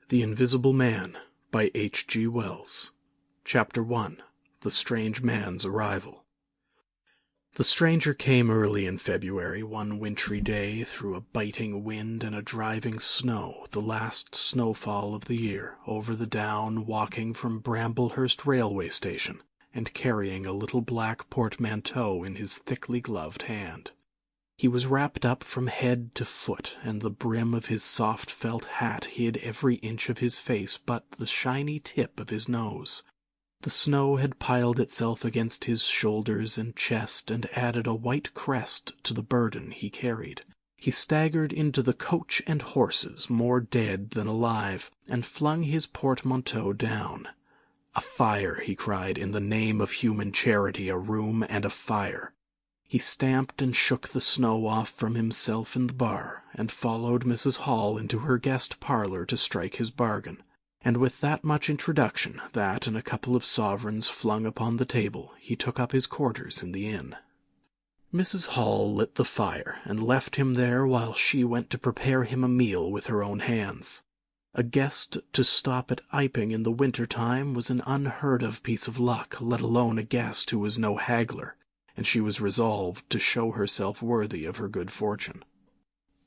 The Invisible Man by H.G. Wells. Chapter 1. The Strange Man's Arrival. The stranger came early in February, one wintry day, through a biting wind and a driving snow, the last snowfall of the year, over the down, walking from Bramblehurst railway station, and carrying a little black portmanteau in his thickly gloved hand. He was wrapped up from head to foot, and the brim of his soft felt hat hid every inch of his face but the shiny tip of his nose. The snow had piled itself against his shoulders and chest and added a white crest to the burden he carried. He staggered into the coach and horses, more dead than alive, and flung his portmanteau down. "A fire," he cried, "in the name of human charity, a room and a fire." He stamped and shook the snow off from himself in the bar, and followed Mrs. Hall into her guest parlour to strike his bargain. And with that much introduction, that and a couple of sovereigns flung upon the table, he took up his quarters in the inn. Mrs. Hall lit the fire, and left him there while she went to prepare him a meal with her own hands. A guest to stop at Iping in the winter-time was an unheard-of piece of luck, let alone a guest who was no haggler, and she was resolved to show herself worthy of her good fortune.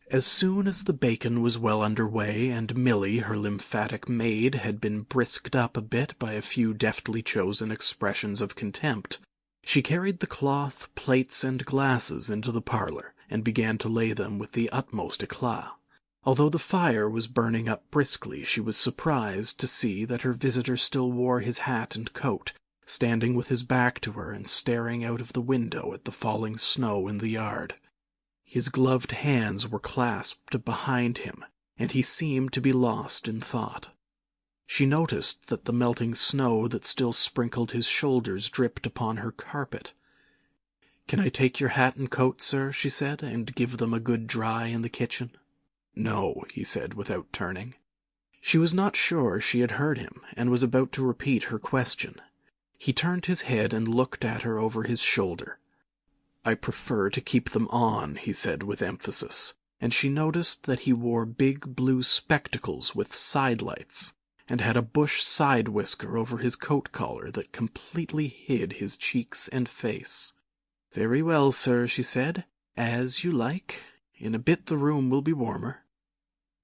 As soon as the bacon was well under way, and Milly, her lymphatic maid, had been brisked up a bit by a few deftly chosen expressions of contempt, she carried the cloth, plates, and glasses into the parlour, and began to lay them with the utmost éclat. Although the fire was burning up briskly, she was surprised to see that her visitor still wore his hat and coat, standing with his back to her and staring out of the window at the falling snow in the yard. His gloved hands were clasped behind him, and he seemed to be lost in thought. She noticed that the melting snow that still sprinkled his shoulders dripped upon her carpet. "Can I take your hat and coat, sir," she said, "and give them a good dry in the kitchen?" "No," he said, without turning. She was not sure she had heard him, and was about to repeat her question. He turned his head and looked at her over his shoulder. "I prefer to keep them on," he said with emphasis, and she noticed that he wore big blue spectacles with side-lights, and had a bush side-whisker over his coat-collar that completely hid his cheeks and face. "Very well, sir," she said, "as you like. In a bit the room will be warmer."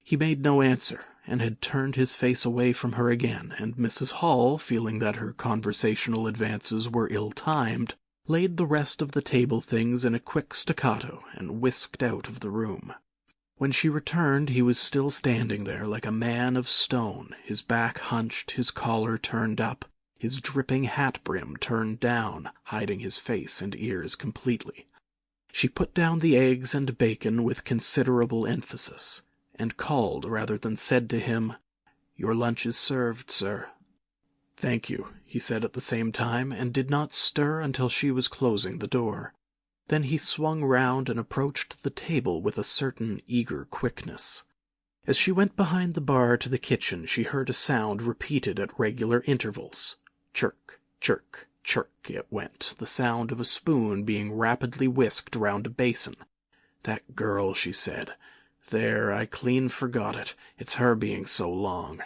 He made no answer, and had turned his face away from her again, and Mrs. Hall, feeling that her conversational advances were ill-timed, laid the rest of the table things in a quick staccato and whisked out of the room. When she returned, he was still standing there like a man of stone, his back hunched, his collar turned up, his dripping hat-brim turned down, hiding his face and ears completely. She put down the eggs and bacon with considerable emphasis, and called rather than said to him, "Your lunch is served, sir." "Thank you," he said at the same time, and did not stir until she was closing the door. Then he swung round and approached the table with a certain eager quickness. As she went behind the bar to the kitchen, she heard a sound repeated at regular intervals. Chirk, chirk, chirk it went, the sound of a spoon being rapidly whisked round a basin. "That girl," she said. "There, I clean forgot it. It's her being so long."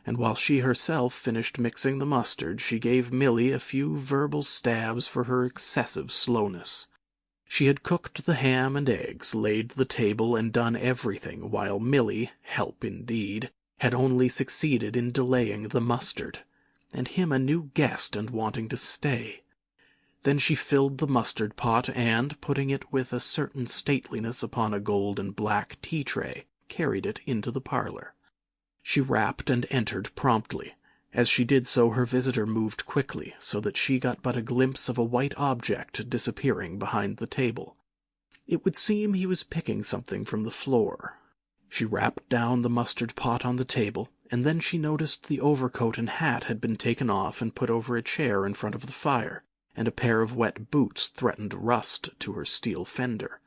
And while she herself finished mixing the mustard, she gave Milly a few verbal stabs for her excessive slowness. She had cooked the ham and eggs, laid the table, and done everything, while Milly, help indeed, had only succeeded in delaying the mustard, and him a new guest and wanting to stay. Then she filled the mustard pot and, putting it with a certain stateliness upon a gold and black tea-tray, carried it into the parlour. She rapped and entered promptly. As she did so, her visitor moved quickly, so that she got but a glimpse of a white object disappearing behind the table. It would seem he was picking something from the floor. She rapped down the mustard pot on the table, and then she noticed the overcoat and hat had been taken off and put over a chair in front of the fire, and a pair of wet boots threatened rust to her steel fender.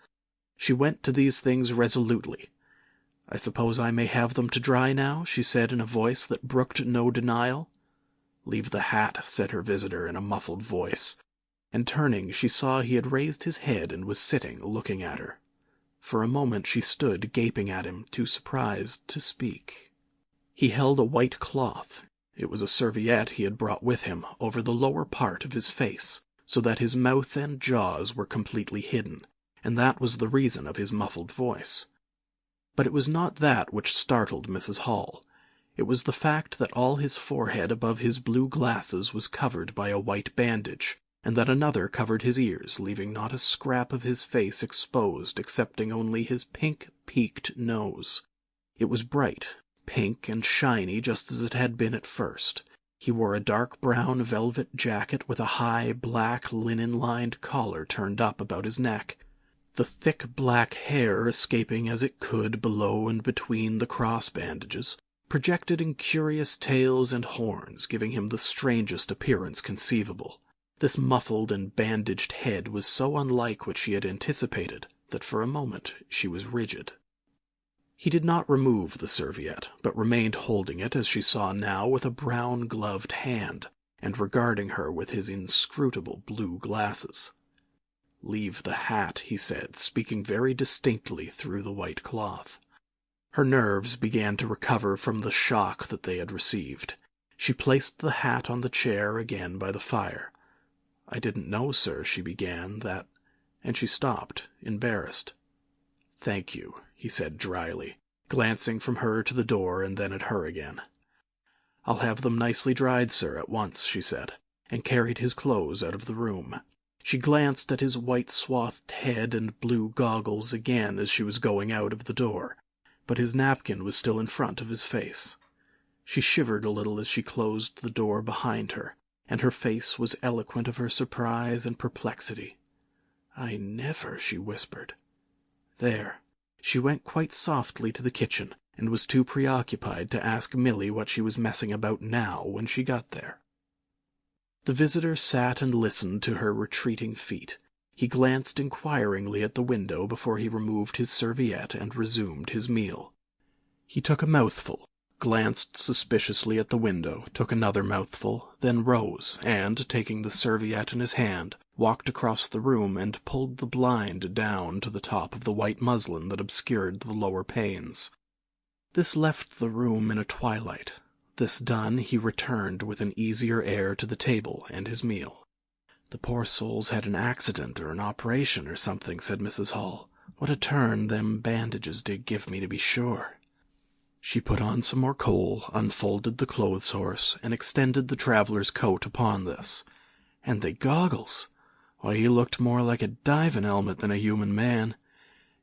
She went to these things resolutely. "I suppose I may have them to dry now?" she said in a voice that brooked no denial. "Leave the hat," said her visitor in a muffled voice, and turning she saw he had raised his head and was sitting looking at her. For a moment she stood gaping at him, too surprised to speak. He held a white cloth. It was a serviette he had brought with him over the lower part of his face, so that his mouth and jaws were completely hidden, and that was the reason of his muffled voice. But it was not that which startled Mrs. Hall. It was the fact that all his forehead above his blue glasses was covered by a white bandage, and that another covered his ears, leaving not a scrap of his face exposed excepting only his pink, peaked nose. It was bright, pink and shiny just as it had been at first. He wore a dark brown velvet jacket with a high, black, linen-lined collar turned up about his neck, the thick black hair escaping as it could below and between the cross bandages, projected in curious tails and horns, giving him the strangest appearance conceivable. This muffled and bandaged head was so unlike what she had anticipated that for a moment she was rigid. He did not remove the serviette, but remained holding it, as she saw now, with a brown-gloved hand, and regarding her with his inscrutable blue glasses. "Leave the hat," he said, speaking very distinctly through the white cloth. Her nerves began to recover from the shock that they had received. She placed the hat on the chair again by the fire. "I didn't know, sir," she began, "that—" and she stopped, embarrassed. "Thank you," he said dryly, glancing from her to the door and then at her again. "I'll have them nicely dried, sir, at once," she said, and carried his clothes out of the room. She glanced at his white-swathed head and blue goggles again as she was going out of the door, but his napkin was still in front of his face. She shivered a little as she closed the door behind her, and her face was eloquent of her surprise and perplexity. "I never," she whispered. "There." She went quite softly to the kitchen, and was too preoccupied to ask Milly what she was messing about now when she got there. The visitor sat and listened to her retreating feet. He glanced inquiringly at the window before he removed his serviette and resumed his meal. He took a mouthful, glanced suspiciously at the window, took another mouthful, then rose, and, taking the serviette in his hand, walked across the room and pulled the blind down to the top of the white muslin that obscured the lower panes. This left the room in a twilight. This done, he returned with an easier air to the table and his meal. "The poor soul's had an accident or an operation or something," said Mrs. Hall. "What a turn them bandages did give me, to be sure." She put on some more coal, unfolded the clothes horse, and extended the traveller's coat upon this. "And they goggles! Why, he looked more like a divin' helmet than a human man."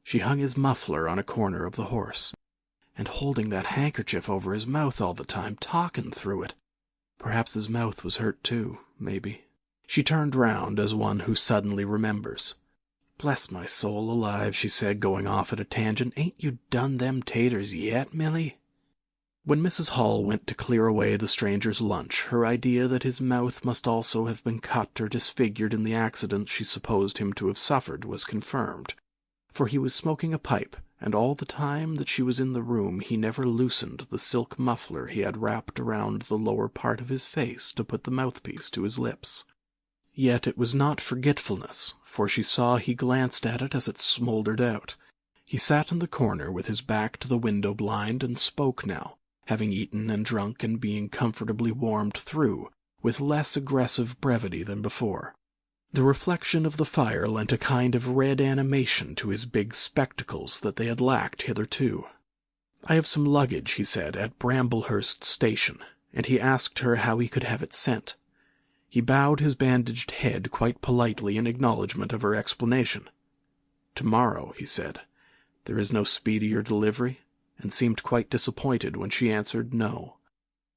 She hung his muffler on a corner of the horse. "And holding that handkerchief over his mouth all the time, talking through it. Perhaps his mouth was hurt too, maybe." She turned round as one who suddenly remembers. "Bless my soul alive," she said, going off at a tangent, "ain't you done them taters yet, Milly?" When Mrs. Hall went to clear away the stranger's lunch, her idea that his mouth must also have been cut or disfigured in the accident she supposed him to have suffered was confirmed, for he was smoking a pipe, and all the time that she was in the room he never loosened the silk muffler he had wrapped around the lower part of his face to put the mouthpiece to his lips. Yet it was not forgetfulness, for she saw he glanced at it as it smouldered out. He sat in the corner with his back to the window blind and spoke now, having eaten and drunk and being comfortably warmed through, with less aggressive brevity than before. The reflection of the fire lent a kind of red animation to his big spectacles that they had lacked hitherto. "I have some luggage," he said, "at Bramblehurst Station," and he asked her how he could have it sent. He bowed his bandaged head quite politely in acknowledgment of her explanation. "Tomorrow," he said. "There is no speedier delivery?" and seemed quite disappointed when she answered no.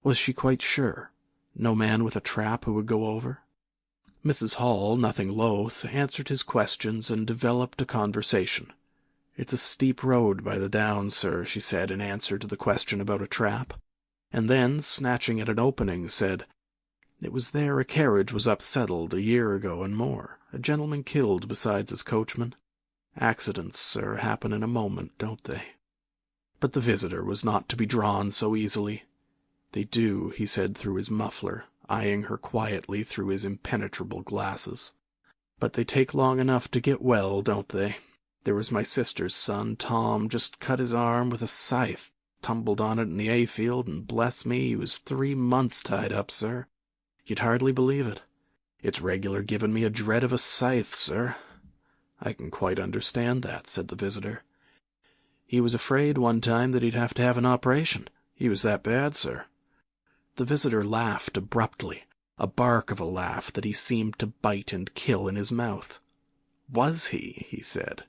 Was she quite sure? No man with a trap who would go over? Mrs. Hall, nothing loath, answered his questions and developed a conversation. "It's a steep road by the downs, sir," she said in answer to the question about a trap, and then, snatching at an opening, said, "It was there a carriage was upsettled 1 year ago and more, a gentleman killed besides his coachman. Accidents, sir, happen in a moment, don't they?" But the visitor was not to be drawn so easily. "They do," he said through his muffler, eyeing her quietly through his impenetrable glasses. "But they take long enough to get well, don't they? There was my sister's son, Tom, just cut his arm with a scythe. tumbled on it in the hay-field, and bless me, he was 3 months tied up, sir. You'd hardly believe it. It's regular given me a dread of a scythe, sir." "I can quite understand that," said the visitor. "He was afraid one time that he'd have to have an operation. He was that bad, sir." The visitor laughed abruptly, a bark of a laugh that he seemed to bite and kill in his mouth. "Was he?" he said.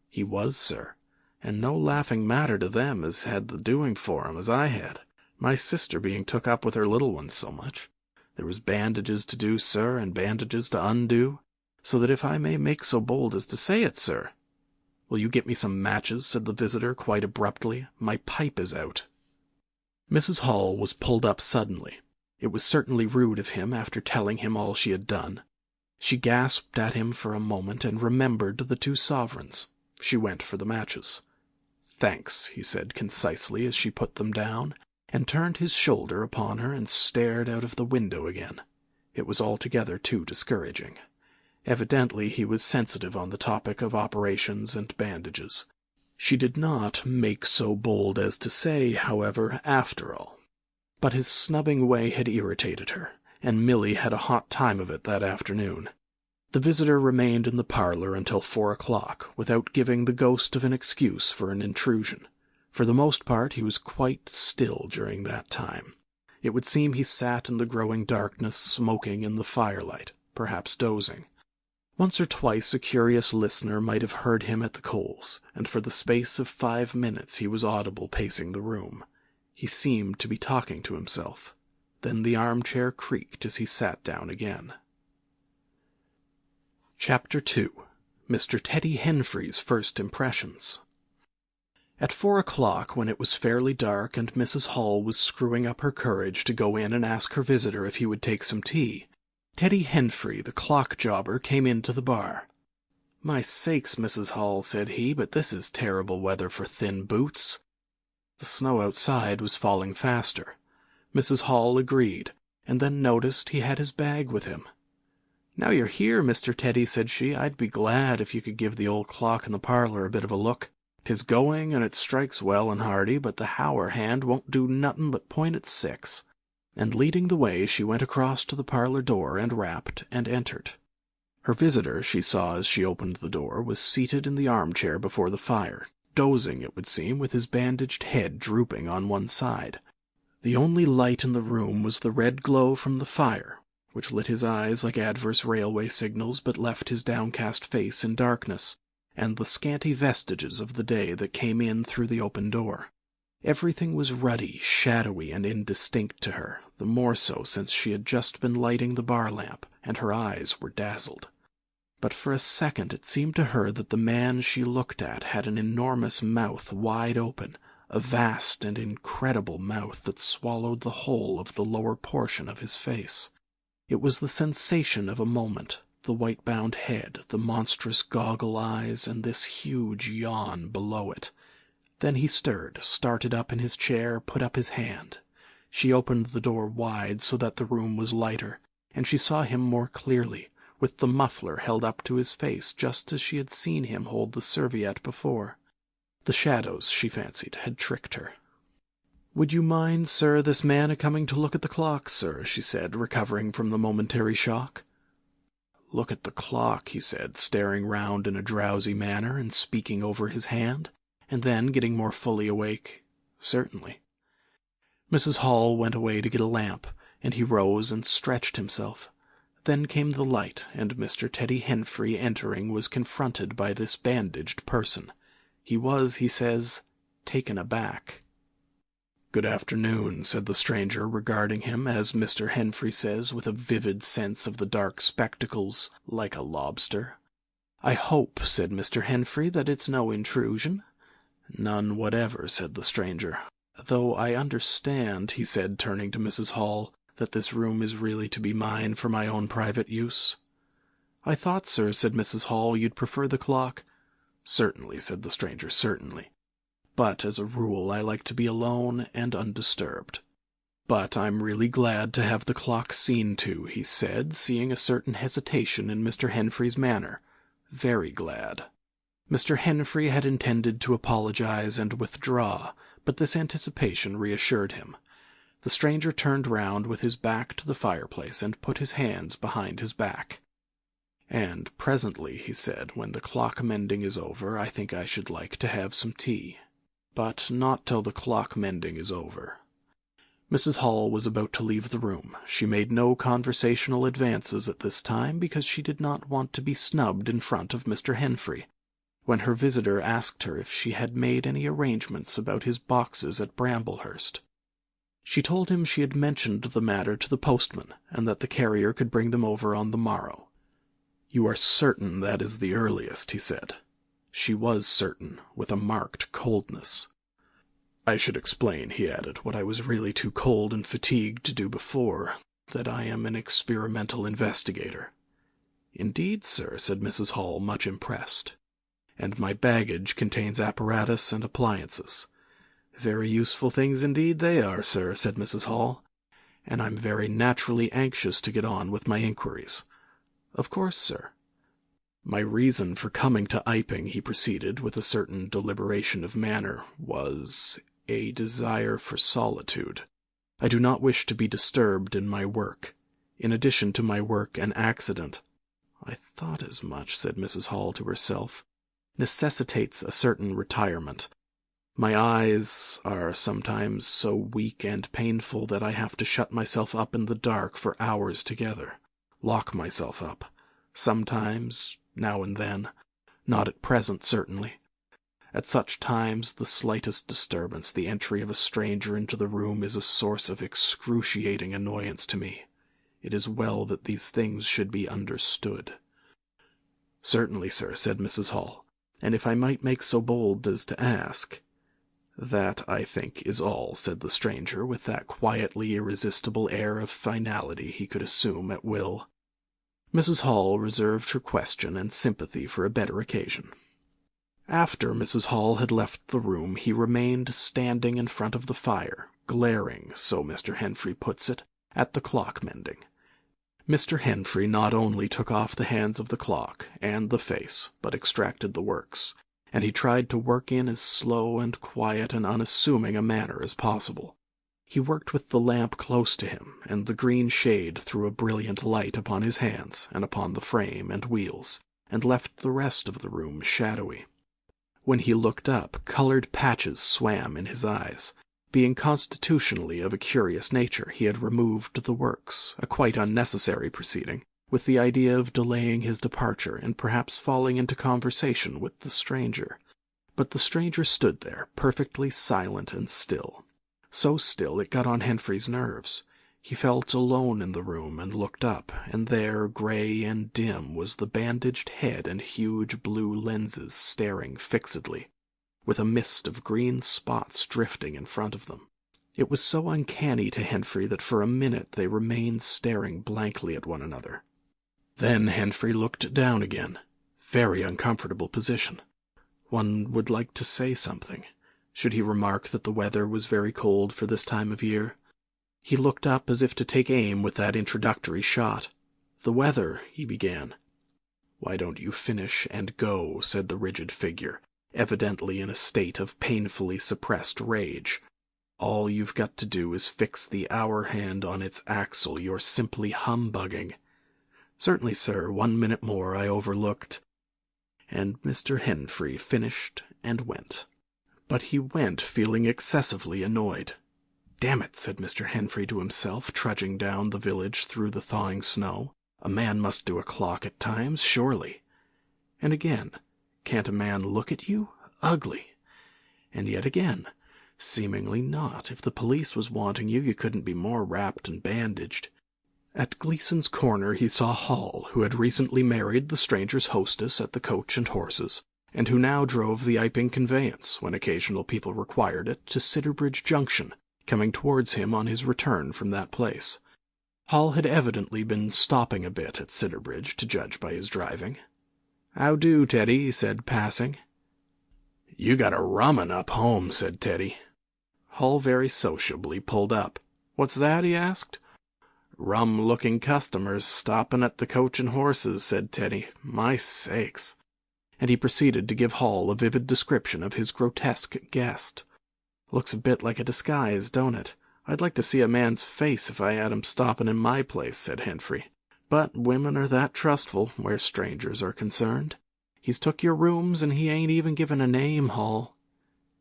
"He was, sir, and no laughing matter to them as had the doing for him as I had, my sister being took up with her little ones so much. There was bandages to do, sir, and bandages to undo, so that if I may make so bold as to say it, sir—" "Will you get me some matches?" said the visitor quite abruptly. "My pipe is out." Mrs. Hall was pulled up suddenly. It was certainly rude of him after telling him all she had done. She gasped at him for a moment and remembered the 2 sovereigns. She went for the matches. "Thanks," he said concisely as she put them down, and turned his shoulder upon her and stared out of the window again. It was altogether too discouraging. Evidently he was sensitive on the topic of operations and bandages. She did not make so bold as to say, however, after all. But his snubbing way had irritated her, and Milly had a hot time of it that afternoon. The visitor remained in the parlor until 4 o'clock, without giving the ghost of an excuse for an intrusion. For the most part he was quite still during that time. It would seem he sat in the growing darkness, smoking in the firelight, perhaps dozing. Once or twice a curious listener might have heard him at the coals, and for the space of 5 minutes he was audible pacing the room. He seemed to be talking to himself. Then the armchair creaked as he sat down again. Chapter 2. Mr. Teddy Henfrey's First Impressions. At 4 o'clock, when it was fairly dark and Mrs. Hall was screwing up her courage to go in and ask her visitor if he would take some tea, Teddy Henfrey, the clock jobber, came into the bar. "My sakes, Mrs. Hall," said he, "but this is terrible weather for thin boots." The snow outside was falling faster. Mrs. Hall agreed, and then noticed he had his bag with him. "Now you're here, Mr. Teddy," said she, "I'd be glad if you could give the old clock in the parlor a bit of a look. 'Tis going, and it strikes well and hearty, but the hour hand won't do nothin' but point at 6. And leading the way, she went across to the parlor door and rapped, and entered. Her visitor, she saw as she opened the door, was seated in the armchair before the fire, dozing, it would seem, with his bandaged head drooping on one side. The only light in the room was the red glow from the fire, which lit his eyes like adverse railway signals but left his downcast face in darkness, and the scanty vestiges of the day that came in through the open door. Everything was ruddy, shadowy, and indistinct to her, the more so since she had just been lighting the bar lamp, and her eyes were dazzled. But for a second it seemed to her that the man she looked at had an enormous mouth wide open, a vast and incredible mouth that swallowed the whole of the lower portion of his face. It was the sensation of a moment, the white-bound head, the monstrous goggle eyes, and this huge yawn below it. Then he stirred, started up in his chair, put up his hand. She opened the door wide so that the room was lighter, and she saw him more clearly, with the muffler held up to his face just as she had seen him hold the serviette before. The shadows, she fancied, had tricked her. "Would you mind, sir, this man a-coming to look at the clock, sir?" she said, recovering from the momentary shock. "Look at the clock," he said, staring round in a drowsy manner and speaking over his hand, and then, getting more fully awake, "Certainly." Mrs. Hall went away to get a lamp, and he rose and stretched himself. Then came the light, and Mr. Teddy Henfrey, entering, was confronted by this bandaged person. He was, he says, taken aback. "Good afternoon," said the stranger, regarding him, as Mr. Henfrey says, with a vivid sense of the dark spectacles, like a lobster. "I hope," said Mr. Henfrey, "that it's no intrusion." "None whatever," said the stranger. "Though I understand," he said, turning to Mrs. Hall, "that this room is really to be mine for my own private use." "I thought, sir," said Mrs. Hall, "you'd prefer the clock." "Certainly," said the stranger, "certainly. But, as a rule, I like to be alone and undisturbed. But I'm really glad to have the clock seen to," he said, seeing a certain hesitation in Mr. Henfrey's manner. "Very glad." Mr. Henfrey had intended to apologize and withdraw, but this anticipation reassured him. The stranger turned round with his back to the fireplace and put his hands behind his back. "And presently," he said, "when the clock mending is over, I think I should like to have some tea. But not till the clock mending is over." Mrs. Hall was about to leave the room. She made no conversational advances at this time because she did not want to be snubbed in front of Mr. Henfrey, when her visitor asked her if she had made any arrangements about his boxes at Bramblehurst. She told him she had mentioned the matter to the postman, and that the carrier could bring them over on the morrow. "You are certain that is the earliest?" he said. She was certain, with a marked coldness. "I should explain," he added, "what I was really too cold and fatigued to do before, that I am an experimental investigator." "Indeed, sir," said Mrs. Hall, much impressed. "And my baggage contains apparatus and appliances." "Very useful things indeed they are, sir," said Mrs. Hall, "and I'm very naturally anxious to get on with my inquiries." "Of course, sir." "My reason for coming to Iping," he proceeded, with a certain deliberation of manner, "was a desire for solitude. I do not wish to be disturbed in my work. In addition to my work, an accident—" "I thought as much," said Mrs. Hall to herself, "necessitates a certain retirement. My eyes are sometimes so weak and painful that I have to shut myself up in the dark for hours together, lock myself up. Sometimes, now and then, not at present certainly. At such times the slightest disturbance, the entry of a stranger into the room, is a source of excruciating annoyance to me. It is well that these things should be understood." "Certainly, sir," said Mrs. Hall, "and if I might make so bold as to ask—" "That, I think, is all," said the stranger, with that quietly irresistible air of finality he could assume at will. Mrs. Hall reserved her question and sympathy for a better occasion. After Mrs. Hall had left the room, he remained standing in front of the fire, glaring, so Mr. Henfrey puts it, at the clock mending. Mr. Henfrey not only took off the hands of the clock and the face, but extracted the works, and he tried to work in as slow and quiet and unassuming a manner as possible. He worked with the lamp close to him, and the green shade threw a brilliant light upon his hands and upon the frame and wheels, and left the rest of the room shadowy. When he looked up, colored patches swam in his eyes. Being constitutionally of a curious nature, he had removed the works, a quite unnecessary proceeding, with the idea of delaying his departure and perhaps falling into conversation with the stranger. But the stranger stood there, perfectly silent and still. So still it got on Henfrey's nerves. He felt alone in the room and looked up, and there, gray and dim, was the bandaged head and huge blue lenses staring fixedly, with a mist of green spots drifting in front of them. It was so uncanny to Henfrey that for a minute they remained staring blankly at one another. Then Henfrey looked down again. Very uncomfortable position. One would like to say something. Should he remark that the weather was very cold for this time of year? He looked up as if to take aim with that introductory shot. "The weather," he began. "Why don't you finish and go?" said the rigid figure, evidently in a state of painfully suppressed rage. "All you've got to do is fix the hour hand on its axle. You're simply humbugging." "Certainly, sir. 1 minute more. I overlooked—" And Mr. Henfrey finished and went. But he went feeling excessively annoyed. "Damn it," said Mr. Henfrey to himself, trudging down the village through the thawing snow. "A man must do a clock at times, surely." And again, "Can't a man look at you? Ugly." And yet again, "Seemingly not. If the police was wanting you, you couldn't be more wrapped and bandaged." At Gleason's Corner he saw Hall, who had recently married the stranger's hostess at the Coach and Horses, and who now drove the Iping conveyance, when occasional people required it, to Sidderbridge Junction, coming towards him on his return from that place. Hall had evidently been stopping a bit at Sidderbridge, to judge by his driving. "How do, Teddy?" he said, passing. "You got a rum 'un up home," said Teddy. Hall very sociably pulled up. "What's that?" he asked. "Rum-looking customers stopping at the Coach and Horses," said Teddy. "My sakes!" And he proceeded to give Hall a vivid description of his grotesque guest. Looks a bit like a disguise, don't it? I'd like to see a man's face if I had him stopping in my place, said Henfrey. But women are that trustful where strangers are concerned. He's took your rooms, and he ain't even given a name, Hall.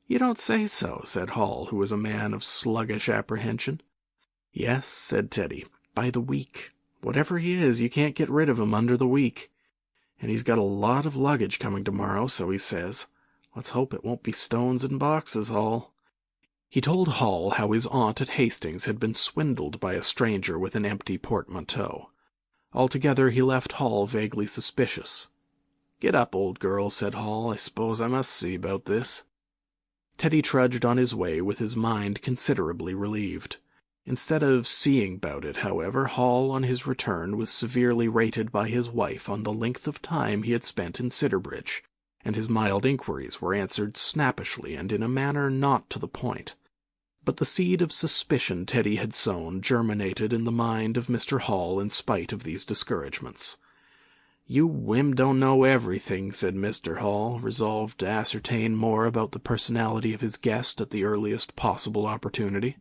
You don't say so, said Hall, who was a man of sluggish apprehension. Yes, said Teddy, by the week. Whatever he is, you can't get rid of him under the week. And he's got a lot of luggage coming tomorrow, so he says. Let's hope it won't be stones and boxes, Hall. He told Hall how his aunt at Hastings had been swindled by a stranger with an empty portmanteau. Altogether, he left Hall vaguely suspicious. Get up, old girl, said Hall. I suppose I must see about this. Teddy trudged on his way with his mind considerably relieved. Instead of seeing about it, however, Hall on his return was severely rated by his wife on the length of time he had spent in Sidderbridge, and his mild inquiries were answered snappishly and in a manner not to the point. But the seed of suspicion Teddy had sown germinated in the mind of Mr. Hall in spite of these discouragements. You whim don't know everything, said Mr. Hall, resolved to ascertain more about the personality of his guest at the earliest possible opportunity.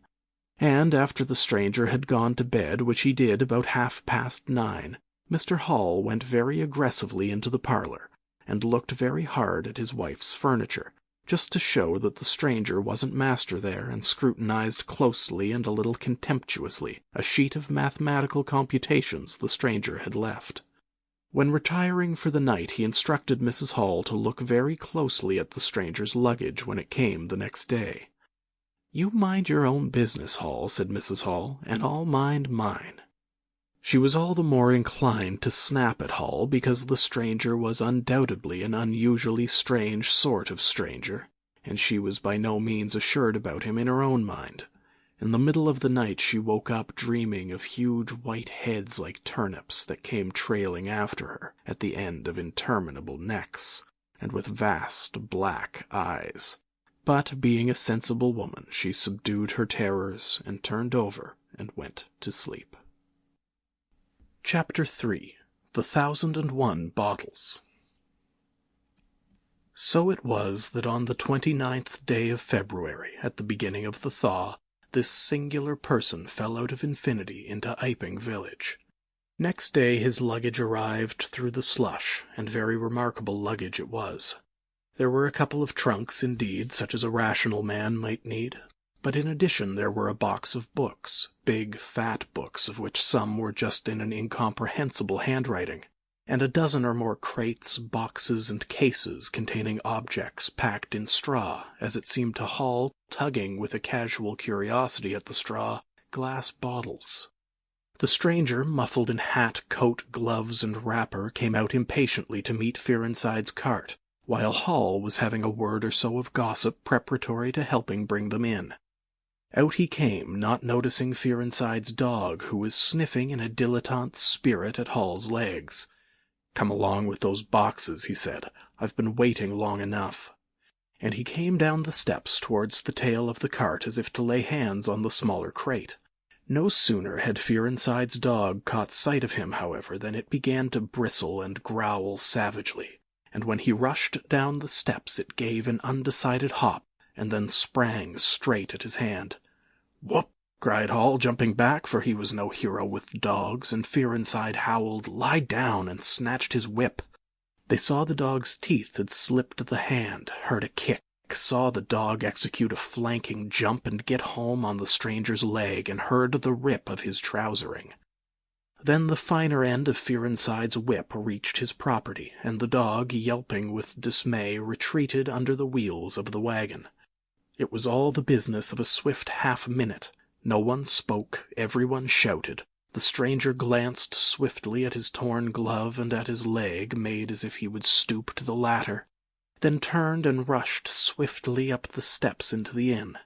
And after the stranger had gone to bed, which he did about 9:30, Mr. Hall went very aggressively into the parlor, and looked very hard at his wife's furniture, just to show that the stranger wasn't master there, and scrutinized closely and a little contemptuously a sheet of mathematical computations the stranger had left. When retiring for the night, he instructed Mrs. Hall to look very closely at the stranger's luggage when it came the next day. You mind your own business, Hall, said Mrs. Hall, and I'll mind mine. She was all the more inclined to snap at Hall because the stranger was undoubtedly an unusually strange sort of stranger, and she was by no means assured about him in her own mind. In the middle of the night she woke up dreaming of huge white heads like turnips that came trailing after her at the end of interminable necks, and with vast black eyes. But, being a sensible woman, she subdued her terrors and turned over and went to sleep. Chapter 3. The 1,001 Bottles. So it was that on the 29th day of February, at the beginning of the thaw, this singular person fell out of infinity into Iping village. Next day his luggage arrived through the slush, and very remarkable luggage it was. There were a couple of trunks, indeed, such as a rational man might need, but in addition there were a box of books, big, fat books of which some were just in an incomprehensible handwriting, and a dozen or more crates, boxes, and cases containing objects packed in straw, as it seemed to Hall, tugging with a casual curiosity at the straw, glass bottles. The stranger, muffled in hat, coat, gloves, and wrapper, came out impatiently to meet Fearenside's cart, while Hall was having a word or so of gossip preparatory to helping bring them in. Out he came, not noticing Fearenside's dog, who was sniffing in a dilettante spirit at Hall's legs. "Come along with those boxes," he said. "I've been waiting long enough." And he came down the steps towards the tail of the cart as if to lay hands on the smaller crate. No sooner had Fearenside's dog caught sight of him, however, than it began to bristle and growl savagely, and when he rushed down the steps it gave an undecided hop, and then sprang straight at his hand. "Whoop!" cried Hall, jumping back, for he was no hero with dogs, and Fearenside howled, "Lie down!" and snatched his whip. They saw the dog's teeth had slipped the hand, heard a kick, saw the dog execute a flanking jump and get home on the stranger's leg, and heard the rip of his trousering. Then the finer end of Fearenside's whip reached his property, and the dog, yelping with dismay, retreated under the wheels of the wagon. It was all the business of a swift half-minute. No one spoke, everyone shouted. The stranger glanced swiftly at his torn glove and at his leg, made as if he would stoop to the latter, then turned and rushed swiftly up the steps into the inn.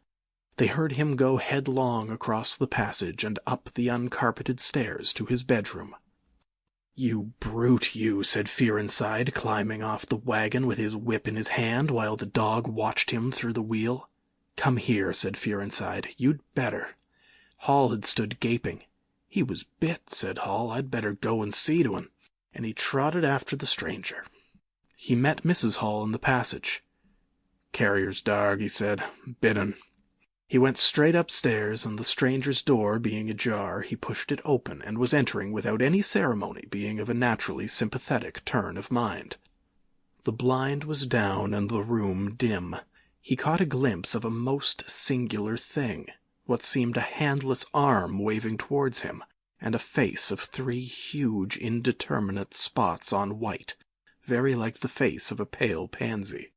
They heard him go headlong across the passage and up the uncarpeted stairs to his bedroom. "You brute, you," said Fearenside, climbing off the wagon with his whip in his hand, while the dog watched him through the wheel. "Come here," said Fearenside. "You'd better." Hall had stood gaping. "He was bit," said Hall. "I'd better go and see to him." And he trotted after the stranger. He met Mrs. Hall in the passage. "Carrier's darg," he said. "Bitten." He went straight upstairs, and the stranger's door being ajar, he pushed it open and was entering without any ceremony, being of a naturally sympathetic turn of mind. The blind was down and the room dim. He caught a glimpse of a most singular thing, what seemed a handless arm waving towards him, and a face of 3 huge indeterminate spots on white, very like the face of a pale pansy.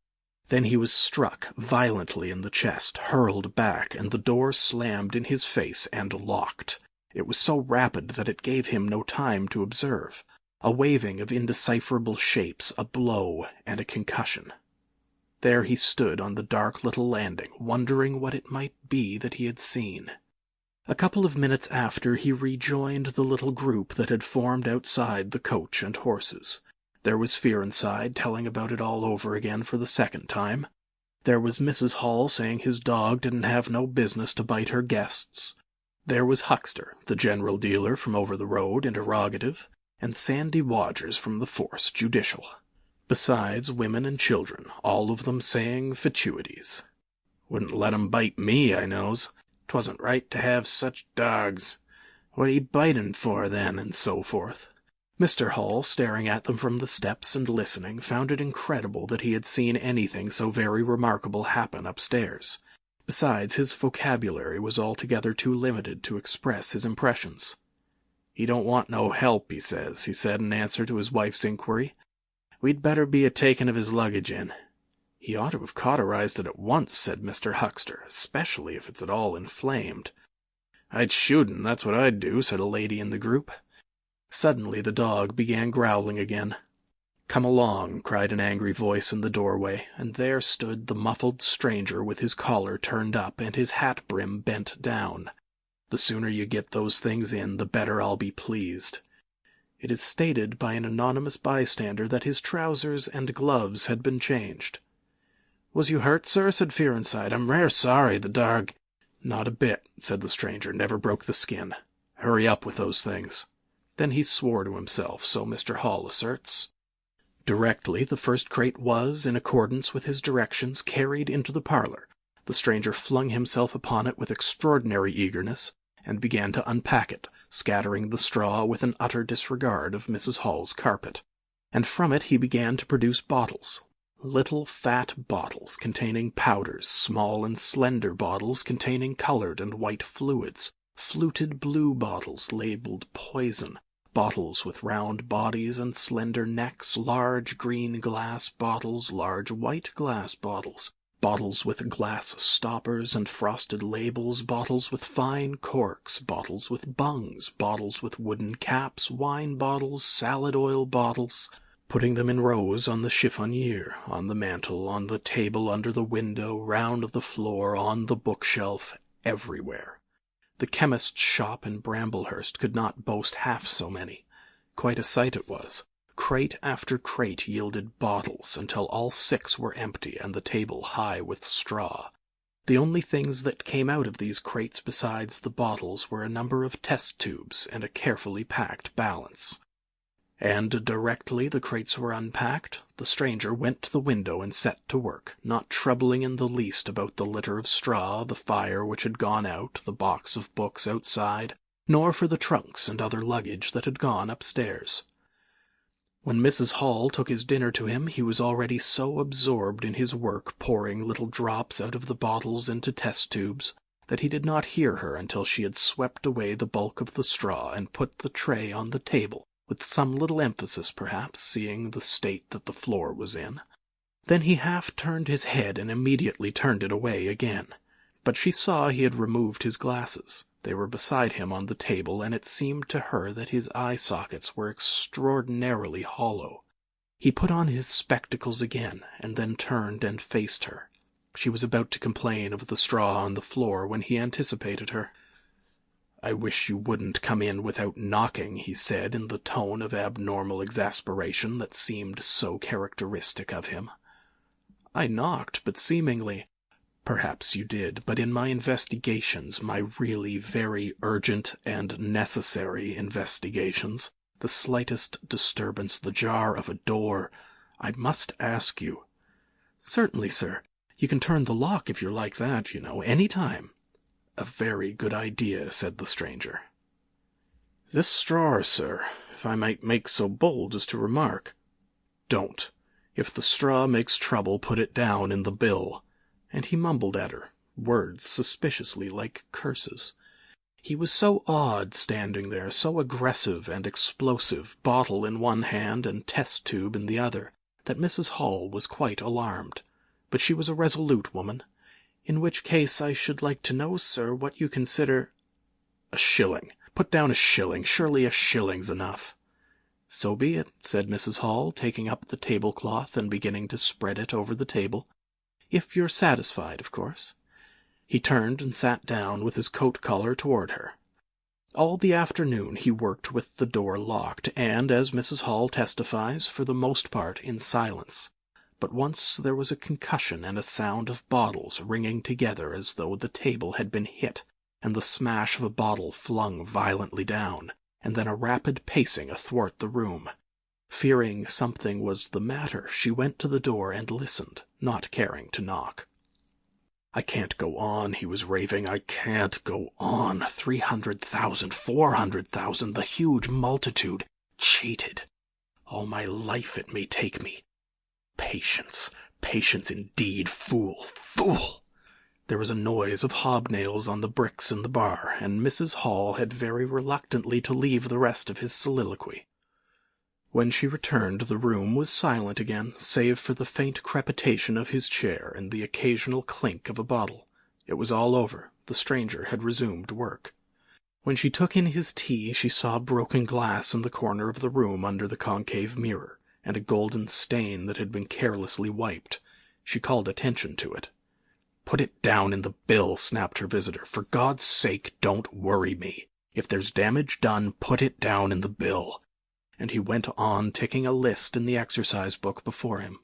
Then he was struck violently in the chest, hurled back, and the door slammed in his face and locked. It was so rapid that it gave him no time to observe. A waving of indecipherable shapes, a blow, and a concussion. There he stood on the dark little landing, wondering what it might be that he had seen. A couple of minutes after, he rejoined the little group that had formed outside the coach and horses. There was Fearnside telling about it all over again for the 2nd time. There was Mrs. Hall saying his dog didn't have no business to bite her guests. There was Huckster, the general dealer from over the road, interrogative, and Sandy Wadgers from the force, judicial. Besides women and children, all of them saying fatuities. Wouldn't let 'em bite me, I knows. 'Twasn't right to have such dogs. What he bitin' for, then, and so forth. Mr. Hall, staring at them from the steps and listening, found it incredible that he had seen anything so very remarkable happen upstairs. Besides, his vocabulary was altogether too limited to express his impressions. "He don't want no help, he says," he said in answer to his wife's inquiry. "We'd better be a-takin' of his luggage in." "He ought to have cauterized it at once," said Mr. Huckster, "especially if it's at all inflamed." "I'd shoot him, that's what I'd do," said a lady in the group. Suddenly the dog began growling again. "Come along," cried an angry voice in the doorway, and there stood the muffled stranger with his collar turned up and his hat brim bent down. "The sooner you get those things in, the better I'll be pleased." It is stated by an anonymous bystander that his trousers and gloves had been changed. "Was you hurt, sir?" said Fearnside. "I'm rare sorry, the darg—" "Not a bit," said the stranger. "Never broke the skin. Hurry up with those things." Then he swore to himself, so Mr. Hall asserts. Directly the first crate was, in accordance with his directions, carried into the parlor, the stranger flung himself upon it with extraordinary eagerness, and began to unpack it, scattering the straw with an utter disregard of Mrs. Hall's carpet. And from it he began to produce bottles. Little fat bottles containing powders, small and slender bottles containing colored and white fluids, fluted blue bottles labeled poison, bottles with round bodies and slender necks, large green glass bottles, large white glass bottles, bottles with glass stoppers and frosted labels, bottles with fine corks, bottles with bungs, bottles with wooden caps, wine bottles, salad oil bottles, putting them in rows on the chiffonier, on the mantel, on the table under the window, round the floor, on the bookshelf, everywhere. The chemist's shop in Bramblehurst could not boast half so many. Quite a sight it was. Crate after crate yielded bottles, until all 6 were empty and the table high with straw. The only things that came out of these crates besides the bottles were a number of test tubes and a carefully packed balance. And directly the crates were unpacked, the stranger went to the window and set to work, not troubling in the least about the litter of straw, the fire which had gone out, the box of books outside, nor for the trunks and other luggage that had gone upstairs. When Mrs. Hall took his dinner to him, he was already so absorbed in his work, pouring little drops out of the bottles into test tubes, that he did not hear her until she had swept away the bulk of the straw and put the tray on the table, with some little emphasis perhaps, seeing the state that the floor was in. Then he half turned his head and immediately turned it away again. But she saw he had removed his glasses. They were beside him on the table, and it seemed to her that his eye sockets were extraordinarily hollow. He put on his spectacles again, and then turned and faced her. She was about to complain of the straw on the floor when he anticipated her. "I wish you wouldn't come in without knocking," he said in the tone of abnormal exasperation that seemed so characteristic of him. "I knocked, but seemingly—" "Perhaps you did, but in my investigations, my really very urgent and necessary investigations, the slightest disturbance, the jar of a door, I must ask you—" "Certainly, sir. You can turn the lock if you're like that, any time." "A very good idea," said the stranger. "This straw, sir, if I might make so bold as to remark." "Don't. If the straw makes trouble, put it down in the bill." And he mumbled at her, words suspiciously like curses. He was so odd standing there, so aggressive and explosive, bottle in one hand and test tube in the other, that Mrs. Hall was quite alarmed. But she was a resolute woman. "In which case I should like to know, sir, what you consider—" "A shilling. Put down a shilling. Surely a shilling's enough." "So be it," said Mrs. Hall, taking up the tablecloth and beginning to spread it over the table. "If you're satisfied, of course." He turned and sat down with his coat collar toward her. All the afternoon he worked with the door locked, and, as Mrs. Hall testifies, for the most part in silence. But once there was a concussion and a sound of bottles ringing together as though the table had been hit, and the smash of a bottle flung violently down, and then a rapid pacing athwart the room. Fearing something was the matter, she went to the door and listened, not caring to knock. "I can't go on," he was raving. "I can't go on. 300,000, 400,000, the huge multitude. Cheated. All my life it may take me. Patience. Patience indeed. Fool. Fool." There was a noise of hobnails on the bricks in the bar, and Mrs. Hall had very reluctantly to leave the rest of his soliloquy. When she returned, the room was silent again, save for the faint crepitation of his chair and the occasional clink of a bottle. It was all over. The stranger had resumed work. When she took in his tea, she saw broken glass in the corner of the room under the concave mirror, and a golden stain that had been carelessly wiped. She called attention to it. "Put it down in the bill," snapped her visitor. "For God's sake, don't worry me. If there's damage done, put it down in the bill." And he went on ticking a list in the exercise book before him.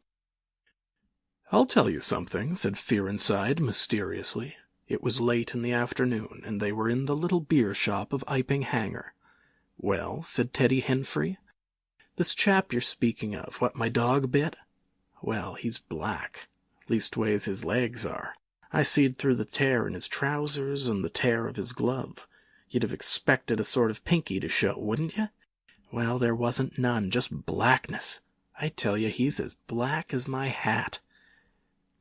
"I'll tell you something," said Fearenside mysteriously. It was late in the afternoon, and they were in the little beer shop of Iping Hanger. "Well," said Teddy Henfrey. "This chap you're speaking of, what my dog bit? Well, he's black. Leastways his legs are. I seed through the tear in his trousers and the tear of his glove. You'd have expected a sort of pinky to show, wouldn't you? Well, there wasn't none, just blackness. I tell you, he's as black as my hat."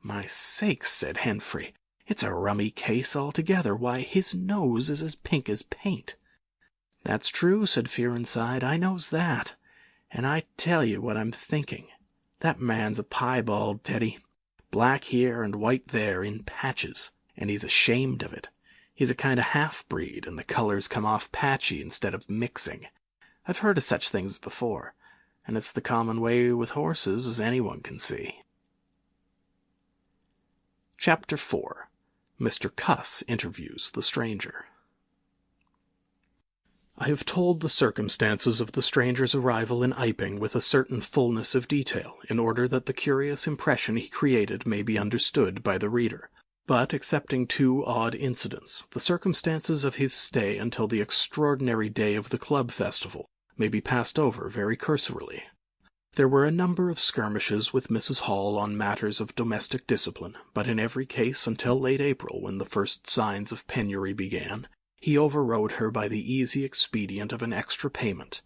"My sakes," said Henfrey, "it's a rummy case altogether. Why, his nose is as pink as paint." "That's true," said Fearenside. "I knows that. And I tell you what I'm thinking. That man's a piebald, Teddy. Black here and white there in patches, and he's ashamed of it. He's a kind of half-breed, and the colors come off patchy instead of mixing. I've heard of such things before, and it's the common way with horses, as anyone can see." Chapter 4. Mr. Cuss Interviews the Stranger. I have told the circumstances of the stranger's arrival in Iping with a certain fullness of detail, in order that the curious impression he created may be understood by the reader. But, excepting two odd incidents, the circumstances of his stay until the extraordinary day of the club festival may be passed over very cursorily. There were a number of skirmishes with Mrs. Hall on matters of domestic discipline, but in every case until late April, when the first signs of penury began, he overrode her by the easy expedient of an extra payment.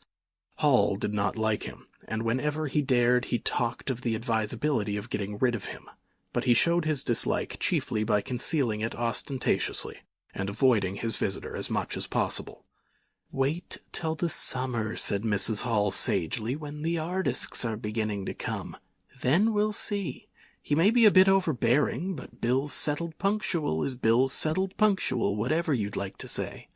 Hall did not like him, and whenever he dared he talked of the advisability of getting rid of him, but he showed his dislike chiefly by concealing it ostentatiously, and avoiding his visitor as much as possible. "Wait till the summer," said Mrs. Hall sagely, "when the artists are beginning to come. Then we'll see. He may be a bit overbearing, but bills settled punctual is bills settled punctual, whatever you'd like to say."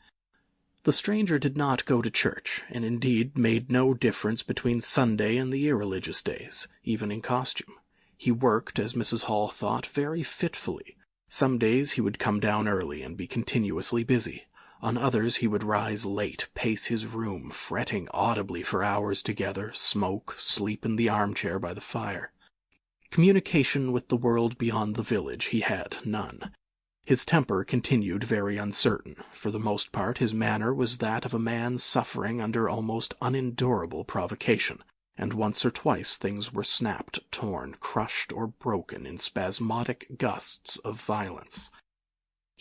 The stranger did not go to church, and indeed made no difference between Sunday and the irreligious days, even in costume. He worked, as Mrs. Hall thought, very fitfully. Some days he would come down early and be continuously busy. On others he would rise late, pace his room, fretting audibly for hours together, smoke, sleep in the armchair by the fire. Communication with the world beyond the village he had none. His temper continued very uncertain. For the most part his manner was that of a man suffering under almost unendurable provocation, and once or twice things were snapped, torn, crushed, or broken in spasmodic gusts of violence.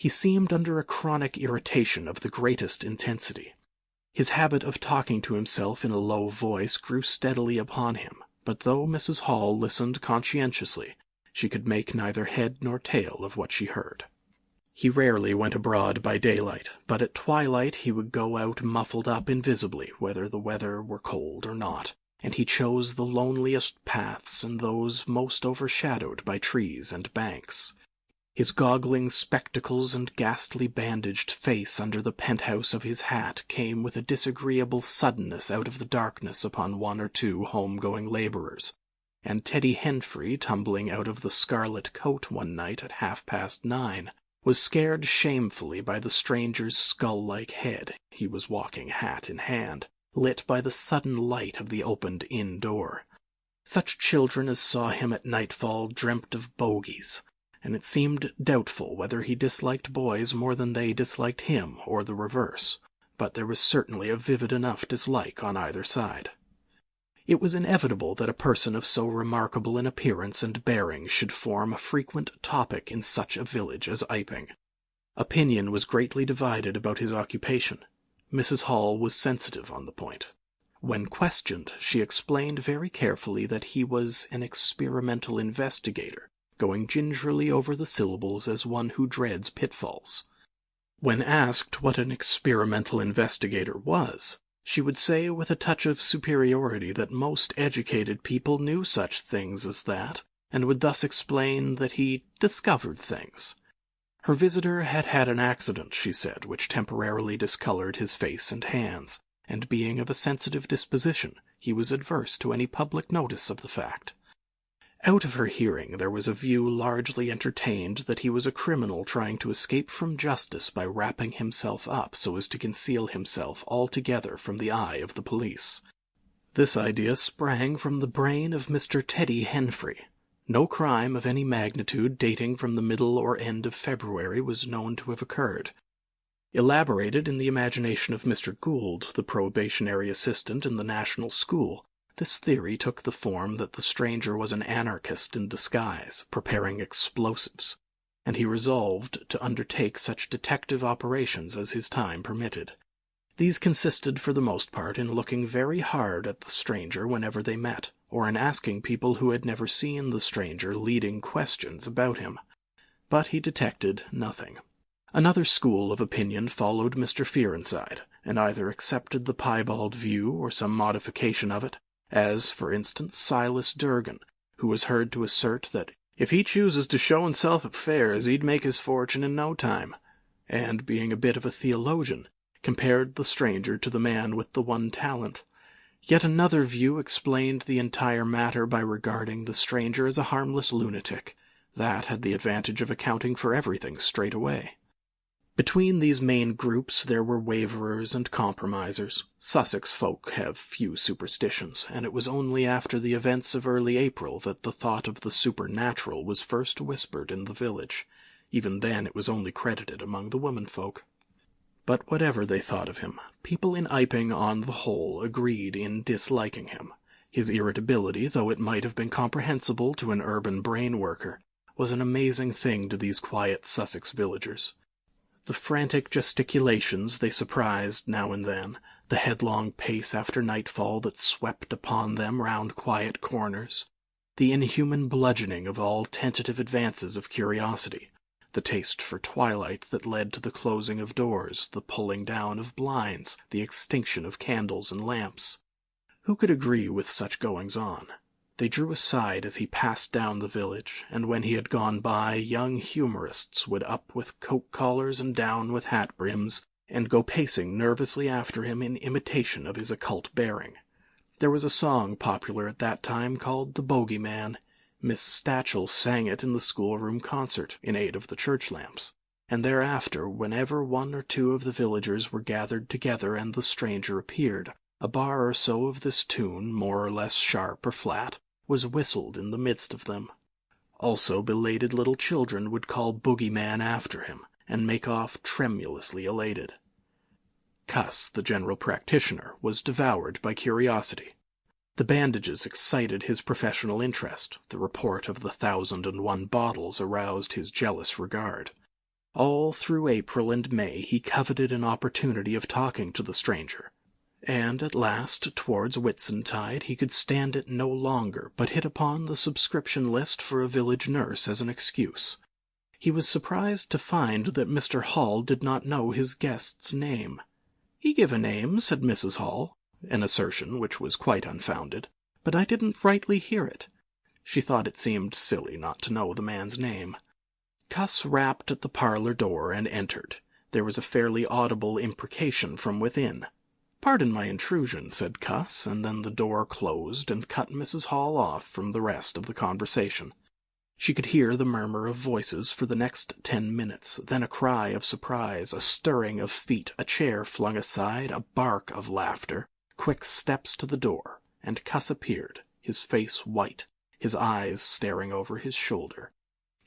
He seemed under a chronic irritation of the greatest intensity. His habit of talking to himself in a low voice grew steadily upon him, but though Mrs. Hall listened conscientiously, she could make neither head nor tail of what she heard. He rarely went abroad by daylight, but at twilight he would go out muffled up invisibly, whether the weather were cold or not, and he chose the loneliest paths and those most overshadowed by trees and banks. His goggling spectacles and ghastly bandaged face under the penthouse of his hat came with a disagreeable suddenness out of the darkness upon one or two home-going labourers, and Teddy Henfrey, tumbling out of the Scarlet Coat one night at 9:30, was scared shamefully by the stranger's skull-like head. He was walking hat in hand, lit by the sudden light of the opened inn door. Such children as saw him at nightfall dreamt of bogies, and it seemed doubtful whether he disliked boys more than they disliked him, or the reverse, but there was certainly a vivid enough dislike on either side. It was inevitable that a person of so remarkable an appearance and bearing should form a frequent topic in such a village as Iping. Opinion was greatly divided about his occupation. Mrs. Hall was sensitive on the point. When questioned, she explained very carefully that he was an experimental investigator, going gingerly over the syllables as one who dreads pitfalls. When asked what an experimental investigator was, she would say with a touch of superiority that most educated people knew such things as that, and would thus explain that he discovered things. Her visitor had had an accident, she said, which temporarily discolored his face and hands, and being of a sensitive disposition, he was adverse to any public notice of the fact. Out of her hearing there was a view largely entertained that he was a criminal trying to escape from justice by wrapping himself up so as to conceal himself altogether from the eye of the police. This idea sprang from the brain of Mr. Teddy Henfrey. No crime of any magnitude dating from the middle or end of February was known to have occurred. Elaborated in the imagination of Mr. Gould, the probationary assistant in the National School, this theory took the form that the stranger was an anarchist in disguise, preparing explosives, and he resolved to undertake such detective operations as his time permitted. These consisted for the most part in looking very hard at the stranger whenever they met, or in asking people who had never seen the stranger leading questions about him. But he detected nothing. Another school of opinion followed Mr. Fearenside, and either accepted the piebald view or some modification of it, as, for instance, Silas Durgan, who was heard to assert that if he chooses to show himself at fairs he'd make his fortune in no time, and, being a bit of a theologian, compared the stranger to the man with the one talent. Yet another view explained the entire matter by regarding the stranger as a harmless lunatic. That had the advantage of accounting for everything straight away. Between these main groups there were waverers and compromisers. Sussex folk have few superstitions, and it was only after the events of early April that the thought of the supernatural was first whispered in the village. Even then it was only credited among the womenfolk. But whatever they thought of him, people in Iping on the whole agreed in disliking him. His irritability, though it might have been comprehensible to an urban brain-worker, was an amazing thing to these quiet Sussex villagers. The frantic gesticulations they surprised now and then, the headlong pace after nightfall that swept upon them round quiet corners, the inhuman bludgeoning of all tentative advances of curiosity, the taste for twilight that led to the closing of doors, the pulling down of blinds, the extinction of candles and lamps. Who could agree with such goings-on? They drew aside as he passed down the village, and when he had gone by, young humorists would up with coat collars and down with hat brims, and go pacing nervously after him in imitation of his occult bearing. There was a song popular at that time called The Bogey Man. Miss Stachel sang it in the schoolroom concert, in aid of the church lamps, and thereafter, whenever one or two of the villagers were gathered together and the stranger appeared, a bar or so of this tune, more or less sharp or flat, was whistled in the midst of them. Also belated little children would call Boogeyman after him, and make off tremulously elated. Cuss, the general practitioner, was devoured by curiosity. The bandages excited his professional interest, the report of the 1,001 bottles aroused his jealous regard. All through April and May he coveted an opportunity of talking to the stranger, and at last, towards Whitsuntide, he could stand it no longer, but hit upon the subscription list for a village nurse as an excuse. He was surprised to find that Mr. Hall did not know his guest's name. "He give a name," said Mrs. Hall, an assertion which was quite unfounded, "but I didn't rightly hear it." She thought it seemed silly not to know the man's name. Cuss rapped at the parlor door and entered. There was a fairly audible imprecation from within. "Pardon my intrusion," said Cuss, and then the door closed and cut Mrs. Hall off from the rest of the conversation. She could hear the murmur of voices for the next 10 minutes, then a cry of surprise, a stirring of feet, a chair flung aside, a bark of laughter, quick steps to the door, and Cuss appeared, his face white, his eyes staring over his shoulder.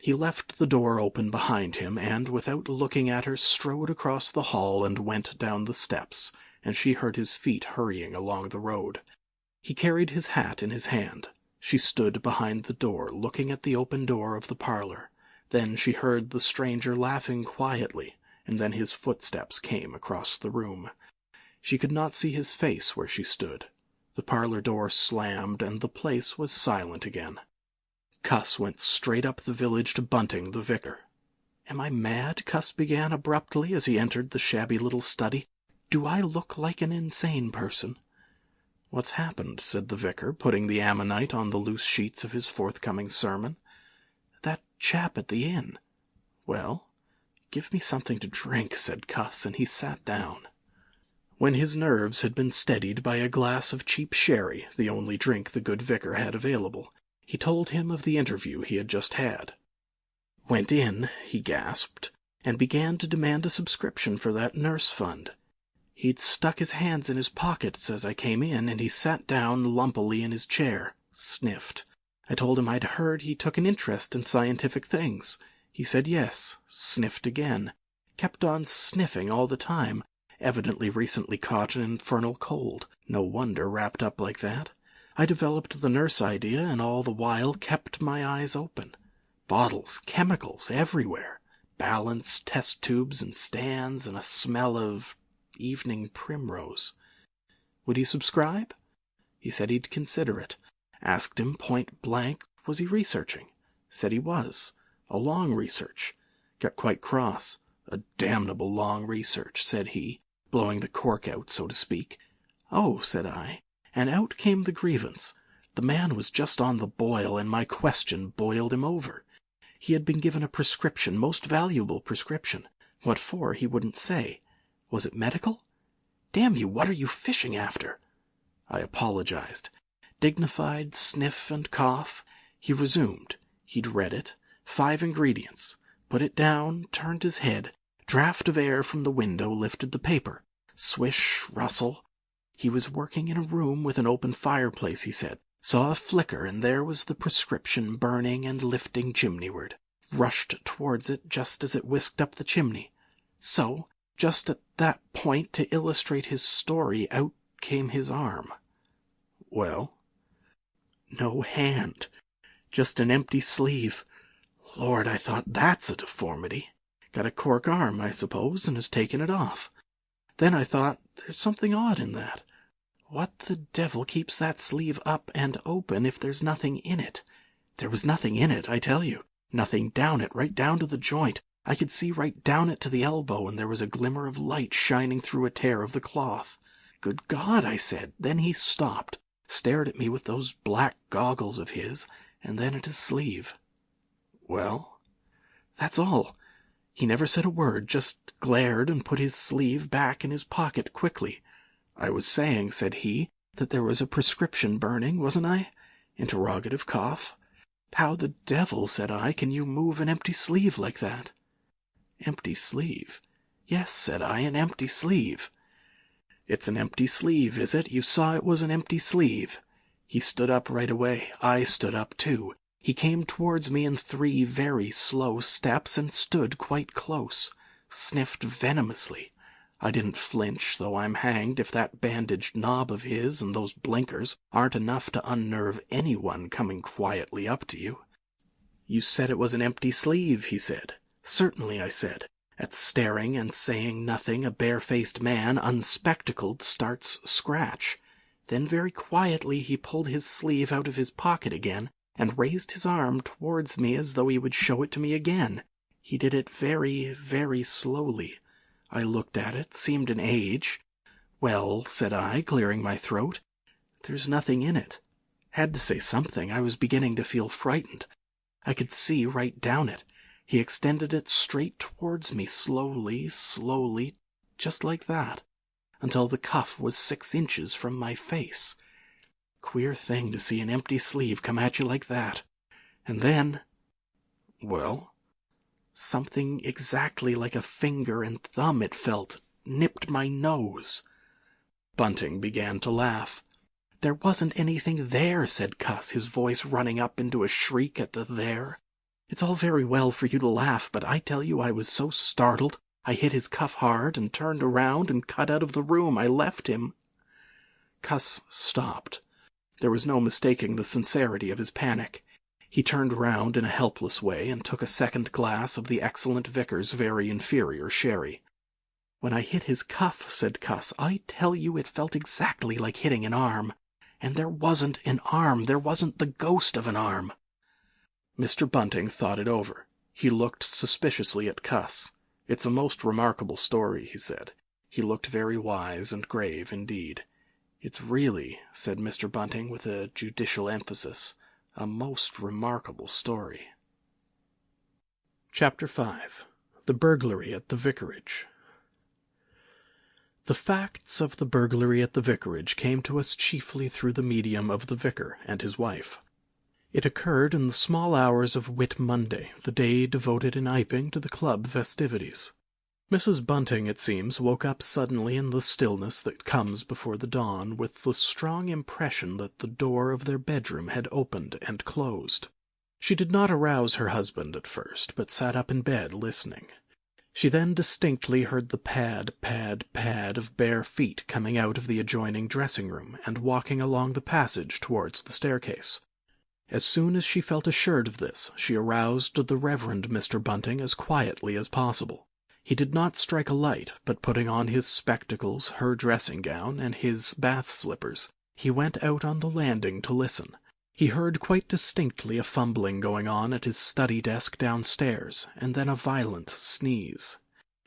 He left the door open behind him, and, without looking at her, strode across the hall and went down the steps, and she heard his feet hurrying along the road. He carried his hat in his hand. She stood behind the door, looking at the open door of the parlor. Then she heard the stranger laughing quietly, and then his footsteps came across the room. She could not see his face where she stood. The parlor door slammed, and the place was silent again. Cuss went straight up the village to Bunting, the vicar. "Am I mad?" Cuss began abruptly as he entered the shabby little study. "Do I look like an insane person?" "What's happened?" said the vicar, putting the ammonite on the loose sheets of his forthcoming sermon. "That chap at the inn." "Well?" "Give me something to drink," said Cuss, and he sat down. When his nerves had been steadied by a glass of cheap sherry, the only drink the good vicar had available, he told him of the interview he had just had. "Went in," he gasped, "and began to demand a subscription for that nurse fund. He'd stuck his hands in his pockets as I came in, and he sat down lumpily in his chair, sniffed. I told him I'd heard he took an interest in scientific things. He said yes, sniffed again, kept on sniffing all the time, evidently recently caught an infernal cold. No wonder wrapped up like that. I developed the nurse idea, and all the while kept my eyes open. Bottles, chemicals, everywhere. Balance, test tubes and stands, and a smell of evening primrose. Would he subscribe? He said he'd consider it. Asked him point blank, was he researching? Said he was. A long research. Got quite cross. A damnable long research, said he, blowing the cork out, so to speak. Oh, said I, and out came the grievance. The man was just on the boil, and my question boiled him over. He had been given a prescription, most valuable prescription. What for, he wouldn't say. Was it medical? Damn you, what are you fishing after? I apologized. Dignified sniff and cough. He resumed. He'd read it. 5 ingredients. Put it down, turned his head. Draught of air from the window lifted the paper. Swish, rustle. He was working in a room with an open fireplace, he said. Saw a flicker, and there was the prescription burning and lifting chimneyward. Rushed towards it just as it whisked up the chimney. So, just at that point, to illustrate his story, out came his arm. Well? No hand. Just an empty sleeve. Lord, I thought, that's a deformity. Got a cork arm, I suppose, and has taken it off. Then I thought, there's something odd in that. What the devil keeps that sleeve up and open if there's nothing in it? There was nothing in it, I tell you. Nothing down it, right down to the joint. I could see right down it to the elbow, and there was a glimmer of light shining through a tear of the cloth. Good God, I said. Then he stopped, stared at me with those black goggles of his, and then at his sleeve. Well? That's all. He never said a word, just glared and put his sleeve back in his pocket quickly. I was saying, said he, that there was a prescription burning, wasn't I? Interrogative cough. How the devil, said I, can you move an empty sleeve like that? Empty sleeve? Yes, said I, an empty sleeve. It's an empty sleeve, is it? You saw it was an empty sleeve. He stood up right away. I stood up too. He came towards me in 3 very slow steps and stood quite close. Sniffed venomously. I didn't flinch, though I'm hanged if that bandaged knob of his and those blinkers aren't enough to unnerve anyone coming quietly up to you. You said it was an empty sleeve, he said. Certainly, I said. At staring and saying nothing, a bare-faced man, unspectacled, starts scratch. Then very quietly he pulled his sleeve out of his pocket again and raised his arm towards me as though he would show it to me again. He did it very, very slowly. I looked at it, seemed an age. "Well," said I, clearing my throat, "there's nothing in it." Had to say something. I was beginning to feel frightened. I could see right down it. He extended it straight towards me, slowly, slowly, just like that, until the cuff was 6 inches from my face. Queer thing to see an empty sleeve come at you like that. And then... well, something exactly like a finger and thumb, it felt, nipped my nose. Bunting began to laugh. "There wasn't anything there," said Cuss, his voice running up into a shriek at the "there." "It's all very well for you to laugh, but I tell you I was so startled, I hit his cuff hard and turned around and cut out of the room. I left him." Cuss stopped. There was no mistaking the sincerity of his panic. He turned round in a helpless way and took a second glass of the excellent Vicar's very inferior sherry. "When I hit his cuff," said Cuss, "I tell you it felt exactly like hitting an arm. And there wasn't an arm. There wasn't the ghost of an arm." Mr. Bunting thought it over. He looked suspiciously at Cuss. "It's a most remarkable story," he said. He looked very wise and grave indeed. "It's really," said Mr. Bunting with a judicial emphasis, "a most remarkable story." Chapter 5. The Burglary at the Vicarage. The facts of the burglary at the vicarage came to us chiefly through the medium of the vicar and his wife. It occurred in the small hours of Whit Monday, the day devoted in Iping to the club festivities. Mrs. Bunting, it seems, woke up suddenly in the stillness that comes before the dawn with the strong impression that the door of their bedroom had opened and closed. She did not arouse her husband at first, but sat up in bed listening. She then distinctly heard the pad, pad, pad of bare feet coming out of the adjoining dressing-room and walking along the passage towards the staircase. As soon as she felt assured of this, she aroused the Reverend Mr. Bunting as quietly as possible. He did not strike a light, but putting on his spectacles, her dressing-gown, and his bath-slippers, he went out on the landing to listen. He heard quite distinctly a fumbling going on at his study desk downstairs, and then a violent sneeze.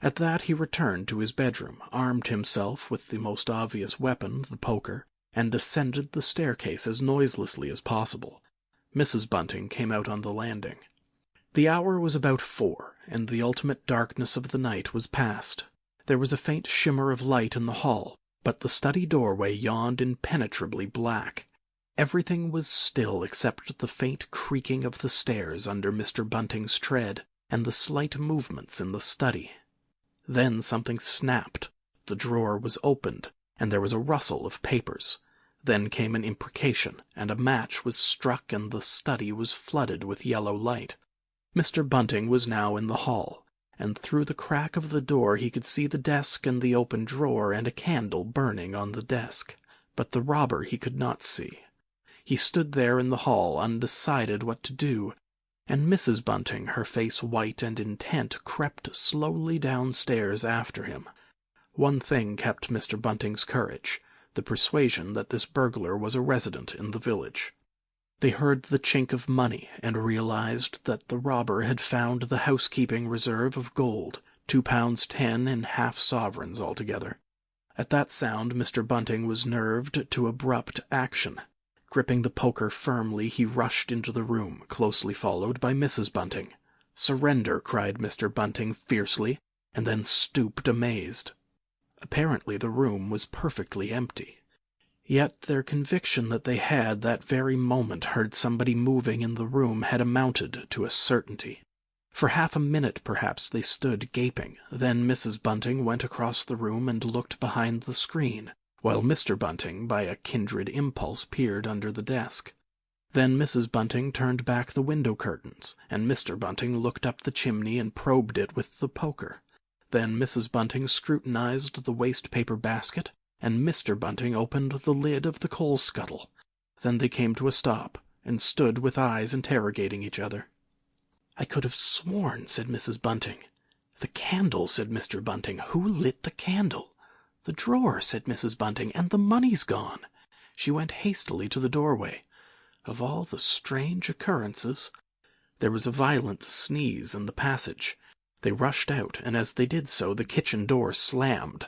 At that he returned to his bedroom, armed himself with the most obvious weapon, the poker, and descended the staircase as noiselessly as possible. Mrs. Bunting came out on the landing. The hour was about 4, and the ultimate darkness of the night was past. There was a faint shimmer of light in the hall, but the study doorway yawned impenetrably black. Everything was still except the faint creaking of the stairs under Mr. Bunting's tread, and the slight movements in the study. Then something snapped, the drawer was opened, and there was a rustle of papers. Then came an imprecation, and a match was struck, and the study was flooded with yellow light. Mr. Bunting was now in the hall, and through the crack of the door he could see the desk and the open drawer and a candle burning on the desk. But the robber he could not see. He stood there in the hall, undecided what to do, and Mrs. Bunting, her face white and intent, crept slowly downstairs after him. One thing kept Mr. Bunting's courage, the persuasion that this burglar was a resident in the village. They heard the chink of money and realized that the robber had found the housekeeping reserve of gold, £2.10 in half-sovereigns altogether. At that sound Mr. Bunting was nerved to abrupt action. Gripping the poker firmly, he rushed into the room, closely followed by Mrs. Bunting. "Surrender!" cried Mr. Bunting fiercely, and then stooped amazed. Apparently the room was perfectly empty. Yet their conviction that they had that very moment heard somebody moving in the room had amounted to a certainty. For half a minute, perhaps, they stood gaping. Then Mrs. Bunting went across the room and looked behind the screen, while Mr. Bunting, by a kindred impulse, peered under the desk. Then Mrs. Bunting turned back the window curtains, and Mr. Bunting looked up the chimney and probed it with the poker. Then Mrs. Bunting scrutinized the waste-paper basket, and Mr. Bunting opened the lid of the coal scuttle. Then they came to a stop, and stood with eyes interrogating each other. "I could have sworn," said Mrs. Bunting, "The candle," said Mr. Bunting. "Who lit the candle?" "The drawer," said Mrs. Bunting, "and the money's gone." She went hastily to the doorway. Of all the strange occurrences— There was a violent sneeze in the passage. They rushed out, and as they did so the kitchen door slammed.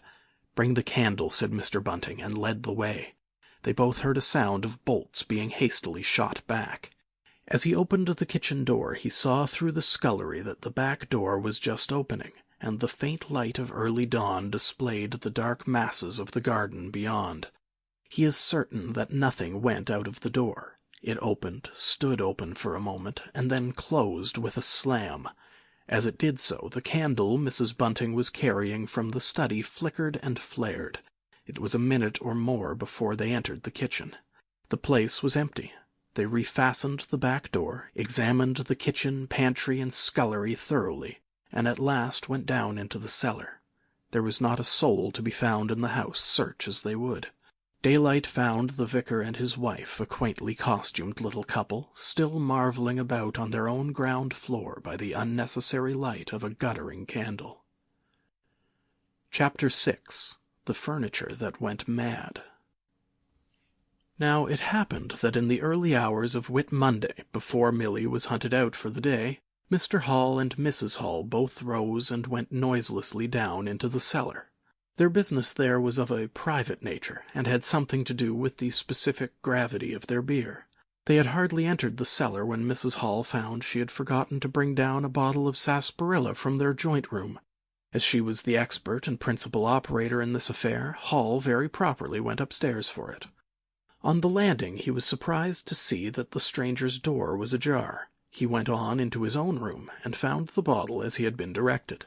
"Bring the candle," said Mr. Bunting, and led the way. They both heard a sound of bolts being hastily shot back. As he opened the kitchen door, he saw through the scullery that the back door was just opening, and the faint light of early dawn displayed the dark masses of the garden beyond. He is certain that nothing went out of the door. It opened, stood open for a moment, and then closed with a slam. As it did so, the candle Mrs. Bunting was carrying from the study flickered and flared. It was a minute or more before they entered the kitchen. The place was empty. They refastened the back door, examined the kitchen, pantry, and scullery thoroughly, and at last went down into the cellar. There was not a soul to be found in the house, search as they would. Daylight found the vicar and his wife, a quaintly costumed little couple, still marveling about on their own ground floor by the unnecessary light of a guttering candle. Chapter 6. The Furniture That Went Mad. Now it happened that in the early hours of Whit Monday, before Milly was hunted out for the day, Mr. Hall and Mrs. Hall both rose and went noiselessly down into the cellar. Their business there was of a private nature, and had something to do with the specific gravity of their beer. They had hardly entered the cellar when Mrs. Hall found she had forgotten to bring down a bottle of sarsaparilla from their joint room. As she was the expert and principal operator in this affair, Hall very properly went upstairs for it. On the landing he was surprised to see that the stranger's door was ajar. He went on into his own room, and found the bottle as he had been directed.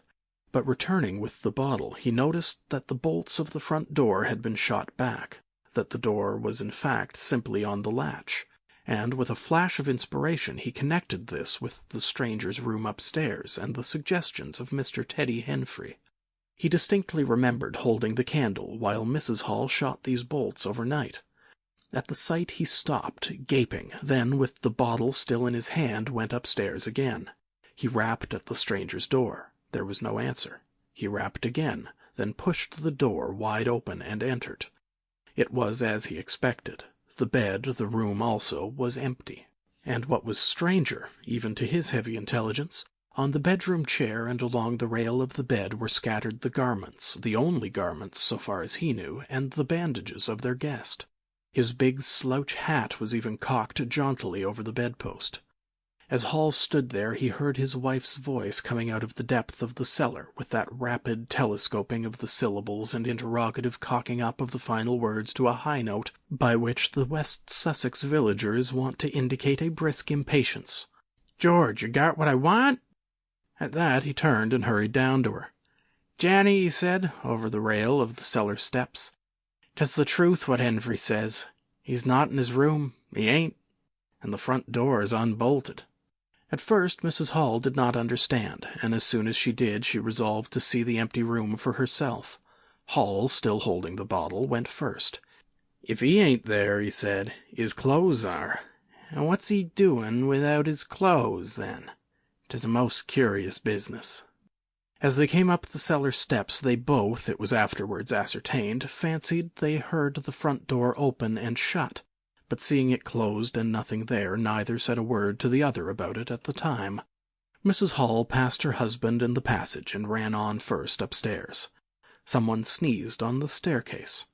But returning with the bottle, he noticed that the bolts of the front door had been shot back, that the door was in fact simply on the latch, and with a flash of inspiration he connected this with the stranger's room upstairs and the suggestions of Mr. Teddy Henfrey. He distinctly remembered holding the candle while Mrs. Hall shot these bolts overnight. At the sight he stopped, gaping, then, with the bottle still in his hand, went upstairs again. He rapped at the stranger's door. There was no answer. He rapped again, then pushed the door wide open and entered. It was as he expected. The bed, the room also, was empty. And what was stranger, even to his heavy intelligence, on the bedroom chair and along the rail of the bed were scattered the garments, the only garments, so far as he knew, and the bandages of their guest. His big slouch hat was even cocked jauntily over the bedpost. As Hall stood there he heard his wife's voice coming out of the depth of the cellar, with that rapid telescoping of the syllables and interrogative cocking up of the final words to a high note by which the West Sussex villagers want to indicate a brisk impatience. "George, you got what I want?" At that he turned and hurried down to her. "Janny," he said, over the rail of the cellar steps, "'tis the truth what Henfrey says. He's not in his room, he ain't, and the front door is unbolted." At first Mrs. Hall did not understand, and as soon as she did she resolved to see the empty room for herself. Hall, still holding the bottle, went first. "If he ain't there," he said, "his clothes are. And what's he doing without his clothes, then? 'Tis a most curious business." As they came up the cellar steps they both, it was afterwards ascertained, fancied they heard the front door open and shut, but seeing it closed and nothing there, neither said a word to the other about it at the time. Mrs. Hall passed her husband in the passage and ran on first upstairs. Someone sneezed on the staircase.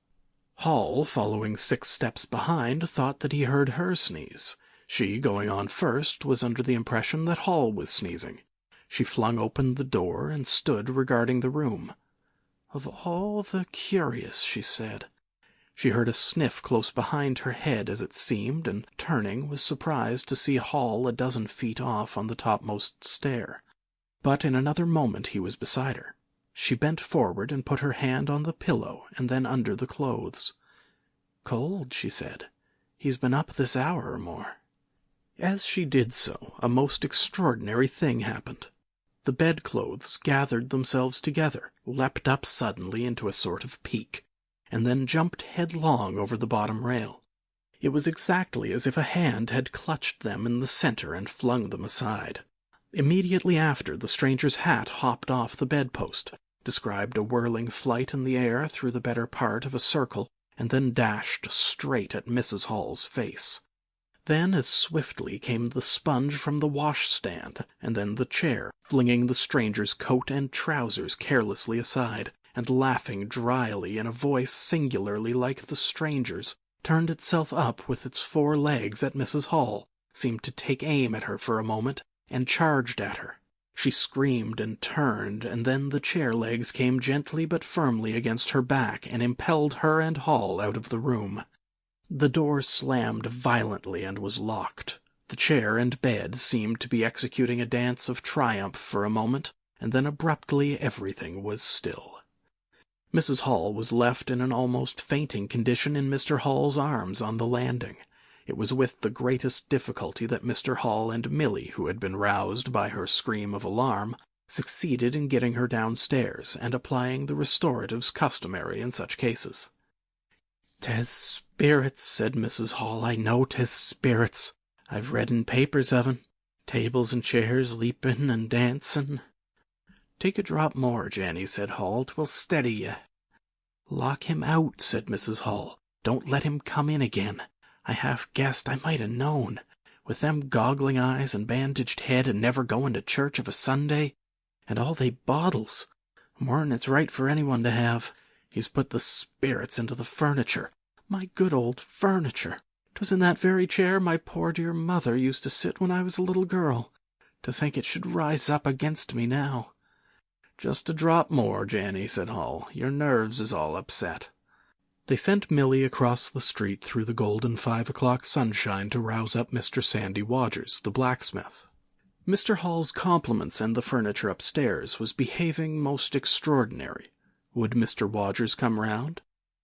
Hall, following 6 steps behind, thought that he heard her sneeze. She, going on first, was under the impression that Hall was sneezing. She flung open the door and stood regarding the room. "Of all the curious," she said. She heard a sniff close behind her head as it seemed, and, turning, was surprised to see Hall a dozen feet off on the topmost stair. But in another moment he was beside her. She bent forward and put her hand on the pillow and then under the clothes. "Cold," she said. "He's been up this hour or more." As she did so, a most extraordinary thing happened. The bedclothes gathered themselves together, leapt up suddenly into a sort of peak, and then jumped headlong over the bottom rail. It was exactly as if a hand had clutched them in the center and flung them aside. Immediately after, the stranger's hat hopped off the bedpost, described a whirling flight in the air through the better part of a circle, and then dashed straight at Mrs. Hall's face. Then as swiftly came the sponge from the washstand, and then the chair, flinging the stranger's coat and trousers carelessly aside, and laughing dryly in a voice singularly like the stranger's, turned itself up with its 4 legs at Mrs. Hall, seemed to take aim at her for a moment, and charged at her. She screamed and turned, and then the chair legs came gently but firmly against her back and impelled her and Hall out of the room. The door slammed violently and was locked. The chair and bed seemed to be executing a dance of triumph for a moment, and then abruptly everything was still. Mrs. Hall was left in an almost fainting condition in Mr. Hall's arms on the landing. It was with the greatest difficulty that Mr. Hall and Milly, who had been roused by her scream of alarm, succeeded in getting her downstairs and applying the restoratives customary in such cases. "'Tis spirits," said Mrs. Hall. "I know 'tis spirits. I've read in papers of 'en. Tables and chairs leapin' and dancin'." "Take a drop more, Janny," said Hall. "'Twill steady ye." "Lock him out," said Mrs. Hall. "Don't let him come in again. I half guessed. I might have known. With them goggling eyes and bandaged head and never going to church of a Sunday. And all they bottles. More'n it's right for anyone to have. He's put the spirits into the furniture. My good old furniture. 'Twas in that very chair my poor dear mother used to sit when I was a little girl. To think it should rise up against me now." "Just a drop more, Janny," said Hall. "Your nerves is all upset." They sent Milly across the street through the golden 5 o'clock sunshine to rouse up Mr. Sandy Wodgers, the blacksmith. Mr. Hall's compliments and the furniture upstairs was behaving most extraordinary. Would Mr. Wodgers come round?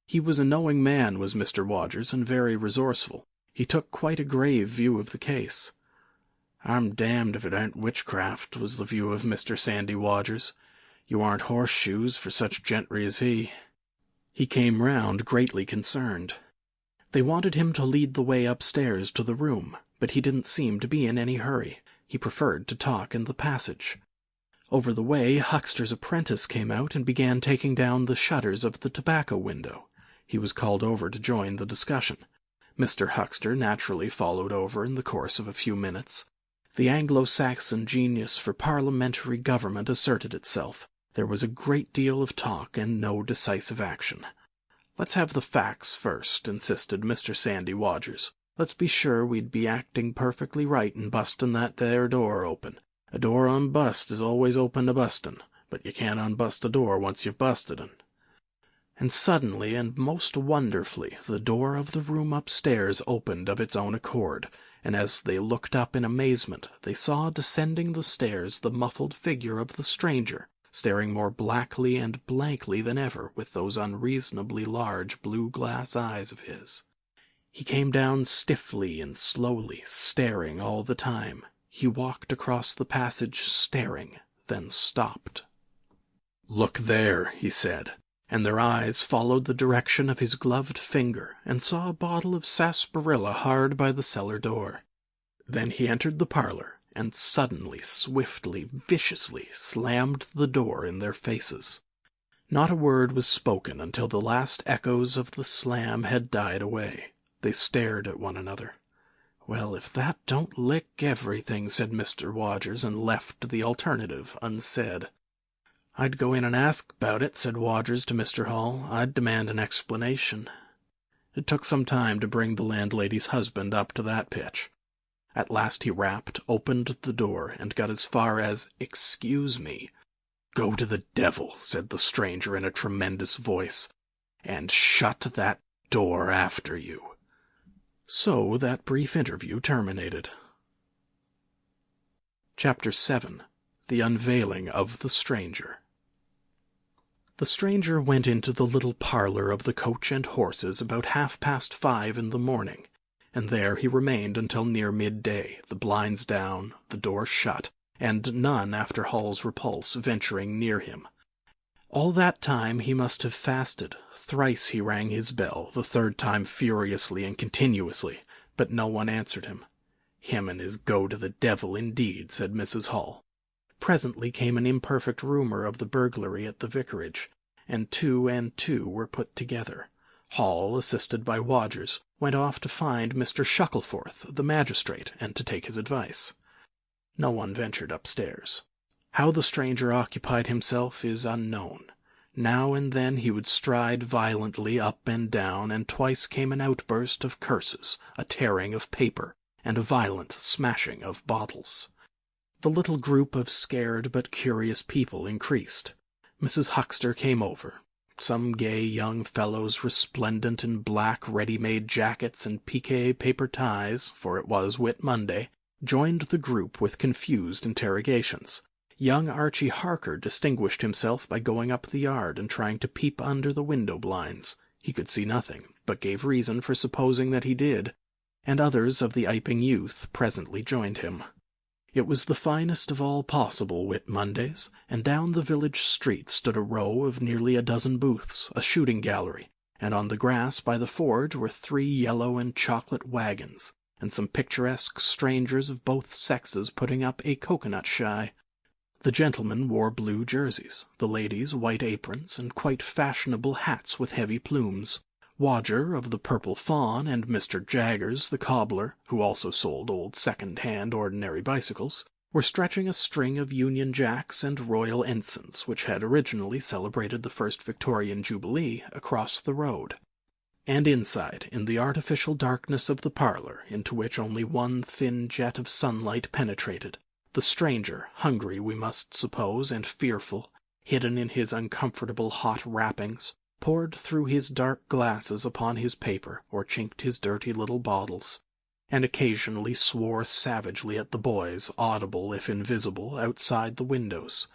He was a knowing man, was Mr. Wodgers, and very resourceful. He took quite a grave view of the case. "I'm damned if it ain't witchcraft," was the view of Mr. Sandy Wodgers. "You aren't horseshoes for such gentry as he." He came round greatly concerned. They wanted him to lead the way upstairs to the room, but he didn't seem to be in any hurry. He preferred to talk in the passage. Over the way, Huckster's apprentice came out and began taking down the shutters of the tobacco window. He was called over to join the discussion. Mr. Huckster naturally followed over in the course of a few minutes. The Anglo-Saxon genius for parliamentary government asserted itself. There was a great deal of talk and no decisive action. "Let's have the facts first," insisted Mr. Sandy Wodgers. "Let's be sure we'd be acting perfectly right in bustin' that there door open. A door unbust is always open to bustin', but you can't unbust a door once you've busted 'en." And suddenly and most wonderfully the door of the room upstairs opened of its own accord, and as they looked up in amazement they saw descending the stairs the muffled figure of the stranger, staring more blackly and blankly than ever with those unreasonably large blue glass eyes of his. He came down stiffly and slowly, staring all the time. He walked across the passage staring, then stopped. "Look there," he said, and their eyes followed the direction of his gloved finger and saw a bottle of sarsaparilla hard by the cellar door. Then he entered the parlor, and suddenly, swiftly, viciously slammed the door in their faces. Not a word was spoken until the last echoes of the slam had died away. They stared at one another. "Well, if that don't lick everything," said Mr. Wodgers, and left the alternative unsaid. "I'd go in and ask about it," said Wodgers to Mr. Hall. "I'd demand an explanation." It took some time to bring the landlady's husband up to that pitch. At last he rapped, opened the door, and got as far as, "Excuse me." "Go to the devil," said the stranger in a tremendous voice, "and shut that door after you." So that brief interview terminated. Chapter 7. The Unveiling of the Stranger. The stranger went into the little parlor of the Coach and Horses about 5:30 in the morning, and there he remained until near midday, the blinds down, the door shut, and none after Hall's repulse venturing near him. All that time he must have fasted. Thrice he rang his bell, the third time furiously and continuously, but no one answered him. "Him and his go to the devil, indeed," said Mrs. Hall. Presently came an imperfect rumor of the burglary at the vicarage, and two were put together. Hall, assisted by Wodgers, went off to find Mr. Shuckleforth, the magistrate, and to take his advice. No one ventured upstairs. How the stranger occupied himself is unknown. Now and then he would stride violently up and down, and twice came an outburst of curses, a tearing of paper, and a violent smashing of bottles. The little group of scared but curious people increased. Mrs. Huxter came over. Some gay young fellows resplendent in black ready-made jackets and piqué paper ties, for it was Whit Monday, joined the group with confused interrogations. Young Archie Harker distinguished himself by going up the yard and trying to peep under the window blinds. He could see nothing, but gave reason for supposing that he did, and others of the Iping youth presently joined him. It was the finest of all possible Whit Mondays, and down the village street stood a row of nearly a dozen booths, a shooting gallery, and on the grass by the forge were 3 yellow and chocolate wagons, and some picturesque strangers of both sexes putting up a coconut shy. The gentlemen wore blue jerseys, the ladies white aprons, and quite fashionable hats with heavy plumes. Wodger of the Purple Fawn and Mr. Jaggers, the cobbler, who also sold old second-hand ordinary bicycles, were stretching a string of Union Jacks and Royal Ensigns, which had originally celebrated the first Victorian Jubilee, across the road. And inside, in the artificial darkness of the parlour, into which only one thin jet of sunlight penetrated, the stranger, hungry we must suppose, and fearful, hidden in his uncomfortable hot wrappings, poured through his dark glasses upon his paper, or chinked his dirty little bottles, and occasionally swore savagely at the boys, audible if invisible, outside the windows.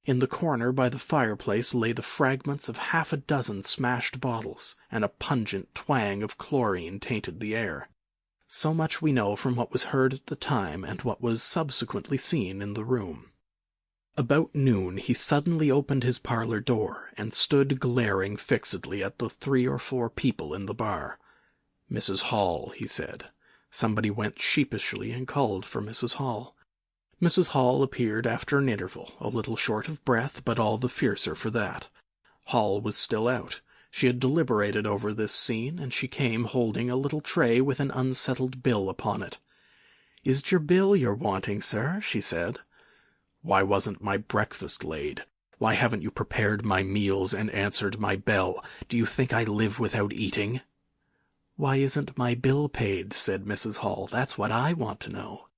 In the corner by the fireplace lay the fragments of 6 smashed bottles, and a pungent twang of chlorine tainted the air. So much we know from what was heard at the time and what was subsequently seen in the room. About noon he suddenly opened his parlour door, and stood glaring fixedly at the 3 or 4 people in the bar. "Mrs. Hall," he said. Somebody went sheepishly and called for Mrs. Hall. Mrs. Hall appeared after an interval, a little short of breath, but all the fiercer for that. Hall was still out. She had deliberated over this scene, and she came holding a little tray with an unsettled bill upon it. "Is't your bill you're wanting, sir?" she said. "Why wasn't my breakfast laid? Why haven't you prepared my meals and answered my bell? Do you think I live without eating?" "Why isn't my bill paid?" said Mrs. Hall. "That's what I want to know."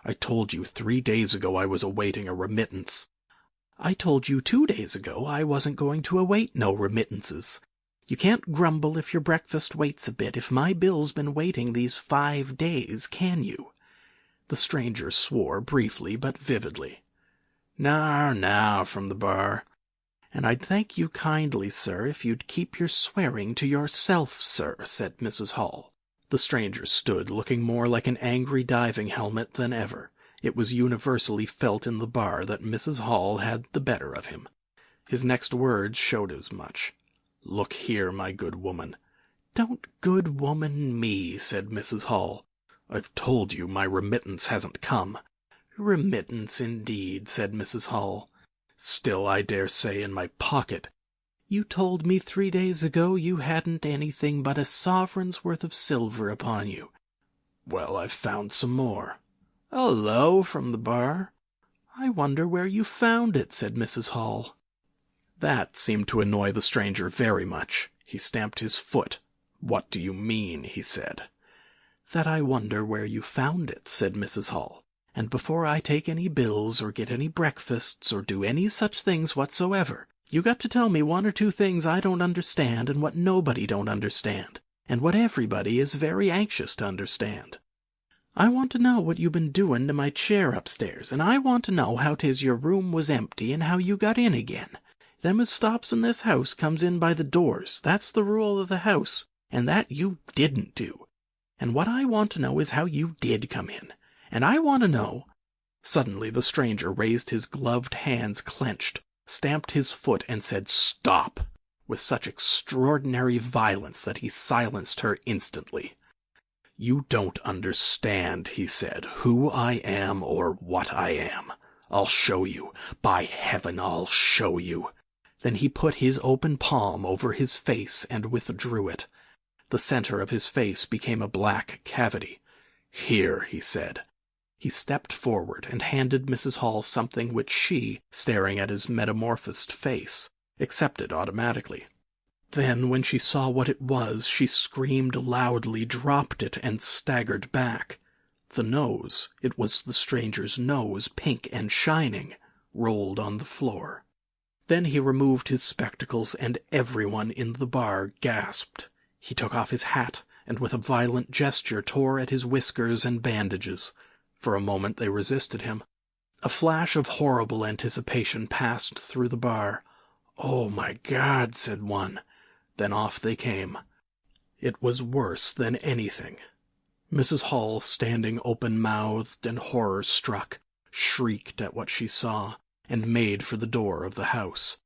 "I told you 3 days ago I was awaiting a remittance." "I told you 2 days ago I wasn't going to await no remittances. You can't grumble if your breakfast waits a bit if my bill's been waiting these 5 days, can you?" The stranger swore briefly but vividly. "Now," from the bar. "And I'd thank you kindly, sir, if you'd keep your swearing to yourself, sir," said Mrs. Hall. The stranger stood looking more like an angry diving helmet than ever. It was universally felt in the bar that Mrs. Hall had the better of him. His next words showed as much. "Look here, my good woman." "Don't good woman me," said Mrs. Hall. "I've told you my remittance hasn't come." "Remittance, indeed," said Mrs. Hall. "Still, I dare say, in my pocket." "You told me 3 days ago you hadn't anything but a sovereign's worth of silver upon you." "Well, I've found some more." "Hullo," from the bar. "I wonder where you found it," said Mrs. Hall. That seemed to annoy the stranger very much. He stamped his foot. "What do you mean?" he said. "That I wonder where you found it," said Mrs. Hall. "And before I take any bills, or get any breakfasts, or do any such things whatsoever, you got to tell me 1 or 2 things I don't understand, and what nobody don't understand, and what everybody is very anxious to understand. I want to know what you been doing to my chair upstairs, and I want to know how 'tis your room was empty and how you got in again. Them as stops in this house comes in by the doors. That's the rule of the house, and that you didn't do. And what I want to know is how you did come in. And I want to know—" Suddenly the stranger raised his gloved hands clenched, stamped his foot, and said "Stop!" with such extraordinary violence that he silenced her instantly. "You don't understand," he said, "who I am or what I am. I'll show you. By heaven, I'll show you." Then he put his open palm over his face and withdrew it. The center of his face became a black cavity. "Here," he said. He stepped forward and handed Mrs. Hall something which she, staring at his metamorphosed face, accepted automatically. Then, when she saw what it was, she screamed loudly, dropped it, and staggered back. The nose, it was the stranger's nose, pink and shining, rolled on the floor. Then he removed his spectacles, and everyone in the bar gasped. He took off his hat, and with a violent gesture tore at his whiskers and bandages. For a moment they resisted him. A flash of horrible anticipation passed through the bar. "Oh, my God," said one. Then off they came. It was worse than anything. Mrs. Hall, standing open-mouthed and horror-struck, shrieked at what she saw, and made for the door of the house.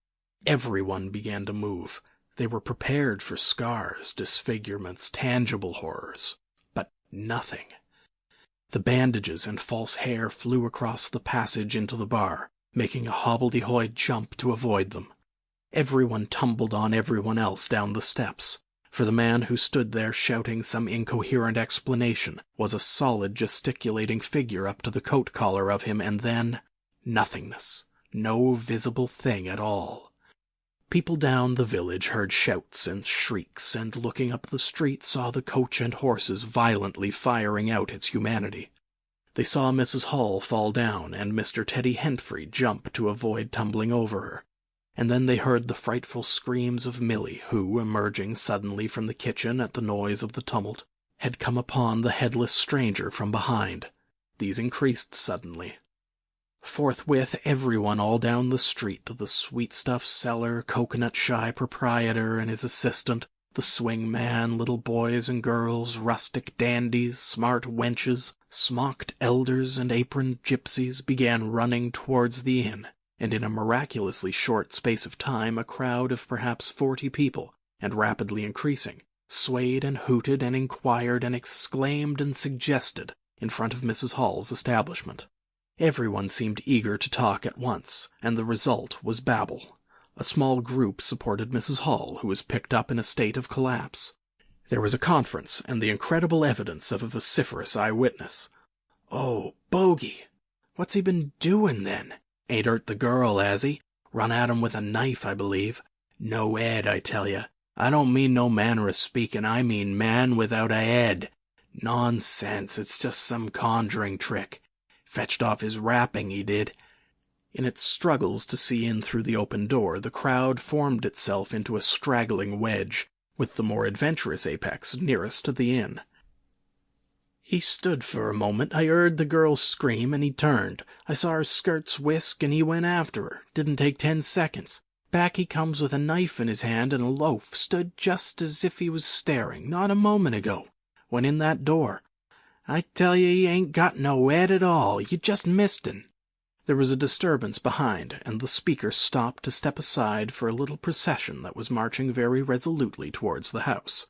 Everyone began to move. They were prepared for scars, disfigurements, tangible horrors. But nothing. The bandages and false hair flew across the passage into the bar, making a hobbledehoy jump to avoid them. Everyone tumbled on everyone else down the steps, for the man who stood there shouting some incoherent explanation was a solid gesticulating figure up to the coat collar of him, and then nothingness, no visible thing at all. People down the village heard shouts and shrieks, and looking up the street saw the coach and horses violently firing out its humanity. They saw Mrs. Hall fall down, and Mr. Teddy Hentfrey jump to avoid tumbling over her. And then they heard the frightful screams of Milly, who, emerging suddenly from the kitchen at the noise of the tumult, had come upon the headless stranger from behind. These increased suddenly. Forthwith everyone all down the street, the sweetstuff seller, coconut-shy proprietor and his assistant, the swing man, little boys and girls, rustic dandies, smart wenches, smocked elders, and aproned gypsies, began running towards the inn. And in a miraculously short space of time a crowd of perhaps 40 people, and rapidly increasing, swayed and hooted and inquired and exclaimed and suggested in front of Mrs. Hall's establishment. Everyone seemed eager to talk at once, and the result was babble. A small group supported Mrs. Hall, who was picked up in a state of collapse. There was a conference, and the incredible evidence of a vociferous eyewitness. "Oh, Bogey! What's he been doing, then? Ain't hurt the girl, has he? Run at him with a knife, I believe. No head, I tell you. I don't mean no manner of speaking, I mean man without a head. Nonsense, it's just some conjuring trick. Fetched off his wrapping, he did." In its struggles to see in through the open door, the crowd formed itself into a straggling wedge, with the more adventurous apex nearest to the inn. "He stood for a moment. I heard the girl scream, and he turned. I saw her skirts whisk, and he went after her. Didn't take 10 seconds. Back he comes with a knife in his hand and a loaf, stood just as if he was staring, not a moment ago. Went in that door. I tell you, he ain't got no head at all. You just missed him." There was a disturbance behind, and the speaker stopped to step aside for a little procession that was marching very resolutely towards the house.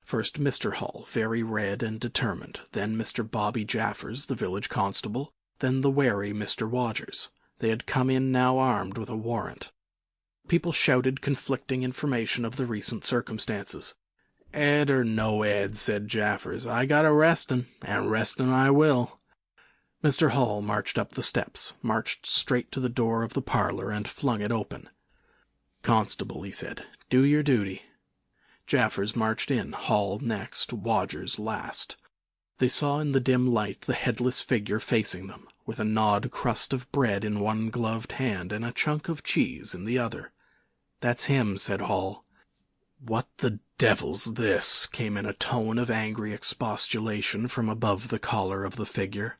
First Mr. Hall, very red and determined, then Mr. Bobby Jaffers, the village constable, then the wary Mr. Wodgers. They had come in now armed with a warrant. People shouted conflicting information of the recent circumstances. "Ed or no Ed," said Jaffers, "I got arrestin', and arrestin' I will." Mr. Hall marched up the steps, marched straight to the door of the parlor, and flung it open. "Constable," he said, "do your duty." Jaffers marched in, Hall next, Wodgers last. They saw in the dim light the headless figure facing them, with a gnawed crust of bread in one gloved hand and a chunk of cheese in the other. "That's him," said Hall. "What the devil's this?" came in a tone of angry expostulation from above the collar of the figure.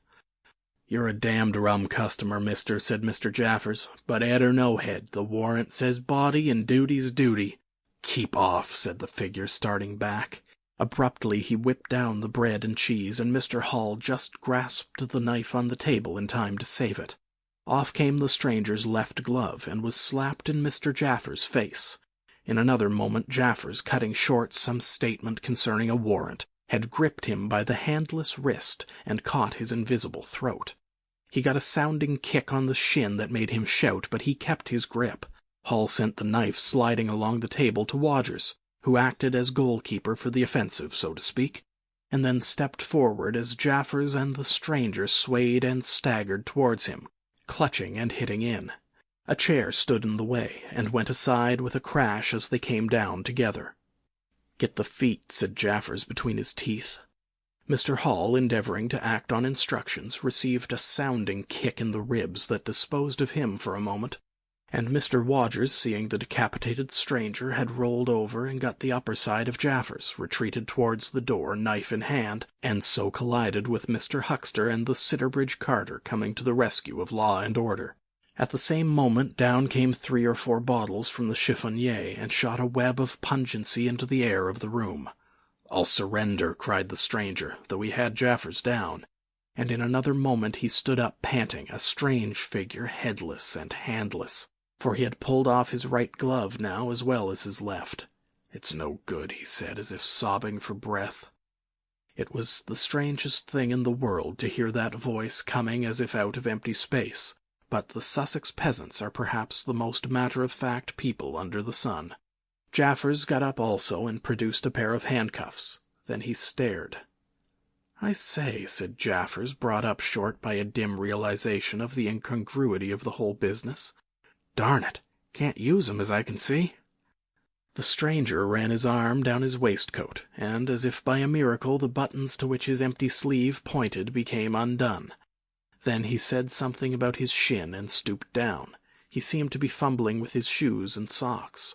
"You're a damned rum customer, mister," said Mr. Jaffers, "but head or no head, the warrant says body and duty's duty." "Keep off," said the figure, starting back. Abruptly he whipped down the bread and cheese, and Mr. Hall just grasped the knife on the table in time to save it. Off came the stranger's left glove, and was slapped in Mr. Jaffers' face. In another moment Jaffers, cutting short some statement concerning a warrant, had gripped him by the handless wrist and caught his invisible throat. He got a sounding kick on the shin that made him shout, but he kept his grip. Hall sent the knife sliding along the table to Wodgers, who acted as goalkeeper for the offensive, so to speak, and then stepped forward as Jaffers and the stranger swayed and staggered towards him, clutching and hitting in. A chair stood in the way, and went aside with a crash as they came down together. "Get the feet," said Jaffers between his teeth. Mr. Hall, endeavoring to act on instructions, received a sounding kick in the ribs that disposed of him for a moment, and Mr. Wodgers, seeing the decapitated stranger had rolled over and got the upper side of Jaffers, retreated towards the door, knife in hand, and so collided with Mr. Huxter and the Sitterbridge carter coming to the rescue of law and order. At the same moment down came 3 or 4 bottles from the chiffonier and shot a web of pungency into the air of the room. "I'll surrender," cried the stranger, though he had Jaffers down, and in another moment he stood up panting, a strange figure, headless and handless, for he had pulled off his right glove now as well as his left. "It's no good," he said, as if sobbing for breath. It was the strangest thing in the world to hear that voice coming as if out of empty space, but the Sussex peasants are perhaps the most matter-of-fact people under the sun. Jaffers got up also and produced a pair of handcuffs. Then he stared. "I say," said Jaffers, brought up short by a dim realization of the incongruity of the whole business. "Darn it, can't use 'em as I can see." The stranger ran his arm down his waistcoat, and as if by a miracle the buttons to which his empty sleeve pointed became undone. Then he said something about his shin and stooped down. He seemed to be fumbling with his shoes and socks.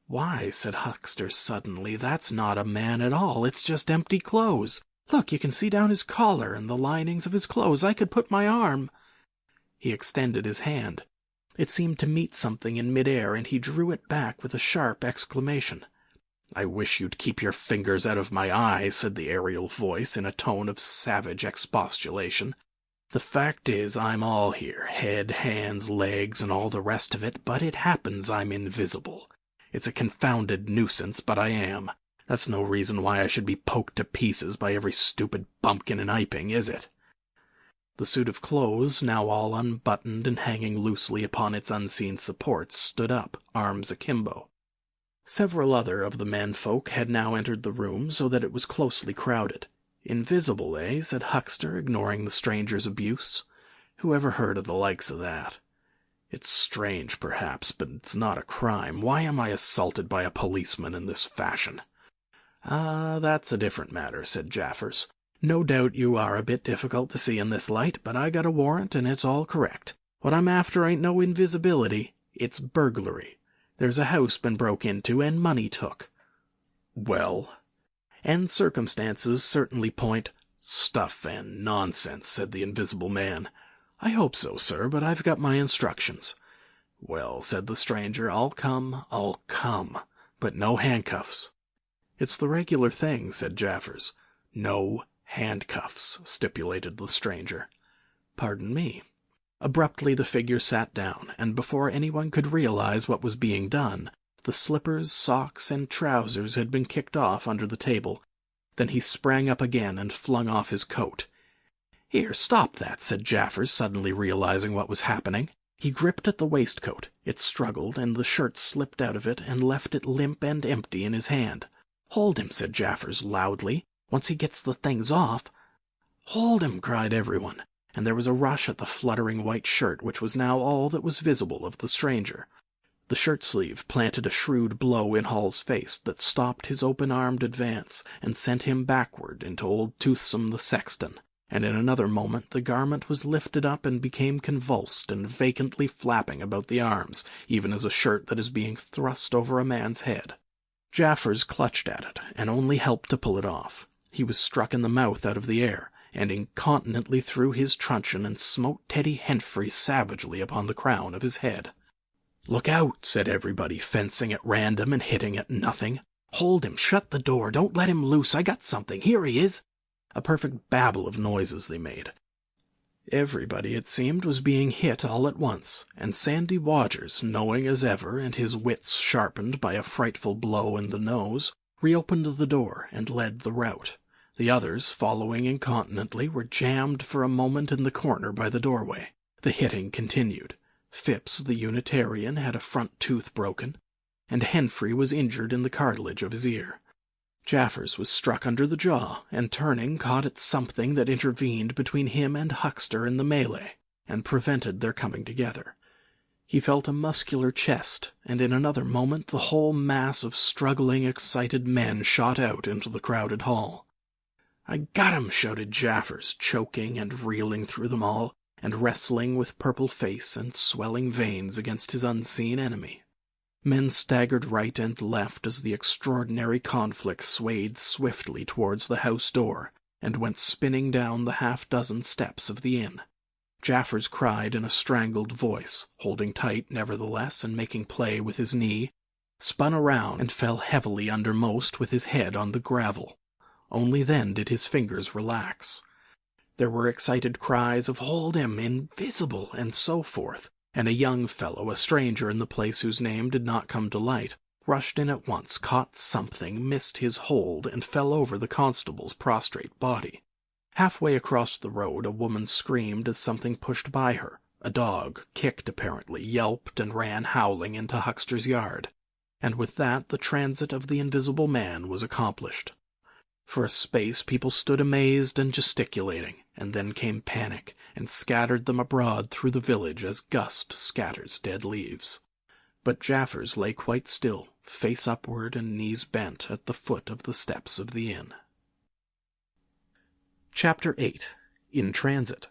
"Why," said Huxter suddenly, "that's not a man at all. It's just empty clothes. Look, you can see down his collar and the linings of his clothes. I could put my arm—" He extended his hand. It seemed to meet something in mid-air, and he drew it back with a sharp exclamation. "I wish you'd keep your fingers out of my eyes," said the aerial voice in a tone of savage expostulation. "The fact is, I'm all here, head, hands, legs, and all the rest of it, but it happens I'm invisible. It's a confounded nuisance, but I am. That's no reason why I should be poked to pieces by every stupid bumpkin in Iping, is it?" The suit of clothes, now all unbuttoned and hanging loosely upon its unseen supports, stood up, arms akimbo. Several other of the men-folk had now entered the room, so that it was closely crowded. "Invisible, eh?" said Huxter, ignoring the stranger's abuse. "Who ever heard of the likes of that? It's strange, perhaps, but it's not a crime. Why am I assaulted by a policeman in this fashion?" "Ah, that's a different matter," said Jaffers. "No doubt you are a bit difficult to see in this light, but I got a warrant and it's all correct. What I'm after ain't no invisibility, it's burglary. There's a house been broke into and money took." "Well?" "And circumstances certainly point—" "Stuff and nonsense," said the invisible man. "I hope so, sir, but I've got my instructions." "Well," said the stranger, I'll come, but no handcuffs." "It's the regular thing," said Jaffers. "No handcuffs," stipulated the stranger. "Pardon me." Abruptly the figure sat down, and before anyone could realize what was being done, the slippers, socks, and trousers had been kicked off under the table. Then he sprang up again and flung off his coat. "Here, stop that," said Jaffers, suddenly realizing what was happening. He gripped at the waistcoat. It struggled, and the shirt slipped out of it and left it limp and empty in his hand. "Hold him," said Jaffers loudly. "Once he gets the things off—" "Hold him!" cried everyone, and there was a rush at the fluttering white shirt, which was now all that was visible of the stranger. The shirt-sleeve planted a shrewd blow in Hall's face that stopped his open-armed advance and sent him backward into old Toothsome the sexton, and in another moment the garment was lifted up and became convulsed and vacantly flapping about the arms, even as a shirt that is being thrust over a man's head. Jaffers clutched at it, and only helped to pull it off. He was struck in the mouth out of the air, and incontinently threw his truncheon and smote Teddy Hentfrey savagely upon the crown of his head. "Look out!" said everybody, fencing at random and hitting at nothing. "Hold him! Shut the door! Don't let him loose! I got something! Here he is!" A perfect babel of noises they made. Everybody, it seemed, was being hit all at once, and Sandy Wodgers, knowing as ever, and his wits sharpened by a frightful blow in the nose, reopened the door and led the rout. The others, following incontinently, were jammed for a moment in the corner by the doorway. The hitting continued. Phipps, the Unitarian, had a front tooth broken, and Henfrey was injured in the cartilage of his ear. Jaffers was struck under the jaw, and turning, caught at something that intervened between him and Huckster in the melee, and prevented their coming together. He felt a muscular chest, and in another moment the whole mass of struggling, excited men shot out into the crowded hall. "I got him!" shouted Jaffers, choking and reeling through them all, and wrestling with purple face and swelling veins against his unseen enemy. Men staggered right and left as the extraordinary conflict swayed swiftly towards the house door and went spinning down the half-dozen steps of the inn. Jaffers cried in a strangled voice, holding tight nevertheless and making play with his knee, spun around and fell heavily undermost with his head on the gravel. Only then did his fingers relax. There were excited cries of "Hold him! Invisible!" and so forth, and a young fellow, a stranger in the place whose name did not come to light, rushed in at once, caught something, missed his hold, and fell over the constable's prostrate body. Halfway across the road a woman screamed as something pushed by her. A dog, kicked apparently, yelped and ran howling into Huckster's yard, and with that the transit of the invisible man was accomplished. For a space people stood amazed and gesticulating, and then came panic, and scattered them abroad through the village as gust scatters dead leaves. But Jaffers lay quite still, face upward and knees bent, at the foot of the steps of the inn. Chapter 8. In Transit.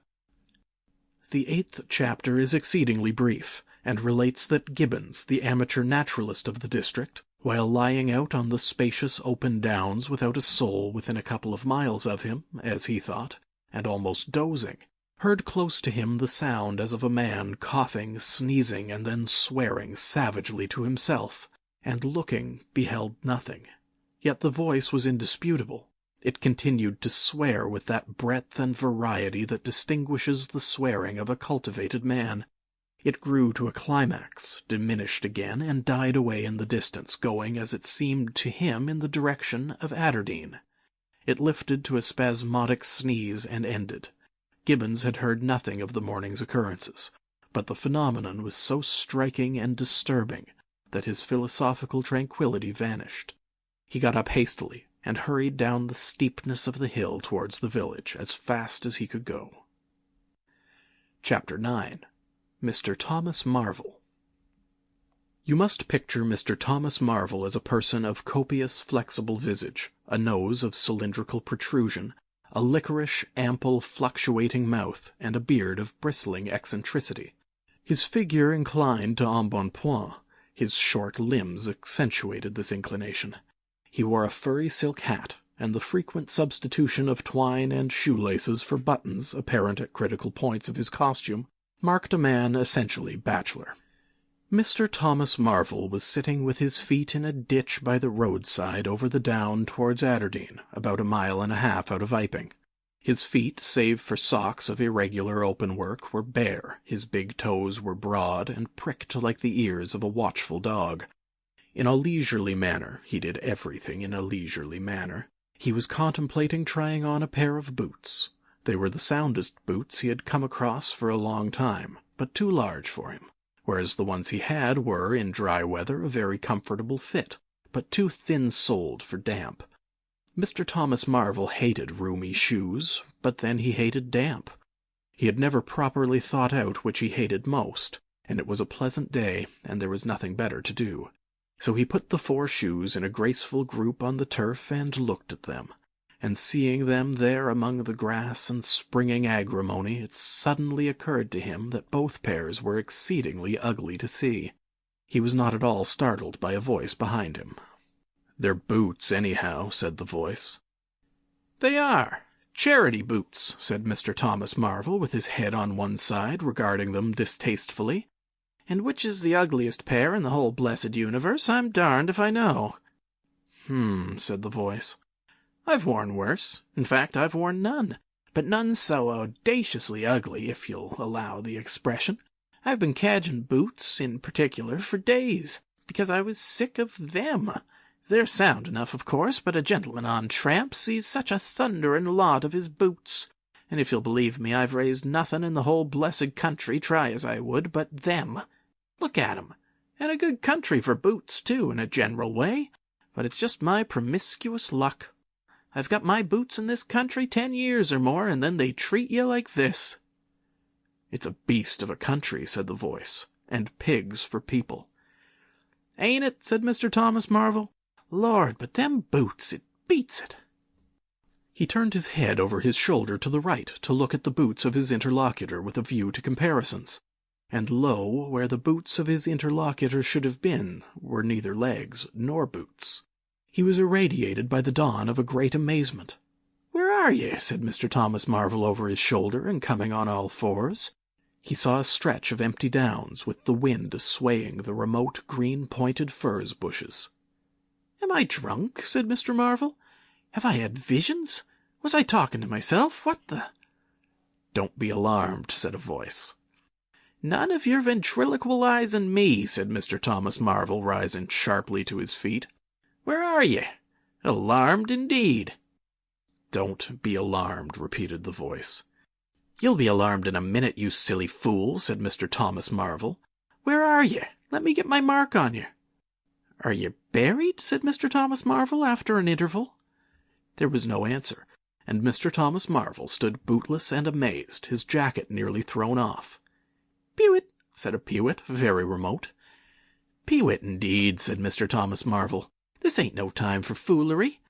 The 8th chapter is exceedingly brief, and relates that Gibbons, the amateur naturalist of the district, while lying out on the spacious open downs without a soul within a couple of miles of him, as he thought, and almost dozing, heard close to him the sound as of a man coughing, sneezing, and then swearing savagely to himself, and looking, beheld nothing. Yet the voice was indisputable. It continued to swear with that breadth and variety that distinguishes the swearing of a cultivated man. It grew to a climax, diminished again, and died away in the distance, going, as it seemed to him, in the direction of Aberdeen. It lifted to a spasmodic sneeze and ended. Gibbons had heard nothing of the morning's occurrences, but the phenomenon was so striking and disturbing that his philosophical tranquillity vanished. He got up hastily, and hurried down the steepness of the hill towards the village as fast as he could go. Chapter 9. Mr. Thomas Marvel. You must picture Mr. Thomas Marvel as a person of copious, flexible visage, a nose of cylindrical protrusion, a liquorish, ample, fluctuating mouth, and a beard of bristling eccentricity. His figure inclined to embonpoint. His short limbs accentuated this inclination. He wore a furry silk hat, and the frequent substitution of twine and shoelaces for buttons, apparent at critical points of his costume, marked a man essentially bachelor. Mr. Thomas Marvel was sitting with his feet in a ditch by the roadside over the down towards Aberdeen, about 1.5 miles out of Iping. His feet, save for socks of irregular openwork, were bare, his big toes were broad and pricked like the ears of a watchful dog. In a leisurely manner, he did everything in a leisurely manner, he was contemplating trying on a pair of boots. They were the soundest boots he had come across for a long time, but too large for him, whereas the ones he had were, in dry weather, a very comfortable fit, but too thin-soled for damp. Mr. Thomas Marvel hated roomy shoes, but then he hated damp. He had never properly thought out which he hated most, and it was a pleasant day, and there was nothing better to do. So he put the 4 shoes in a graceful group on the turf and looked at them, and seeing them there among the grass and springing agrimony, it suddenly occurred to him that both pairs were exceedingly ugly to see. He was not at all startled by a voice behind him. "They're boots, anyhow," said the voice. "They are. Charity boots," said Mr. Thomas Marvel, with his head on one side, regarding them distastefully. "And which is the ugliest pair in the whole blessed universe, I'm darned if I know." Said the voice. "I've worn worse. In fact, I've worn none. But none so audaciously ugly, if you'll allow the expression. I've been cadging boots, in particular, for days, because I was sick of them. They're sound enough, of course, but a gentleman on tramp sees such a thunderin' lot of his boots. And if you'll believe me, I've raised nothing in the whole blessed country, try as I would, but them. Look at 'em. And a good country for boots, too, in a general way. But it's just my promiscuous luck. I've got my boots in this country 10 years or more, and then they treat you like this." "It's a beast of a country," said the voice, "and pigs for people." "Ain't it?" said Mr. Thomas Marvel. "Lord, but them boots, it beats it." He turned his head over his shoulder to the right to look at the boots of his interlocutor with a view to comparisons. And lo, where the boots of his interlocutor should have been were neither legs nor boots. He was irradiated by the dawn of a great amazement. "Where are ye?" said Mr. Thomas Marvel over his shoulder and coming on all fours. He saw a stretch of empty downs with the wind swaying the remote green-pointed furze bushes. "Am I drunk?" said Mr. Marvel. "Have I had visions? Was I talking to myself? What the—" "Don't be alarmed," said a voice. "None of your ventriloqualizing me," said Mr. Thomas Marvel, rising sharply to his feet. "Where are ye? Alarmed indeed." "Don't be alarmed," repeated the voice. "You'll be alarmed in a minute, you silly fool," said Mr. Thomas Marvel. "Where are ye? Let me get my mark on you." "Are you buried?" said Mr. Thomas Marvel after an interval. There was no answer, and Mr. Thomas Marvel stood bootless and amazed, his jacket nearly thrown off. "Pewit," said a pewit, very remote. "Pewit, indeed," said Mr. Thomas Marvel. "This ain't no time for foolery."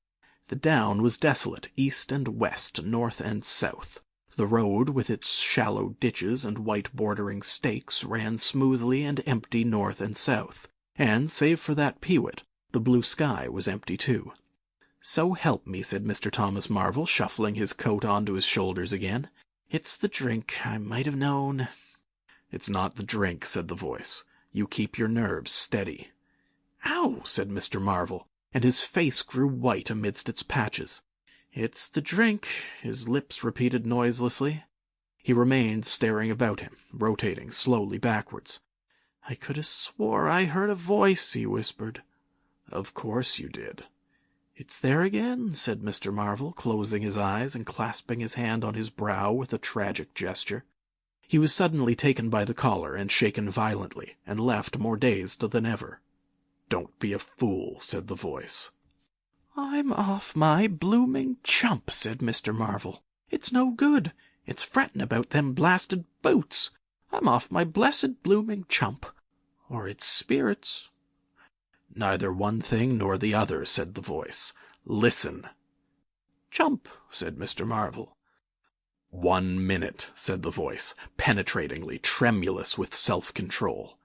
The down was desolate, east and west, north and south. The road, with its shallow ditches and white bordering stakes, ran smoothly and empty north and south, and, save for that pewit, the blue sky was empty too. "So help me," said Mr. Thomas Marvel, shuffling his coat onto his shoulders again. "It's the drink. I might have known." "It's not the drink," said the voice. "You keep your nerves steady." "Ow!" said Mr. Marvel, and his face grew white amidst its patches. "It's the drink," his lips repeated noiselessly. He remained staring about him, rotating slowly backwards. "I could have swore I heard a voice," he whispered. "Of course you did." "It's there again," said Mr. Marvel, closing his eyes and clasping his hand on his brow with a tragic gesture. He was suddenly taken by the collar and shaken violently, and left more dazed than ever. "Don't be a fool," said the voice. "I'm off my blooming chump," said Mr. Marvel. "It's no good. It's fretting about them blasted boots. I'm off my blessed blooming chump. Or it's spirits." "Neither one thing nor the other," said the voice. "Listen." "Chump," said Mr. Marvel. "1 minute," said the voice, penetratingly, tremulous with self-control.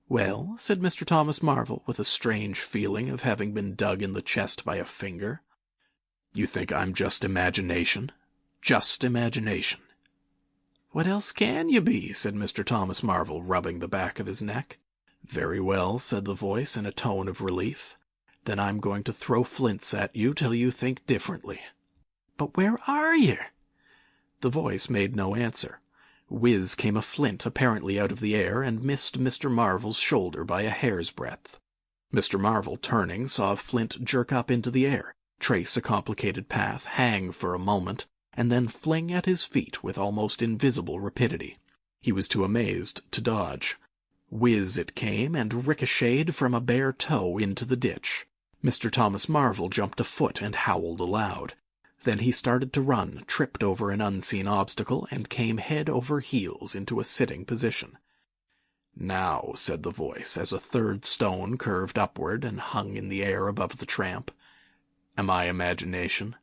"Well," said Mr. Thomas Marvel, with a strange feeling of having been dug in the chest by a finger. "You think I'm just imagination?" "Just imagination." "What else can you be?" said Mr. Thomas Marvel, rubbing the back of his neck. "Very well," said the voice in a tone of relief. "Then I'm going to throw flints at you till you think differently." "But where are you?" The voice made no answer. Whiz came a flint apparently out of the air and missed Mr. Marvel's shoulder by a hair's breadth. Mr. Marvel, turning, saw a flint jerk up into the air, trace a complicated path, hang for a moment, and then fling at his feet with almost invisible rapidity. He was too amazed to dodge. Whiz it came and ricocheted from a bare toe into the ditch. Mr. Thomas Marvel jumped a foot and howled aloud. Then he started to run, tripped over an unseen obstacle, and came head over heels into a sitting position. "Now," said the voice, as a third stone curved upward and hung in the air above the tramp. "Am I imagination?"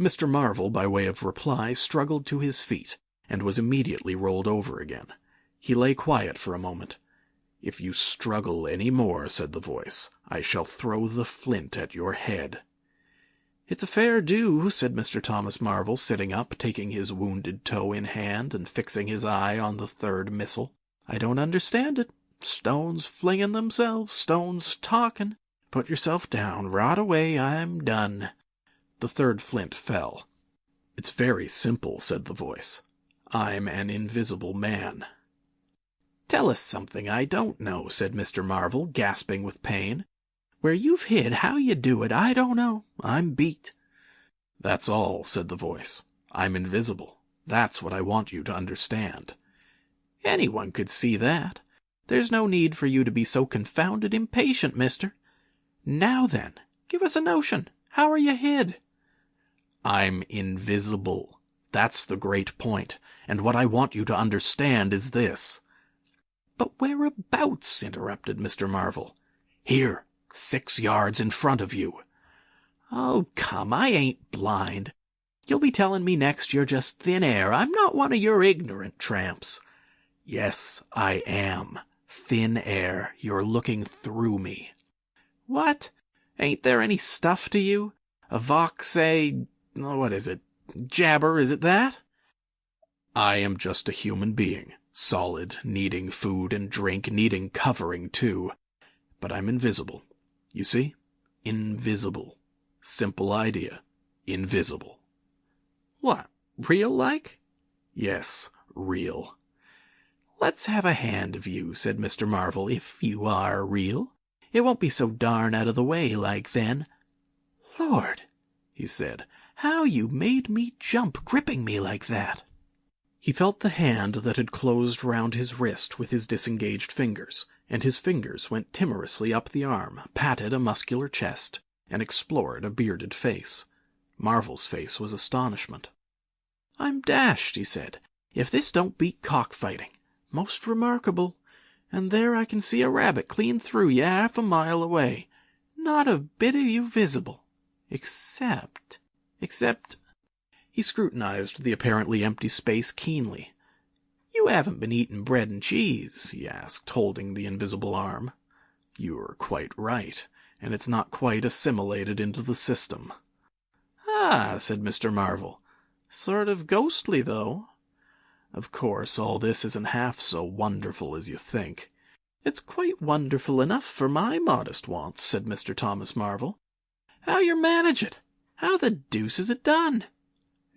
Mr. Marvel, by way of reply, struggled to his feet, and was immediately rolled over again. He lay quiet for a moment. "If you struggle any more," said the voice, "I shall throw the flint at your head." "It's a fair do," said Mr. Thomas Marvel, sitting up, taking his wounded toe in hand, and fixing his eye on the third missile. "I don't understand it. Stones flinging themselves, stones talking. Put yourself down. Rot away. I'm done." The third flint fell. "It's very simple," said the voice. "I'm an invisible man." "Tell us something I don't know," said Mr. Marvel, gasping with pain. Where you've hid, how you do it, I don't know. I'm beat. That's all, said the voice. I'm invisible. That's what I want you to understand. Anyone could see that. There's no need for you to be so confounded impatient, mister. Now then, give us a notion. How are you hid? I'm invisible. That's the great point, and what I want you to understand is this. But whereabouts? Interrupted Mr. Marvel. Here, 6 yards in front of you. Oh, come, I ain't blind. You'll be telling me next you're just thin air. I'm not one of your ignorant tramps. Yes, I am. Thin air. You're looking through me. What? Ain't there any stuff to you? A vox, what is it? Jabber, is it that? I am just a human being. Solid, needing food and drink, needing covering too. But I'm invisible. You see? Invisible. Simple idea. Invisible. What, real like? Yes, real. Let's have a hand of you, said Mr. Marvel, if you are real. It won't be so darn out of the way like then. Lord, he said, how you made me jump, gripping me like that. He felt the hand that had closed round his wrist with his disengaged fingers, and his fingers went timorously up the arm, patted a muscular chest, and explored a bearded face. Marvel's face was astonishment. I'm dashed, he said, if this don't beat cockfighting. Most remarkable. And there I can see a rabbit clean through you 1/2 a mile away. Not a bit of you visible. Except... He scrutinized the apparently empty space keenly. You haven't been eating bread and cheese, he asked, holding the invisible arm. You're quite right, and it's not quite assimilated into the system. Ah, said Mr. Marvel. Sort of ghostly, though. Of course, all this isn't half so wonderful as you think. It's quite wonderful enough for my modest wants, said Mr. Thomas Marvel. How you manage it? How the deuce is it done?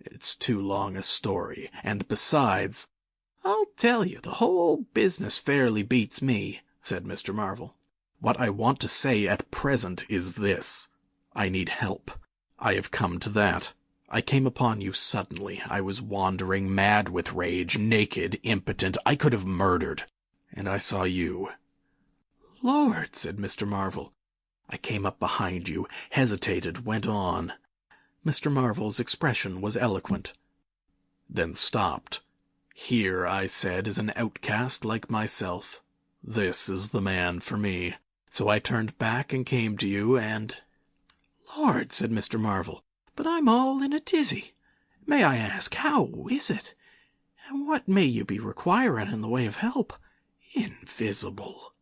It's too long a story, and besides... I'll tell you, the whole business fairly beats me, said Mr. Marvel. What I want to say at present is this. I need help. I have come to that. I came upon you suddenly. I was wandering, mad with rage, naked, impotent. I could have murdered. And I saw you. Lord, said Mr. Marvel. I came up behind you, hesitated, went on. Mr. Marvel's expression was eloquent. Then stopped. Here, I said, is an outcast like myself. This is the man for me. So I turned back and came to you, and... Lord, said Mr. Marvel, but I'm all in a tizzy. May I ask, how is it? And what may you be requiring in the way of help? Invisible.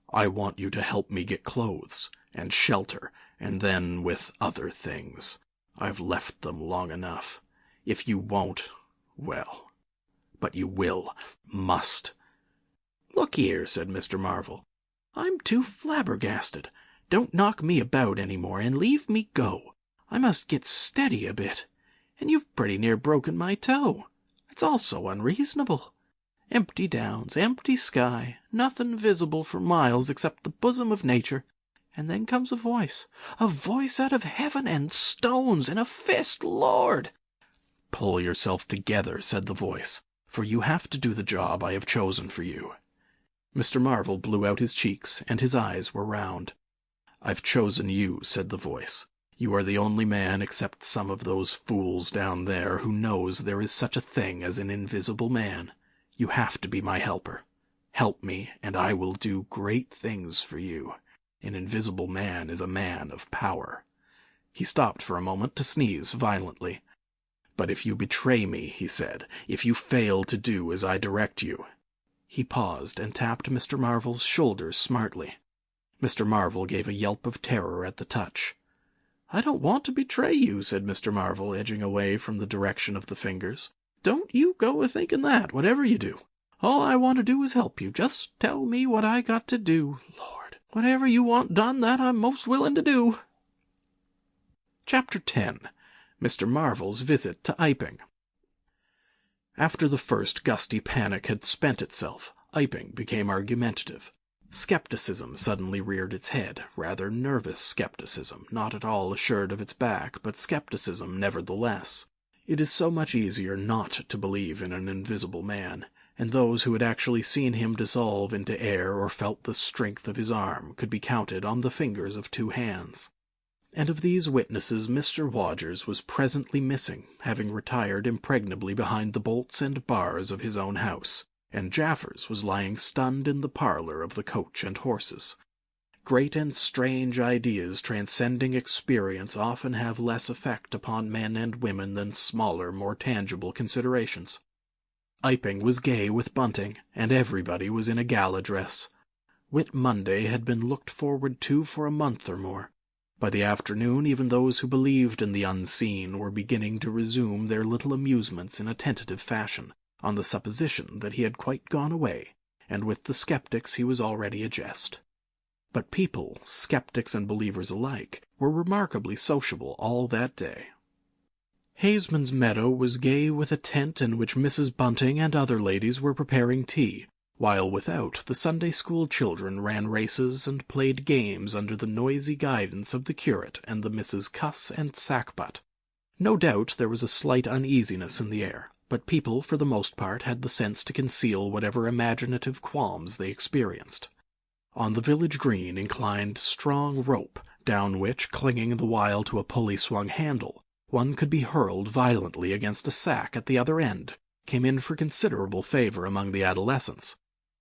I want you to help me get clothes, and shelter, and then with other things. I've left them long enough. If you won't, well... But you will, must. Look here, said Mr. Marvel. I'm too flabbergasted. Don't knock me about any more, and leave me go. I must get steady a bit. And you've pretty near broken my toe. It's all so unreasonable. Empty downs, empty sky, nothing visible for miles except the bosom of nature. And then comes a voice out of heaven, and stones, and a fist, Lord! Pull yourself together, said the voice, for you have to do the job I have chosen for you. Mr. Marvel blew out his cheeks, and his eyes were round. I've chosen you, said the voice. You are the only man except some of those fools down there who knows there is such a thing as an invisible man. You have to be my helper. Help me, and I will do great things for you. An invisible man is a man of power. He stopped for a moment to sneeze violently. But if you betray me, he said, if you fail to do as I direct you... He paused and tapped Mr. Marvel's shoulders smartly. Mr. Marvel gave a yelp of terror at the touch. I don't want to betray you, said Mr. Marvel, edging away from the direction of the fingers. Don't you go a-thinking that, whatever you do. All I want to do is help you. Just tell me what I got to do. Lord, whatever you want done, that I'm most willing to do. Chapter 10. Mr. Marvel's Visit to Iping. After the first gusty panic had spent itself, Iping became argumentative. Skepticism suddenly reared its head, rather nervous skepticism, not at all assured of its back, but skepticism nevertheless. It is so much easier not to believe in an invisible man, and those who had actually seen him dissolve into air or felt the strength of his arm could be counted on the fingers of 2 hands. And of these witnesses Mr. Wodgers was presently missing, having retired impregnably behind the bolts and bars of his own house, and Jaffers was lying stunned in the parlor of the Coach and Horses. Great and strange ideas transcending experience often have less effect upon men and women than smaller, more tangible considerations. Iping was gay with bunting, and everybody was in a gala dress. Whit Monday had been looked forward to for a month or more. By the afternoon even those who believed in the unseen were beginning to resume their little amusements in a tentative fashion, on the supposition that he had quite gone away, and with the skeptics he was already a jest. But people, skeptics and believers alike, were remarkably sociable all that day. Haysman's Meadow was gay with a tent in which Mrs. Bunting and other ladies were preparing tea, while without the Sunday school children ran races and played games under the noisy guidance of the curate and the Misses Cuss and Sackbut. No doubt there was a slight uneasiness in the air, but people for the most part had the sense to conceal whatever imaginative qualms they experienced. On the village green inclined strong rope, down which, clinging the while to a pulley-swung handle, one could be hurled violently against a sack at the other end, came in for considerable favor among the adolescents,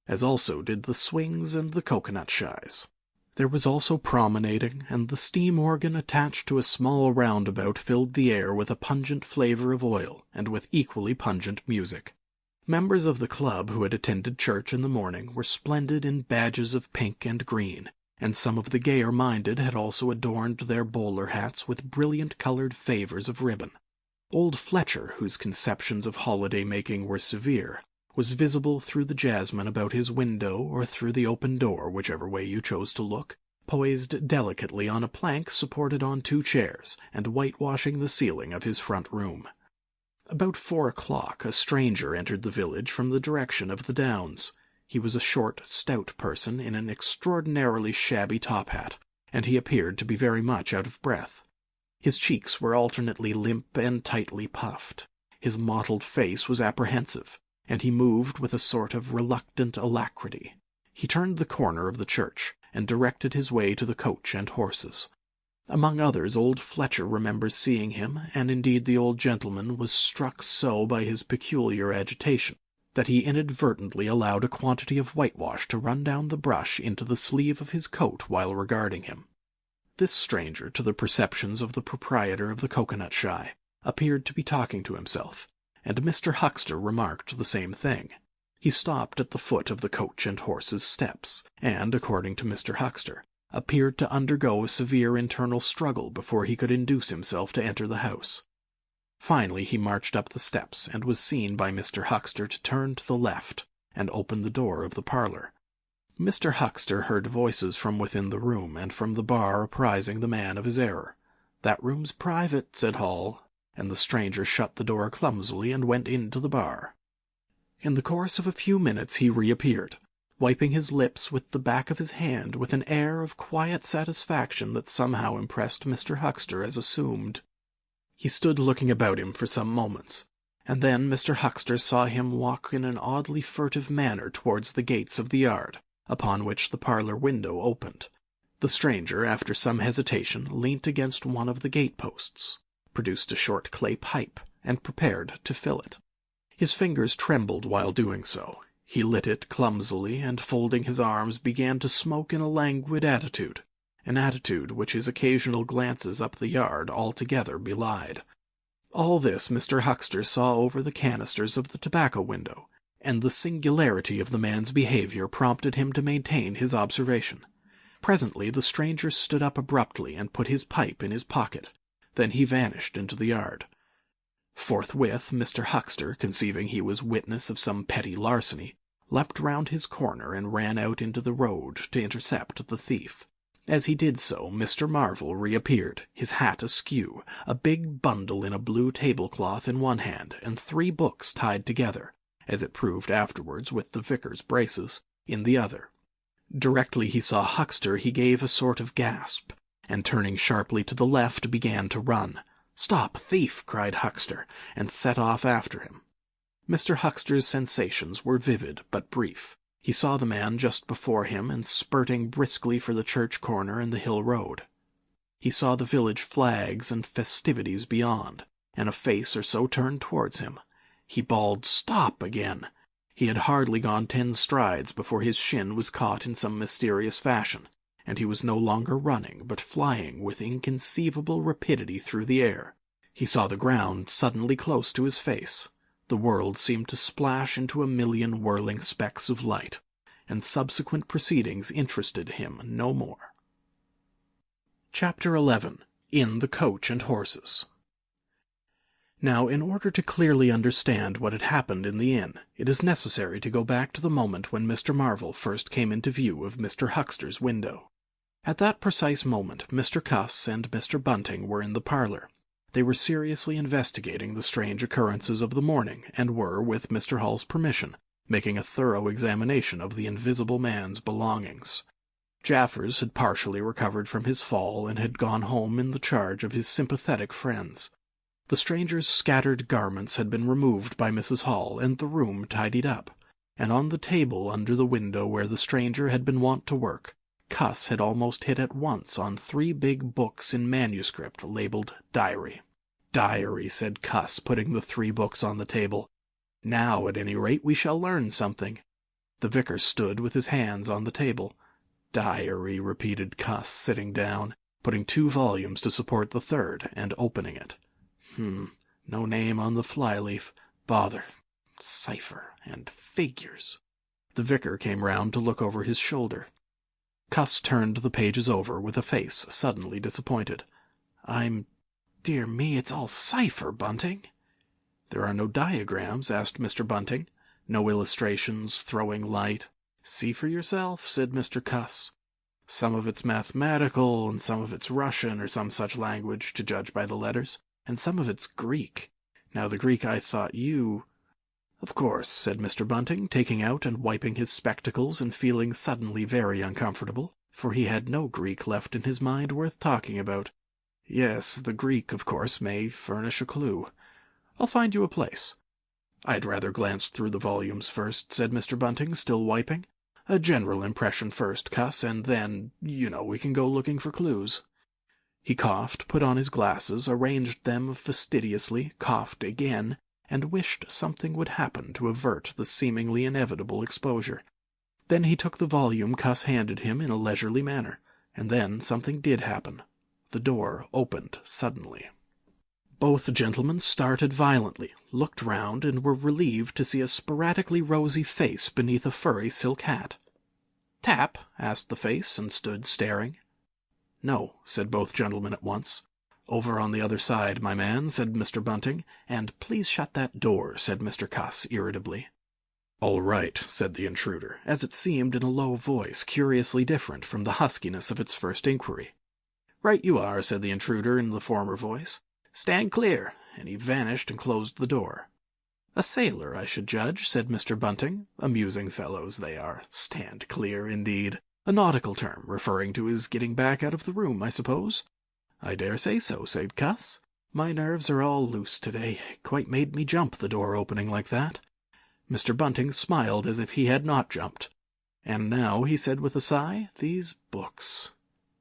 as also did the swings and the coconut shies. There was also promenading, and the steam organ attached to a small roundabout filled the air with a pungent flavor of oil, and with equally pungent music. Members of the club who had attended church in the morning were splendid in badges of pink and green, and some of the gayer-minded had also adorned their bowler hats with brilliant-colored favors of ribbon. Old Fletcher, whose conceptions of holiday-making were severe, was visible through the jasmine about his window or through the open door, whichever way you chose to look, poised delicately on a plank supported on 2 chairs, and whitewashing the ceiling of his front room. About 4 o'clock a stranger entered the village from the direction of the Downs. He was a short, stout person in an extraordinarily shabby top-hat, and he appeared to be very much out of breath. His cheeks were alternately limp and tightly puffed. His mottled face was apprehensive, and he moved with a sort of reluctant alacrity. He turned the corner of the church, and directed his way to the Coach and Horses. Among others, old Fletcher remembers seeing him, and indeed the old gentleman was struck so by his peculiar agitation that he inadvertently allowed a quantity of whitewash to run down the brush into the sleeve of his coat while regarding him. This stranger, to the perceptions of the proprietor of the coconut shy, appeared to be talking to himself, and Mr. Huckster remarked the same thing. He stopped at the foot of the Coach and Horses steps, and, according to Mr. Huckster, appeared to undergo a severe internal struggle before he could induce himself to enter the house. Finally he marched up the steps, and was seen by Mr. Huckster to turn to the left, and open the door of the parlor. Mr. Huckster heard voices from within the room, and from the bar apprising the man of his error. "That room's private," said Hall, and the stranger shut the door clumsily and went into the bar. In the course of a few minutes he reappeared, wiping his lips with the back of his hand with an air of quiet satisfaction that somehow impressed Mr. Huckster as assumed. He stood looking about him for some moments, and then Mr. Huckster saw him walk in an oddly furtive manner towards the gates of the yard, upon which the parlor window opened. The stranger, after some hesitation, leant against one of the gate-posts, produced a short clay pipe, and prepared to fill it. His fingers trembled while doing so. He lit it clumsily, and folding his arms began to smoke in a languid attitude, an attitude which his occasional glances up the yard altogether belied. All this Mr. Huckster saw over the canisters of the tobacco window, and the singularity of the man's behavior prompted him to maintain his observation. Presently the stranger stood up abruptly and put his pipe in his pocket. Then he vanished into the yard. Forthwith Mr. Huckster, conceiving he was witness of some petty larceny, leapt round his corner and ran out into the road to intercept the thief. As he did so, Mr. Marvel reappeared, his hat askew, a big bundle in a blue tablecloth in one hand, and 3 books tied together, as it proved afterwards with the vicar's braces, in the other. Directly he saw Huckster, he gave a sort of gasp, and turning sharply to the left, began to run. "Stop, thief!" cried Huckster, and set off after him. Mr. Huckster's sensations were vivid but brief. He saw the man just before him and spurting briskly for the church corner and the hill road. He saw the village flags and festivities beyond, and a face or so turned towards him. He bawled, "Stop!" again. He had hardly gone 10 strides before his shin was caught in some mysterious fashion, and he was no longer running, but flying with inconceivable rapidity through the air. He saw the ground suddenly close to his face. The world seemed to splash into a million whirling specks of light, and subsequent proceedings interested him no more. Chapter 11. In the Coach and Horses. Now, in order to clearly understand what had happened in the inn, it is necessary to go back to the moment when Mr. Marvel first came into view of Mr. Huckster's window. At that precise moment, Mr. Cuss and Mr. Bunting were in the parlor. They were seriously investigating the strange occurrences of the morning, and were, with Mr. Hall's permission, making a thorough examination of the invisible man's belongings. Jaffers had partially recovered from his fall and had gone home in the charge of his sympathetic friends. The stranger's scattered garments had been removed by Mrs. Hall and the room tidied up, and on the table under the window where the stranger had been wont to work, Cuss had almost hit at once on 3 big books in manuscript labeled Diary. "Diary," said Cuss, putting the 3 books on the table. "Now, at any rate, we shall learn something." The vicar stood with his hands on the table. "Diary," repeated Cuss, sitting down, putting 2 volumes to support the 3rd, and opening it. No name on the flyleaf. Bother. Cipher and figures. The vicar came round to look over his shoulder. Cuss turned the pages over with a face suddenly disappointed. Dear me, it's all cipher, Bunting." "There are no diagrams?" asked Mr. Bunting. "No illustrations throwing light?" "See for yourself," said Mr. Cuss. "Some of it's mathematical, and some of it's Russian or some such language, to judge by the letters. And some of it's Greek. Now the Greek I thought you—" "Of course," said Mr. Bunting, taking out and wiping his spectacles and feeling suddenly very uncomfortable, for he had no Greek left in his mind worth talking about. "Yes, the Greek, of course, may furnish a clue. I'll find you a place." "I'd rather glance through the volumes first," said Mr. Bunting, still wiping. "A general impression first, Cuss, and then, we can go looking for clues." He coughed, put on his glasses, arranged them fastidiously, coughed again, and wished something would happen to avert the seemingly inevitable exposure. Then he took the volume Cuss handed him in a leisurely manner, and then something did happen. The door opened suddenly. Both gentlemen started violently, looked round, and were relieved to see a sporadically rosy face beneath a furry silk hat. "Tap?" asked the face, and stood staring. "No," said both gentlemen at once. "Over on the other side, my man," said Mr. Bunting, and "Please shut that door," said Mr. Cuss irritably. "All right," said the intruder, as it seemed in a low voice curiously different from the huskiness of its first inquiry. "Right you are," said the intruder in the former voice. "Stand clear," and he vanished and closed the door. "A sailor, I should judge," said Mr. Bunting. "Amusing fellows they are. Stand clear, indeed. A nautical term, referring to his getting back out of the room, I suppose?" "I dare say so," said Cuss. "My nerves are all loose today. Quite made me jump, the door opening like that." Mr. Bunting smiled as if he had not jumped. "And now," he said with a sigh, "these books."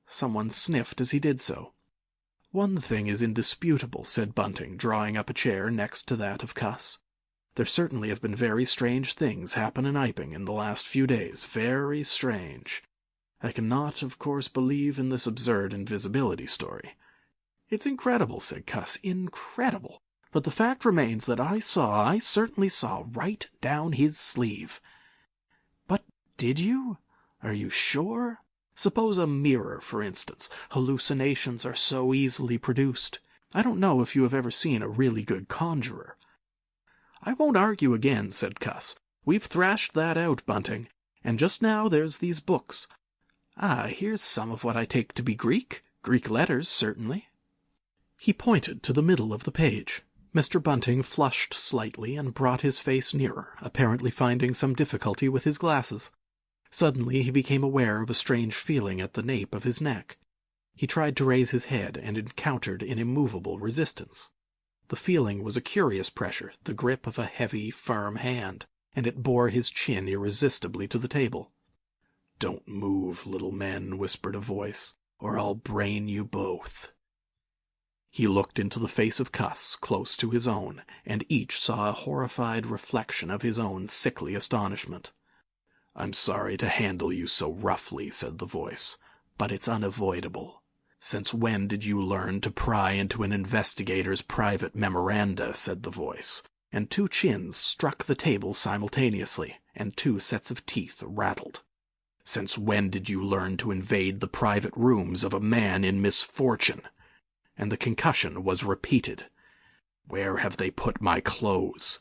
Someone sniffed as he did so. "One thing is indisputable," said Bunting, drawing up a chair next to that of Cuss. "There certainly have been very strange things happen in Iping in the last few days. Very strange. I cannot, of course, believe in this absurd invisibility story." "It's incredible," said Cuss. "Incredible. But the fact remains that I certainly saw right down his sleeve." "But did you? Are you sure? Suppose a mirror, for instance. Hallucinations are so easily produced. I don't know if you have ever seen a really good conjurer." "I won't argue again," said Cuss. "We've thrashed that out, Bunting. And just now there's these books. Here's some of what I take to be Greek. Greek letters, certainly." He pointed to the middle of the page. Mr. Bunting flushed slightly and brought his face nearer, apparently finding some difficulty with his glasses. Suddenly he became aware of a strange feeling at the nape of his neck. He tried to raise his head and encountered an immovable resistance. The feeling was a curious pressure, the grip of a heavy, firm hand, and it bore his chin irresistibly to the table. "Don't move, little men," whispered a voice, "or I'll brain you both." He looked into the face of Cuss, close to his own, and each saw a horrified reflection of his own sickly astonishment. "I'm sorry to handle you so roughly," said the voice, "but it's unavoidable. Since when did you learn to pry into an investigator's private memoranda?" said the voice, and two chins struck the table simultaneously, and two sets of teeth rattled. "Since when did you learn to invade the private rooms of a man in misfortune?" And the concussion was repeated. "Where have they put my clothes?"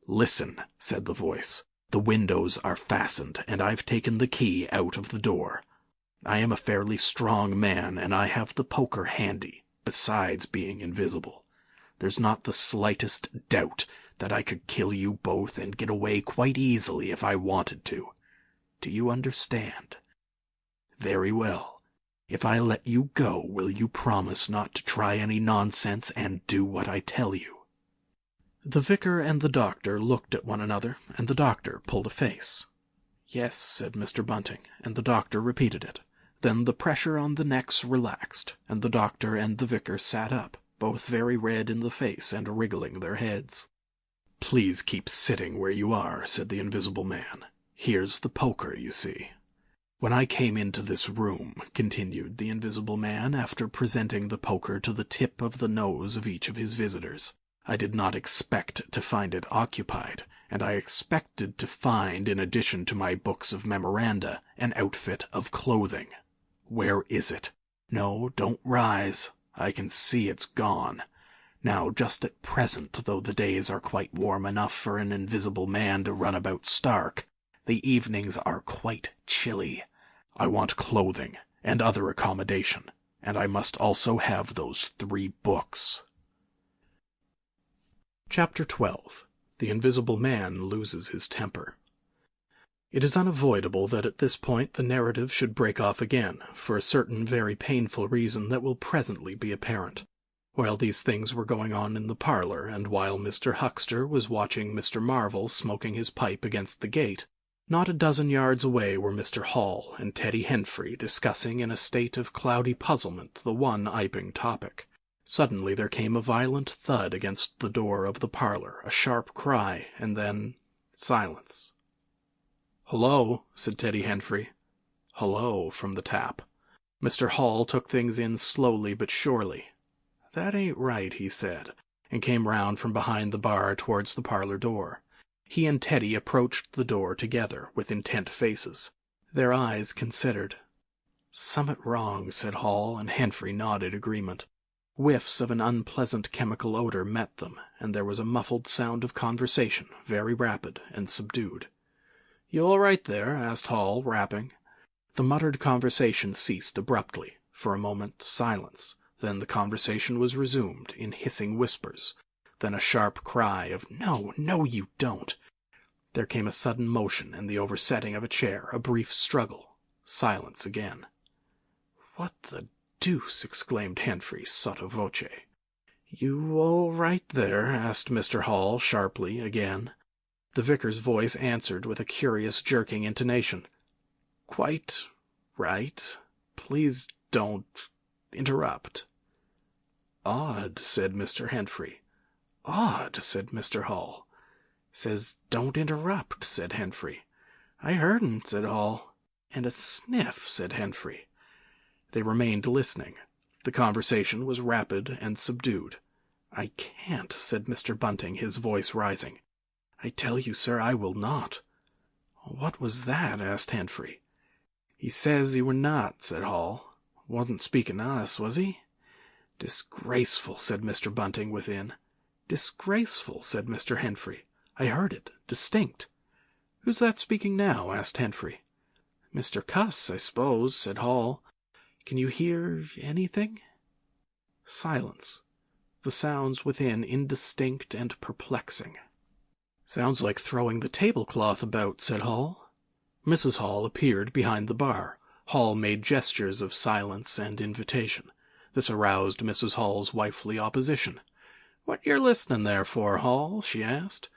"Listen," said the voice. "The windows are fastened, and I've taken the key out of the door. I am a fairly strong man, and I have the poker handy, besides being invisible. There's not the slightest doubt that I could kill you both and get away quite easily if I wanted to. Do you understand? Very well. If I let you go, will you promise not to try any nonsense and do what I tell you?" The vicar and the doctor looked at one another, and the doctor pulled a face. "Yes," said Mr. Bunting, and the doctor repeated it. Then the pressure on the necks relaxed, and the doctor and the vicar sat up, both very red in the face and wriggling their heads. "Please keep sitting where you are," said the Invisible Man. "Here's the poker, you see. When I came into this room," continued the Invisible Man, after presenting the poker to the tip of the nose of each of his visitors, "I did not expect to find it occupied, and I expected to find, in addition to my books of memoranda, an outfit of clothing. Where is it? No, don't rise. I can see it's gone. Now, just at present, though the days are quite warm enough for an invisible man to run about stark, the evenings are quite chilly. I want clothing and other accommodation, and I must also have those 3 books. Chapter 12. The Invisible Man Loses His Temper. It is unavoidable that at this point the narrative should break off again, for a certain very painful reason that will presently be apparent. While these things were going on in the parlor, and while Mr. Huckster was watching Mr. Marvel smoking his pipe against the gate, not a dozen yards away were Mr. Hall and Teddy Henfrey discussing in a state of cloudy puzzlement the one Iping topic. Suddenly there came a violent thud against the door of the parlor, a sharp cry, and then silence. "Hello," said Teddy Henfrey. "Hello," from the tap. Mr. Hall took things in slowly but surely. "That ain't right," he said, and came round from behind the bar towards the parlor door. He and Teddy approached the door together, with intent faces. Their eyes considered. "Summat wrong," said Hall, and Henfrey nodded agreement. Whiffs of an unpleasant chemical odor met them, and there was a muffled sound of conversation, very rapid and subdued. "You all right there?" asked Hall, rapping. The muttered conversation ceased abruptly. For a moment, silence. Then the conversation was resumed, in hissing whispers. Then a sharp cry of, "No, no, you don't!" There came a sudden motion and the oversetting of a chair, a brief struggle. Silence again. "What the deuce!" exclaimed Henfrey, sotto voce. "You all right there?" asked Mr. Hall, sharply, again. The vicar's voice answered with a curious jerking intonation. "Quite right. Please don't interrupt." "Odd," said Mr. Henfrey. "Odd," said Mr. Hall. "Says don't interrupt," said Henfrey. "I heard'n," said Hall. "And a sniff," said Henfrey. They remained listening. The conversation was rapid and subdued. "I can't," said Mr. Bunting, his voice rising. "I tell you, sir, I will not." "What was that?" asked Henfrey. "He says you were not," said Hall. "Wasn't speaking to us, was he?" "Disgraceful," said Mr. Bunting within. "Disgraceful," said Mr. Henfrey. "I heard it, distinct." "Who's that speaking now?" asked Henfrey. "Mr. Cuss, I suppose," said Hall. "Can you hear anything?" Silence. The sounds within indistinct and perplexing. "Sounds like throwing the tablecloth about," said Hall. Mrs. Hall appeared behind the bar. Hall made gestures of silence and invitation. This aroused Mrs. Hall's wifely opposition. "What yer listening there for, Hall?" she asked.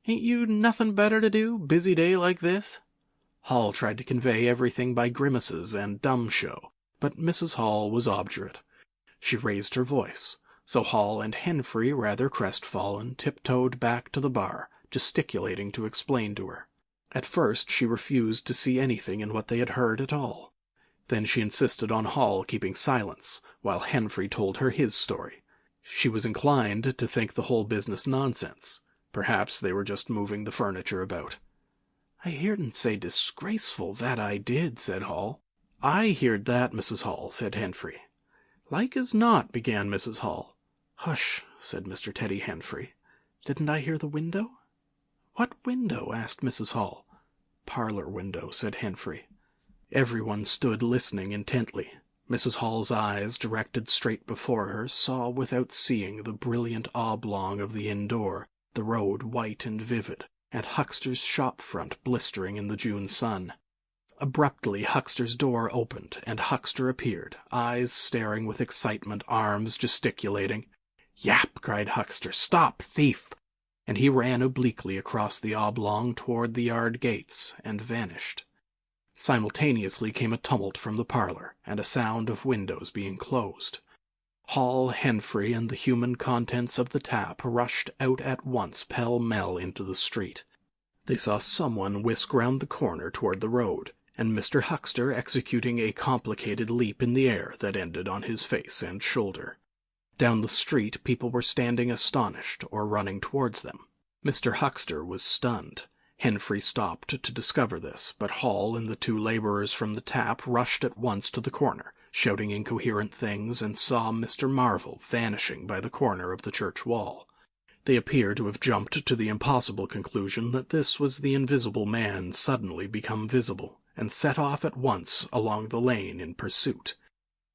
"Ain't you nothing better to do, busy day like this?" Hall tried to convey everything by grimaces and dumb show, but Mrs. Hall was obdurate. She raised her voice, so Hall and Henfrey, rather crestfallen, tiptoed back to the bar, gesticulating to explain to her. At first she refused to see anything in what they had heard at all. Then she insisted on Hall keeping silence, while Henfrey told her his story. She was inclined to think the whole business nonsense. Perhaps they were just moving the furniture about. "I heard un say disgraceful, that I did," said Hall. "I heard that, Mrs. Hall," said Henfrey. "Like as not," began Mrs. Hall. "Hush," said Mr. Teddy Henfrey. "Didn't I hear the window?" "What window?" asked Mrs. Hall. "Parlor window," said Henfrey. Everyone stood listening intently. Mrs. Hall's eyes, directed straight before her, saw without seeing the brilliant oblong of the inn door, the road white and vivid, and Huckster's shop front blistering in the June sun. Abruptly Huckster's door opened, and Huckster appeared, eyes staring with excitement, arms gesticulating. "Yap!" cried Huckster. "Stop, thief!" And he ran obliquely across the oblong toward the yard gates, and vanished. Simultaneously came a tumult from the parlor, and a sound of windows being closed. Hall, Henfrey, and the human contents of the tap rushed out at once pell-mell into the street. They saw someone whisk round the corner toward the road, and Mr. Huckster executing a complicated leap in the air that ended on his face and shoulder. Down the street people were standing astonished or running towards them. Mr. Huckster was stunned. Henfrey stopped to discover this, but Hall and the two laborers from the tap rushed at once to the corner, shouting incoherent things, and saw Mr. Marvel vanishing by the corner of the church wall. They appear to have jumped to the impossible conclusion that this was the invisible man suddenly become visible, and set off at once along the lane in pursuit.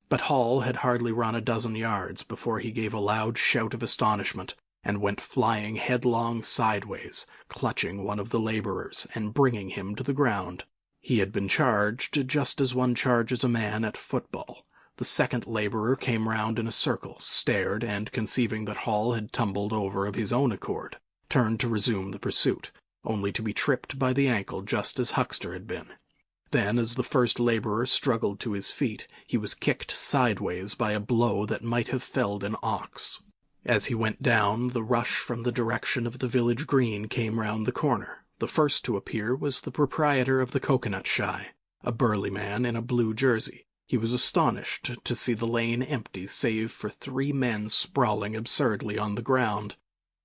But Hall had hardly run a dozen yards before he gave a loud shout of astonishment, and went flying headlong sideways, clutching one of the laborers and bringing him to the ground. He had been charged just as one charges a man at football. The second laborer came round in a circle, stared, and conceiving that Hall had tumbled over of his own accord, turned to resume the pursuit, only to be tripped by the ankle just as Huckster had been. Then, as the first laborer struggled to his feet, he was kicked sideways by a blow that might have felled an ox. As he went down, the rush from the direction of the village green came round the corner. The first to appear was the proprietor of the Coconut Shy, a burly man in a blue jersey. He was astonished to see the lane empty save for 3 men sprawling absurdly on the ground.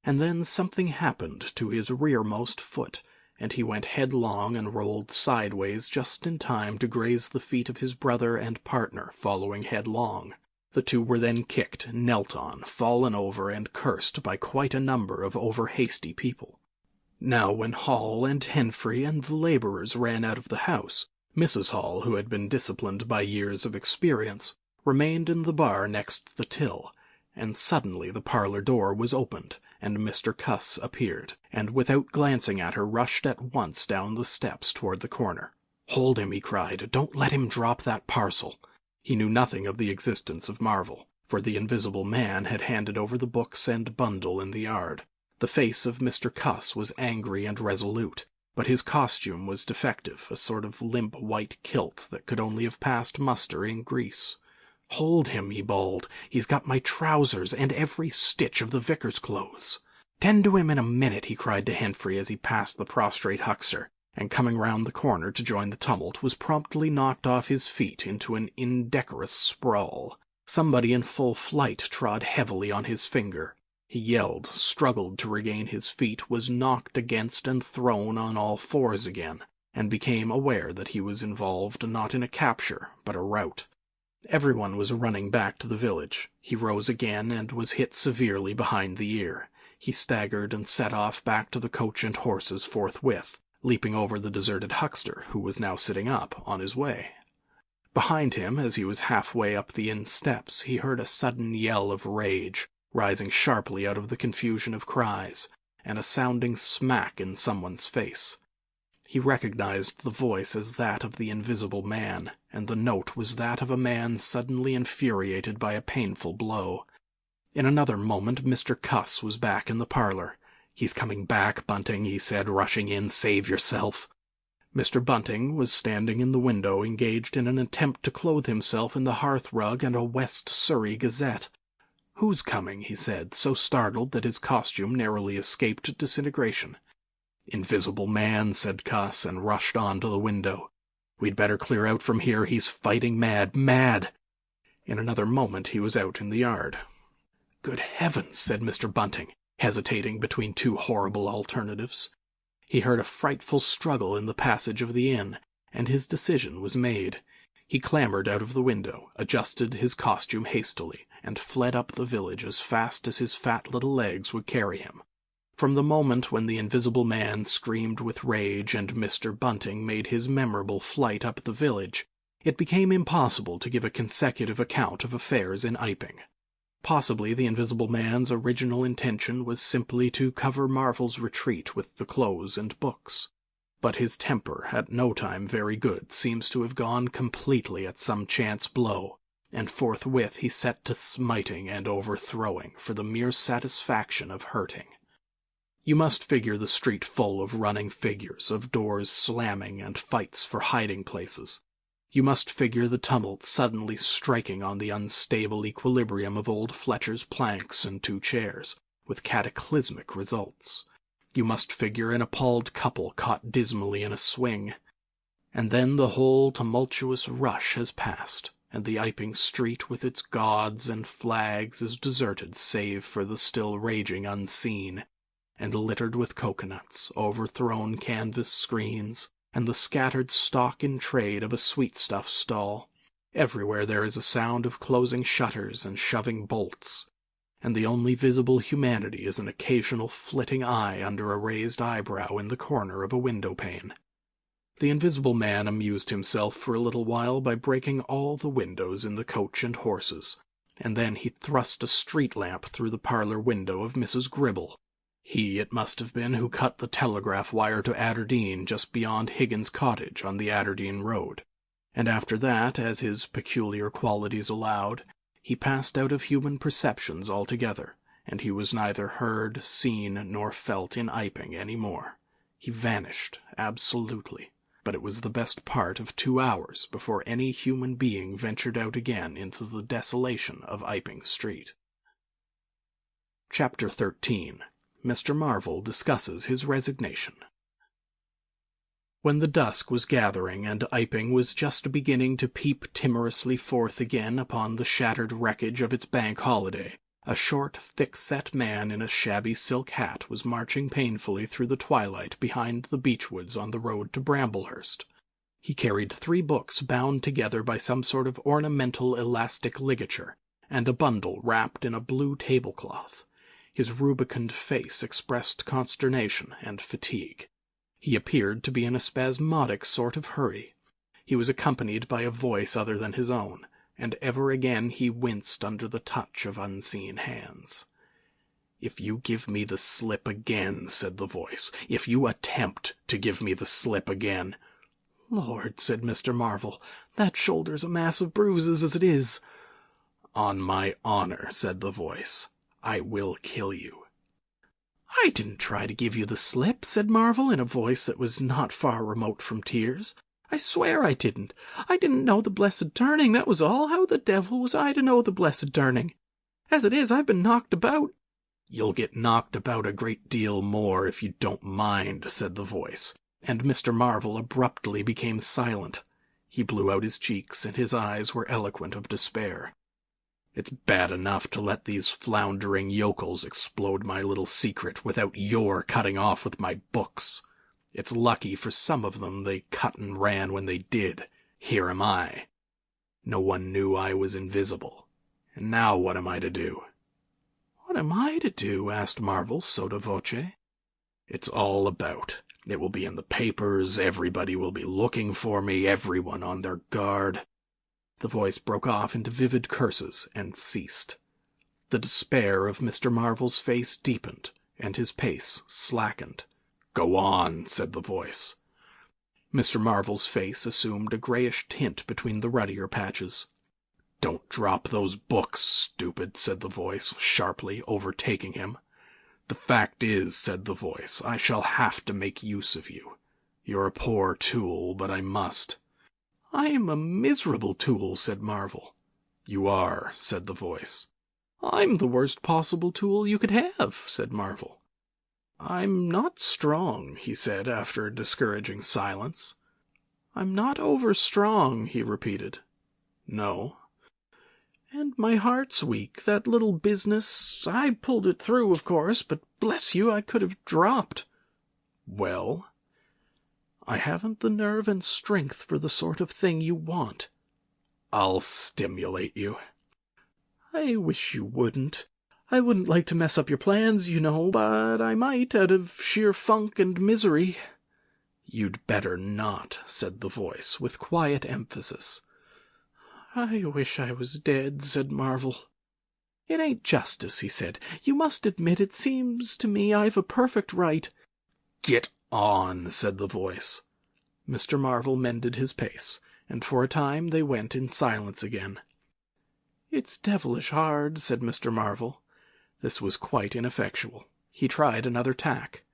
And then something happened to his rearmost foot, and he went headlong and rolled sideways just in time to graze the feet of his brother and partner, following headlong. The two were then kicked, knelt on, fallen over, and cursed by quite a number of over-hasty people. Now when Hall and Henfrey and the laborers ran out of the house, Mrs. Hall, who had been disciplined by years of experience, remained in the bar next the till, and suddenly the parlor door was opened, and Mr. Cuss appeared, and without glancing at her rushed at once down the steps toward the corner. "Hold him," he cried. "Don't let him drop that parcel." He knew nothing of the existence of Marvel, for the invisible man had handed over the books and bundle in the yard. The face of Mr. Cuss was angry and resolute, but his costume was defective, a sort of limp white kilt that could only have passed muster in Greece. "Hold him," he bawled. "He's got my trousers and every stitch of the vicar's clothes." "Tend to him in a minute," he cried to Henfrey as he passed the prostrate Huckster, and coming round the corner to join the tumult, was promptly knocked off his feet into an indecorous sprawl. Somebody in full flight trod heavily on his finger. He yelled, struggled to regain his feet, was knocked against and thrown on all fours again, and became aware that he was involved not in a capture, but a rout. Everyone was running back to the village. He rose again and was hit severely behind the ear. He staggered and set off back to the coach and horses forthwith, leaping over the deserted Huckster, who was now sitting up, on his way. Behind him, as he was halfway up the inn steps, he heard a sudden yell of rage, rising sharply out of the confusion of cries, and a sounding smack in someone's face. He recognized the voice as that of the Invisible Man, and the note was that of a man suddenly infuriated by a painful blow. In another moment Mr. Cuss was back in the parlor. "He's coming back, Bunting," he said, rushing in. "Save yourself." Mr. Bunting was standing in the window, engaged in an attempt to clothe himself in the hearth-rug and a West Surrey Gazette. "Who's coming?" he said, so startled that his costume narrowly escaped disintegration. "Invisible Man," said Cuss, and rushed on to the window. "We'd better clear out from here. He's fighting mad. Mad!" In another moment he was out in the yard. "Good heavens!" said Mr. Bunting, hesitating between two horrible alternatives. He heard a frightful struggle in the passage of the inn, and his decision was made. He clambered out of the window, adjusted his costume hastily, and fled up the village as fast as his fat little legs would carry him. From the moment when the Invisible Man screamed with rage and Mr. Bunting made his memorable flight up the village, it became impossible to give a consecutive account of affairs in Iping. Possibly the Invisible Man's original intention was simply to cover Marvel's retreat with the clothes and books. But his temper, at no time very good, seems to have gone completely at some chance blow, and forthwith he set to smiting and overthrowing for the mere satisfaction of hurting. You must figure the street full of running figures, of doors slamming and fights for hiding places. You must figure the tumult suddenly striking on the unstable equilibrium of old Fletcher's planks and 2 chairs, with cataclysmic results. You must figure an appalled couple caught dismally in a swing. And then the whole tumultuous rush has passed, and the Iping street with its gods and flags is deserted save for the still raging unseen, and littered with coconuts, overthrown canvas screens, and the scattered stock in trade of a sweetstuff stall. Everywhere there is a sound of closing shutters and shoving bolts, and the only visible humanity is an occasional flitting eye under a raised eyebrow in the corner of a window-pane. The Invisible Man amused himself for a little while by breaking all the windows in the Coach and Horses, and then he thrust a street lamp through the parlor window of Mrs. Gribble. He, it must have been, who cut the telegraph wire to Aberdeen just beyond Higgins' cottage on the Aberdeen road. And after that, as his peculiar qualities allowed, he passed out of human perceptions altogether, and he was neither heard, seen, nor felt in Iping any more. He vanished, absolutely, but it was the best part of 2 hours before any human being ventured out again into the desolation of Iping Street. Chapter 13. Mr. Marvel discusses his resignation. When the dusk was gathering and Iping was just beginning to peep timorously forth again upon the shattered wreckage of its bank holiday, a short, thick-set man in a shabby silk hat was marching painfully through the twilight behind the beechwoods on the road to Bramblehurst. He carried 3 books bound together by some sort of ornamental elastic ligature, and a bundle wrapped in a blue tablecloth. His rubicund face expressed consternation and fatigue. He appeared to be in a spasmodic sort of hurry. He was accompanied by a voice other than his own, and ever again he winced under the touch of unseen hands. "If you give me the slip again," said the voice, "if you attempt to give me the slip again—" "Lord," said Mr. Marvel, "that shoulder's a mass of bruises as it is." "On my honor," said the voice, "I will kill you." "I didn't try to give you the slip," said Marvel in a voice that was not far remote from tears. "I swear I didn't. I didn't know the blessed turning, that was all. How the devil was I to know the blessed turning? As it is, I've been knocked about." "You'll get knocked about a great deal more if you don't mind," said the voice, and Mr. Marvel abruptly became silent. He blew out his cheeks, and his eyes were eloquent of despair. "It's bad enough to let these floundering yokels explode my little secret without your cutting off with my books. It's lucky for some of them they cut and ran when they did. Here am I. No one knew I was invisible. And now what am I to do?" "What am I to do?" asked Marvel sotto voce. "It's all about. It will be in the papers, everybody will be looking for me, everyone on their guard." The voice broke off into vivid curses and ceased. The despair of Mr. Marvel's face deepened, and his pace slackened. "Go on," said the voice. Mr. Marvel's face assumed a grayish tint between the ruddier patches. "Don't drop those books, stupid," said the voice, sharply, overtaking him. "The fact is," said the voice, "I shall have to make use of you. You're a poor tool, but I must." "I am a miserable tool," said Marvel. "You are," said the voice. "I'm the worst possible tool you could have," said Marvel. "I'm not strong," he said after a discouraging silence. "I'm not over-strong," he repeated. "No." "And my heart's weak. That little business, I pulled it through, of course, but bless you, I could have dropped." "Well?" "I haven't the nerve and strength for the sort of thing you want." "I'll stimulate you." "I wish you wouldn't. I wouldn't like to mess up your plans, you know, but I might out of sheer funk and misery." "You'd better not," said the voice, with quiet emphasis. "I wish I was dead," said Marvel. "It ain't justice," he said. "You must admit it seems to me I've a perfect right—" "Get on," said the voice. Mr. Marvel mended his pace, and for a time they went in silence again. "It's devilish hard," said Mr. Marvel. This was quite ineffectual. He tried another tack.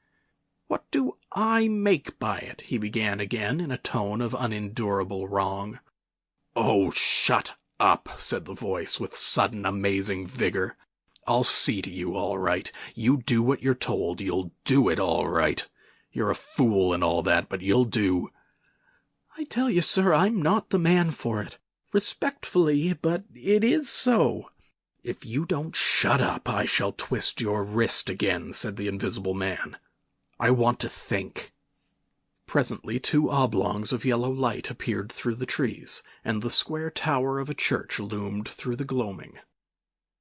"What do I make by it?" he began again in a tone of unendurable wrong. "Oh, shut up," said the voice with sudden amazing vigor. "I'll see to you all right. You do what you're told. You'll do it all right. You're a fool and all that, but you'll do." "I tell you, sir, I'm not the man for it. Respectfully, but it is so." "If you don't shut up, I shall twist your wrist again," said the Invisible Man. "I want to think." Presently 2 oblongs of yellow light appeared through the trees, and the square tower of a church loomed through the gloaming.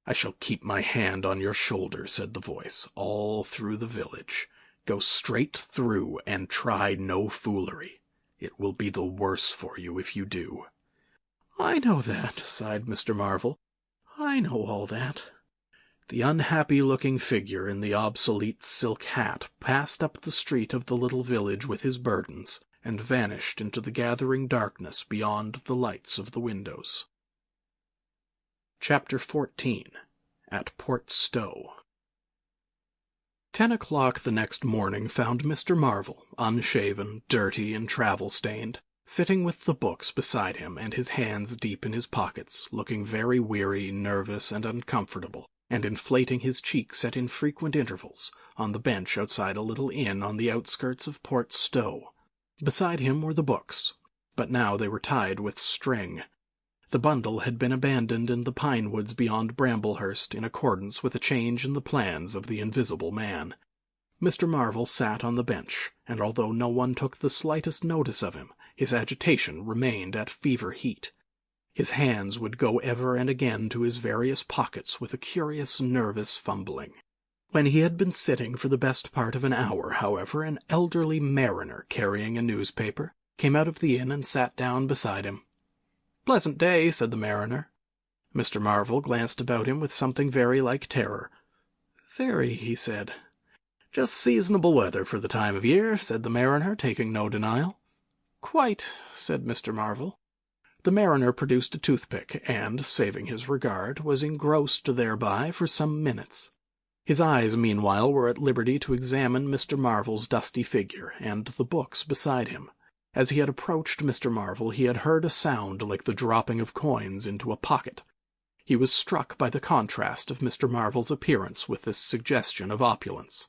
"I shall keep my hand on your shoulder," said the voice, "all through the village. Go straight through, and try no foolery. It will be the worse for you if you do." "I know that," sighed Mr. Marvel. "I know all that." The unhappy-looking figure in the obsolete silk hat passed up the street of the little village with his burdens, and vanished into the gathering darkness beyond the lights of the windows. Chapter 14. At Port Stowe. 10 o'clock the next morning found Mr. Marvel, unshaven, dirty, and travel-stained, sitting with the books beside him and his hands deep in his pockets, looking very weary, nervous, and uncomfortable, and inflating his cheeks at infrequent intervals, on the bench outside a little inn on the outskirts of Port Stowe. Beside him were the books, but now they were tied with string. The bundle had been abandoned in the pine woods beyond Bramblehurst in accordance with a change in the plans of the Invisible Man. Mr. Marvel sat on the bench, and although no one took the slightest notice of him, his agitation remained at fever heat. His hands would go ever and again to his various pockets with a curious, nervous fumbling. When he had been sitting for the best part of an hour, however, an elderly mariner carrying a newspaper came out of the inn and sat down beside him. "Pleasant day," said the mariner. Mr. Marvel glanced about him with something very like terror. "Very," he said. "Just seasonable weather for the time of year," said the mariner, taking no denial. "Quite," said Mr. Marvel. The mariner produced a toothpick, and, saving his regard, was engrossed thereby for some minutes. His eyes, meanwhile, were at liberty to examine Mr. Marvel's dusty figure, and the books beside him. As he had approached Mr. Marvel, he had heard a sound like the dropping of coins into a pocket. He was struck by the contrast of Mr. Marvel's appearance with this suggestion of opulence.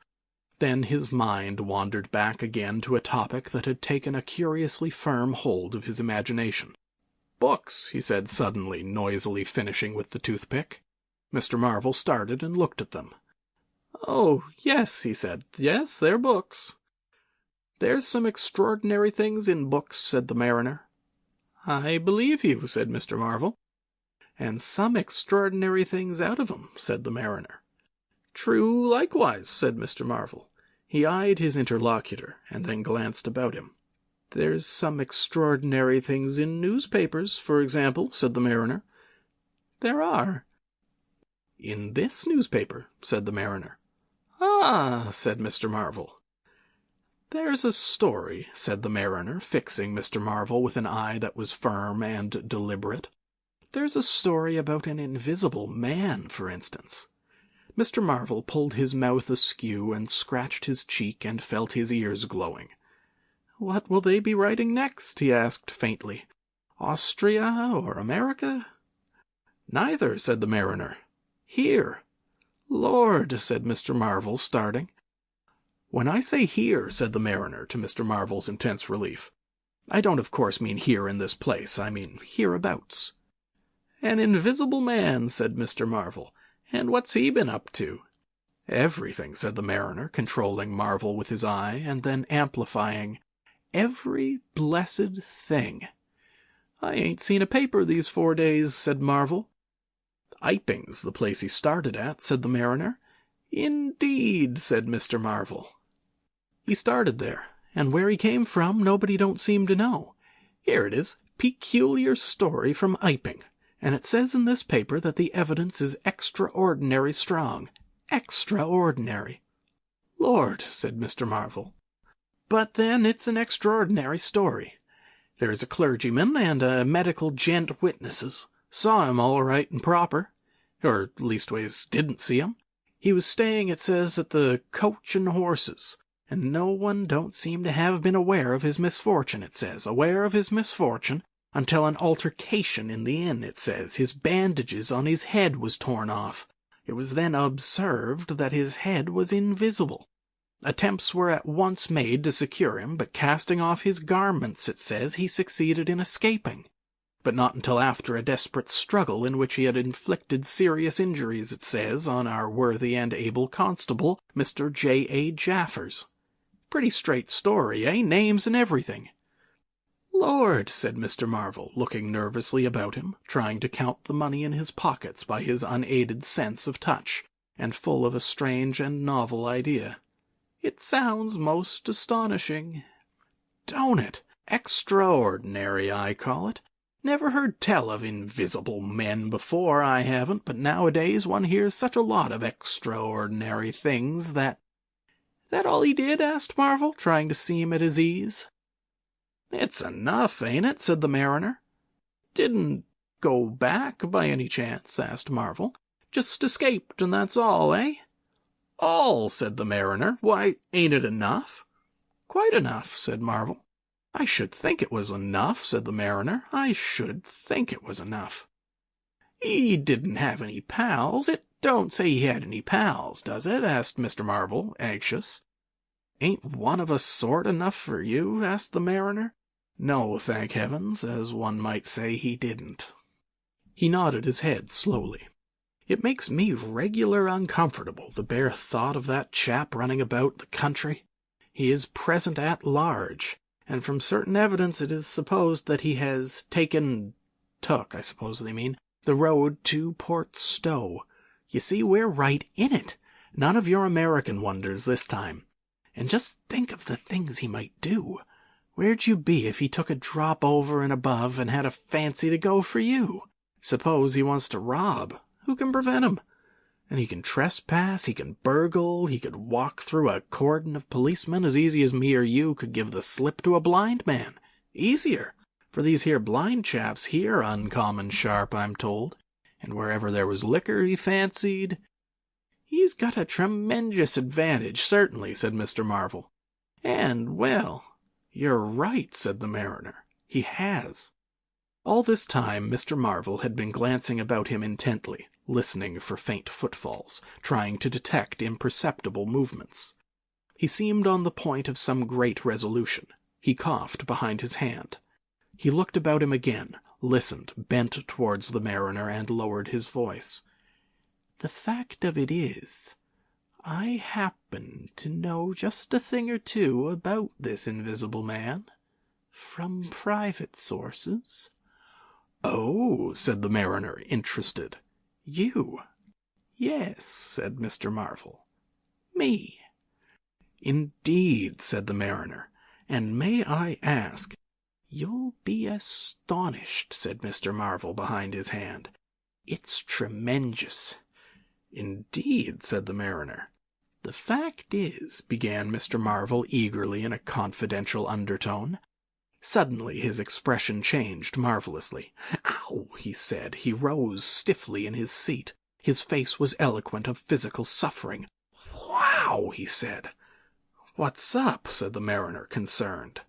Then his mind wandered back again to a topic that had taken a curiously firm hold of his imagination. "Books," he said suddenly, noisily finishing with the toothpick. Mr. Marvel started and looked at them. "Oh, yes," he said. "Yes, they're books." "There's some extraordinary things in books," said the mariner. "I believe you," said Mr. Marvel. "And some extraordinary things out of 'em," said the mariner. "True, likewise," said Mr. Marvel. He eyed his interlocutor, and then glanced about him. "There's some extraordinary things in newspapers, for example," said the mariner. "There are." "In this newspaper," said the mariner. "Ah," said Mr. Marvel. "There's a story," said the mariner, fixing Mr. Marvel with an eye that was firm and deliberate. "There's a story about an invisible man, for instance." Mr. Marvel pulled his mouth askew and scratched his cheek and felt his ears glowing. "What will they be writing next?" he asked faintly. "Austria or America?" "Neither," said the mariner. "Here." "Lord," said Mr. Marvel, starting. "When I say here," said the mariner, to Mr. Marvel's intense relief, "I don't of course mean here in this place. I mean hereabouts." "An invisible man," said Mr. Marvel. "And what's he been up to?" "Everything," said the mariner, controlling Marvel with his eye, and then amplifying, "every blessed thing." "I ain't seen a paper these 4 days," said Marvel. "Iping's the place he started at," said the mariner. "Indeed," said Mr. Marvel. "He started there, and where he came from nobody don't seem to know. Here it is, peculiar story from Iping, and it says in this paper that the evidence is extraordinary strong. Extraordinary." "Lord," said Mr. Marvel. "But then it's an extraordinary story. There's a clergyman and a medical gent witnesses. Saw him all right and proper. Or leastways didn't see him. He was staying, it says, at the Coach and Horses, and no one don't seem to have been aware of his misfortune, it says, aware of his misfortune, until an altercation in the inn, it says. His bandages on his head was torn off. It was then observed that his head was invisible. Attempts were at once made to secure him, but casting off his garments, it says, he succeeded in escaping. But not until after a desperate struggle in which he had inflicted serious injuries, it says, on our worthy and able constable, Mr. J.A. Jaffers. Pretty straight story, eh? Names and everything." "Lord," said Mr. Marvel, looking nervously about him, trying to count the money in his pockets by his unaided sense of touch, and full of a strange and novel idea. "It sounds most astonishing." "Don't it? Extraordinary, I call it. Never heard tell of invisible men before, I haven't, but nowadays one hears such a lot of extraordinary things that—" "That all he did?" asked Marvel, trying to seem at his ease. "It's enough, ain't it?" said the mariner. "Didn't go back by any chance?" asked Marvel. "Just escaped, and that's all, eh?" "All," said the mariner. "Why, ain't it enough?" "Quite enough," said Marvel. "I should think it was enough," said the mariner. "I should think it was enough." "He didn't have any pals? It don't say he had any pals, does it?" asked Mr. Marvel, anxious. "Ain't one of a sort enough for you?" asked the mariner. "No, thank heavens, as one might say, he didn't." He nodded his head slowly. "It makes me regular uncomfortable, the bare thought of that chap running about the country. He is present at large, and from certain evidence it is supposed that he has took, I suppose they mean, the road to Port Stowe. You see, we're right in it. None of your American wonders this time. And just think of the things he might do. Where'd you be if he took a drop over and above and had a fancy to go for you? Suppose he wants to rob. Who can prevent him? And he can trespass, he can burgle, he could walk through a cordon of policemen as easy as me or you could give the slip to a blind man. Easier, for these here blind chaps here uncommon sharp, I'm told. And wherever there was liquor, he fancied—" "He's got a tremendous advantage, certainly," said Mr. Marvel. "And, well—" "You're right," said the mariner. "He has." All this time Mr. Marvel had been glancing about him intently, listening for faint footfalls, trying to detect imperceptible movements. He seemed on the point of some great resolution. He coughed behind his hand. He looked about him again, listened, bent towards the mariner, and lowered his voice. "The fact of it is, I happen to know just a thing or two about this invisible man, from private sources." "Oh," said the mariner, interested. "You?" "Yes," said Mr. Marvel. "Me." "Indeed," said the mariner. "And may I ask—" "You'll be astonished," said Mr. Marvel behind his hand. "It's tremendous." "Indeed," said the mariner. "The fact is," began Mr. Marvel eagerly in a confidential undertone. Suddenly his expression changed marvelously. "Ow!" he said. He rose stiffly in his seat. His face was eloquent of physical suffering. "Wow!" he said. "What's up?" said the mariner, concerned.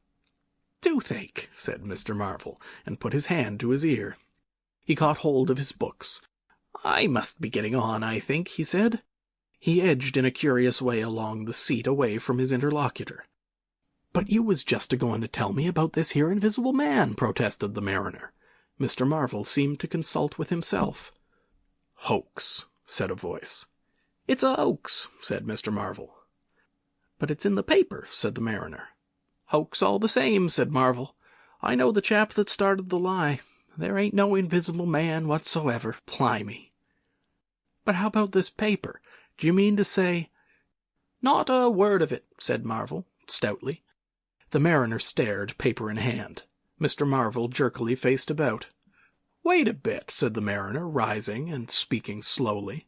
"Toothache," said Mr. Marvel, and put his hand to his ear. He caught hold of his books. "I must be getting on, I think," he said. He edged in a curious way along the seat away from his interlocutor. "But you was just a-going to tell me about this here invisible man," protested the mariner. Mr. Marvel seemed to consult with himself. "Hoax," said a voice. "It's a hoax," said Mr. Marvel. "But it's in the paper," said the mariner. "Hoax all the same," said Marvel. "I know the chap that started the lie. There ain't no invisible man whatsoever, blimey." "But how about this paper? Do you mean to say—" "Not a word of it," said Marvel, stoutly. The mariner stared, paper in hand. Mr. Marvel jerkily faced about. "Wait a bit," said the mariner, rising and speaking slowly.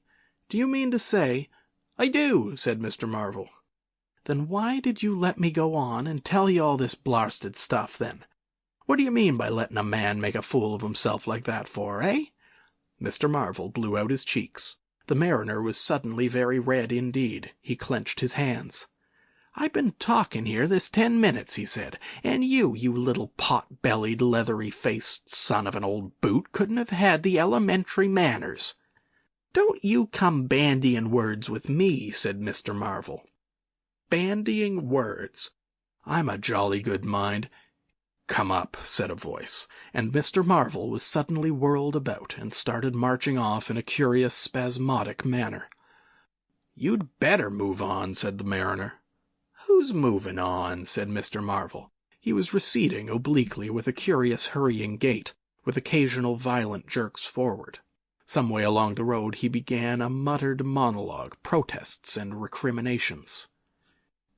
"Do you mean to say—" "I do," said Mr. Marvel. "Then why did you let me go on and tell you all this blarsted stuff, then? What do you mean by letting a man make a fool of himself like that for, eh?" Mr. Marvel blew out his cheeks. The mariner was suddenly very red indeed. He clenched his hands. "I've been talking here this 10 minutes," he said, "and you little pot-bellied, leathery-faced son of an old boot, couldn't have had the elementary manners." "Don't you come bandying words with me," said Mr. Marvel. "Bandying words? I'm a jolly good mind—" "Come up," said a voice, and Mr. Marvel was suddenly whirled about and started marching off in a curious spasmodic manner. "You'd better move on," said the mariner. "Who's moving on?" said Mr. Marvel. He was receding obliquely with a curious hurrying gait, with occasional violent jerks forward. Some way along the road he began a muttered monologue, protests and recriminations.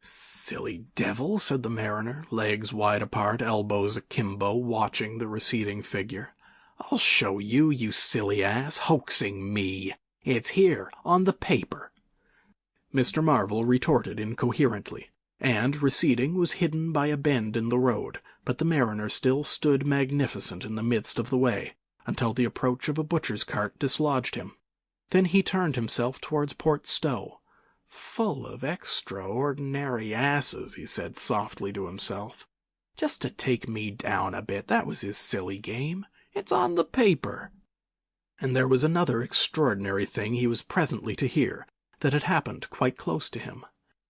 "Silly devil," said the mariner, legs wide apart, elbows akimbo, watching the receding figure. "I'll show you, you silly ass, hoaxing me. It's here, on the paper." Mr. Marvel retorted incoherently, and, receding, was hidden by a bend in the road, but the mariner still stood magnificent in the midst of the way, until the approach of a butcher's cart dislodged him. Then he turned himself towards Port Stowe. "Full of extraordinary asses," he said softly to himself. "Just to take me down a bit, that was his silly game. It's on the paper." And there was another extraordinary thing he was presently to hear, that had happened quite close to him.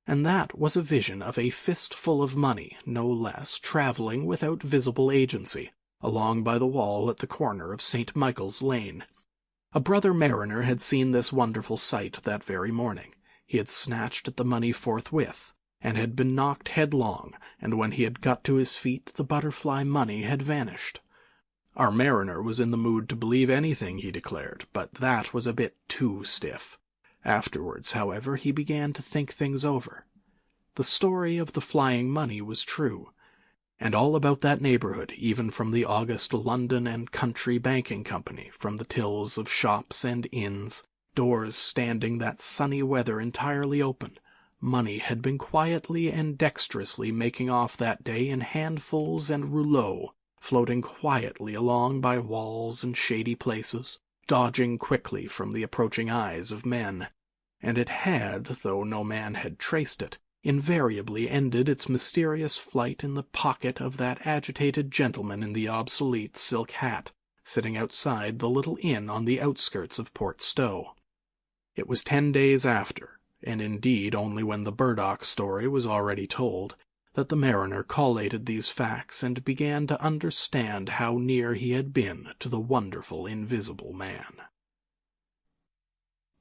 And that was a vision of a fistful of money, no less, travelling without visible agency, along by the wall at the corner of St. Michael's Lane. A brother mariner had seen this wonderful sight that very morning. He had snatched at the money forthwith, and had been knocked headlong, and when he had got to his feet the butterfly money had vanished. Our mariner was in the mood to believe anything, he declared, but that was a bit too stiff. Afterwards, however, he began to think things over. The story of the flying money was true, and all about that neighbourhood, even from the august London and Country Banking Company, from the tills of shops and inns, doors standing that sunny weather entirely open, money had been quietly and dexterously making off that day in handfuls and rouleaux, floating quietly along by walls and shady places, dodging quickly from the approaching eyes of men. And it had, though no man had traced it, invariably ended its mysterious flight in the pocket of that agitated gentleman in the obsolete silk hat, sitting outside the little inn on the outskirts of Port Stowe. It was 10 days after, and indeed only when the Burdock story was already told, that the mariner collated these facts and began to understand how near he had been to the wonderful invisible man.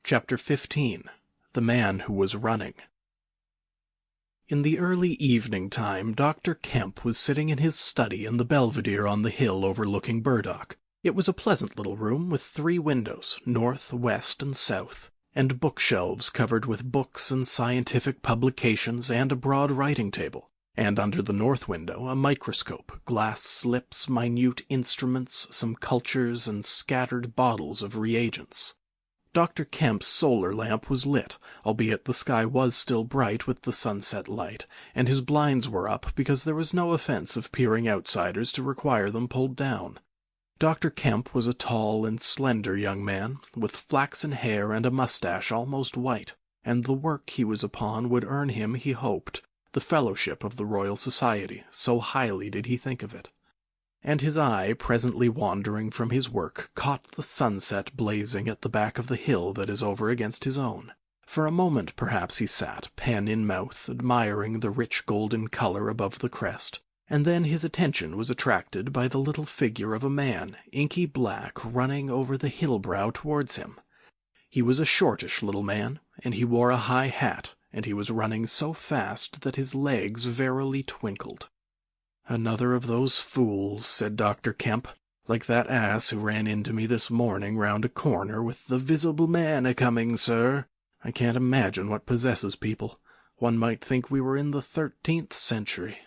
Chapter 15. The Man Who Was Running. In the early evening time, Dr. Kemp was sitting in his study in the belvedere on the hill overlooking Burdock. It was a pleasant little room with 3 windows, north, west, and south, and bookshelves covered with books and scientific publications, and a broad writing table, and under the north window a microscope, glass slips, minute instruments, some cultures, and scattered bottles of reagents. Dr. Kemp's solar lamp was lit, albeit the sky was still bright with the sunset light, and his blinds were up because there was no offense of peering outsiders to require them pulled down. Dr. Kemp was a tall and slender young man, with flaxen hair and a mustache almost white, and the work he was upon would earn him, he hoped, the fellowship of the Royal Society, so highly did he think of it. And his eye, presently wandering from his work, caught the sunset blazing at the back of the hill that is over against his own. For a moment perhaps he sat, pen in mouth, admiring the rich golden color above the crest, and then his attention was attracted by the little figure of a man, inky black, running over the hill brow towards him. He was a shortish little man, and he wore a high hat, and he was running so fast that his legs verily twinkled. "Another of those fools," said Dr. Kemp, "like that ass who ran into me this morning round a corner with 'The Visible Man a-coming, sir.' I can't imagine what possesses people. One might think we were in the 13th century."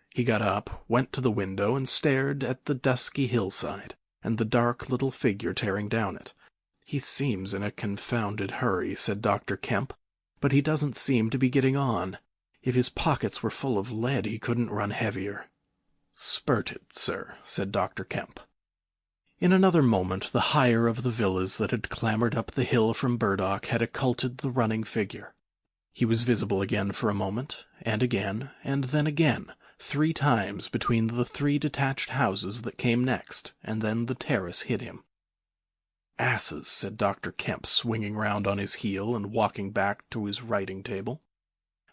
He got up, went to the window, and stared at the dusky hillside, and the dark little figure tearing down it. "He seems in a confounded hurry," said Dr. Kemp, "but he doesn't seem to be getting on. If his pockets were full of lead he couldn't run heavier." "Spurted, sir," said Dr. Kemp. In another moment the higher of the villas that had clambered up the hill from Burdock had occulted the running figure. He was visible again for a moment, and then again, 3 times between the 3 detached houses that came next, and then the terrace hid him. "Asses," said Dr. Kemp, swinging round on his heel and walking back to his writing table.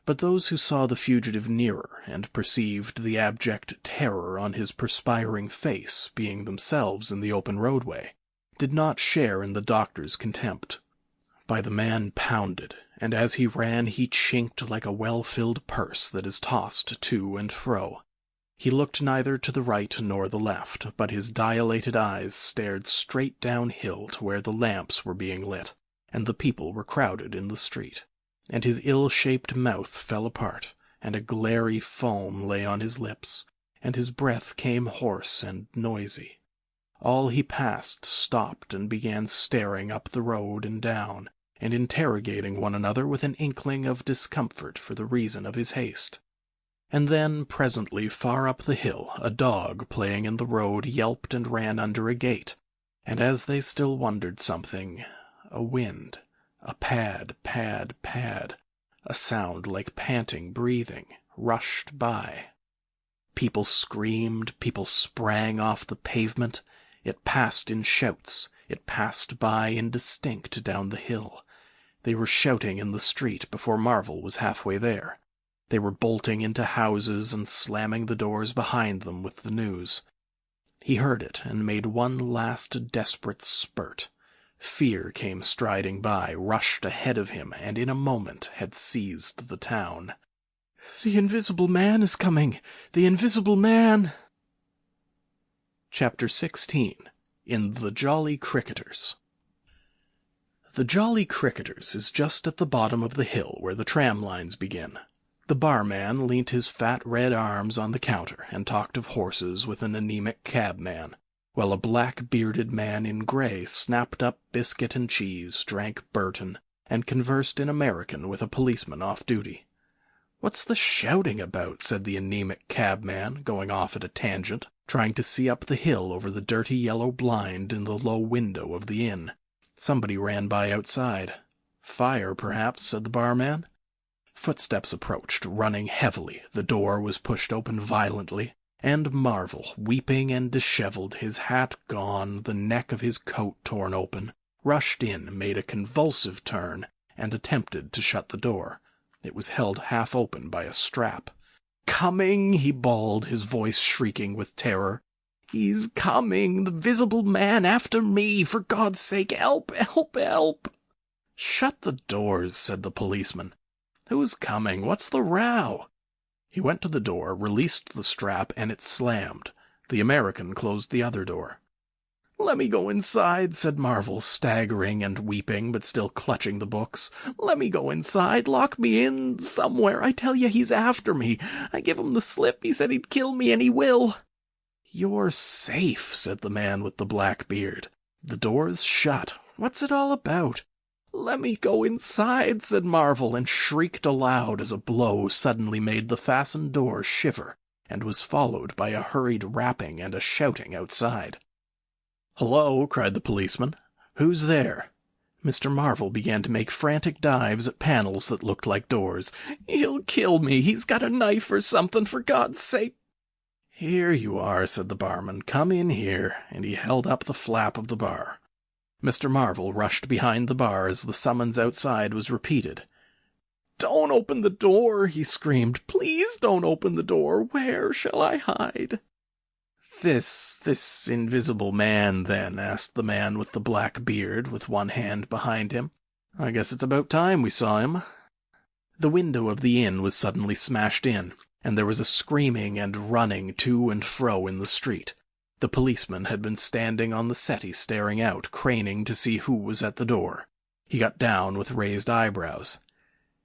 But those who saw the fugitive nearer, and perceived the abject terror on his perspiring face, being themselves in the open roadway, did not share in the doctor's contempt. By the man pounded, and as he ran he chinked like a well-filled purse that is tossed to and fro. He looked neither to the right nor the left, but his dilated eyes stared straight downhill to where the lamps were being lit, and the people were crowded in the street. And his ill-shaped mouth fell apart, and a glary foam lay on his lips, and his breath came hoarse and noisy. All he passed stopped and began staring up the road and down, and interrogating one another with an inkling of discomfort for the reason of his haste. And then, presently, far up the hill, a dog playing in the road yelped and ran under a gate, and as they still wondered something, a wind, a pad, pad, pad, a sound like panting breathing, rushed by. People screamed, people sprang off the pavement. It passed in shouts, it passed by indistinct down the hill. They were shouting in the street before Marvel was halfway there. They were bolting into houses and slamming the doors behind them with the news. He heard it and made one last desperate spurt. Fear came striding by, rushed ahead of him, and in a moment had seized the town. "The Invisible Man is coming! The Invisible Man!" Chapter 16. In the Jolly Cricketers. The Jolly Cricketers is just at the bottom of the hill where the tram lines begin. The barman leant his fat red arms on the counter and talked of horses with an anemic cabman, while a black-bearded man in grey snapped up biscuit and cheese, drank Burton, and conversed in American with a policeman off duty. "What's the shouting about?" said the anemic cabman, going off at a tangent, trying to see up the hill over the dirty yellow blind in the low window of the inn. Somebody ran by outside. "Fire, perhaps," said the barman. Footsteps approached, running heavily. The door was pushed open violently, and Marvel, weeping and dishevelled, his hat gone, the neck of his coat torn open, rushed in, made a convulsive turn, and attempted to shut the door. It was held half open by a strap. "Coming!" he bawled, his voice shrieking with terror. "He's coming! The Visible Man after me! For God's sake, help! Help! Help!" "Shut the doors," said the policeman. "Who's coming? What's the row?" He went to the door, released the strap, and it slammed. The American closed the other door. "Let me go inside," said Marvel, staggering and weeping, but still clutching the books. "Let me go inside. Lock me in somewhere. I tell you, he's after me. I give him the slip. He said he'd kill me, and he will." "You're safe," said the man with the black beard. "The door's shut. What's it all about?" "Let me go inside," said Marvel, and shrieked aloud as a blow suddenly made the fastened door shiver, and was followed by a hurried rapping and a shouting outside. "Hello," cried the policeman. "Who's there?" Mr. Marvel began to make frantic dives at panels that looked like doors. "He'll kill me. He's got a knife or something, for God's sake." "Here you are," said the barman. "Come in here," and he held up the flap of the bar. Mr. Marvel rushed behind the bar as the summons outside was repeated. "Don't open the door," he screamed. "Please don't open the door. Where shall I hide?" This invisible man, then?" asked the man with the black beard, with one hand behind him. "I guess it's about time we saw him." The window of the inn was suddenly smashed in, and there was a screaming and running to and fro in the street. The policeman had been standing on the settee staring out, craning to see who was at the door. He got down with raised eyebrows.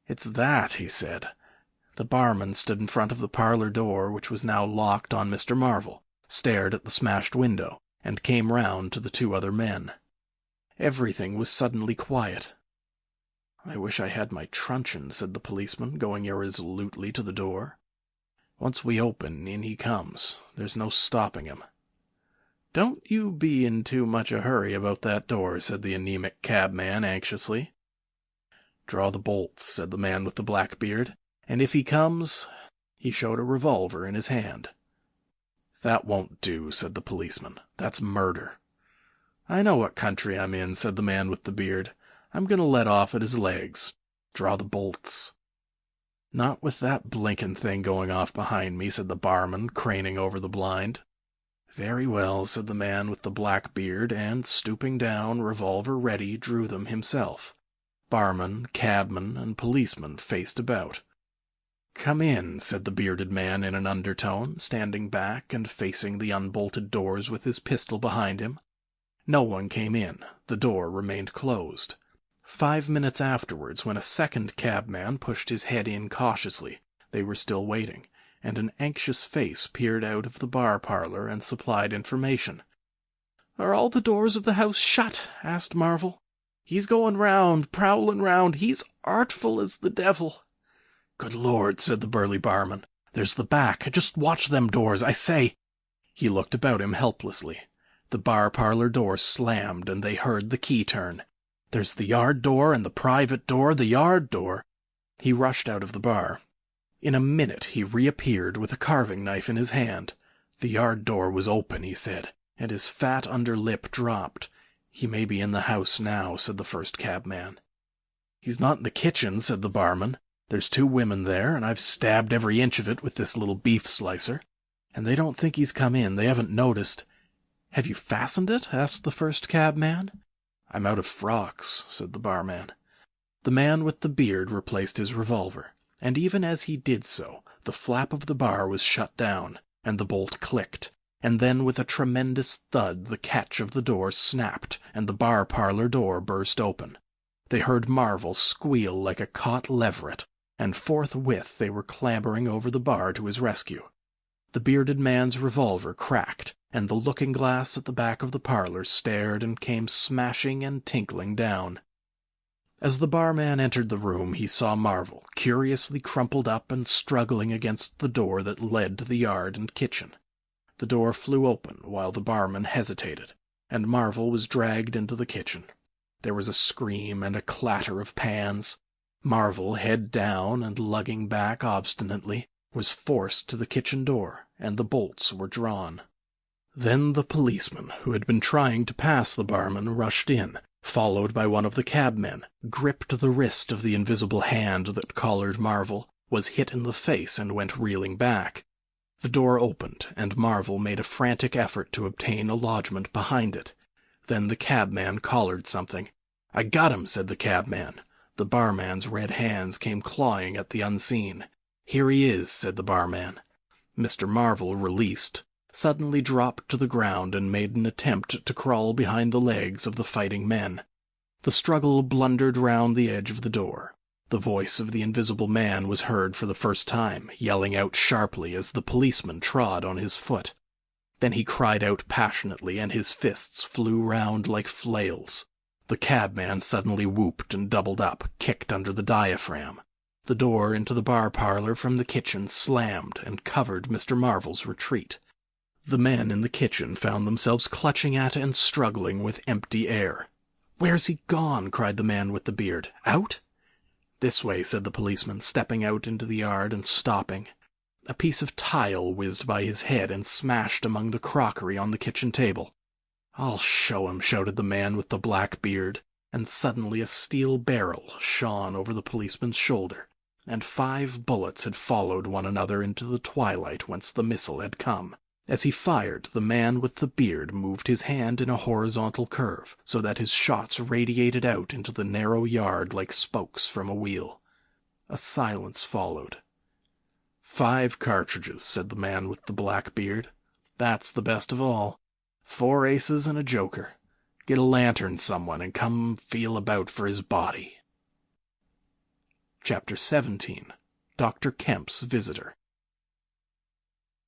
"It's that," he said. The barman stood in front of the parlor door, which was now locked on Mr. Marvel, stared at the smashed window, and came round to the two other men. Everything was suddenly quiet. "I wish I had my truncheon," said the policeman, going irresolutely to the door. "Once we open, in he comes. There's no stopping him." "Don't you be in too much a hurry about that door," said the anemic cabman anxiously. "Draw the bolts," said the man with the black beard, "and if he comes—" He showed a revolver in his hand. "That won't do," said the policeman. "That's murder." "I know what country I'm in," said the man with the beard. "I'm going to let off at his legs. Draw the bolts." "Not with that blinking thing going off behind me," said the barman, craning over the blind. "Very well," said the man with the black beard, and, stooping down, revolver ready, drew them himself. Barman, cabman, and policeman faced about. "Come in," said the bearded man in an undertone, standing back and facing the unbolted doors with his pistol behind him. No one came in. The door remained closed. 5 minutes afterwards, when a second cabman pushed his head in cautiously, they were still waiting, and an anxious face peered out of the bar parlor and supplied information. "Are all the doors of the house shut?" asked Marvel. "He's going round, prowling round. He's artful as the devil." "Good Lord," said the burly barman. "There's the back. Just watch them doors, I say." He looked about him helplessly. The bar parlor door slammed, and they heard the key turn. "There's the yard door and the private door, the yard door." He rushed out of the bar. In a minute he reappeared with a carving knife in his hand. The yard door was open, he said, and his fat under lip dropped. "He may be in the house now," said the first cabman. "He's not in the kitchen," said the barman. "There's 2 women there, and I've stabbed every inch of it with this little beef slicer. And they don't think he's come in. They haven't noticed." "Have you fastened it?" asked the first cabman. "I'm out of frocks," said the barman. The man with the beard replaced his revolver, and even as he did so, the flap of the bar was shut down, and the bolt clicked, and then with a tremendous thud the catch of the door snapped, and the bar parlor door burst open. They heard Marvel squeal like a caught leveret, and forthwith they were clambering over the bar to his rescue. The bearded man's revolver cracked, and the looking-glass at the back of the parlor stared and came smashing and tinkling down. As the barman entered the room, he saw Marvel, curiously crumpled up and struggling against the door that led to the yard and kitchen. The door flew open while the barman hesitated, and Marvel was dragged into the kitchen. There was a scream and a clatter of pans. Marvel, head down and lugging back obstinately, was forced to the kitchen door, and the bolts were drawn. Then the policeman, who had been trying to pass the barman, rushed in, followed by one of the cabmen, gripped the wrist of the invisible hand that collared Marvel, was hit in the face and went reeling back. The door opened, and Marvel made a frantic effort to obtain a lodgment behind it. Then the cabman collared something. "I got him," said the cabman. The barman's red hands came clawing at the unseen. "Here he is," said the barman. Mr. Marvel, released, suddenly dropped to the ground and made an attempt to crawl behind the legs of the fighting men. The struggle blundered round the edge of the door. The voice of the invisible man was heard for the first time, yelling out sharply as the policeman trod on his foot. Then he cried out passionately, and his fists flew round like flails. The cabman suddenly whooped and doubled up, kicked under the diaphragm. The door into the bar parlor from the kitchen slammed and covered Mr. Marvel's retreat. The men in the kitchen found themselves clutching at and struggling with empty air. "Where's he gone?" cried the man with the beard. "Out?" "This way," said the policeman, stepping out into the yard and stopping. A piece of tile whizzed by his head and smashed among the crockery on the kitchen table. "I'll show him," shouted the man with the black beard, and suddenly a steel barrel shone over the policeman's shoulder, and 5 bullets had followed one another into the twilight whence the missile had come. As he fired, the man with the beard moved his hand in a horizontal curve, so that his shots radiated out into the narrow yard like spokes from a wheel. A silence followed. "5 cartridges," said the man with the black beard. "That's the best of all. 4 aces and a joker. Get a lantern, someone, and come feel about for his body." Chapter 17. Dr. Kemp's Visitor.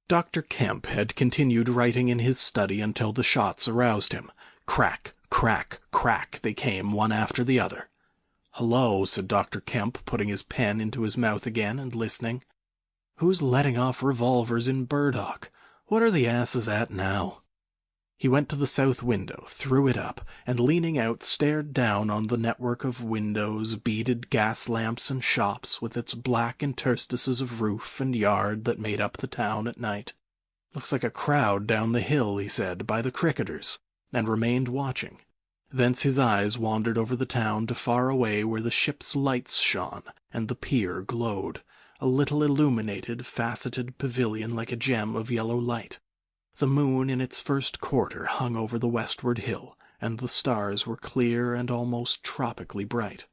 Dr. Kemp had continued writing in his study until the shots aroused him. Crack, crack, crack they came one after the other. "Hello," said Dr. Kemp, putting his pen into his mouth again and listening. "Who's letting off revolvers in Burdock? What are the asses at now?" He went to the south window, threw it up, and leaning out stared down on the network of windows, beaded gas lamps and shops, with its black interstices of roof and yard that made up the town at night. "Looks like a crowd down the hill," he said, "by the cricketers," and remained watching. Thence his eyes wandered over the town to far away where the ship's lights shone, and the pier glowed, a little illuminated, faceted pavilion like a gem of yellow light. The moon in its first quarter hung over the westward hill, and the stars were clear and almost tropically bright.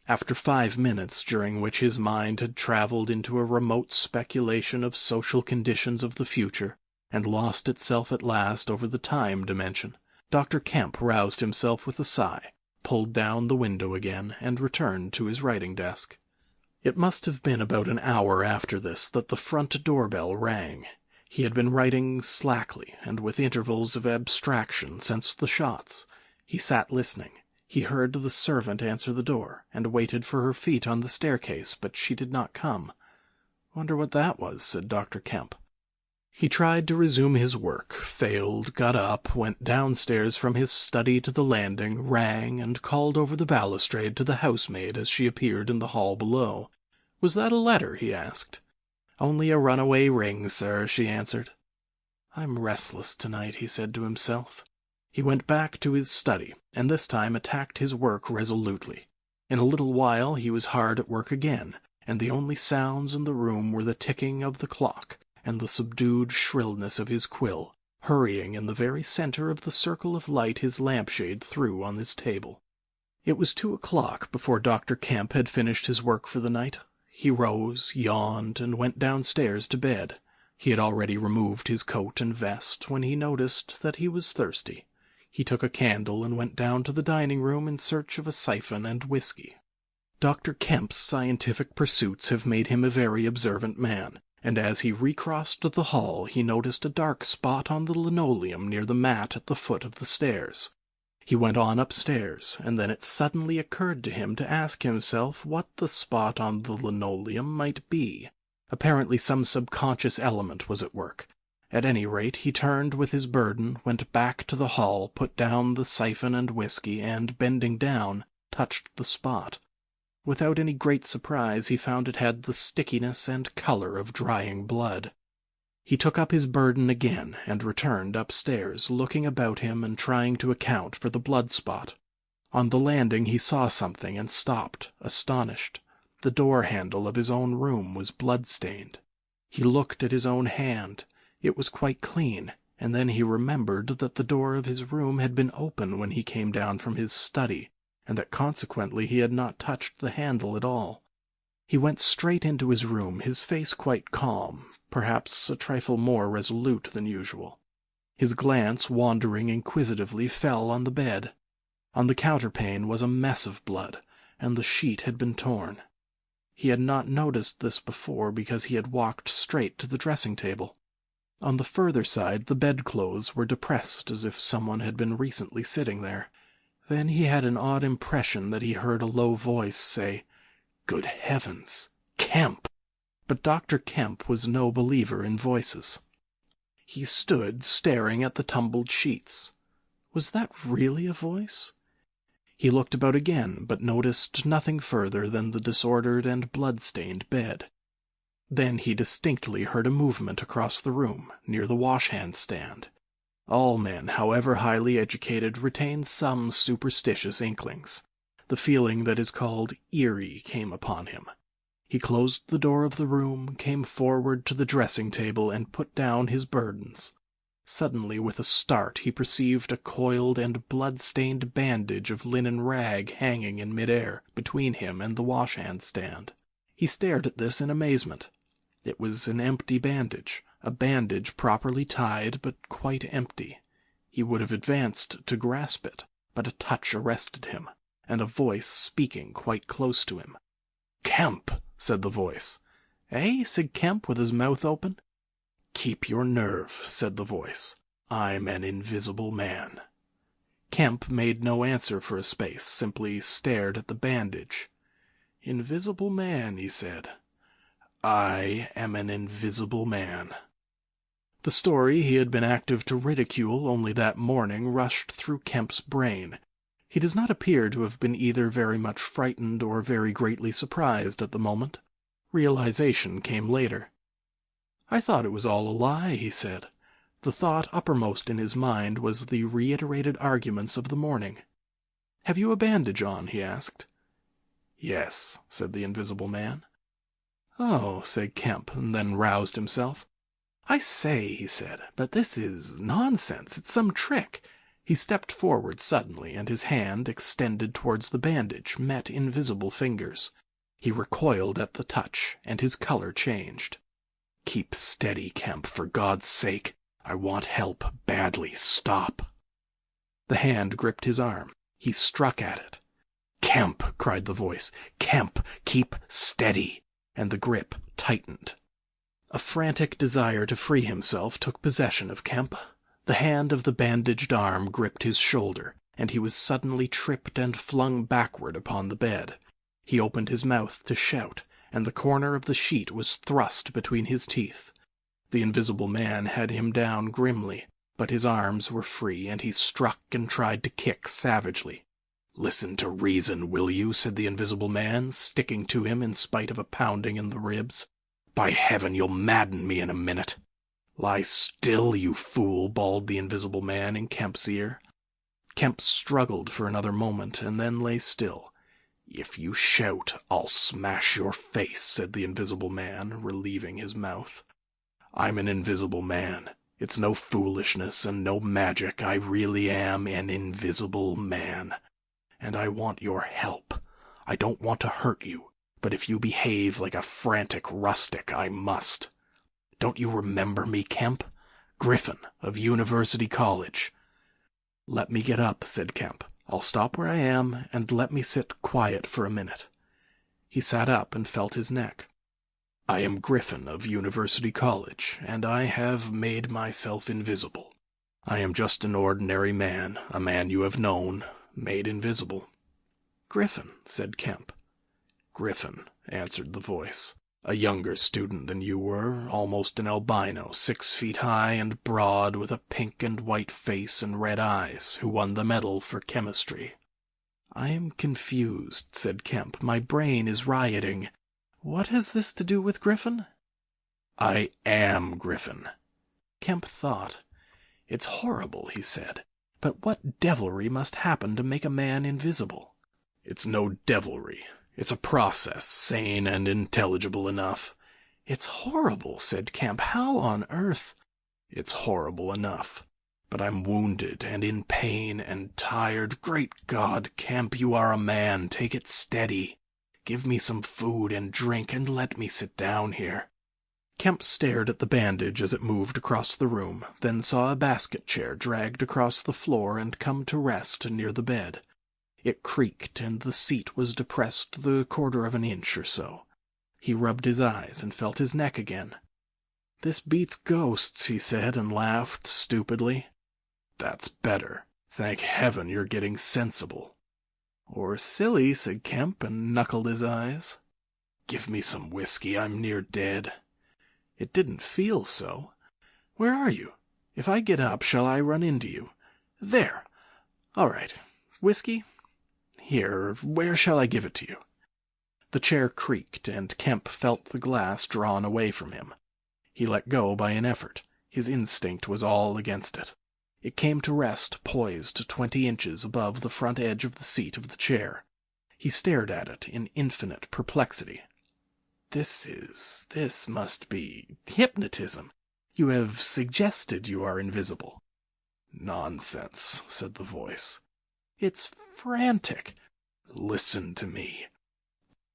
After 5 minutes, during which his mind had traveled into a remote speculation of social conditions of the future, and lost itself at last over the time dimension, Dr. Kemp roused himself with a sigh, pulled down the window again, and returned to his writing desk. It must have been about an hour after this that the front doorbell rang. He had been writing slackly and with intervals of abstraction since the shots. He sat listening. He heard the servant answer the door, and waited for her feet on the staircase, but she did not come. "Wonder what that was," said Dr. Kemp. He tried to resume his work, failed, got up, went downstairs from his study to the landing, rang, and called over the balustrade to the housemaid as she appeared in the hall below. "Was that a letter?" he asked. "Only a runaway ring, sir," she answered. "I'm restless tonight," he said to himself. He went back to his study, and this time attacked his work resolutely. In a little while he was hard at work again, and the only sounds in the room were the ticking of the clock and the subdued shrillness of his quill, hurrying in the very center of the circle of light his lampshade threw on his table. It was 2 o'clock before Dr. Kemp had finished his work for the night. He rose, yawned, and went downstairs to bed. He had already removed his coat and vest when he noticed that he was thirsty. He took a candle and went down to the dining room in search of a siphon and whiskey. Dr. Kemp's scientific pursuits have made him a very observant man, and as he recrossed the hall he noticed a dark spot on the linoleum near the mat at the foot of the stairs. He went on upstairs, and then it suddenly occurred to him to ask himself what the spot on the linoleum might be. Apparently some subconscious element was at work. At any rate, he turned with his burden, went back to the hall, put down the siphon and whiskey, and, bending down, touched the spot. Without any great surprise, he found it had the stickiness and color of drying blood. He took up his burden again and returned upstairs, looking about him and trying to account for the blood spot. On the landing he saw something and stopped, astonished. The door handle of his own room was blood-stained. He looked at his own hand. It was quite clean, and then he remembered that the door of his room had been open when he came down from his study, and that consequently he had not touched the handle at all. He went straight into his room, his face quite calm, perhaps a trifle more resolute than usual. His glance, wandering inquisitively, fell on the bed. On the counterpane was a mess of blood, and the sheet had been torn. He had not noticed this before because he had walked straight to the dressing-table. On the further side the bedclothes were depressed as if someone had been recently sitting there. Then he had an odd impression that he heard a low voice say, "Good heavens, Kemp!" But Dr. Kemp was no believer in voices. He stood staring at the tumbled sheets. Was that really a voice? He looked about again, but noticed nothing further than the disordered and blood-stained bed. Then he distinctly heard a movement across the room, near the wash-hand stand. All men, however highly educated, retain some superstitious inklings. The feeling that is called eerie came upon him. He closed the door of the room, came forward to the dressing-table, and put down his burdens. Suddenly, with a start, he perceived a coiled and blood-stained bandage of linen rag hanging in mid-air between him and the wash-hand stand. He stared at this in amazement. It was an empty bandage, a bandage properly tied but quite empty. He would have advanced to grasp it, but a touch arrested him, and a voice speaking quite close to him. "Kemp," said the voice. "Eh?" said Kemp with his mouth open. "Keep your nerve," said the voice. "I'm an invisible man." Kemp made no answer for a space, simply stared at the bandage. "Invisible man," he said. "I am an invisible man." The story he had been active to ridicule only that morning rushed through Kemp's brain. He does not appear to have been either very much frightened or very greatly surprised at the moment. Realization came later. "I thought it was all a lie," he said. The thought uppermost in his mind was the reiterated arguments of the morning. "Have you a bandage on?" he asked. "Yes," said the invisible man. "Oh," said Kemp, and then roused himself. "I say," he said, "but this is nonsense. It's some trick." He stepped forward suddenly, and his hand, extended towards the bandage, met invisible fingers. He recoiled at the touch, and his color changed. "Keep steady, Kemp, for God's sake. I want help badly. Stop." The hand gripped his arm. He struck at it. "Kemp," cried the voice. "Kemp, keep steady." And the grip tightened. A frantic desire to free himself took possession of Kemp. The hand of the bandaged arm gripped his shoulder, and he was suddenly tripped and flung backward upon the bed. He opened his mouth to shout, and the corner of the sheet was thrust between his teeth. The invisible man had him down grimly, but his arms were free, and he struck and tried to kick savagely. "Listen to reason, will you?" said the invisible man, sticking to him in spite of a pounding in the ribs. "By heaven, you'll madden me in a minute." "Lie still, you fool," bawled the invisible man in Kemp's ear. Kemp struggled for another moment, and then lay still. "If you shout, I'll smash your face," said the invisible man, relieving his mouth. "I'm an invisible man. It's no foolishness and no magic. I really am an invisible man. And I want your help. I don't want to hurt you, but if you behave like a frantic rustic, I must. Don't you remember me, Kemp? Griffin, of University College." "Let me get up," said Kemp. "I'll stop where I am, and let me sit quiet for a minute." He sat up and felt his neck. "I am Griffin of University College, and I have made myself invisible. I am just an ordinary man, a man you have known, made invisible." "Griffin," said Kemp. "Griffin," answered the voice. "A younger student than you were, almost an albino, 6 feet high and broad, with a pink and white face and red eyes, who won the medal for chemistry." "I am confused," said Kemp. "My brain is rioting. What has this to do with Griffin?" "I am Griffin." Kemp thought. "It's horrible," he said. "But what devilry must happen to make a man invisible?" "It's no devilry. It's a process, sane and intelligible enough." "It's horrible," said Kemp. "How on earth—" "It's horrible enough. But I'm wounded and in pain and tired. Great God, Kemp, you are a man. Take it steady. Give me some food and drink, and let me sit down here." Kemp stared at the bandage as it moved across the room, then saw a basket chair dragged across the floor and come to rest near the bed. It creaked, and the seat was depressed the quarter of an inch or so. He rubbed his eyes and felt his neck again. "This beats ghosts," he said, and laughed stupidly. "That's better. Thank heaven you're getting sensible. Or silly, said Kemp, and knuckled his eyes. Give me some whiskey, I'm near dead. It didn't feel so. Where are you? If I get up, shall I run into you? There. All right. Whiskey? Here, where shall I give it to you? The chair creaked, and Kemp felt the glass drawn away from him. He let go by an effort. His instinct was all against it. It came to rest poised 20 inches above the front edge of the seat of the chair. He stared at it in infinite perplexity. This must be hypnotism. You have suggested you are invisible. Nonsense, said the voice. It's frantic. Listen to me.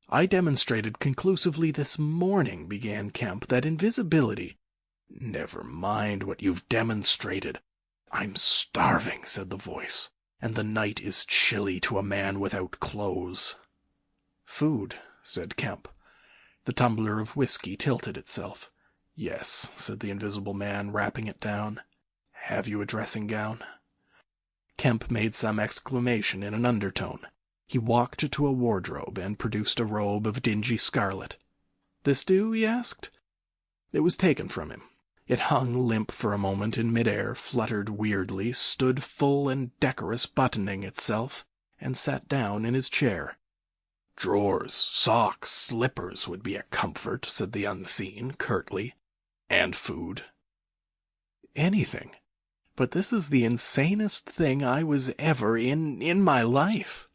I demonstrated conclusively this morning, began Kemp, that invisibility... Never mind what you've demonstrated. I'm starving, said the voice, and the night is chilly to a man without clothes. Food, said Kemp. The tumbler of whiskey tilted itself. Yes, said the invisible man, rapping it down. Have you a dressing gown? Kemp made some exclamation in an undertone. He walked to a wardrobe and produced a robe of dingy scarlet. This do? He asked. It was taken from him. It hung limp for a moment in midair, fluttered weirdly, stood full and decorous buttoning itself, and sat down in his chair. Drawers, socks, slippers would be a comfort, said the unseen, curtly. And food. Anything. But this is the insanest thing I was ever in my life.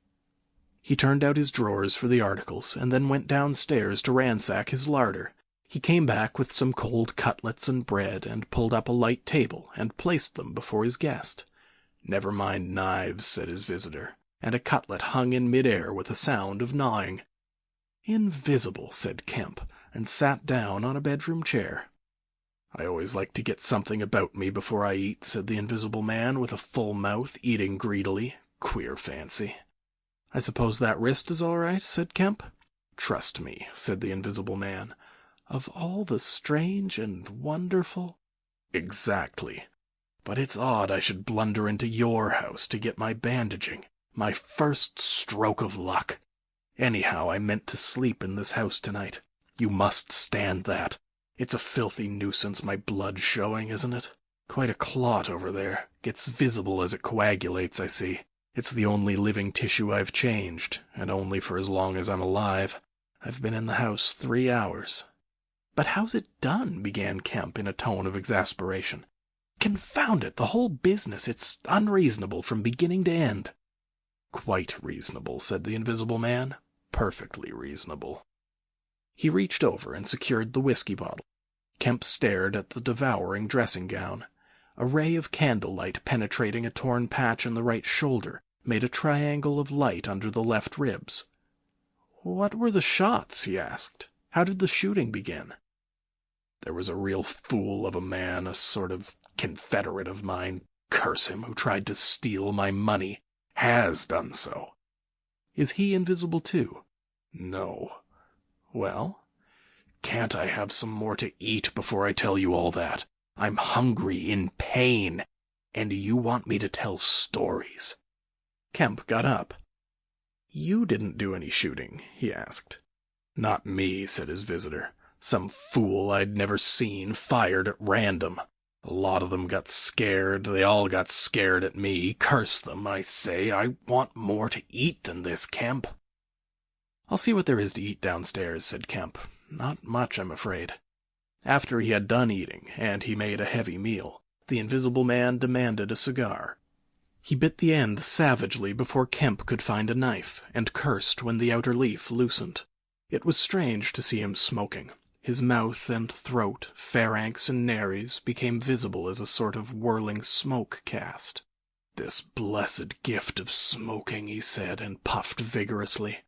He turned out his drawers for the articles, and then went downstairs to ransack his larder. He came back with some cold cutlets and bread, and pulled up a light table, and placed them before his guest. Never mind knives, said his visitor, and a cutlet hung in mid-air with a sound of gnawing. Invisible, said Kemp, and sat down on a bedroom chair. I always like to get something about me before I eat, said the invisible man, with a full mouth, eating greedily. Queer fancy. I suppose that wrist is all right, said Kemp. Trust me, said the invisible man. Of all the strange and wonderful... Exactly. But it's odd I should blunder into your house to get my bandaging. My first stroke of luck. Anyhow, I meant to sleep in this house tonight. You must stand that. It's a filthy nuisance, my blood showing, isn't it? Quite a clot over there. Gets visible as it coagulates, I see. It's the only living tissue I've changed, and only for as long as I'm alive. I've been in the house 3 hours. But how's it done? Began Kemp in a tone of exasperation. Confound it, the whole business, it's unreasonable from beginning to end. Quite reasonable, said the invisible man. Perfectly reasonable. He reached over and secured the whiskey bottle. Kemp stared at the devouring dressing gown. A ray of candlelight penetrating a torn patch in the right shoulder made a triangle of light under the left ribs. What were the shots? He asked. How did the shooting begin? There was a real fool of a man, a sort of confederate of mine, curse him, who tried to steal my money. Has done so. Is he invisible too? No. Well, can't I have some more to eat before I tell you all that? I'm hungry, in pain, and you want me to tell stories. Kemp got up. You didn't do any shooting, he asked. Not me, said his visitor. Some fool I'd never seen fired at random. A lot of them got scared. They all got scared at me. Curse them, I say. I want more to eat than this, Kemp. I'll see what there is to eat downstairs, said Kemp. Not much, I'm afraid. After he had done eating, and he made a heavy meal, the invisible man demanded a cigar. He bit the end savagely before Kemp could find a knife, and cursed when the outer leaf loosened. It was strange to see him smoking. His mouth and throat, pharynx and nares, became visible as a sort of whirling smoke cast. This blessed gift of smoking, he said, and puffed vigorously.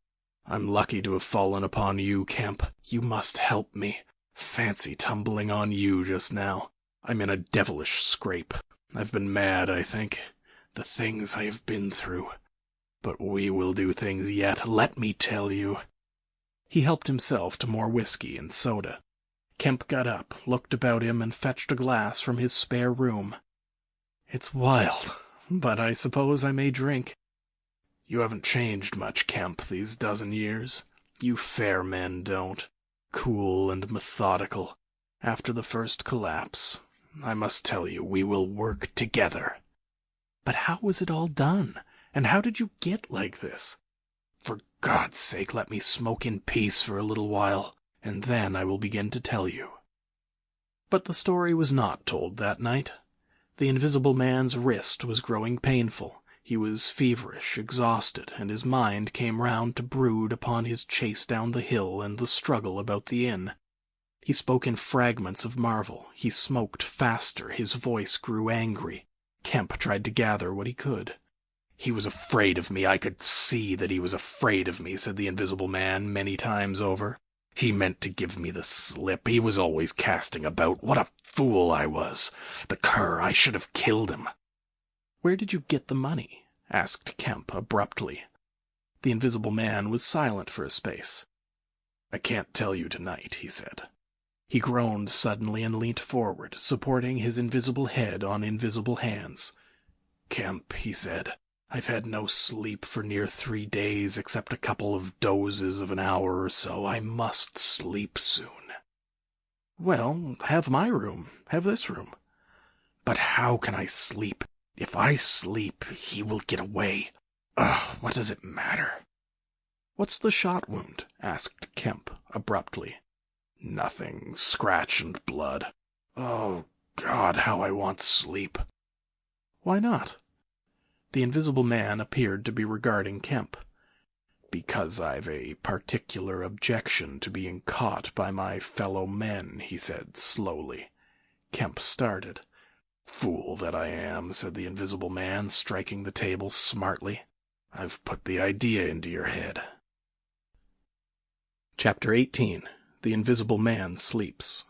I'm lucky to have fallen upon you, Kemp. You must help me. Fancy tumbling on you just now. I'm in a devilish scrape. I've been mad, I think. The things I have been through. But we will do things yet, let me tell you. He helped himself to more whiskey and soda. Kemp got up, looked about him, and fetched a glass from his spare room. It's wild, but I suppose I may drink." "You haven't changed much, Kemp, these dozen years. You fair men don't. Cool and methodical. After the first collapse, I must tell you, we will work together." "But how was it all done? And how did you get like this?" "For God's sake, let me smoke in peace for a little while, and then I will begin to tell you." But the story was not told that night. The Invisible Man's wrist was growing painful. He was feverish, exhausted, and his mind came round to brood upon his chase down the hill and the struggle about the inn. He spoke in fragments of marvel. He smoked faster. His voice grew angry. Kemp tried to gather what he could. "He was afraid of me. I could see that he was afraid of me," said the Invisible Man many times over. "He meant to give me the slip. He was always casting about. What a fool I was. The cur, I should have killed him." "Where did you get the money?" asked Kemp abruptly. The Invisible Man was silent for a space. "I can't tell you tonight," he said. He groaned suddenly and leant forward, supporting his invisible head on invisible hands. "Kemp," he said, "I've had no sleep for near 3 days, except a couple of dozes of an hour or so. I must sleep soon." "Well, have my room. Have this room." "But how can I sleep? If I sleep, he will get away. Ugh, what does it matter?" "What's the shot wound?" asked Kemp abruptly. "Nothing. Scratch and blood. Oh, God, how I want sleep." "Why not?" The Invisible Man appeared to be regarding Kemp. "Because I've a particular objection to being caught by my fellow men," he said slowly. Kemp started. "Fool that I am," said the Invisible Man, striking the table smartly. "I've put the idea into your head." Chapter 18. The Invisible Man Sleeps.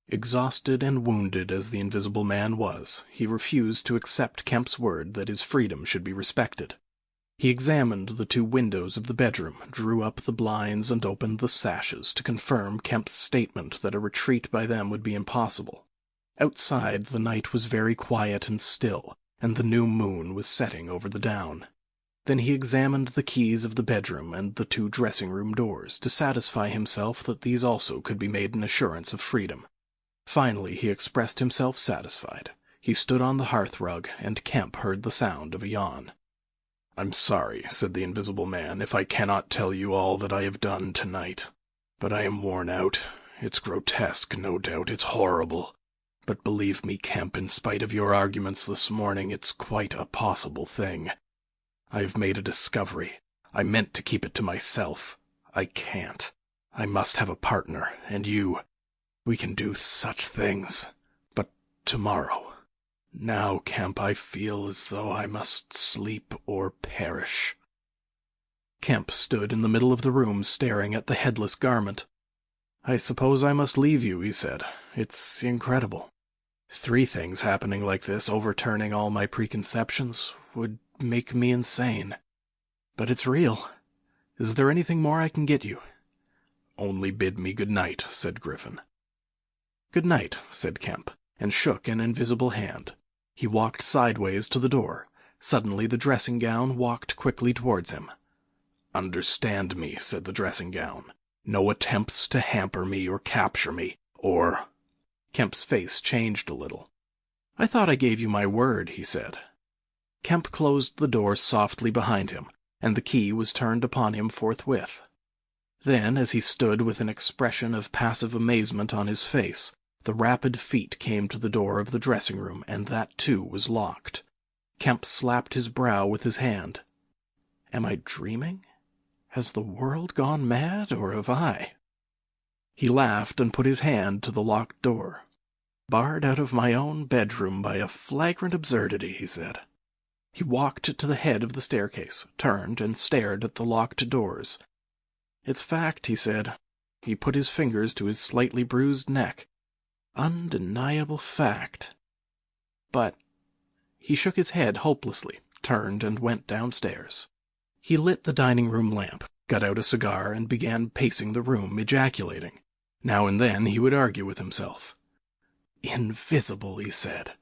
Exhausted and wounded as the Invisible Man was, he refused to accept Kemp's word that his freedom should be respected. He examined the 2 windows of the bedroom, drew up the blinds, and opened the sashes to confirm Kemp's statement that a retreat by them would be impossible. Outside, the night was very quiet and still, and the new moon was setting over the down. Then he examined the keys of the bedroom and the 2 dressing-room doors to satisfy himself that these also could be made an assurance of freedom. Finally, he expressed himself satisfied. He stood on the hearth-rug, and Kemp heard the sound of a yawn. "I'm sorry," said the Invisible Man, "if I cannot tell you all that I have done tonight. But I am worn out. It's grotesque, no doubt. It's horrible. But believe me, Kemp, in spite of your arguments this morning, it's quite a possible thing. I have made a discovery. I meant to keep it to myself. I can't. I must have a partner, and you. We can do such things. But tomorrow. Now, Kemp, I feel as though I must sleep or perish." Kemp stood in the middle of the room staring at the headless garment. "I suppose I must leave you," he said. "It's incredible. 3 things happening like this, overturning all my preconceptions, would make me insane. But it's real. Is there anything more I can get you?" "Only bid me good night," said Griffin. "Good night," said Kemp, and shook an invisible hand. He walked sideways to the door. Suddenly the dressing-gown walked quickly towards him. "Understand me," said the dressing-gown. "No attempts to hamper me or capture me, or—" Kemp's face changed a little. "I thought I gave you my word," he said. Kemp closed the door softly behind him, and the key was turned upon him forthwith. Then, as he stood with an expression of passive amazement on his face, the rapid feet came to the door of the dressing-room, and that too was locked. Kemp slapped his brow with his hand. "Am I dreaming? Has the world gone mad, or have I?" He laughed and put his hand to the locked door. "Barred out of my own bedroom by a flagrant absurdity," he said. He walked to the head of the staircase, turned, and stared at the locked doors. "It's fact," he said. He put his fingers to his slightly bruised neck. "Undeniable fact. But—" He shook his head hopelessly, turned, and went downstairs. He lit the dining-room lamp, got out a cigar, and began pacing the room, ejaculating. Now and then he would argue with himself. "Invisible," he said.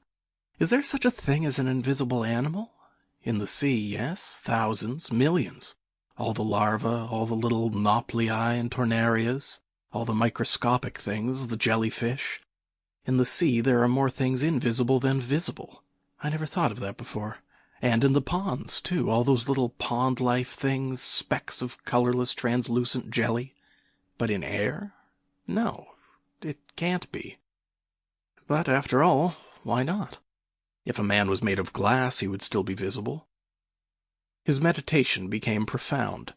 Is there such a thing as an invisible animal? In the sea, yes, thousands, millions. All the larvae, all the little nauplii and tornarias, all the microscopic things, the jellyfish. In the sea there are more things invisible than visible. I never thought of that before. And in the ponds, too, all those little pond-life things, specks of colorless translucent jelly. But in air? No, it can't be. But after all, why not? If a man was made of glass, he would still be visible. His meditation became profound.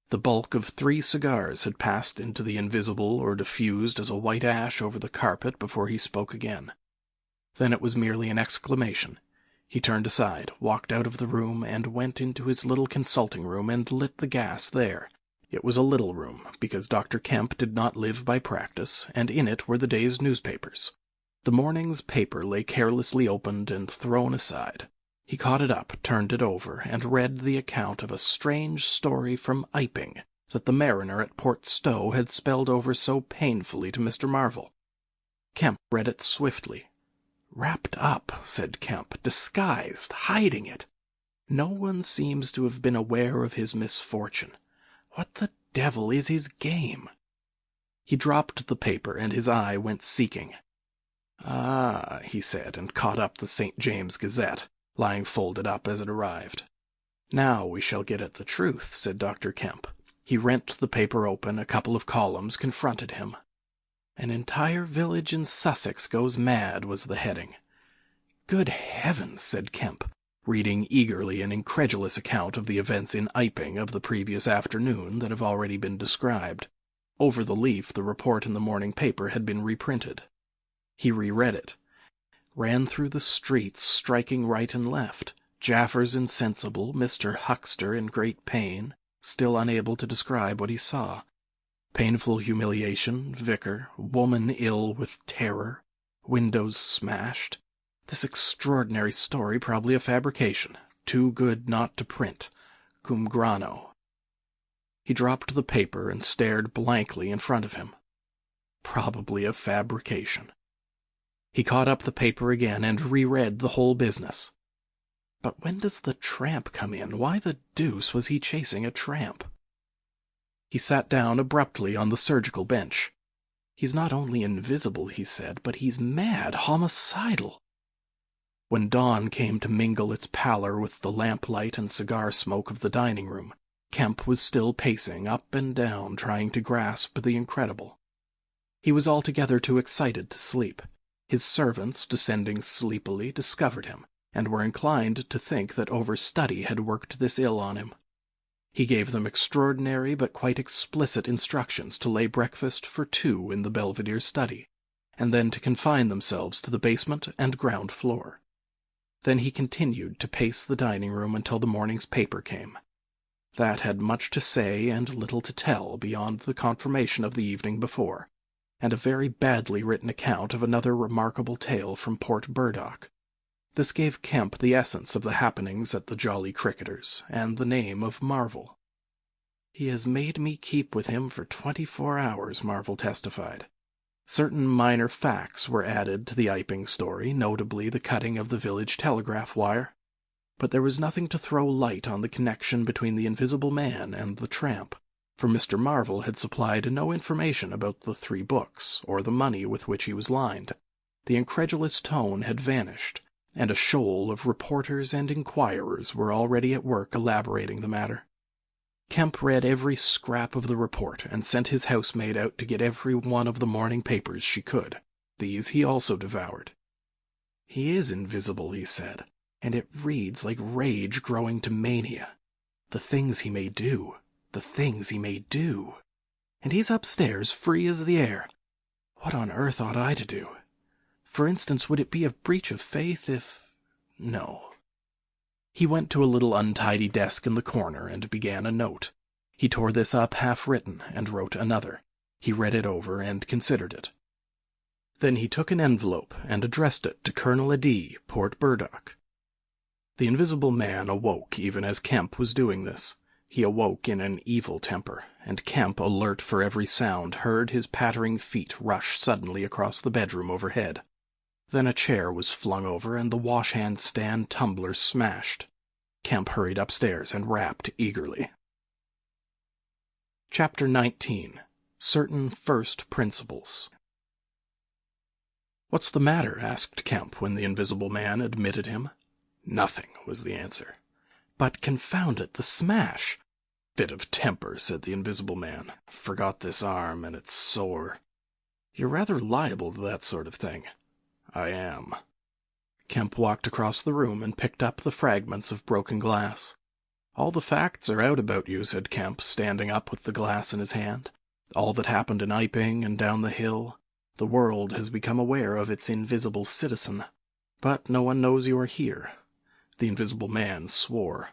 The bulk of 3 cigars had passed into the invisible or diffused as a white ash over the carpet before he spoke again. Then it was merely an exclamation. He turned aside, walked out of the room, and went into his little consulting room and lit the gas there. It was a little room, because Dr. Kemp did not live by practice, and in it were the day's newspapers. The morning's paper lay carelessly opened and thrown aside. He caught it up, turned it over, and read the account of a strange story from Iping that the mariner at Port Stowe had spelled over so painfully to Mr. Marvel. Kemp read it swiftly. "Wrapped up," said Kemp, "disguised, hiding it. No one seems to have been aware of his misfortune. What the devil is his game?" He dropped the paper, and his eye went seeking. "Ah," he said, and caught up the St. James Gazette, lying folded up as it arrived. "Now we shall get at the truth," said Dr. Kemp. He rent the paper open, a couple of columns confronted him. "An entire village in Sussex goes mad," was the heading. "Good heavens," said Kemp, reading eagerly an incredulous account of the events in Iping of the previous afternoon that have already been described. Over the leaf the report in the morning paper had been reprinted. He reread it. Ran through the streets, striking right and left. Jaffers insensible, Mr. Huckster in great pain, still unable to describe what he saw. Painful humiliation, vicar, woman ill with terror, windows smashed. This extraordinary story probably a fabrication, too good not to print, cum grano. He dropped the paper and stared blankly in front of him. Probably a fabrication. He caught up the paper again and reread the whole business. But when does the tramp come in? Why the deuce was he chasing a tramp? He sat down abruptly on the surgical bench. "He's not only invisible," he said, "but he's mad, homicidal." When dawn came to mingle its pallor with the lamplight and cigar smoke of the dining room, Kemp was still pacing up and down, trying to grasp the incredible. He was altogether too excited to sleep. His servants, descending sleepily, discovered him, and were inclined to think that overstudy had worked this ill on him. He gave them extraordinary but quite explicit instructions to lay breakfast for 2 in the Belvedere study, and then to confine themselves to the basement and ground floor. Then he continued to pace the dining room until the morning's paper came. That had much to say and little to tell beyond the confirmation of the evening before, and a very badly written account of another remarkable tale from Port Burdock. This gave Kemp the essence of the happenings at the Jolly Cricketers, and the name of Marvel. "He has made me keep with him for 24 hours, Marvel testified. Certain minor facts were added to the Iping story, notably the cutting of the village telegraph wire. But there was nothing to throw light on the connection between the invisible man and the tramp, for Mr. Marvel had supplied no information about the 3 books, or the money with which he was lined. The incredulous tone had vanished, and a shoal of reporters and inquirers were already at work elaborating the matter. Kemp read every scrap of the report, and sent his housemaid out to get every one of the morning papers she could. These he also devoured. "He is invisible," he said, "and it reads like rage growing to mania. The things he may do, the things he may do. And he's upstairs, free as the air. What on earth ought I to do? For instance, would it be a breach of faith if— No." He went to a little untidy desk in the corner and began a note. He tore this up half-written and wrote another. He read it over and considered it. Then he took an envelope and addressed it to Colonel Adee, Port Burdock. The invisible man awoke even as Kemp was doing this. He awoke in an evil temper, and Kemp, alert for every sound, heard his pattering feet rush suddenly across the bedroom overhead. Then a chair was flung over and the wash-hand stand tumbler smashed. Kemp hurried upstairs and rapped eagerly. Chapter 19. Certain First Principles. "What's the matter?" asked Kemp when the Invisible Man admitted him. "Nothing," was the answer. "But confound it, the smash!" "Fit of temper," said the Invisible Man. "Forgot this arm, and it's sore." "You're rather liable to that sort of thing." "I am." Kemp walked across the room and picked up the fragments of broken glass. "All the facts are out about you," said Kemp, standing up with the glass in his hand. "All that happened in Iping and down the hill. The world has become aware of its invisible citizen. But no one knows you are here." The Invisible Man swore.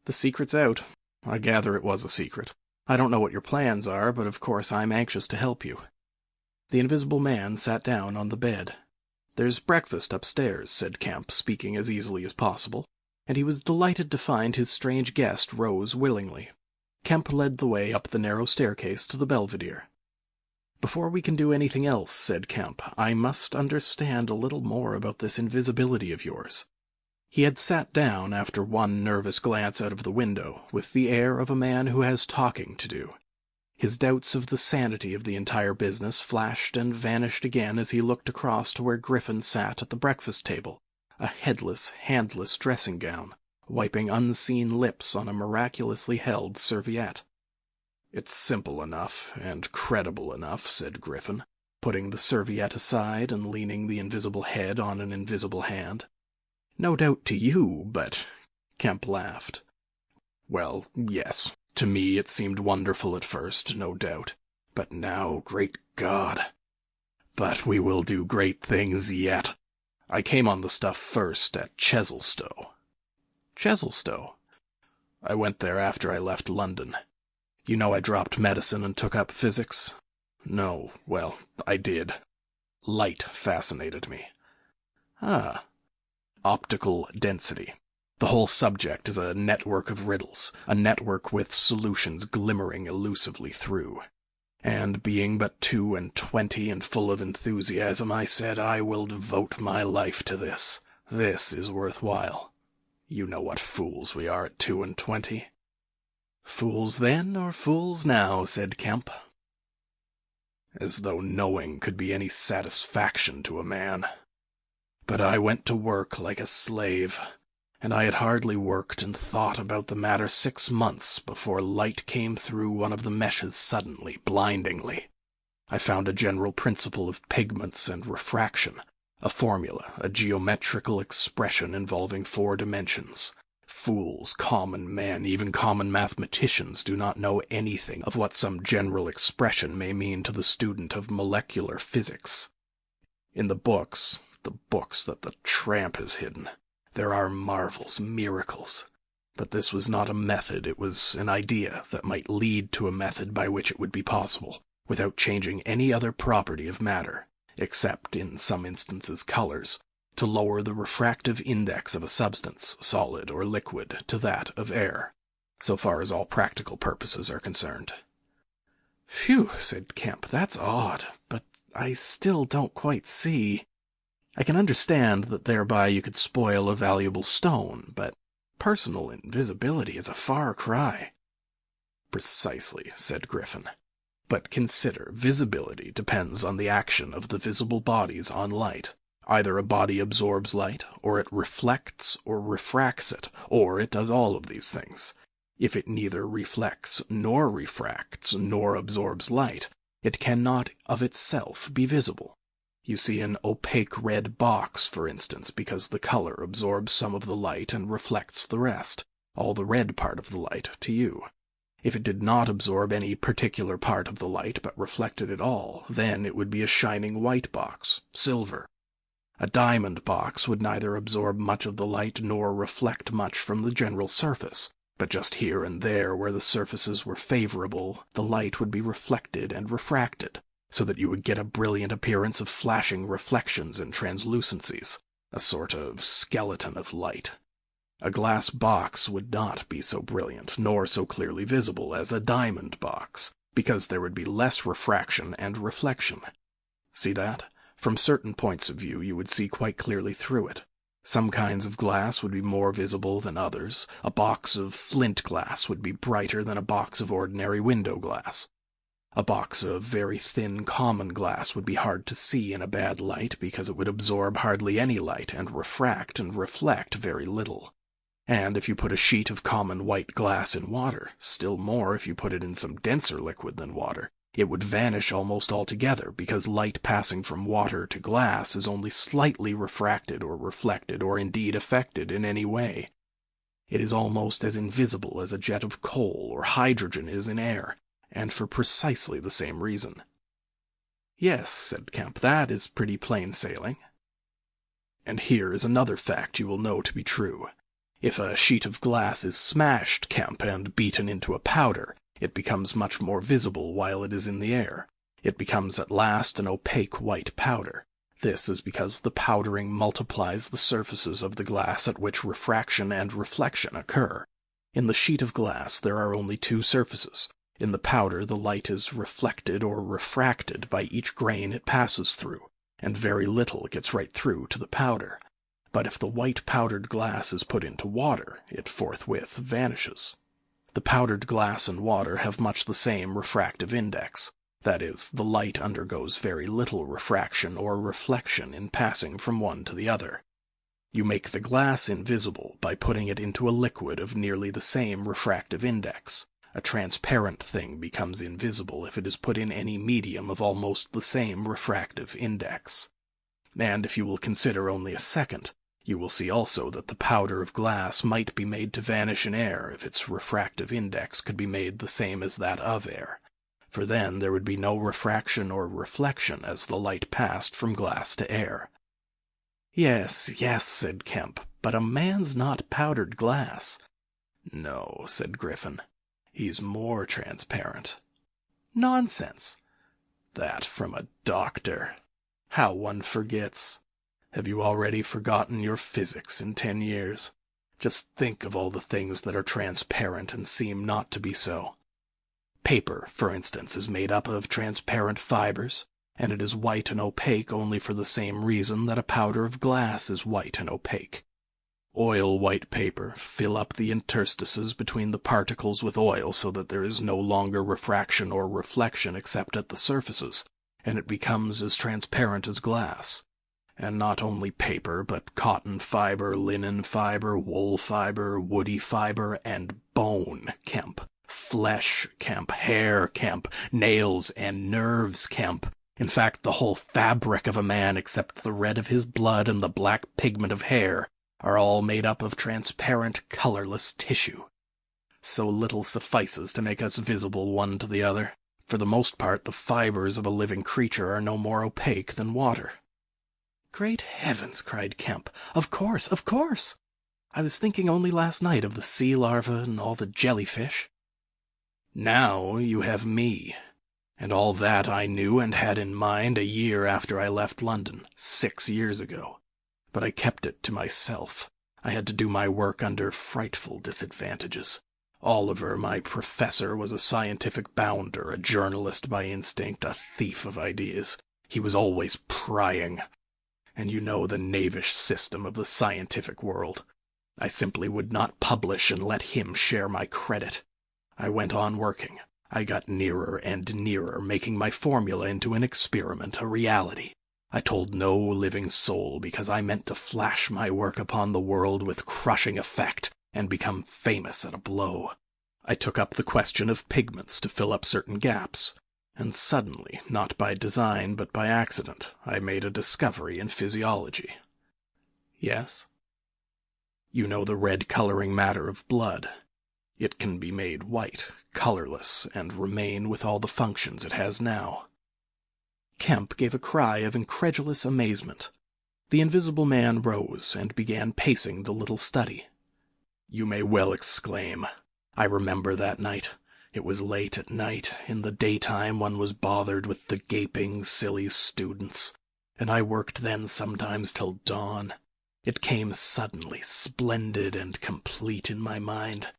"The secret's out. I gather it was a secret. I don't know what your plans are, but of course I'm anxious to help you." The Invisible Man sat down on the bed. "There's breakfast upstairs," said Kemp, speaking as easily as possible, and he was delighted to find his strange guest rose willingly. Kemp led the way up the narrow staircase to the belvedere. "Before we can do anything else," said Kemp, "I must understand a little more about this invisibility of yours." He had sat down after one nervous glance out of the window, with the air of a man who has talking to do. His doubts of the sanity of the entire business flashed and vanished again as he looked across to where Griffin sat at the breakfast table, a headless, handless dressing gown, wiping unseen lips on a miraculously held serviette. "It's simple enough, and credible enough," said Griffin, putting the serviette aside and leaning the invisible head on an invisible hand. "No doubt to you, but—" Kemp laughed. "Well, yes, to me it seemed wonderful at first, no doubt. But now, great God! But we will do great things yet. I came on the stuff first at Chesilstowe." "Chesilstowe?" "I went there after I left London. You know I dropped medicine and took up physics? No, well, I did. Light fascinated me." "Ah." "Optical density. The whole subject is a network of riddles, a network with solutions glimmering elusively through. And being but 22 and full of enthusiasm, I said I will devote my life to this. This is worthwhile. You know what fools we are at 22. "Fools then, or fools now?" said Kemp. "As though knowing could be any satisfaction to a man. But I went to work like a slave, and I had hardly worked and thought about the matter 6 months before light came through one of the meshes suddenly, blindingly. I found a general principle of pigments and refraction, a formula, a geometrical expression involving 4 dimensions. Fools, common men, even common mathematicians do not know anything of what some general expression may mean to the student of molecular physics. In the books that the tramp has hidden, there are marvels, miracles. But this was not a method, it was an idea that might lead to a method by which it would be possible, without changing any other property of matter, except, in some instances, colors, to lower the refractive index of a substance, solid or liquid, to that of air, so far as all practical purposes are concerned." "Phew," said Kemp, "that's odd, but I still don't quite see. I can understand that thereby you could spoil a valuable stone, but personal invisibility is a far cry." "Precisely," said Griffin. "But consider, visibility depends on the action of the visible bodies on light. Either a body absorbs light, or it reflects or refracts it, or it does all of these things. If it neither reflects nor refracts nor absorbs light, it cannot of itself be visible. You see an opaque red box, for instance, because the color absorbs some of the light and reflects the rest, all the red part of the light, to you. If it did not absorb any particular part of the light but reflected it all, then it would be a shining white box, silver. A diamond box would neither absorb much of the light nor reflect much from the general surface, but just here and there where the surfaces were favorable, the light would be reflected and refracted, so that you would get a brilliant appearance of flashing reflections and translucencies, a sort of skeleton of light. A glass box would not be so brilliant, nor so clearly visible as a diamond box, because there would be less refraction and reflection. See that? From certain points of view, you would see quite clearly through it. Some kinds of glass would be more visible than others. A box of flint glass would be brighter than a box of ordinary window glass. A box of very thin common glass would be hard to see in a bad light because it would absorb hardly any light and refract and reflect very little. And if you put a sheet of common white glass in water, still more if you put it in some denser liquid than water, it would vanish almost altogether because light passing from water to glass is only slightly refracted or reflected or indeed affected in any way. It is almost as invisible as a jet of coal or hydrogen is in air, and for precisely the same reason. "Yes," said Kemp, "that is pretty plain sailing." "And here is another fact you will know to be true. If a sheet of glass is smashed, Kemp, and beaten into a powder, it becomes much more visible while it is in the air. It becomes at last an opaque white powder. This is because the powdering multiplies the surfaces of the glass at which refraction and reflection occur. In the sheet of glass there are only two surfaces. In the powder the light is reflected or refracted by each grain it passes through, and very little gets right through to the powder. But if the white powdered glass is put into water, it forthwith vanishes. The powdered glass and water have much the same refractive index. That is, the light undergoes very little refraction or reflection in passing from one to the other. You make the glass invisible by putting it into a liquid of nearly the same refractive index. A transparent thing becomes invisible if it is put in any medium of almost the same refractive index. And if you will consider only a second, you will see also that the powder of glass might be made to vanish in air if its refractive index could be made the same as that of air, for then there would be no refraction or reflection as the light passed from glass to air. "Yes, yes," said Kemp, "but a man's not powdered glass." "No," said Griffin. "He's more transparent." "Nonsense." "That from a doctor. How one forgets. Have you already forgotten your physics in 10 years? Just think of all the things that are transparent and seem not to be so. Paper, for instance, is made up of transparent fibers, and it is white and opaque only for the same reason that a powder of glass is white and opaque. Oil white paper, fill up the interstices between the particles with oil so that there is no longer refraction or reflection except at the surfaces, and it becomes as transparent as glass. And not only paper, but cotton fiber, linen fiber, wool fiber, woody fiber, and bone, Kemp. Flesh, Kemp. Hair, Kemp. Nails and nerves, Kemp. In fact, the whole fabric of a man except the red of his blood and the black pigment of hair are all made up of transparent, colorless tissue. So little suffices to make us visible one to the other. For the most part, the fibers of a living creature are no more opaque than water." "Great heavens!" cried Kemp. "Of course, of course! I was thinking only last night of the sea larva and all the jellyfish." "Now you have me. And all that I knew and had in mind a year after I left London, 6 years ago. But I kept it to myself. I had to do my work under frightful disadvantages. Oliver, my professor, was a scientific bounder, a journalist by instinct, a thief of ideas. He was always prying. And you know the knavish system of the scientific world. I simply would not publish and let him share my credit. I went on working. I got nearer and nearer, making my formula into an experiment, a reality. I told no living soul because I meant to flash my work upon the world with crushing effect and become famous at a blow. I took up the question of pigments to fill up certain gaps, and suddenly, not by design but by accident, I made a discovery in physiology." "Yes?" "You know the red coloring matter of blood. It can be made white, colorless, and remain with all the functions it has now." Kemp gave a cry of incredulous amazement. The Invisible Man rose and began pacing the little study. "You may well exclaim. I remember that night. It was late at night. In the daytime one was bothered with the gaping, silly students, and I worked then sometimes till dawn. It came suddenly, splendid and complete in my mind.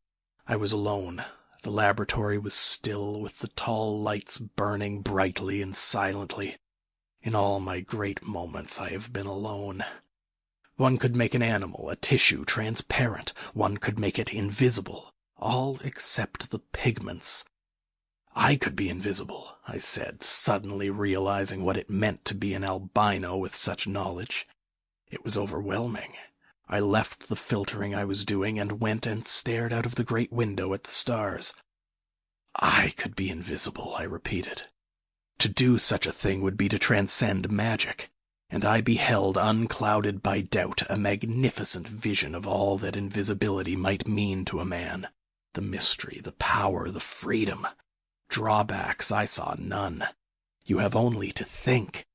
I was alone. The laboratory was still, with the tall lights burning brightly and silently. In all my great moments I have been alone. One could make an animal, a tissue, transparent. One could make it invisible, all except the pigments. I could be invisible, I said, suddenly realizing what it meant to be an albino with such knowledge. It was overwhelming. I left the filtering I was doing and went and stared out of the great window at the stars. I could be invisible, I repeated. To do such a thing would be to transcend magic, and I beheld, unclouded by doubt, a magnificent vision of all that invisibility might mean to a man. The mystery, the power, the freedom. Drawbacks I saw none. You have only to think.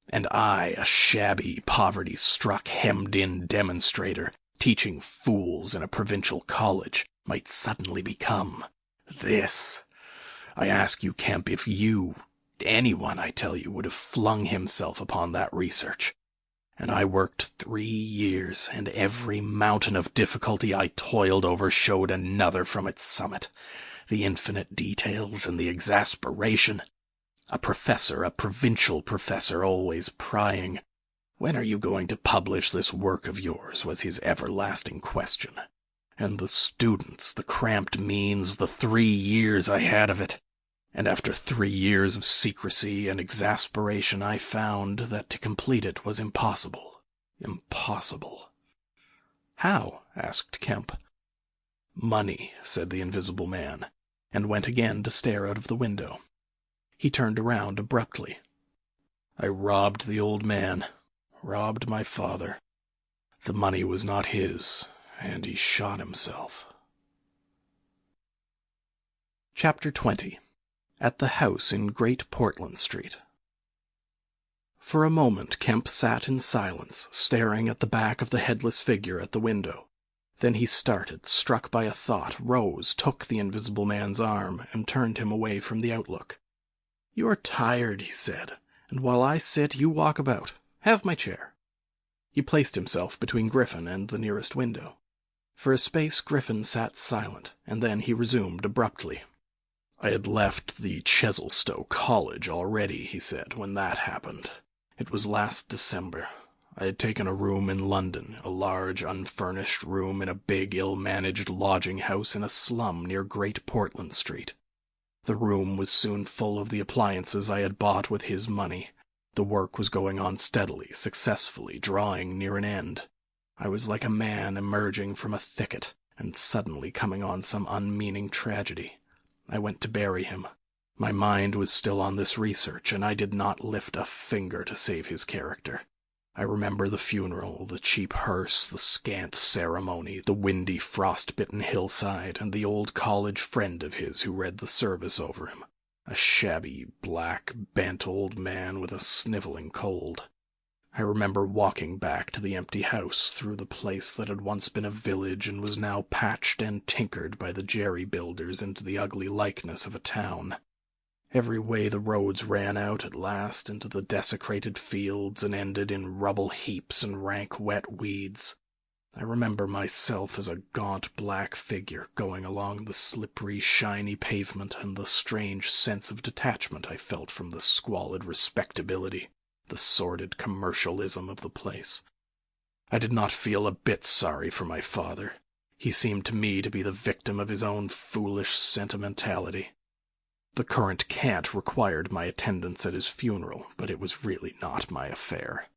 And I, a shabby, poverty-struck, hemmed-in demonstrator, teaching fools in a provincial college, might suddenly become this. I ask you, Kemp, if you, anyone, I tell you, would have flung himself upon that research. And I worked 3 years, and every mountain of difficulty I toiled over showed another from its summit. The infinite details and the exasperation. A professor, a provincial professor, always prying. "When are you going to publish this work of yours?" was his everlasting question. And the students, the cramped means, the 3 years I had of it. And after 3 years of secrecy and exasperation, I found that to complete it was impossible. Impossible. "How?" asked Kemp. "Money," said the invisible man, and went again to stare out of the window. He turned around abruptly. "I robbed the old man, robbed my father. The money was not his, and he shot himself." Chapter 20. At the house in Great Portland Street. For a moment Kemp sat in silence, staring at the back of the headless figure at the window. Then he started, struck by a thought, rose, took the invisible man's arm, and turned him away from the outlook. "You are tired," he said, "and while I sit, you walk about. Have my chair." He placed himself between Griffin and the nearest window. For a space Griffin sat silent, and then he resumed abruptly. "I had left the Chesilstowe College already," he said, "when that happened. It was last December. I had taken a room in London, a large, unfurnished room in a big, ill-managed lodging-house in a slum near Great Portland Street. The room was soon full of the appliances I had bought with his money. The work was going on steadily, successfully, drawing near an end. I was like a man emerging from a thicket, and suddenly coming on some unmeaning tragedy. I went to bury him. My mind was still on this research, and I did not lift a finger to save his character. I remember the funeral, the cheap hearse, the scant ceremony, the windy, frost-bitten hillside, and the old college friend of his who read the service over him, a shabby, black, bent old man with a sniveling cold. I remember walking back to the empty house through the place that had once been a village and was now patched and tinkered by the jerry-builders into the ugly likeness of a town. Every way the roads ran out at last into the desecrated fields and ended in rubble heaps and rank wet weeds. I remember myself as a gaunt black figure going along the slippery, shiny pavement, and the strange sense of detachment I felt from the squalid respectability, the sordid commercialism of the place. I did not feel a bit sorry for my father. He seemed to me to be the victim of his own foolish sentimentality. The current cant required my attendance at his funeral, but it was really not my affair.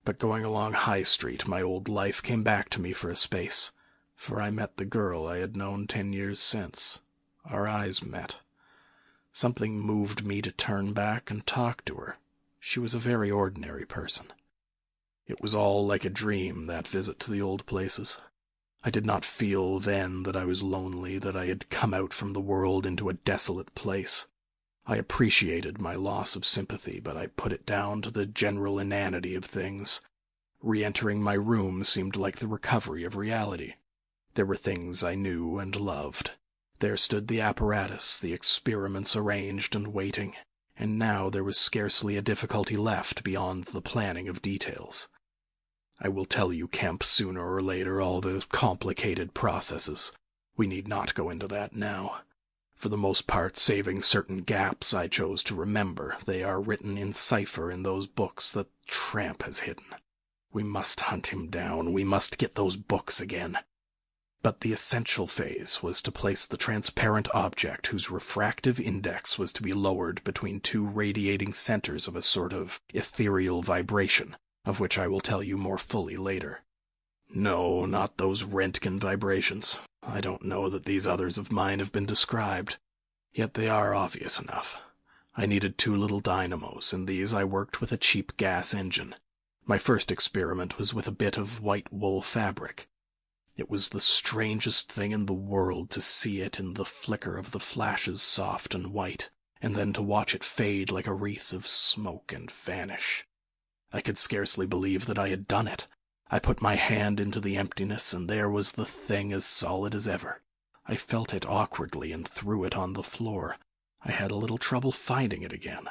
But going along High Street, my old life came back to me for a space, for I met the girl I had known 10 years since. Our eyes met. Something moved me to turn back and talk to her. She was a very ordinary person. It was all like a dream, that visit to the old places. I did not feel then that I was lonely, that I had come out from the world into a desolate place. I appreciated my loss of sympathy, but I put it down to the general inanity of things. Re-entering my room seemed like the recovery of reality. There were things I knew and loved. There stood the apparatus, the experiments arranged and waiting, and now there was scarcely a difficulty left beyond the planning of details. I will tell you, Kemp, sooner or later, all the complicated processes. We need not go into that now. For the most part, saving certain gaps I chose to remember. They are written in cipher in those books that Tramp has hidden. We must hunt him down. We must get those books again. But the essential phase was to place the transparent object whose refractive index was to be lowered between two radiating centers of a sort of ethereal vibration, of which I will tell you more fully later. No, not those Röntgen vibrations. I don't know that these others of mine have been described, yet they are obvious enough. I needed 2 little dynamos, and these I worked with a cheap gas engine. My first experiment was with a bit of white wool fabric. It was the strangest thing in the world to see it in the flicker of the flashes soft and white, and then to watch it fade like a wreath of smoke and vanish. I could scarcely believe that I had done it. I put my hand into the emptiness, and there was the thing as solid as ever. I felt it awkwardly and threw it on the floor. I had a little trouble finding it again.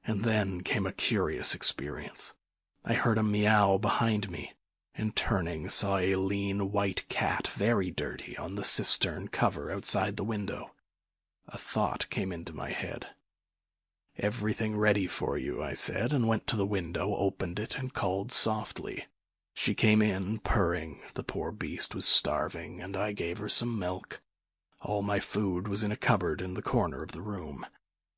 And then came a curious experience. I heard a meow behind me, and turning saw a lean white cat, very dirty, on the cistern cover outside the window. A thought came into my head. "Everything ready for you," I said, and went to the window, opened it, and called softly. She came in, purring. The poor beast was starving, and I gave her some milk. All my food was in a cupboard in the corner of the room.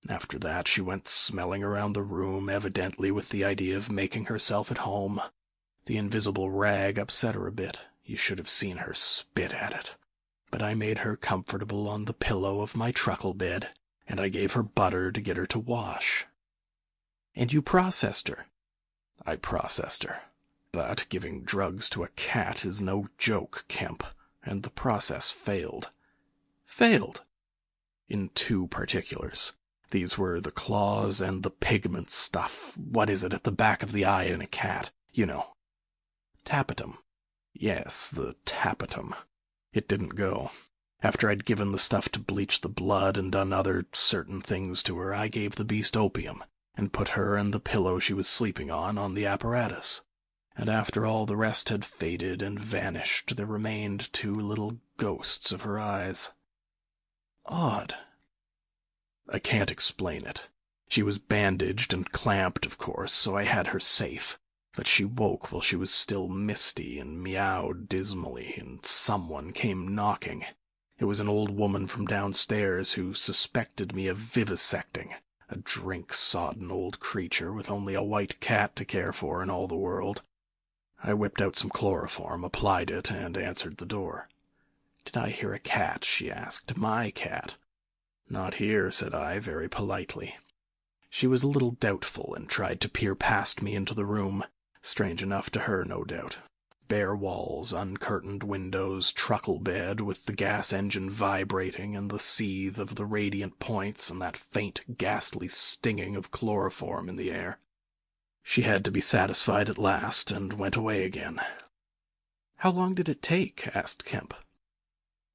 After that she went smelling around the room, evidently with the idea of making herself at home. The invisible rag upset her a bit. You should have seen her spit at it. But I made her comfortable on the pillow of my truckle bed, and I gave her butter to get her to wash. "And you processed her?" "I processed her. But giving drugs to a cat is no joke, Kemp, and the process failed." "Failed?" "In 2 particulars. These were the claws and the pigment stuff. What is it at the back of the eye in a cat? You know." "Tapetum." "Yes, the tapetum. It didn't go. After I'd given the stuff to bleach the blood and done other certain things to her, I gave the beast opium, and put her and the pillow she was sleeping on the apparatus. And after all the rest had faded and vanished, there remained 2 little ghosts of her eyes." "Odd." "I can't explain it. She was bandaged and clamped, of course, so I had her safe. But she woke while she was still misty and meowed dismally, and someone came knocking. It was an old woman from downstairs who suspected me of vivisecting, a drink-sodden old creature with only a white cat to care for in all the world. I whipped out some chloroform, applied it, and answered the door. "Did I hear a cat?" she asked. "My cat?" "Not here," said I, very politely. She was a little doubtful and tried to peer past me into the room. Strange enough to her, no doubt. Bare walls, uncurtained windows, truckle bed with the gas engine vibrating and the seethe of the radiant points and that faint, ghastly stinging of chloroform in the air. She had to be satisfied at last and went away again. "How long did it take?" asked Kemp.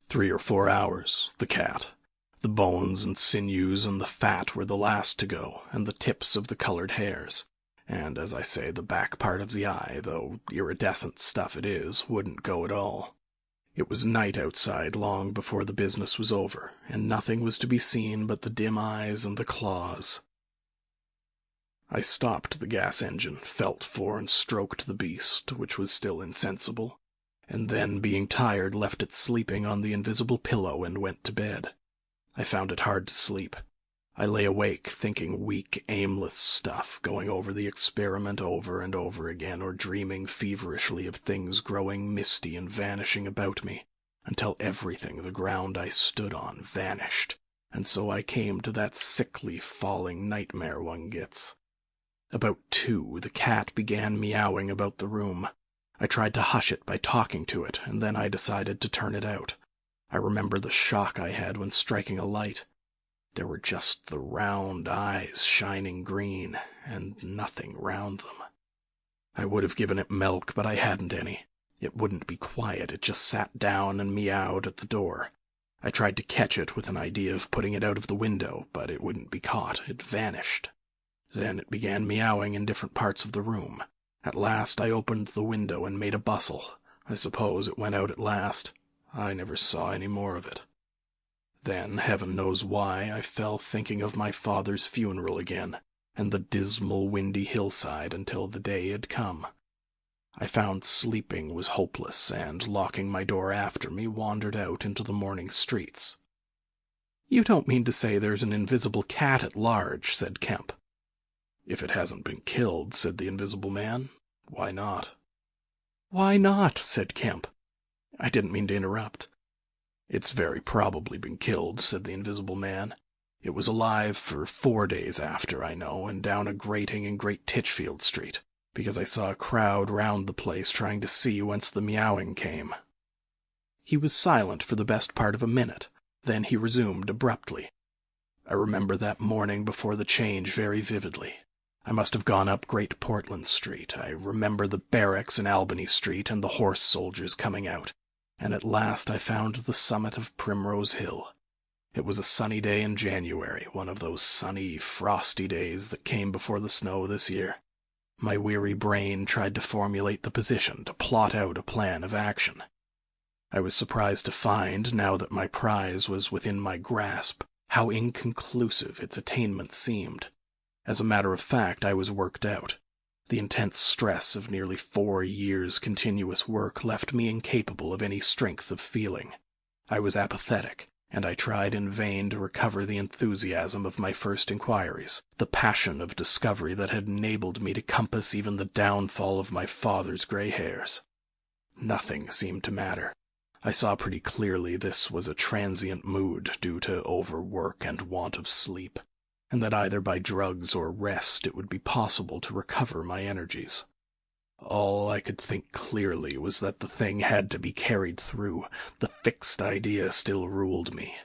3 or 4 hours, the cat. The bones and sinews and the fat were the last to go, and the tips of the colored hairs. And, as I say, the back part of the eye, though iridescent stuff it is, wouldn't go at all. It was night outside long before the business was over, and nothing was to be seen but the dim eyes and the claws. I stopped the gas engine, felt for and stroked the beast, which was still insensible, and then, being tired, left it sleeping on the invisible pillow and went to bed. I found it hard to sleep. I lay awake, thinking weak, aimless stuff, going over the experiment over and over again, or dreaming feverishly of things growing misty and vanishing about me, until everything, the ground I stood on, vanished, and so I came to that sickly, falling nightmare one gets. About 2, the cat began meowing about the room. I tried to hush it by talking to it, and then I decided to turn it out. I remember the shock I had when striking a light. There were just the round eyes shining green, and nothing round them. I would have given it milk, but I hadn't any. It wouldn't be quiet. It just sat down and meowed at the door. I tried to catch it with an idea of putting it out of the window, but it wouldn't be caught. It vanished. Then it began meowing in different parts of the room. At last I opened the window and made a bustle. I suppose it went out at last. I never saw any more of it. Then, heaven knows why, I fell thinking of my father's funeral again, and the dismal, windy hillside until the day had come. I found sleeping was hopeless, and, locking my door after me, wandered out into the morning streets. "You don't mean to say there's an invisible cat at large," said Kemp. "If it hasn't been killed," said the Invisible Man. "Why not?" "Why not?" said Kemp. I didn't mean to interrupt. "It's very probably been killed," said the Invisible Man. "It was alive for 4 days after, I know, and down a grating in Great Titchfield Street, because I saw a crowd round the place trying to see whence the meowing came." He was silent for the best part of a minute. Then he resumed abruptly. "I remember that morning before the change very vividly. I must have gone up Great Portland Street. I remember the barracks in Albany Street and the horse soldiers coming out, and at last I found the summit of Primrose Hill. It was a sunny day in January, one of those sunny, frosty days that came before the snow this year. My weary brain tried to formulate the position, to plot out a plan of action. I was surprised to find, now that my prize was within my grasp, how inconclusive its attainment seemed. As a matter of fact, I was worked out. The intense stress of nearly 4 years' continuous work left me incapable of any strength of feeling. I was apathetic, and I tried in vain to recover the enthusiasm of my first inquiries, the passion of discovery that had enabled me to compass even the downfall of my father's gray hairs. Nothing seemed to matter. I saw pretty clearly this was a transient mood due to overwork and want of sleep, and that either by drugs or rest it would be possible to recover my energies. All I could think clearly was that the thing had to be carried through. The fixed idea still ruled me,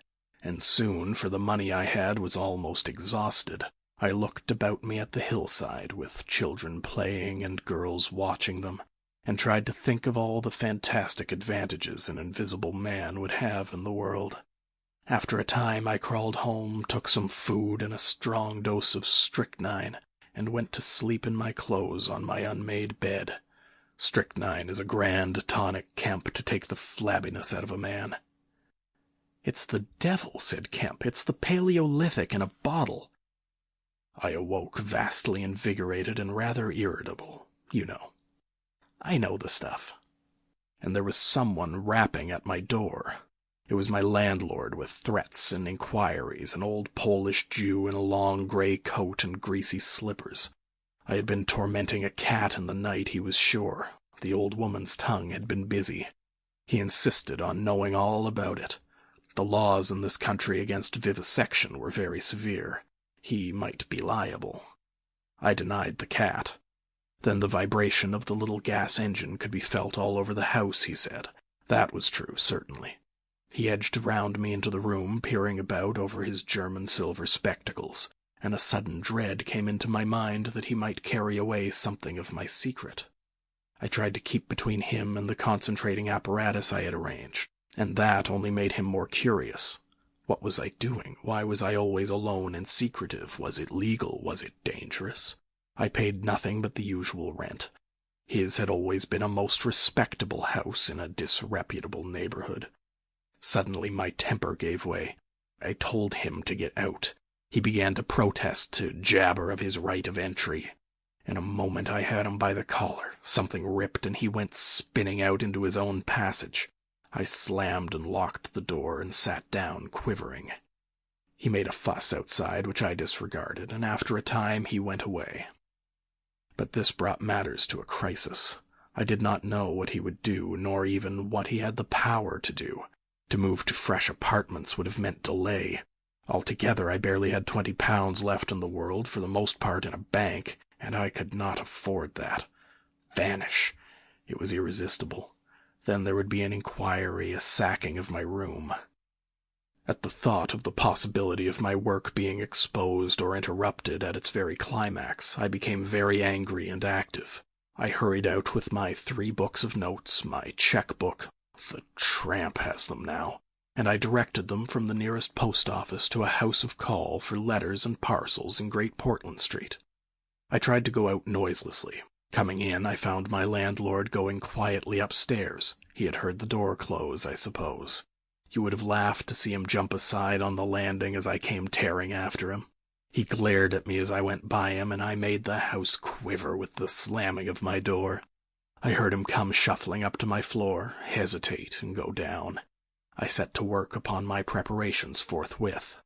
and soon, for the money I had was almost exhausted, I looked about me at the hillside, with children playing and girls watching them, and tried to think of all the fantastic advantages an invisible man would have in the world. After a time I crawled home, took some food and a strong dose of strychnine, and went to sleep in my clothes on my unmade bed. Strychnine is a grand tonic, Kemp, to take the flabbiness out of a man. "It's the devil," said Kemp. "It's the Paleolithic in a bottle." I awoke vastly invigorated and rather irritable, you know. I know the stuff. And there was someone rapping at my door. It was my landlord, with threats and inquiries, an old Polish Jew in a long gray coat and greasy slippers. I had been tormenting a cat in the night, he was sure. The old woman's tongue had been busy. He insisted on knowing all about it. The laws in this country against vivisection were very severe. He might be liable. I denied the cat. Then the vibration of the little gas engine could be felt all over the house, he said. That was true, certainly. He edged around me into the room, peering about over his German silver spectacles, and a sudden dread came into my mind that he might carry away something of my secret. I tried to keep between him and the concentrating apparatus I had arranged, and that only made him more curious. What was I doing? Why was I always alone and secretive? Was it legal? Was it dangerous? I paid nothing but the usual rent. His had always been a most respectable house in a disreputable neighborhood. Suddenly my temper gave way. I told him to get out. He began to protest, to jabber of his right of entry. In a moment I had him by the collar. Something ripped, and he went spinning out into his own passage. I slammed and locked the door and sat down, quivering. He made a fuss outside, which I disregarded, and after a time he went away. But this brought matters to a crisis. I did not know what he would do, nor even what he had the power to do. To move to fresh apartments would have meant delay. Altogether, I barely had £20 left in the world, for the most part in a bank, and I could not afford that. Vanish. It was irresistible. Then there would be an inquiry, a sacking of my room. At the thought of the possibility of my work being exposed or interrupted at its very climax, I became very angry and active. I hurried out with my 3 books of notes, my checkbook, the tramp has them now, and I directed them from the nearest post office to a house of call for letters and parcels in Great Portland Street. I tried to go out noiselessly. Coming in, I found my landlord going quietly upstairs. He had heard the door close, I suppose. You would have laughed to see him jump aside on the landing as I came tearing after him. He glared at me as I went by him, and I made the house quiver with the slamming of my door. I heard him come shuffling up to my floor, hesitate, and go down. I set to work upon my preparations forthwith.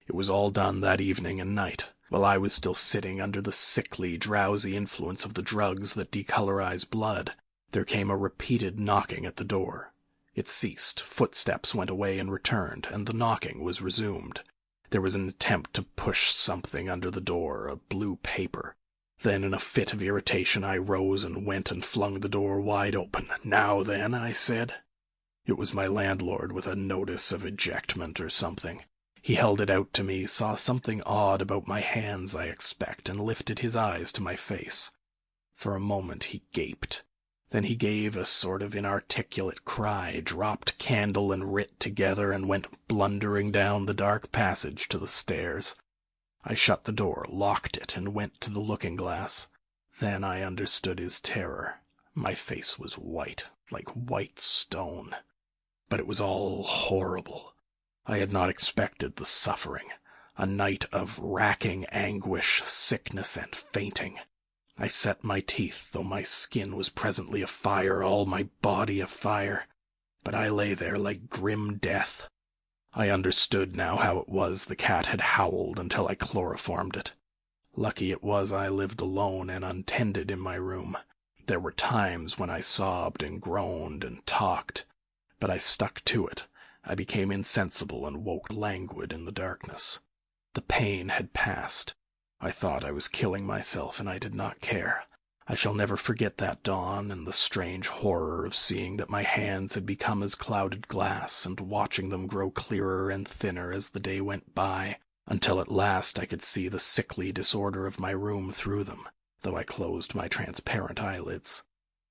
It was all done that evening and night, while I was still sitting under the sickly, drowsy influence of the drugs that decolorize blood. There came a repeated knocking at the door. It ceased, footsteps went away and returned, and the knocking was resumed. There was an attempt to push something under the door, a blue paper. Then, in a fit of irritation, I rose and went and flung the door wide open. "Now then," I said. It was my landlord with a notice of ejectment or something. He held it out to me, saw something odd about my hands, I expect, and lifted his eyes to my face. For a moment he gaped. Then he gave a sort of inarticulate cry, dropped candle and writ together, and went blundering down the dark passage to the stairs. I shut the door, locked it, and went to the looking-glass. Then I understood his terror. My face was white, like white stone. But it was all horrible. I had not expected the suffering. A night of racking anguish, sickness, and fainting. I set my teeth, though my skin was presently afire, all my body afire. But I lay there like grim death. I understood now how it was the cat had howled until I chloroformed it. Lucky it was I lived alone and untended in my room. There were times when I sobbed and groaned and talked, but I stuck to it. I became insensible and woke languid in the darkness. The pain had passed. I thought I was killing myself, and I did not care. I shall never forget that dawn and the strange horror of seeing that my hands had become as clouded glass, and watching them grow clearer and thinner as the day went by, until at last I could see the sickly disorder of my room through them, though I closed my transparent eyelids.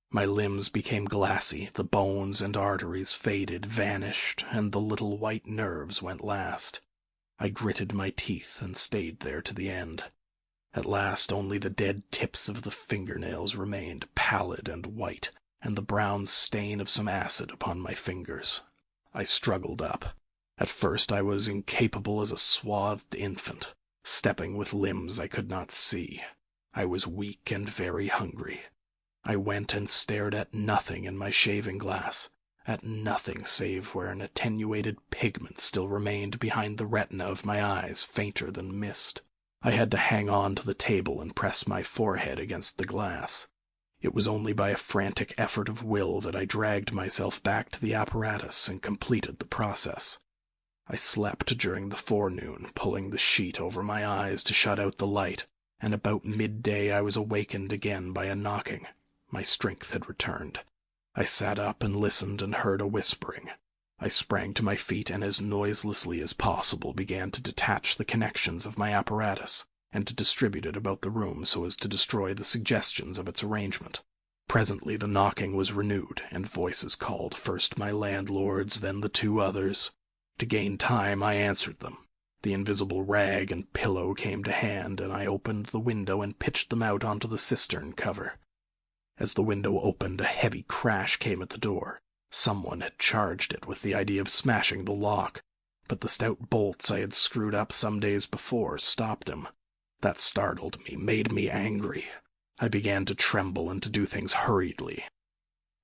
My limbs became glassy, the bones and arteries faded, vanished, and the little white nerves went last. I gritted my teeth and stayed there to the end. At last only the dead tips of the fingernails remained, pallid and white, and the brown stain of some acid upon my fingers. I struggled up. At first I was incapable as a swathed infant, stepping with limbs I could not see. I was weak and very hungry. I went and stared at nothing in my shaving-glass, at nothing save where an attenuated pigment still remained behind the retina of my eyes, fainter than mist. I had to hang on to the table and press my forehead against the glass. It was only by a frantic effort of will that I dragged myself back to the apparatus and completed the process. I slept during the forenoon, pulling the sheet over my eyes to shut out the light, and about midday I was awakened again by a knocking. My strength had returned. I sat up and listened and heard a whispering. I sprang to my feet and as noiselessly as possible began to detach the connections of my apparatus and to distribute it about the room so as to destroy the suggestions of its arrangement. Presently the knocking was renewed, and voices called, first my landlord's, then the two others. To gain time, I answered them. The invisible rag and pillow came to hand, and I opened the window and pitched them out onto the cistern cover. As the window opened, a heavy crash came at the door. Someone had charged it with the idea of smashing the lock, but the stout bolts I had screwed up some days before stopped him. That startled me, made me angry. I began to tremble and to do things hurriedly.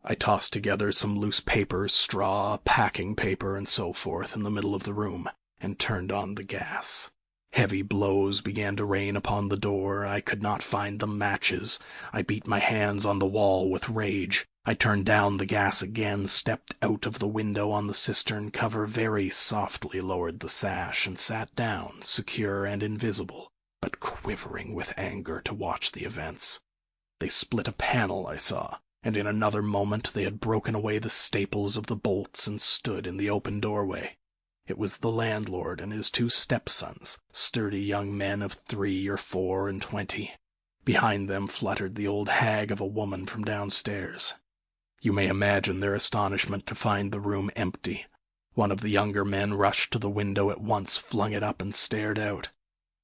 I tossed together some loose papers, straw, packing paper, and so forth in the middle of the room, and turned on the gas. Heavy blows began to rain upon the door. I could not find the matches. I beat my hands on the wall with rage. I turned down the gas again, stepped out of the window on the cistern cover, very softly lowered the sash, and sat down, secure and invisible, but quivering with anger to watch the events. They split a panel, I saw, and in another moment they had broken away the staples of the bolts and stood in the open doorway. It was the landlord and his two stepsons, sturdy young men of 3 or 4 and 20. Behind them fluttered the old hag of a woman from downstairs. You may imagine their astonishment to find the room empty. One of the younger men rushed to the window at once, flung it up, and stared out.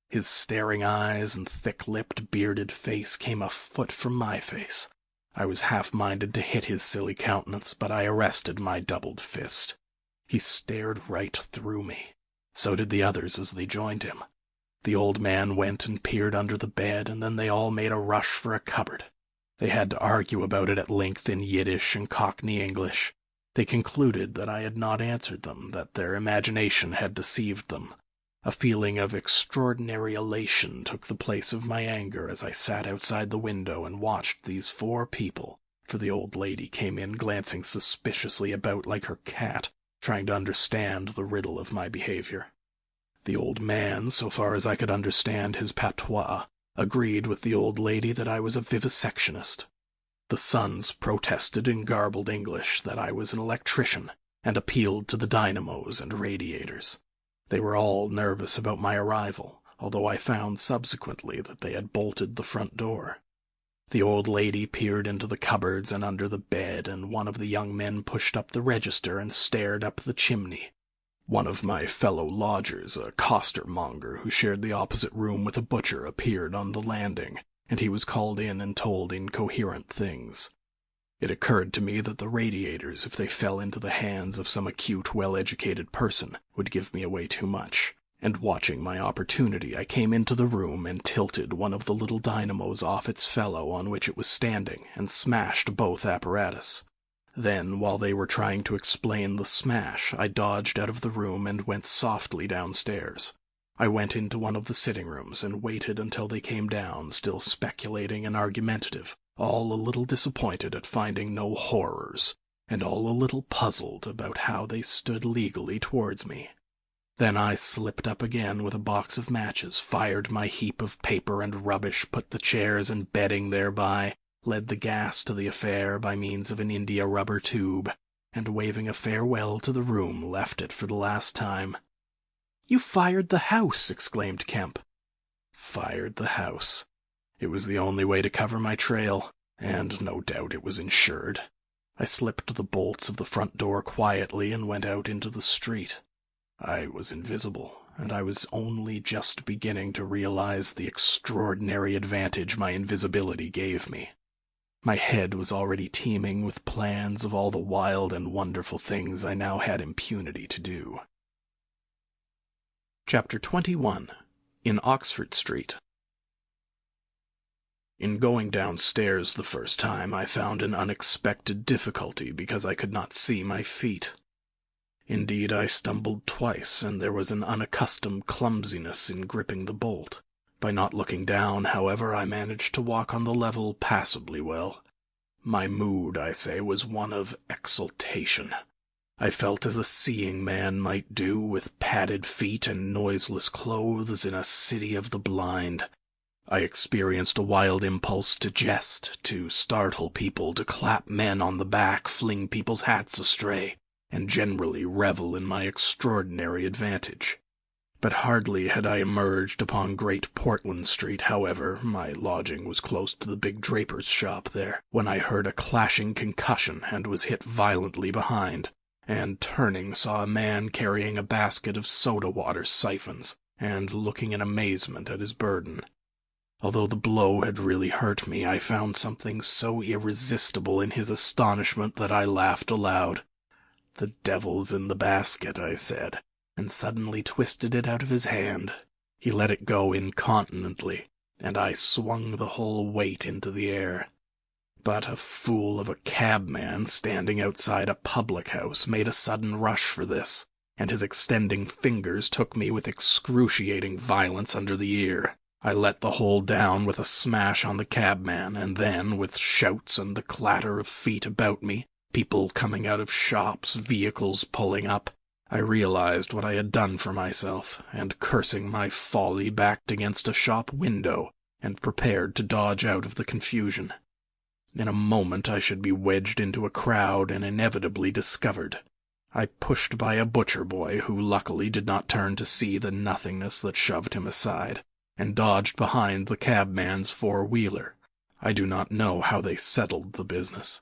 His staring eyes and thick-lipped, bearded face came a foot from my face. I was half-minded to hit his silly countenance, but I arrested my doubled fist. He stared right through me. So did the others as they joined him. The old man went and peered under the bed, and then they all made a rush for a cupboard. They had to argue about it at length in Yiddish and Cockney English. They concluded that I had not answered them, that their imagination had deceived them. A feeling of extraordinary elation took the place of my anger as I sat outside the window and watched these 4 people, for the old lady came in glancing suspiciously about like her cat, trying to understand the riddle of my behavior. The old man, so far as I could understand his patois, agreed with the old lady that I was a vivisectionist. The sons protested in garbled English that I was an electrician and appealed to the dynamos and radiators. They were all nervous about my arrival, although I found subsequently that they had bolted the front door. The old lady peered into the cupboards and under the bed, and one of the young men pushed up the register and stared up the chimney. One of my fellow lodgers, a costermonger who shared the opposite room with a butcher, appeared on the landing, and he was called in and told incoherent things. It occurred to me that the radiators, if they fell into the hands of some acute, well-educated person, would give me away too much, and watching my opportunity, I came into the room and tilted one of the little dynamos off its fellow on which it was standing, and smashed both apparatus. Then, while they were trying to explain the smash, I dodged out of the room and went softly downstairs. I went into one of the sitting rooms and waited until they came down, still speculating and argumentative, all a little disappointed at finding no horrors, and all a little puzzled about how they stood legally towards me. Then I slipped up again with a box of matches, fired my heap of paper and rubbish, put the chairs and bedding thereby, led the gas to the affair by means of an india-rubber tube, and waving a farewell to the room, left it for the last time. "You fired the house!" exclaimed Kemp. Fired the house. It was the only way to cover my trail, and no doubt it was insured. I slipped the bolts of the front door quietly and went out into the street. I was invisible, and I was only just beginning to realize the extraordinary advantage my invisibility gave me. My head was already teeming with plans of all the wild and wonderful things I now had impunity to do. Chapter 21. In Oxford Street. In going downstairs the first time, I found an unexpected difficulty because I could not see my feet. Indeed, I stumbled twice, and there was an unaccustomed clumsiness in gripping the bolt. By not looking down, however, I managed to walk on the level passably well. My mood, I say, was one of exultation. I felt as a seeing man might do, with padded feet and noiseless clothes in a city of the blind. I experienced a wild impulse to jest, to startle people, to clap men on the back, fling people's hats astray, and generally revel in my extraordinary advantage. But hardly had I emerged upon Great Portland Street, however, my lodging was close to the big draper's shop there, when I heard a clashing concussion and was hit violently behind, and turning saw a man carrying a basket of soda-water siphons, and looking in amazement at his burden. Although the blow had really hurt me, I found something so irresistible in his astonishment that I laughed aloud. "The devil's in the basket," I said, and suddenly twisted it out of his hand. He let it go incontinently, and I swung the whole weight into the air. But a fool of a cabman standing outside a public house made a sudden rush for this, and his extending fingers took me with excruciating violence under the ear. I let the whole down with a smash on the cabman, and then, with shouts and the clatter of feet about me, people coming out of shops, vehicles pulling up, I realized what I had done for myself, and cursing my folly, backed against a shop window, and prepared to dodge out of the confusion. In a moment I should be wedged into a crowd and inevitably discovered. I pushed by a butcher boy who luckily did not turn to see the nothingness that shoved him aside, and dodged behind the cabman's four-wheeler. I do not know how they settled the business.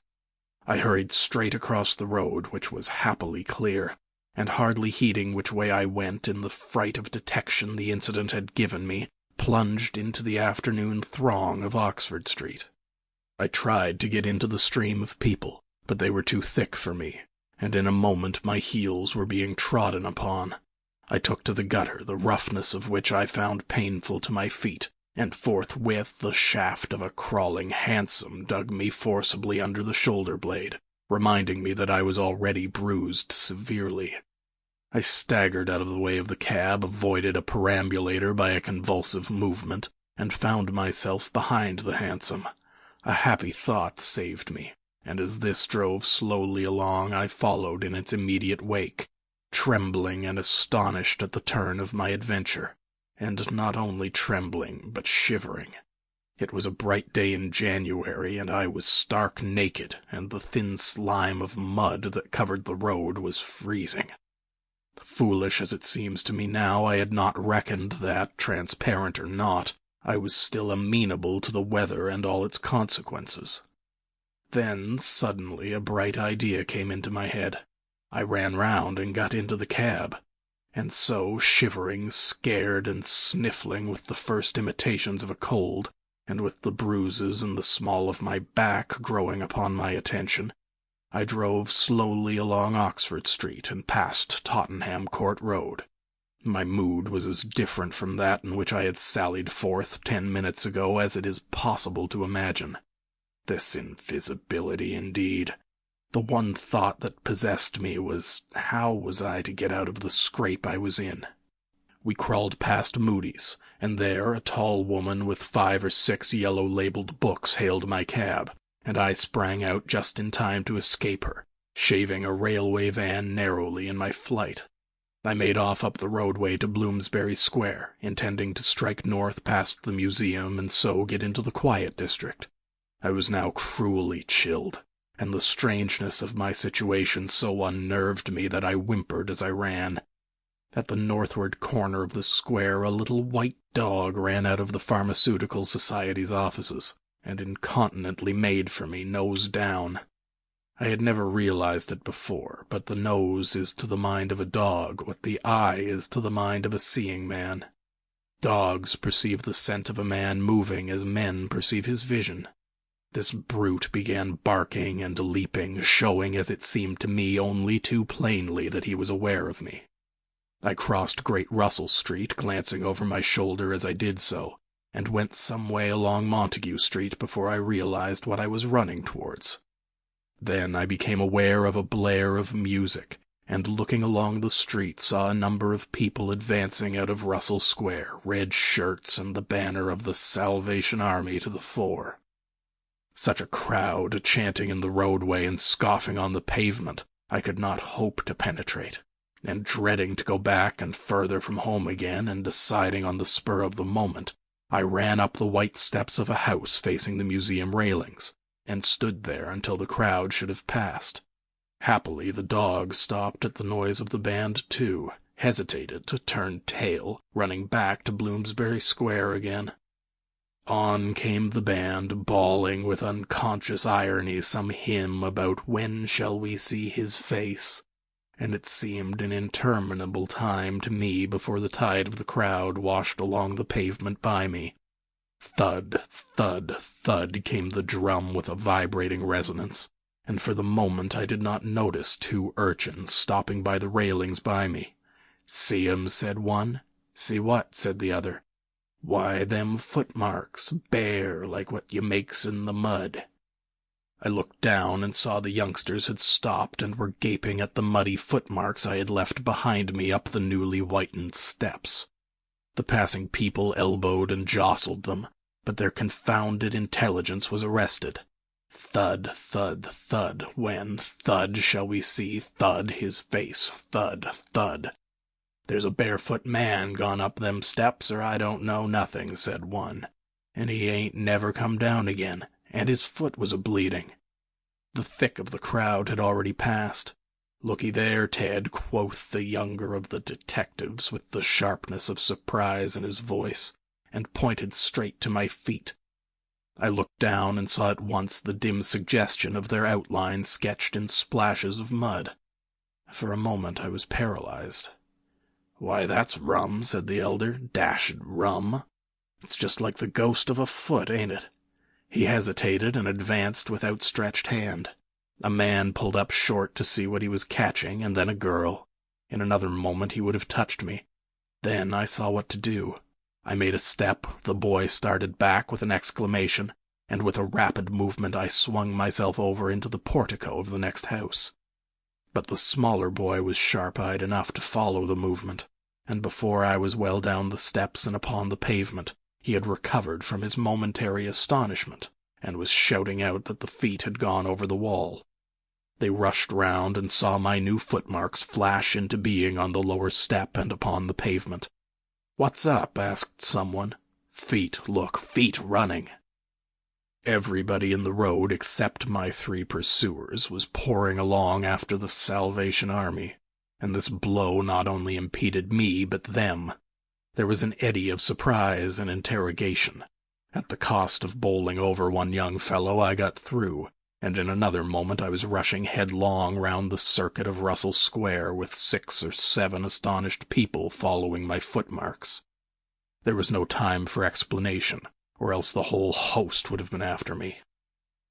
I hurried straight across the road, which was happily clear, and hardly heeding which way I went in the fright of detection the incident had given me, plunged into the afternoon throng of Oxford Street. I tried to get into the stream of people, but they were too thick for me, and in a moment my heels were being trodden upon. I took to the gutter, the roughness of which I found painful to my feet, and forthwith the shaft of a crawling hansom dug me forcibly under the shoulder blade, reminding me that I was already bruised severely. I staggered out of the way of the cab, avoided a perambulator by a convulsive movement, and found myself behind the hansom. A happy thought saved me, and as this drove slowly along I followed in its immediate wake, trembling and astonished at the turn of my adventure, and not only trembling but shivering. It was a bright day in January, and I was stark naked, and the thin slime of mud that covered the road was freezing. Foolish as it seems to me now, I had not reckoned that, transparent or not, I was still amenable to the weather and all its consequences. Then, suddenly, a bright idea came into my head. I ran round and got into the cab, and so, shivering, scared, and sniffling with the first imitations of a cold, and with the bruises in the small of my back growing upon my attention, I drove slowly along Oxford Street and past Tottenham Court Road. My mood was as different from that in which I had sallied forth 10 minutes ago as it is possible to imagine. This invisibility, indeed. The one thought that possessed me was, how was I to get out of the scrape I was in? We crawled past Moody's, and there a tall woman with 5 or 6 yellow-labeled books hailed my cab, and I sprang out just in time to escape her, shaving a railway van narrowly in my flight. I made off up the roadway to Bloomsbury Square, intending to strike north past the museum and so get into the quiet district. I was now cruelly chilled, and the strangeness of my situation so unnerved me that I whimpered as I ran. At the northward corner of the square a little white dog ran out of the Pharmaceutical Society's offices, and incontinently made for me, nose down. I had never realized it before, but the nose is to the mind of a dog what the eye is to the mind of a seeing man. Dogs perceive the scent of a man moving as men perceive his vision. This brute began barking and leaping, showing, as it seemed to me, only too plainly that he was aware of me. I crossed Great Russell Street, glancing over my shoulder as I did so, and went some way along Montague Street before I realized what I was running towards. Then I became aware of a blare of music, and looking along the street saw a number of people advancing out of Russell Square, red shirts and the banner of the Salvation Army to the fore. Such a crowd, chanting in the roadway and scoffing on the pavement, I could not hope to penetrate, and dreading to go back and further from home again, and deciding on the spur of the moment, I ran up the white steps of a house facing the museum railings, and stood there until the crowd should have passed. Happily, the dog stopped at the noise of the band too, hesitated, turned tail, running back to Bloomsbury Square again. On came the band, bawling with unconscious irony some hymn about when shall we see his face, and it seemed an interminable time to me before the tide of the crowd washed along the pavement by me. Thud, thud, thud came the drum with a vibrating resonance, and for the moment I did not notice 2 urchins stopping by the railings by me. "See 'em," said one. "See what?" said the other. "Why, them footmarks, bare like what you makes in the mud." I looked down and saw the youngsters had stopped and were gaping at the muddy footmarks I had left behind me up the newly whitened steps. The passing people elbowed and jostled them, but their confounded intelligence was arrested. Thud, thud, thud, when, thud, shall we see, thud, his face, thud, thud. "There's a barefoot man gone up them steps, or I don't know nothing," said one, "and he ain't never come down again, and his foot was a-bleeding." The thick of the crowd had already passed. "Looky there, Ted," quoth the younger of the detectives, with the sharpness of surprise in his voice, and pointed straight to my feet. I looked down and saw at once the dim suggestion of their outline sketched in splashes of mud. For a moment I was paralyzed. "Why, that's rum," said the elder. "Dashed rum. It's just like the ghost of a foot, ain't it?" He hesitated and advanced with outstretched hand. A man pulled up short to see what he was catching, and then a girl. In another moment he would have touched me. Then I saw what to do. I made a step, the boy started back with an exclamation, and with a rapid movement I swung myself over into the portico of the next house. But the smaller boy was sharp-eyed enough to follow the movement, and before I was well down the steps and upon the pavement, he had recovered from his momentary astonishment, and was shouting out that the feet had gone over the wall. They rushed round and saw my new footmarks flash into being on the lower step and upon the pavement. "What's up?" asked someone. "Feet, look, feet running." Everybody in the road except my 3 pursuers was pouring along after the Salvation Army, and this blow not only impeded me but them. There was an eddy of surprise and interrogation. At the cost of bowling over one young fellow I got through, and in another moment I was rushing headlong round the circuit of Russell Square with 6 or 7 astonished people following my footmarks. There was no time for explanation, or else the whole host would have been after me.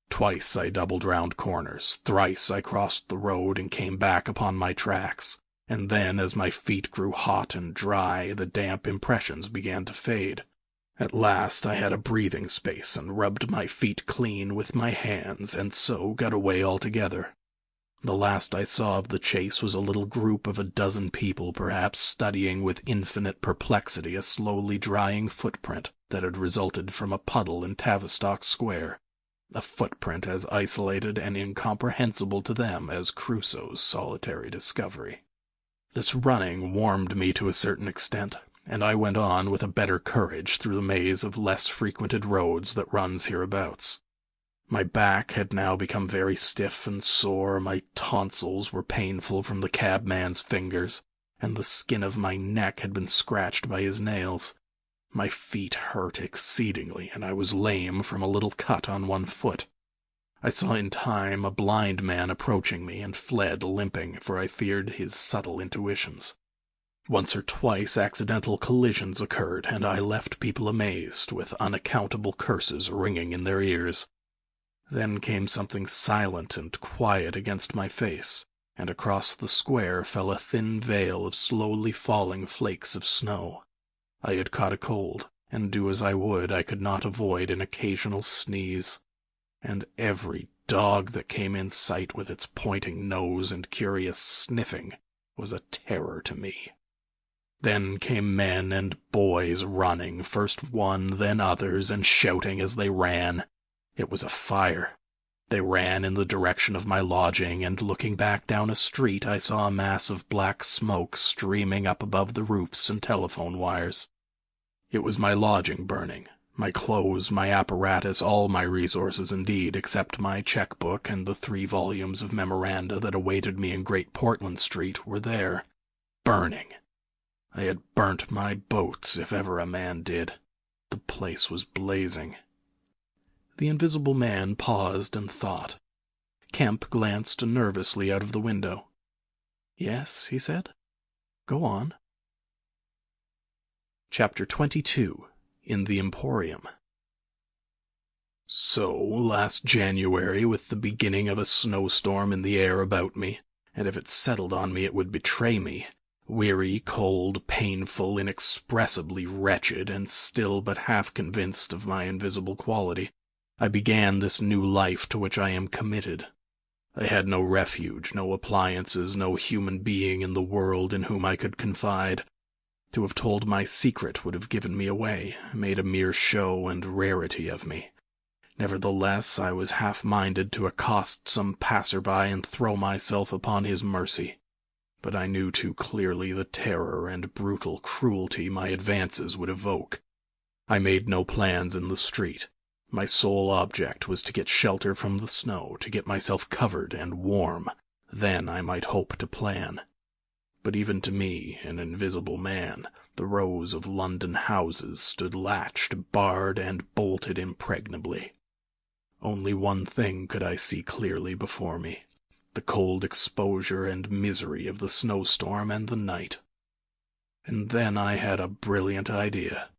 Twice I doubled round corners, thrice I crossed the road and came back upon my tracks, and then as my feet grew hot and dry, the damp impressions began to fade. At last I had a breathing space and rubbed my feet clean with my hands, and so got away altogether. The last I saw of the chase was a little group of a dozen people, perhaps, studying with infinite perplexity a slowly drying footprint that had resulted from a puddle in Tavistock Square, a footprint as isolated and incomprehensible to them as Crusoe's solitary discovery. This running warmed me to a certain extent, and I went on with a better courage through the maze of less frequented roads that runs hereabouts. My back had now become very stiff and sore, my tonsils were painful from the cabman's fingers, and the skin of my neck had been scratched by his nails. My feet hurt exceedingly, and I was lame from a little cut on one foot. I saw in time a blind man approaching me, and fled limping, for I feared his subtle intuitions. Once or twice accidental collisions occurred, and I left people amazed, with unaccountable curses ringing in their ears. Then came something silent and quiet against my face, and across the square fell a thin veil of slowly falling flakes of snow. I had caught a cold, and do as I would, I could not avoid an occasional sneeze. And every dog that came in sight with its pointing nose and curious sniffing was a terror to me. Then came men and boys running, first one, then others, and shouting as they ran. It was a fire. They ran in the direction of my lodging, and looking back down a street I saw a mass of black smoke streaming up above the roofs and telephone wires. It was my lodging burning. My clothes, my apparatus, all my resources indeed, except my checkbook and the 3 volumes of memoranda that awaited me in Great Portland Street, were there, burning. I had burnt my boats, if ever a man did. The place was blazing. The Invisible Man paused and thought. Kemp glanced nervously out of the window. "Yes," he said. "Go on." Chapter 22. In the Emporium. So, last January, with the beginning of a snowstorm in the air about me, and if it settled on me it would betray me, weary, cold, painful, inexpressibly wretched, and still but half convinced of my invisible quality, I began this new life to which I am committed. I had no refuge, no appliances, no human being in the world in whom I could confide. To have told my secret would have given me away, made a mere show and rarity of me. Nevertheless, I was half-minded to accost some passer-by and throw myself upon his mercy. But I knew too clearly the terror and brutal cruelty my advances would evoke. I made no plans in the street. My sole object was to get shelter from the snow, to get myself covered and warm. Then I might hope to plan. But even to me, an invisible man, the rows of London houses stood latched, barred, and bolted impregnably. Only one thing could I see clearly before me: the cold exposure and misery of the snowstorm and the night. And then I had a brilliant idea.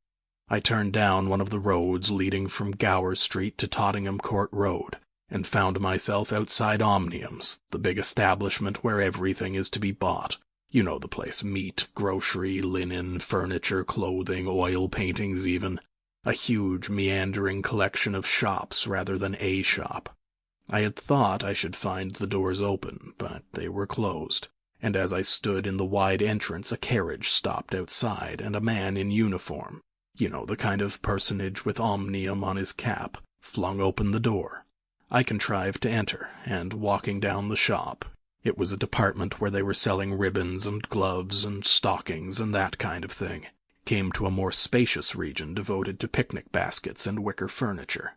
I turned down one of the roads leading from Gower Street to Tottenham Court Road, and found myself outside Omnium's, the big establishment where everything is to be bought. You know the place: meat, grocery, linen, furniture, clothing, oil paintings even. A huge, meandering collection of shops rather than a shop. I had thought I should find the doors open, but they were closed, and as I stood in the wide entrance a carriage stopped outside, and a man in uniform, you know, the kind of personage with Omnium on his cap, flung open the door. I contrived to enter, and walking down the shop, it was a department where they were selling ribbons and gloves and stockings and that kind of thing, came to a more spacious region devoted to picnic baskets and wicker furniture.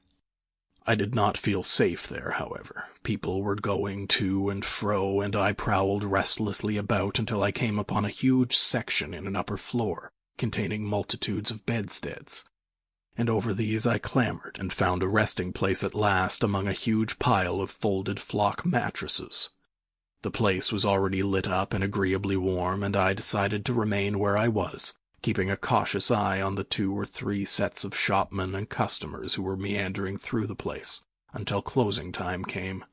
I did not feel safe there, however. People were going to and fro, and I prowled restlessly about until I came upon a huge section in an upper floor, containing multitudes of bedsteads. And over these I clambered, and found a resting place at last among a huge pile of folded flock mattresses. The place was already lit up and agreeably warm, and I decided to remain where I was, keeping a cautious eye on the 2 or 3 sets of shopmen and customers who were meandering through the place, until closing time came.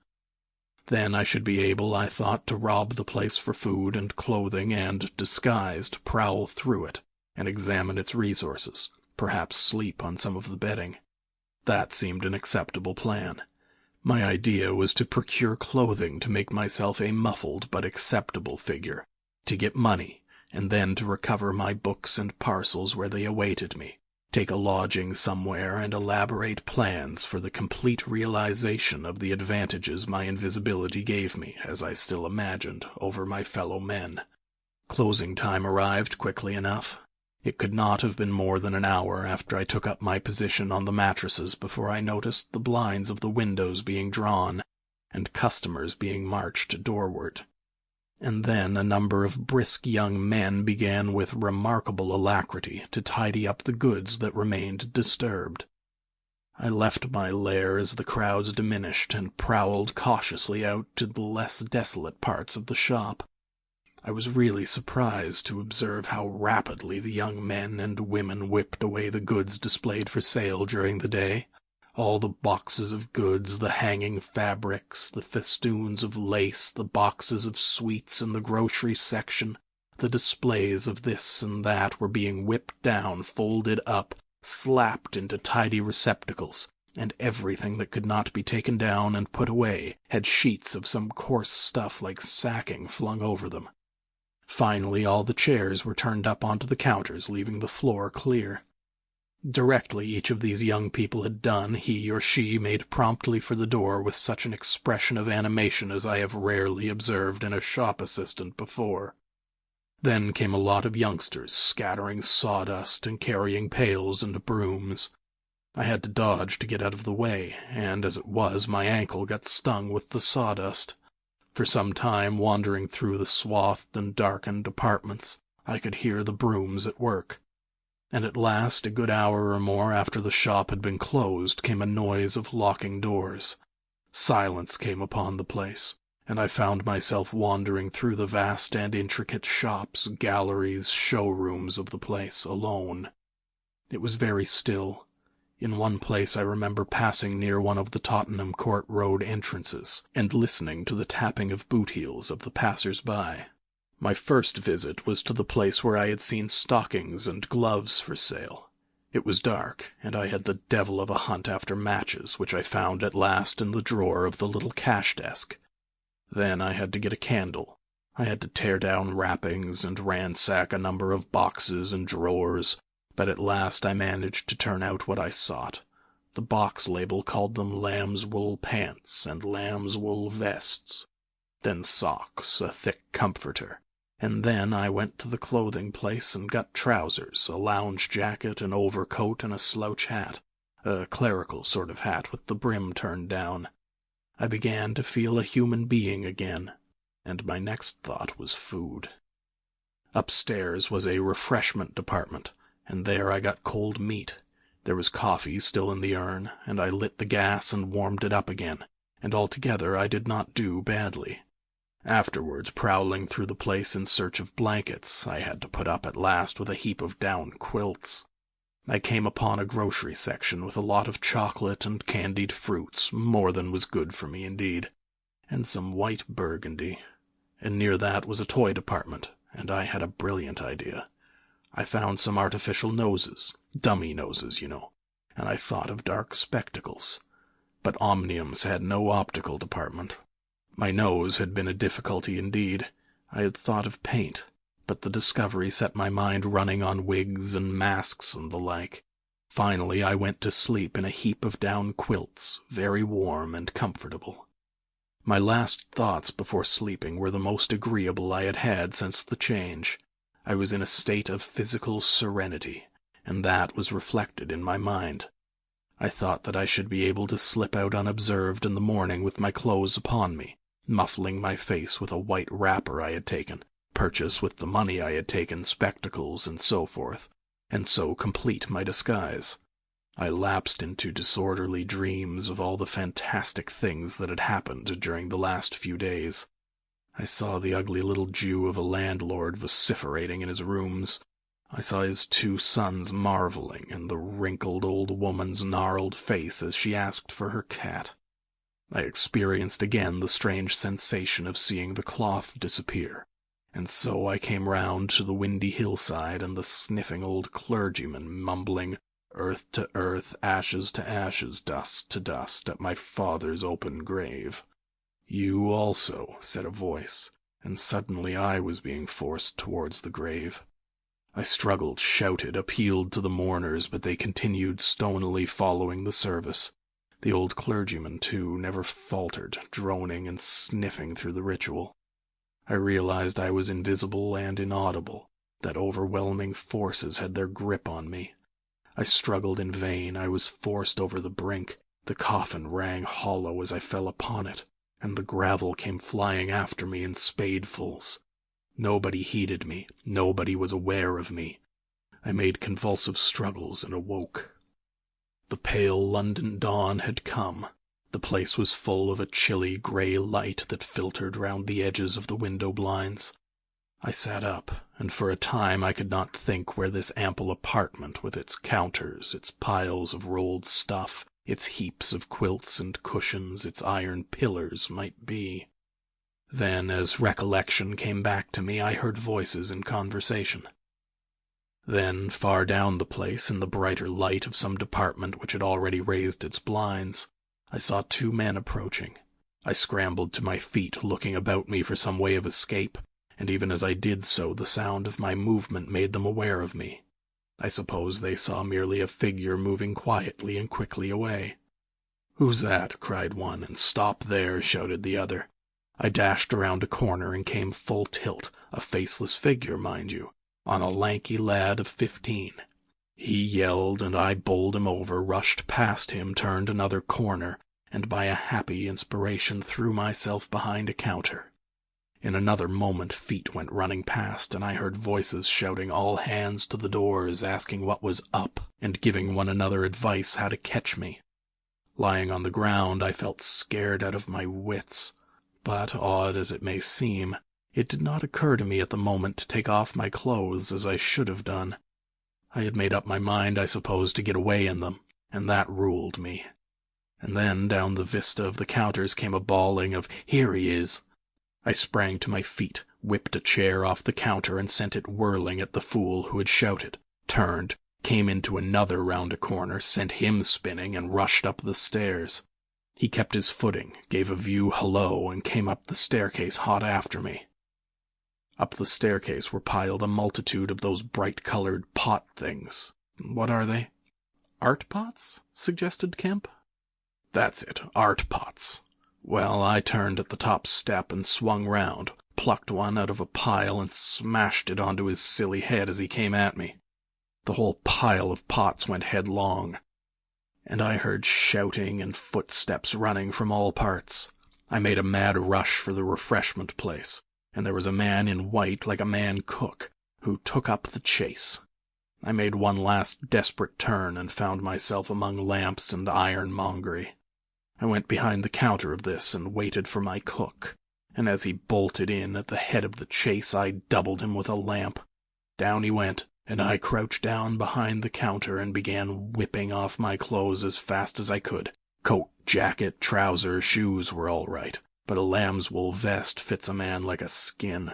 Then I should be able, I thought, to rob the place for food and clothing and, disguised, prowl through it, and examine its resources, perhaps sleep on some of the bedding. That seemed an acceptable plan. My idea was to procure clothing to make myself a muffled but acceptable figure, to get money, and then to recover my books and parcels where they awaited me, take a lodging somewhere, and elaborate plans for the complete realization of the advantages my invisibility gave me, as I still imagined, over my fellow men. Closing time arrived quickly enough. It could not have been more than an hour after I took up my position on the mattresses before I noticed the blinds of the windows being drawn, and customers being marched doorward. And then a number of brisk young men began with remarkable alacrity to tidy up the goods that remained disturbed. I left my lair as the crowds diminished and prowled cautiously out to the less desolate parts of the shop. I was really surprised to observe how rapidly the young men and women whipped away the goods displayed for sale during the day. All the boxes of goods, the hanging fabrics, the festoons of lace, the boxes of sweets in the grocery section, the displays of this and that were being whipped down, folded up, slapped into tidy receptacles, and everything that could not be taken down and put away had sheets of some coarse stuff like sacking flung over them. Finally, all the chairs were turned up onto the counters, leaving the floor clear. Directly each of these young people had done, he or she made promptly for the door with such an expression of animation as I have rarely observed in a shop assistant before. Then came a lot of youngsters, scattering sawdust and carrying pails and brooms. I had to dodge to get out of the way, and as it was, my ankle got stung with the sawdust. For some time, wandering through the swathed and darkened apartments, I could hear the brooms at work. And at last, a good hour or more after the shop had been closed, came a noise of locking doors. Silence came upon the place, and I found myself wandering through the vast and intricate shops, galleries, showrooms of the place, alone. It was very still. In one place I remember passing near one of the Tottenham Court Road entrances, and listening to the tapping of boot heels of the passers-by. My first visit was to the place where I had seen stockings and gloves for sale. It was dark, and I had the devil of a hunt after matches, which I found at last in the drawer of the little cash desk. Then I had to get a candle. I had to tear down wrappings and ransack a number of boxes and drawers, but at last I managed to turn out what I sought. The box label called them lamb's wool pants and lamb's wool vests. Then socks, a thick comforter. And then I went to the clothing place and got trousers, a lounge jacket, an overcoat, and a slouch hat, a clerical sort of hat with the brim turned down. I began to feel a human being again, and my next thought was food. Upstairs was a refreshment department, and there I got cold meat. There was coffee still in the urn, and I lit the gas and warmed it up again, and altogether I did not do badly. Afterwards, prowling through the place in search of blankets, I had to put up at last with a heap of down quilts. I came upon a grocery section with a lot of chocolate and candied fruits, more than was good for me indeed, and some white burgundy. And near that was a toy department, and I had a brilliant idea. I found some artificial noses, dummy noses, you know, and I thought of dark spectacles. But Omniums had no optical department. My nose had been a difficulty indeed. I had thought of paint, but the discovery set my mind running on wigs and masks and the like. Finally, I went to sleep in a heap of down quilts, very warm and comfortable. My last thoughts before sleeping were the most agreeable I had had since the change. I was in a state of physical serenity, and that was reflected in my mind. I thought that I should be able to slip out unobserved in the morning with my clothes upon me, muffling my face with a white wrapper I had taken, purchase with the money I had taken spectacles and so forth, and so complete my disguise. I lapsed into disorderly dreams of all the fantastic things that had happened during the last few days. I saw the ugly little Jew of a landlord vociferating in his rooms. I saw his 2 sons marveling, and the wrinkled old woman's gnarled face as she asked for her cat. I experienced again the strange sensation of seeing the cloth disappear, and so I came round to the windy hillside and the sniffing old clergyman mumbling, "Earth to earth, ashes to ashes, dust to dust, at my father's open grave." "You also," said a voice, and suddenly I was being forced towards the grave. I struggled, shouted, appealed to the mourners, but they continued stonily following the service. The old clergyman, too, never faltered, droning and sniffing through the ritual. I realized I was invisible and inaudible, that overwhelming forces had their grip on me. I struggled in vain. I was forced over the brink. The coffin rang hollow as I fell upon it, and the gravel came flying after me in spadefuls. Nobody heeded me. Nobody was aware of me. I made convulsive struggles and awoke. The pale London dawn had come. The place was full of a chilly grey light that filtered round the edges of the window blinds. I sat up, and for a time I could not think where this ample apartment with its counters, its piles of rolled stuff, its heaps of quilts and cushions, its iron pillars might be. Then, as recollection came back to me, I heard voices in conversation. Then, far down the place, in the brighter light of some department which had already raised its blinds, I saw 2 men approaching. I scrambled to my feet, looking about me for some way of escape, and even as I did so, the sound of my movement made them aware of me. I suppose they saw merely a figure moving quietly and quickly away. "Who's that?" cried one, and "Stop there," shouted the other. I dashed around a corner and came full tilt, a faceless figure, mind you, on a lanky lad of 15. He yelled, and I bowled him over, rushed past him, turned another corner, and by a happy inspiration threw myself behind a counter. In another moment feet went running past, and I heard voices shouting all hands to the doors, asking what was up, and giving one another advice how to catch me. Lying on the ground, I felt scared out of my wits. But, odd as it may seem, it did not occur to me at the moment to take off my clothes as I should have done. I had made up my mind, I suppose, to get away in them, and that ruled me. And then down the vista of the counters came a bawling of, "Here he is!" I sprang to my feet, whipped a chair off the counter and sent it whirling at the fool who had shouted, turned, came into another round a corner, sent him spinning, and rushed up the stairs. He kept his footing, gave a view hello, and came up the staircase hot after me. Up the staircase were piled a multitude of those bright-colored pot things. What are they? "Art pots?" suggested Kemp. "That's it, art pots. Well, I turned at the top step and swung round, plucked one out of a pile and smashed it onto his silly head as he came at me. The whole pile of pots went headlong, and I heard shouting and footsteps running from all parts. I made a mad rush for the refreshment place, and there was a man in white like a man cook, who took up the chase. I made one last desperate turn and found myself among lamps and ironmongery. I went behind the counter of this and waited for my cook, and as he bolted in at the head of the chase I doubled him with a lamp. Down he went, and I crouched down behind the counter and began whipping off my clothes as fast as I could. Coat, jacket, trousers, shoes were all right, but a lamb's wool vest fits a man like a skin.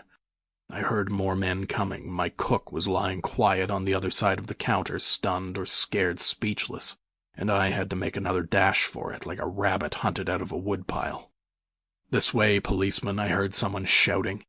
I heard more men coming. My cook was lying quiet on the other side of the counter, stunned or scared speechless, and I had to make another dash for it like a rabbit hunted out of a woodpile. "This way, policeman," I heard someone shouting.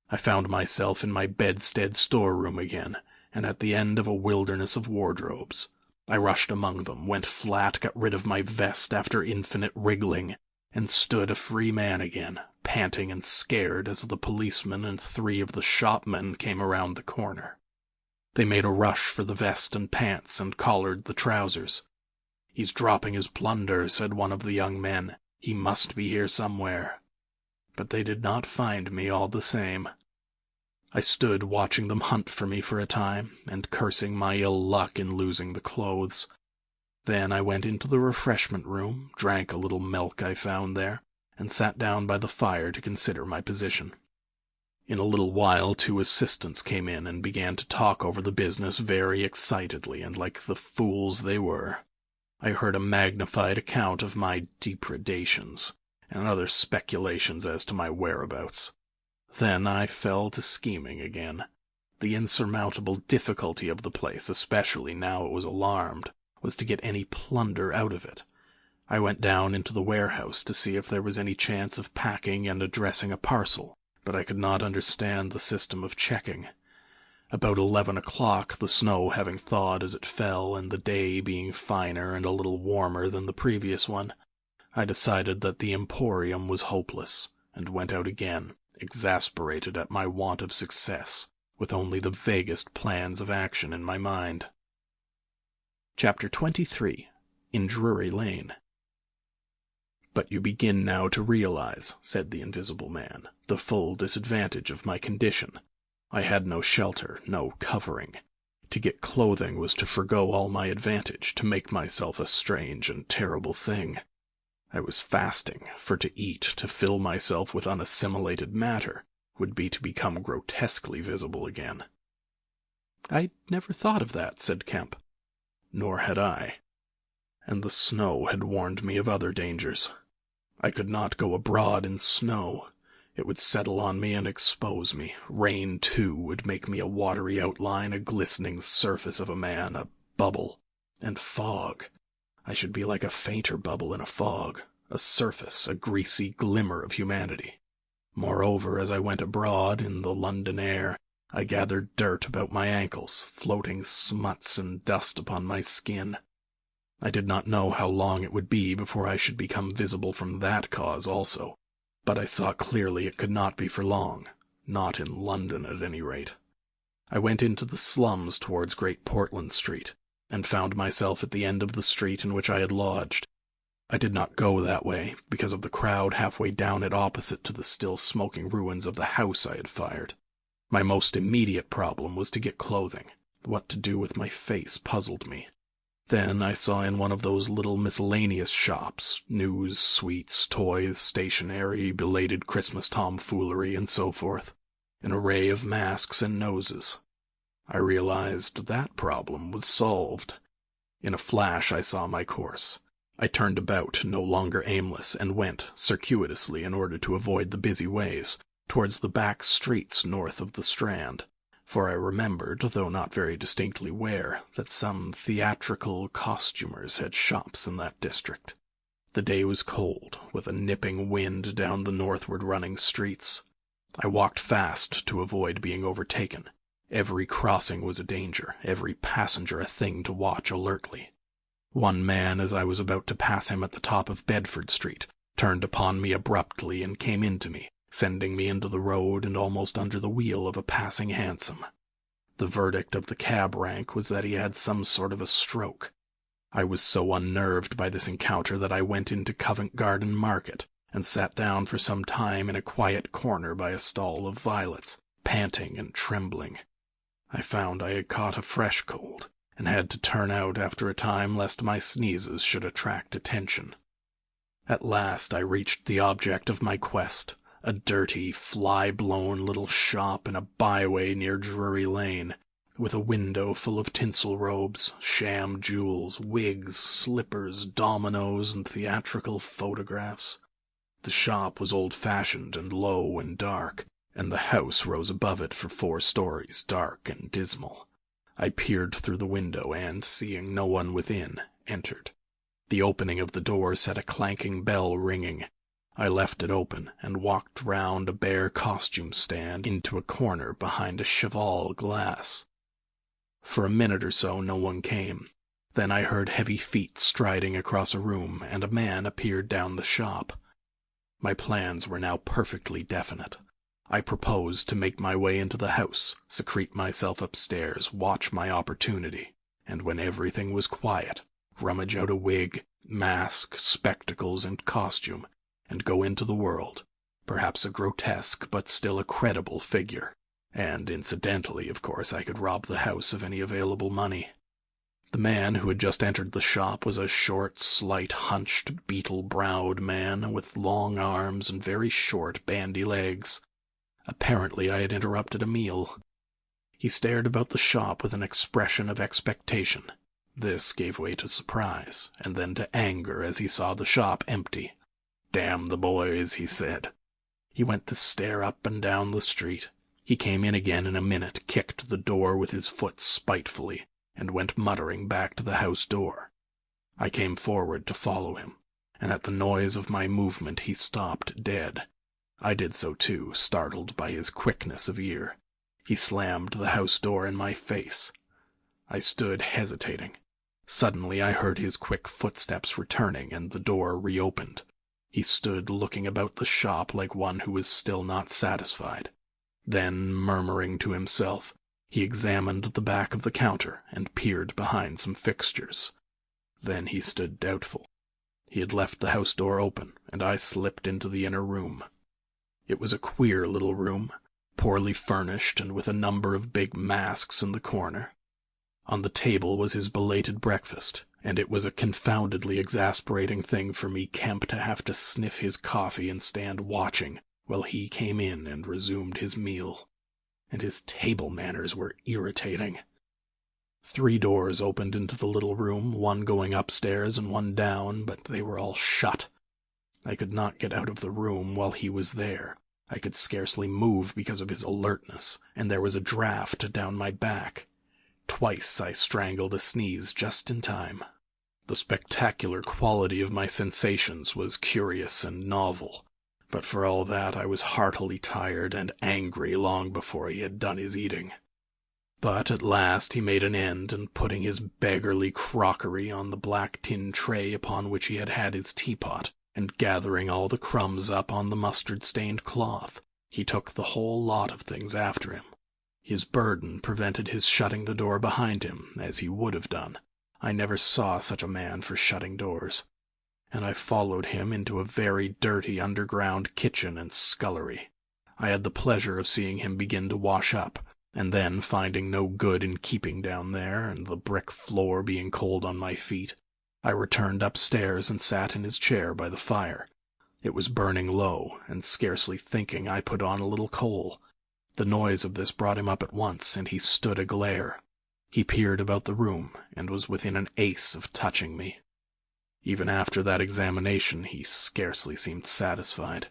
I found myself in my bedstead storeroom again, and at the end of a wilderness of wardrobes. I rushed among them, went flat, got rid of my vest after infinite wriggling, and stood a free man again, panting and scared as the policeman and 3 of the shopmen came around the corner. They made a rush for the vest and pants and collared the trousers. "He's dropping his plunder," said one of the young men. "He must be here somewhere." But they did not find me all the same. I stood watching them hunt for me for a time, and cursing my ill luck in losing the clothes. Then I went into the refreshment room, drank a little milk I found there, and sat down by the fire to consider my position. In a little while 2 assistants came in and began to talk over the business very excitedly and like the fools they were. I heard a magnified account of my depredations, and other speculations as to my whereabouts. Then I fell to scheming again. The insurmountable difficulty of the place, especially now it was alarmed, was to get any plunder out of it. I went down into the warehouse to see if there was any chance of packing and addressing a parcel, but I could not understand the system of checking. About 11 o'clock, the snow having thawed as it fell, and the day being finer and a little warmer than the previous one, I decided that the emporium was hopeless, and went out again, exasperated at my want of success, with only the vaguest plans of action in my mind. Chapter 23. In Drury Lane. "But you begin now to realize," said the Invisible Man, "the full disadvantage of my condition. I had no shelter, no covering. To get clothing was to forgo all my advantage, to make myself a strange and terrible thing. I was fasting, for to eat, to fill myself with unassimilated matter, would be to become grotesquely visible again." "I never thought of that," said Kemp. Nor had I. And the snow had warned me of other dangers. I could not go abroad in snow. It would settle on me and expose me. Rain, too, would make me a watery outline, a glistening surface of a man, a bubble. And fog. I should be like a fainter bubble in a fog, a surface, a greasy glimmer of humanity. Moreover, as I went abroad in the London air, I gathered dirt about my ankles, floating smuts and dust upon my skin. I did not know how long it would be before I should become visible from that cause also, but I saw clearly it could not be for long, not in London at any rate. I went into the slums towards Great Portland Street, and found myself at the end of the street in which I had lodged. I did not go that way, because of the crowd halfway down it opposite to the still smoking ruins of the house I had fired. My most immediate problem was to get clothing. What to do with my face puzzled me. Then I saw in one of those little miscellaneous shops, news, sweets, toys, stationery, belated Christmas tomfoolery, and so forth, an array of masks and noses. I realized that problem was solved. In a flash I saw my course. I turned about, no longer aimless, and went, circuitously in order to avoid the busy ways, towards the back streets north of the Strand, for I remembered, though not very distinctly where, that some theatrical costumers had shops in that district. The day was cold, with a nipping wind down the northward running streets. I walked fast to avoid being overtaken. Every crossing was a danger, every passenger a thing to watch alertly. One man, as I was about to pass him at the top of Bedford Street, turned upon me abruptly and came into me, sending me into the road and almost under the wheel of a passing hansom. The verdict of the cab rank was that he had some sort of a stroke. I was so unnerved by this encounter that I went into Covent Garden Market and sat down for some time in a quiet corner by a stall of violets, panting and trembling. I found I had caught a fresh cold, and had to turn out after a time lest my sneezes should attract attention. At last I reached the object of my quest, a dirty, fly-blown little shop in a byway near Drury Lane, with a window full of tinsel robes, sham jewels, wigs, slippers, dominoes, and theatrical photographs. The shop was old-fashioned and low and dark, and the house rose above it for 4 stories, dark and dismal. I peered through the window and, seeing no one within, entered. The opening of the door set a clanking bell ringing. I left it open and walked round a bare costume stand into a corner behind a cheval glass. For a minute or so no one came. Then I heard heavy feet striding across a room, and a man appeared down the shop. My plans were now perfectly definite. I proposed to make my way into the house, secrete myself upstairs, watch my opportunity, and when everything was quiet, rummage out a wig, mask, spectacles, and costume, and go into the world, perhaps a grotesque but still a credible figure. And incidentally, of course, I could rob the house of any available money. The man who had just entered the shop was a short, slight, hunched, beetle-browed man with long arms and very short, bandy legs. Apparently I had interrupted a meal. He stared about the shop with an expression of expectation. This gave way to surprise, and then to anger as he saw the shop empty. "Damn the boys," he said. He went to stare up and down the street. He came in again in a minute, kicked the door with his foot spitefully, and went muttering back to the house door. I came forward to follow him, and at the noise of my movement he stopped dead. I did so too, startled by his quickness of ear. He slammed the house door in my face. I stood hesitating. Suddenly I heard his quick footsteps returning, and the door reopened. He stood looking about the shop like one who was still not satisfied. Then, murmuring to himself, he examined the back of the counter and peered behind some fixtures. Then he stood doubtful. He had left the house door open, and I slipped into the inner room. It was a queer little room, poorly furnished and with a number of big masks in the corner. On the table was his belated breakfast, and it was a confoundedly exasperating thing for me, Kemp, to have to sniff his coffee and stand watching while he came in and resumed his meal. And his table manners were irritating. 3 doors opened into the little room, one going upstairs and one down, but they were all shut. I could not get out of the room while he was there. I could scarcely move because of his alertness, and there was a draft down my back. Twice I strangled a sneeze just in time. The spectacular quality of my sensations was curious and novel, but for all that I was heartily tired and angry long before he had done his eating. But at last he made an end, and putting his beggarly crockery on the black tin tray upon which he had had his teapot, and gathering all the crumbs up on the mustard-stained cloth, he took the whole lot of things after him. His burden prevented his shutting the door behind him, as he would have done. I never saw such a man for shutting doors. And I followed him into a very dirty underground kitchen and scullery. I had the pleasure of seeing him begin to wash up, and then, finding no good in keeping down there, and the brick floor being cold on my feet, I returned upstairs and sat in his chair by the fire. It was burning low, and scarcely thinking, I put on a little coal. The noise of this brought him up at once, and he stood aglare. He peered about the room, and was within an ace of touching me. Even after that examination, he scarcely seemed satisfied.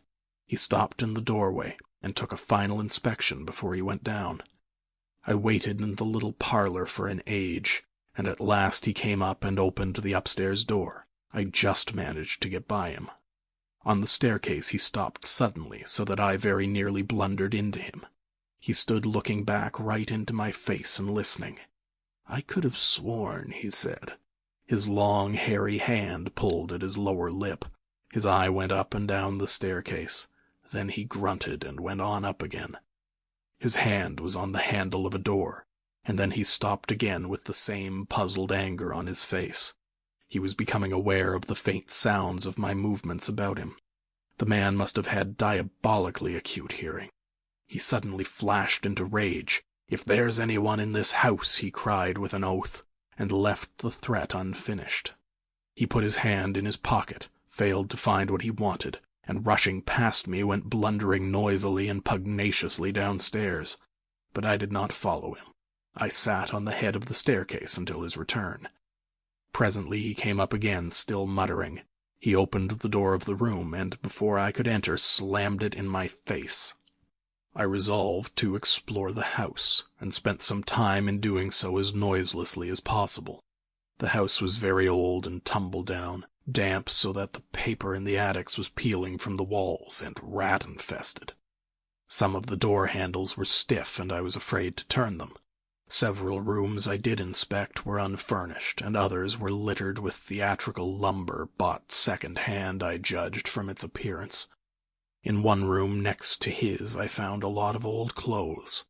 He stopped in the doorway, and took a final inspection before he went down. I waited in the little parlor for an age, and at last he came up and opened the upstairs door. I just managed to get by him. On the staircase he stopped suddenly, so that I very nearly blundered into him. He stood looking back right into my face and listening. "I could have sworn," he said. His long, hairy hand pulled at his lower lip. His eye went up and down the staircase. Then he grunted and went on up again. His hand was on the handle of a door, and then he stopped again with the same puzzled anger on his face. He was becoming aware of the faint sounds of my movements about him. The man must have had diabolically acute hearing. He suddenly flashed into rage. "If there's anyone in this house," he cried with an oath, and left the threat unfinished. He put his hand in his pocket, failed to find what he wanted, and rushing past me went blundering noisily and pugnaciously downstairs. But I did not follow him. I sat on the head of the staircase until his return. Presently he came up again, still muttering. He opened the door of the room, and before I could enter, slammed it in my face. I resolved to explore the house, and spent some time in doing so as noiselessly as possible. The house was very old and tumble-down, damp so that the paper in the attics was peeling from the walls, and rat-infested. Some of the door handles were stiff, and I was afraid to turn them. Several rooms I did inspect were unfurnished, and others were littered with theatrical lumber bought second-hand, I judged, from its appearance. In one room next to his I found a lot of old clothes.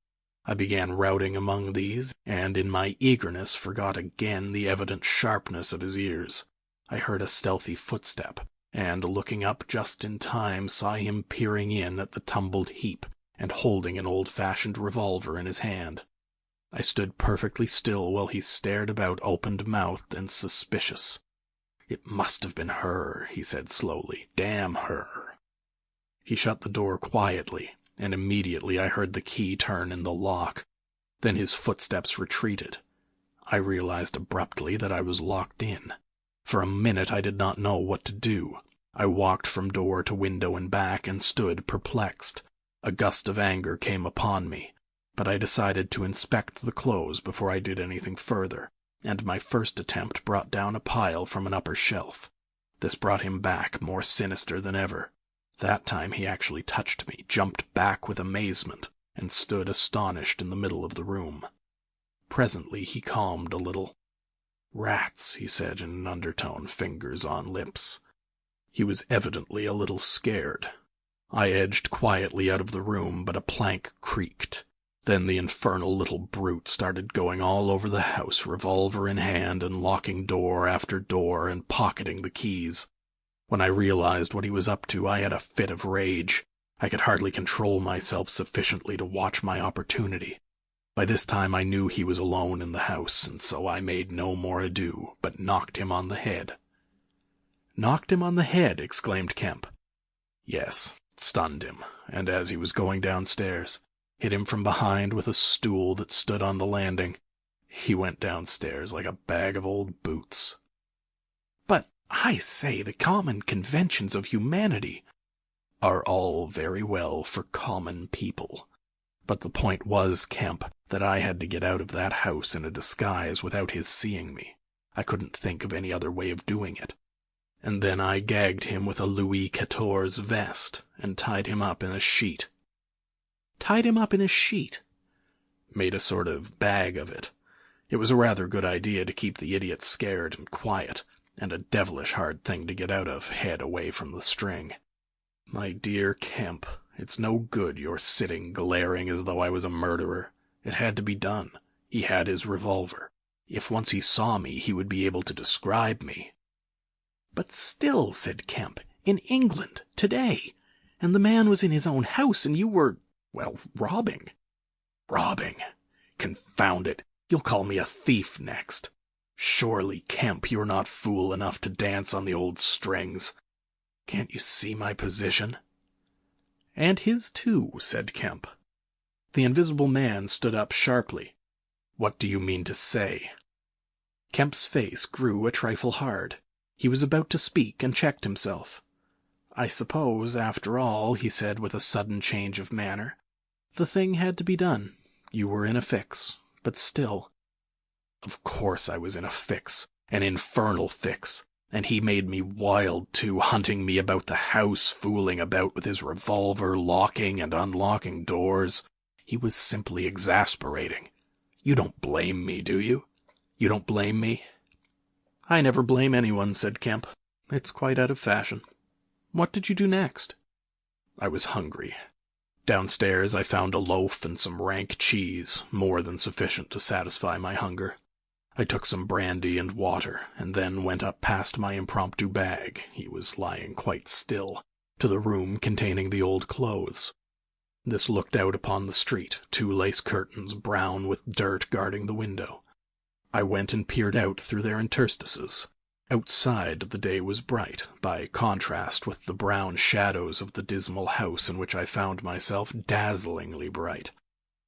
I began routing among these, and in my eagerness forgot again the evident sharpness of his ears. I heard a stealthy footstep, and looking up just in time saw him peering in at the tumbled heap and holding an old-fashioned revolver in his hand. I stood perfectly still while he stared about open-mouthed and suspicious. "It must have been her," he said slowly. "Damn her." He shut the door quietly, and immediately I heard the key turn in the lock. Then his footsteps retreated. I realized abruptly that I was locked in. For a minute I did not know what to do. I walked from door to window and back and stood perplexed. A gust of anger came upon me, but I decided to inspect the clothes before I did anything further, and my first attempt brought down a pile from an upper shelf. This brought him back, more sinister than ever. That time he actually touched me, jumped back with amazement, and stood astonished in the middle of the room. Presently he calmed a little. "Rats," he said in an undertone, fingers on lips. He was evidently a little scared. I edged quietly out of the room, but a plank creaked. Then the infernal little brute started going all over the house, revolver in hand, and locking door after door and pocketing the keys. When I realized what he was up to, I had a fit of rage. I could hardly control myself sufficiently to watch my opportunity. By this time I knew he was alone in the house, and so I made no more ado, but knocked him on the head. "Knocked him on the head?" exclaimed Kemp. "Yes, stunned him, and as he was going downstairs, hit him from behind with a stool that stood on the landing. He went downstairs like a bag of old boots." "But, I say, the common conventions of humanity are all very well for common people. But the point was, Kemp, that I had to get out of that house in a disguise without his seeing me. I couldn't think of any other way of doing it. And then I gagged him with a Louis XIV's vest and tied him up in a sheet." "Tied him up in a sheet?" "Made a sort of bag of it. It was a rather good idea to keep the idiot scared and quiet, and a devilish hard thing to get out of, head away from the string. My dear Kemp, it's no good your sitting glaring as though I was a murderer. It had to be done. He had his revolver. If once he saw me, he would be able to describe me." "But still," said Kemp, "in England, today, and the man was in his own house, and you were, well, robbing." "Robbing? Confound it, you'll call me a thief next. Surely, Kemp, you're not fool enough to dance on the old strings. Can't you see my position?" "And his too," said Kemp. The invisible man stood up sharply. "What do you mean to say?" Kemp's face grew a trifle hard. He was about to speak and checked himself. "I suppose, after all," he said with a sudden change of manner, "the thing had to be done. You were in a fix, but still—" "Of course I was in a fix, an infernal fix, and he made me wild too, hunting me about the house, fooling about with his revolver, locking and unlocking doors. He was simply exasperating. You don't blame me, do you? You don't blame me?" "I never blame anyone," said Kemp. "It's quite out of fashion. What did you do next?" "I was hungry. Downstairs I found a loaf and some rank cheese, more than sufficient to satisfy my hunger. I took some brandy and water, and then went up past my impromptu bag, he was lying quite still, to the room containing the old clothes. This looked out upon the street, 2 lace curtains brown with dirt guarding the window. I went and peered out through their interstices. Outside the day was bright, by contrast with the brown shadows of the dismal house in which I found myself, dazzlingly bright.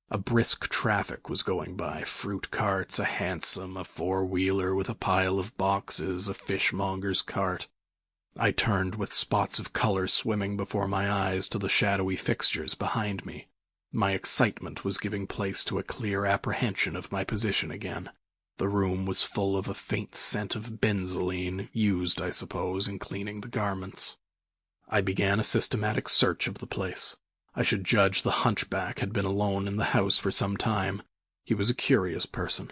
A brisk traffic was going by, fruit carts, a hansom, a four-wheeler with a pile of boxes, a fishmonger's cart. I turned with spots of color swimming before my eyes to the shadowy fixtures behind me. My excitement was giving place to a clear apprehension of my position again. The room was full of a faint scent of benzoline, used, I suppose, in cleaning the garments. I began a systematic search of the place. I should judge the hunchback had been alone in the house for some time. He was a curious person.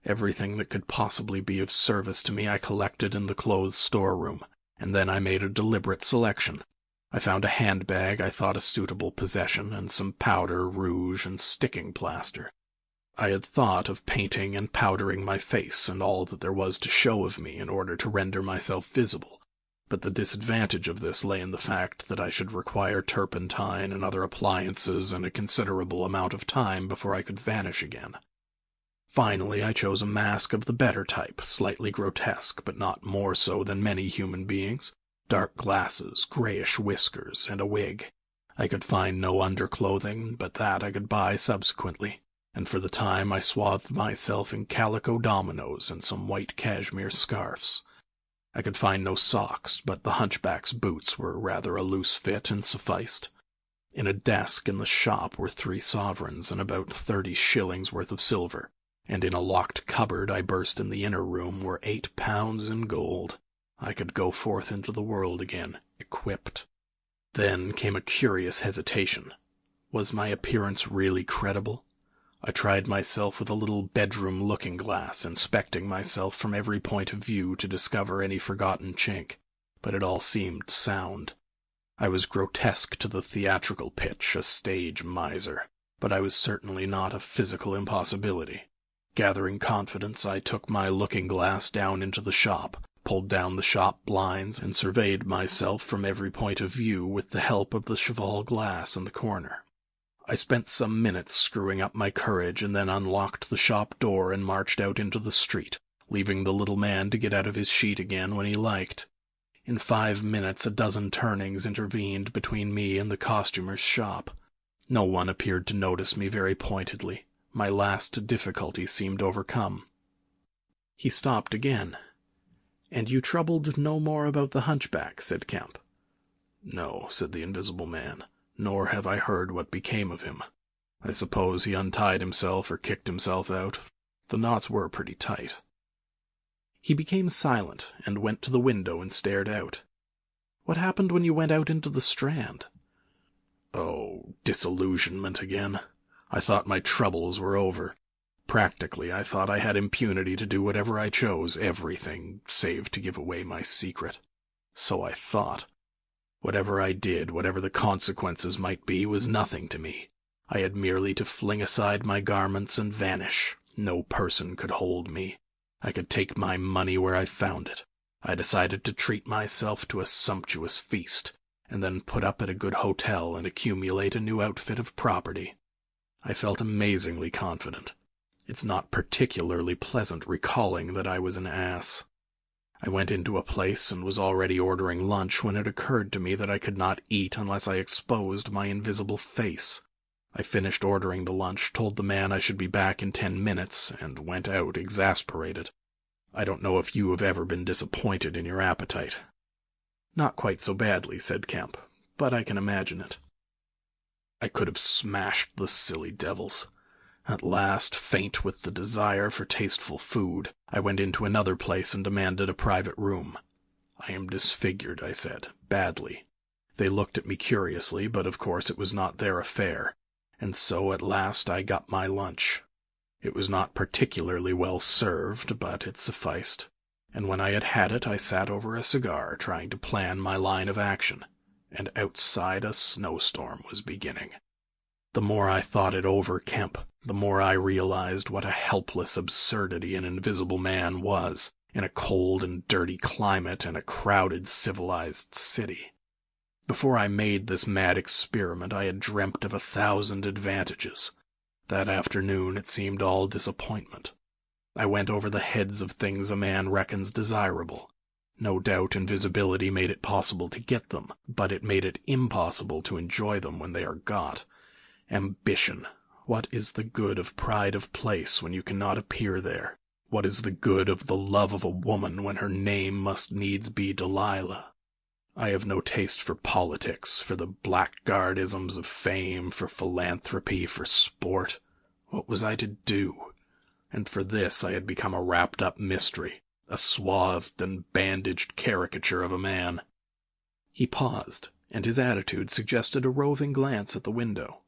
Everything that could possibly be of service to me I collected in the clothes storeroom, and then I made a deliberate selection. I found a handbag I thought a suitable possession, and some powder, rouge, and sticking plaster. I had thought of painting and powdering my face and all that there was to show of me in order to render myself visible, but the disadvantage of this lay in the fact that I should require turpentine and other appliances and a considerable amount of time before I could vanish again. Finally, I chose a mask of the better type, slightly grotesque, but not more so than many human beings, dark glasses, grayish whiskers, and a wig. I could find no underclothing, but that I could buy subsequently, and for the time I swathed myself in calico dominoes and some white cashmere scarfs. I could find no socks, but the hunchback's boots were rather a loose fit and sufficed. In a desk in the shop were 3 sovereigns and about 30 shillings worth of silver, and in a locked cupboard I burst in the inner room were 8 pounds in gold. I could go forth into the world again, equipped. Then came a curious hesitation. Was my appearance really credible? I tried myself with a little bedroom looking-glass, inspecting myself from every point of view to discover any forgotten chink, but it all seemed sound. I was grotesque to the theatrical pitch, a stage miser, but I was certainly not a physical impossibility. Gathering confidence, I took my looking-glass down into the shop, pulled down the shop blinds, and surveyed myself from every point of view with the help of the cheval glass in the corner. I spent some minutes screwing up my courage and then unlocked the shop door and marched out into the street, leaving the little man to get out of his sheet again when he liked. In 5 minutes a dozen turnings intervened between me and the costumer's shop. No one appeared to notice me very pointedly. My last difficulty seemed overcome. He stopped again. "And you troubled no more about the hunchback," said Kemp. "No," said the invisible man. "Nor have I heard what became of him. I suppose he untied himself or kicked himself out. The knots were pretty tight." He became silent and went to the window and stared out. "What happened when you went out into the Strand?" "Oh, disillusionment again. I thought my troubles were over. Practically, I thought I had impunity to do whatever I chose, everything, save to give away my secret. So I thought. Whatever I did, whatever the consequences might be, was nothing to me. I had merely to fling aside my garments and vanish. No person could hold me. I could take my money where I found it. I decided to treat myself to a sumptuous feast, and then put up at a good hotel and accumulate a new outfit of property. I felt amazingly confident. It's not particularly pleasant recalling that I was an ass. I went into a place and was already ordering lunch when it occurred to me that I could not eat unless I exposed my invisible face. I finished ordering the lunch, told the man I should be back in 10 minutes, and went out exasperated. I don't know if you have ever been disappointed in your appetite. "Not quite so badly," said Kemp, "but I can imagine it." I could have smashed the silly devils. At last, faint with the desire for tasteful food, I went into another place and demanded a private room. "I am disfigured," I said, "badly." They looked at me curiously, but of course it was not their affair, and so at last I got my lunch. It was not particularly well served, but it sufficed, and when I had had it I sat over a cigar trying to plan my line of action, and outside a snowstorm was beginning. The more I thought it over, Kemp, the more I realized what a helpless absurdity an invisible man was in a cold and dirty climate and a crowded civilized city. Before I made this mad experiment I had dreamt of 1,000 advantages. That afternoon it seemed all disappointment. I went over the heads of things a man reckons desirable. No doubt invisibility made it possible to get them, but it made it impossible to enjoy them when they are got. Ambition. What is the good of pride of place when you cannot appear there? What is the good of the love of a woman when her name must needs be Delilah? I have no taste for politics, for the blackguardisms of fame, for philanthropy, for sport. What was I to do? And for this I had become a wrapped-up mystery, a swathed and bandaged caricature of a man. He paused, and his attitude suggested a roving glance at the window.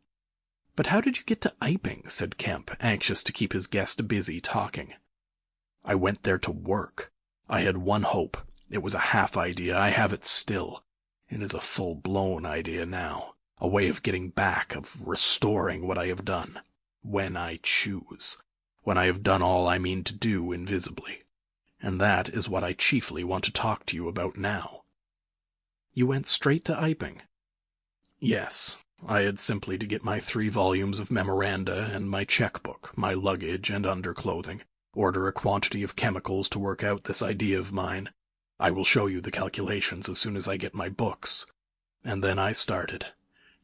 "But how did you get to Iping?" said Kemp, anxious to keep his guest busy talking. "I went there to work. I had one hope. It was a half idea. I have it still. It is a full-blown idea now. A way of getting back, of restoring what I have done. When I choose. When I have done all I mean to do invisibly. And that is what I chiefly want to talk to you about now." "You went straight to Iping?" "Yes. I had simply to get my 3 volumes of memoranda and my checkbook, my luggage and underclothing, order a quantity of chemicals to work out this idea of mine. I will show you the calculations as soon as I get my books. And then I started.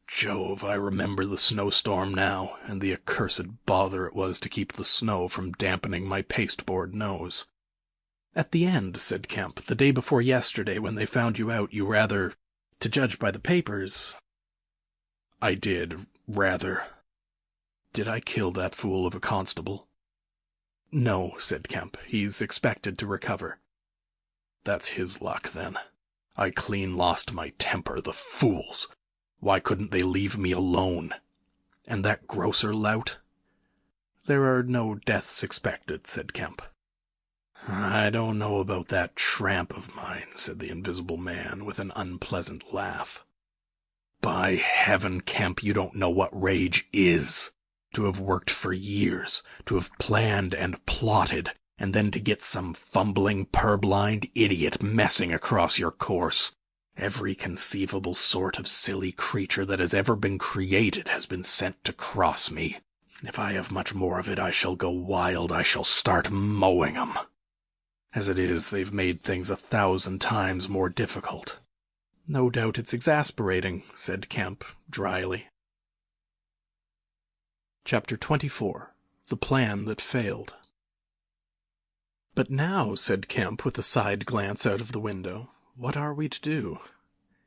Jove, I remember the snowstorm now, and the accursed bother it was to keep the snow from dampening my pasteboard nose." "At the end," said Kemp, "the day before yesterday when they found you out, you rather, to judge by the papers—" "I did, rather. Did I kill that fool of a constable?" "No," said Kemp. "He's expected to recover." "That's his luck, then. I clean lost my temper, the fools. Why couldn't they leave me alone? And that grocer lout?" "There are no deaths expected," said Kemp. "I don't know about that tramp of mine," said the Invisible Man, with an unpleasant laugh. "By heaven, Kemp, you don't know what rage is. To have worked for years, to have planned and plotted, and then to get some fumbling, purblind idiot messing across your course. Every conceivable sort of silly creature that has ever been created has been sent to cross me. If I have much more of it, I shall go wild. I shall start mowing 'em. As it is, they've made things 1,000 times more difficult." "No doubt it's exasperating," said Kemp, dryly. Chapter 24. The Plan That Failed. "But now," said Kemp, with a side glance out of the window, "what are we to do?"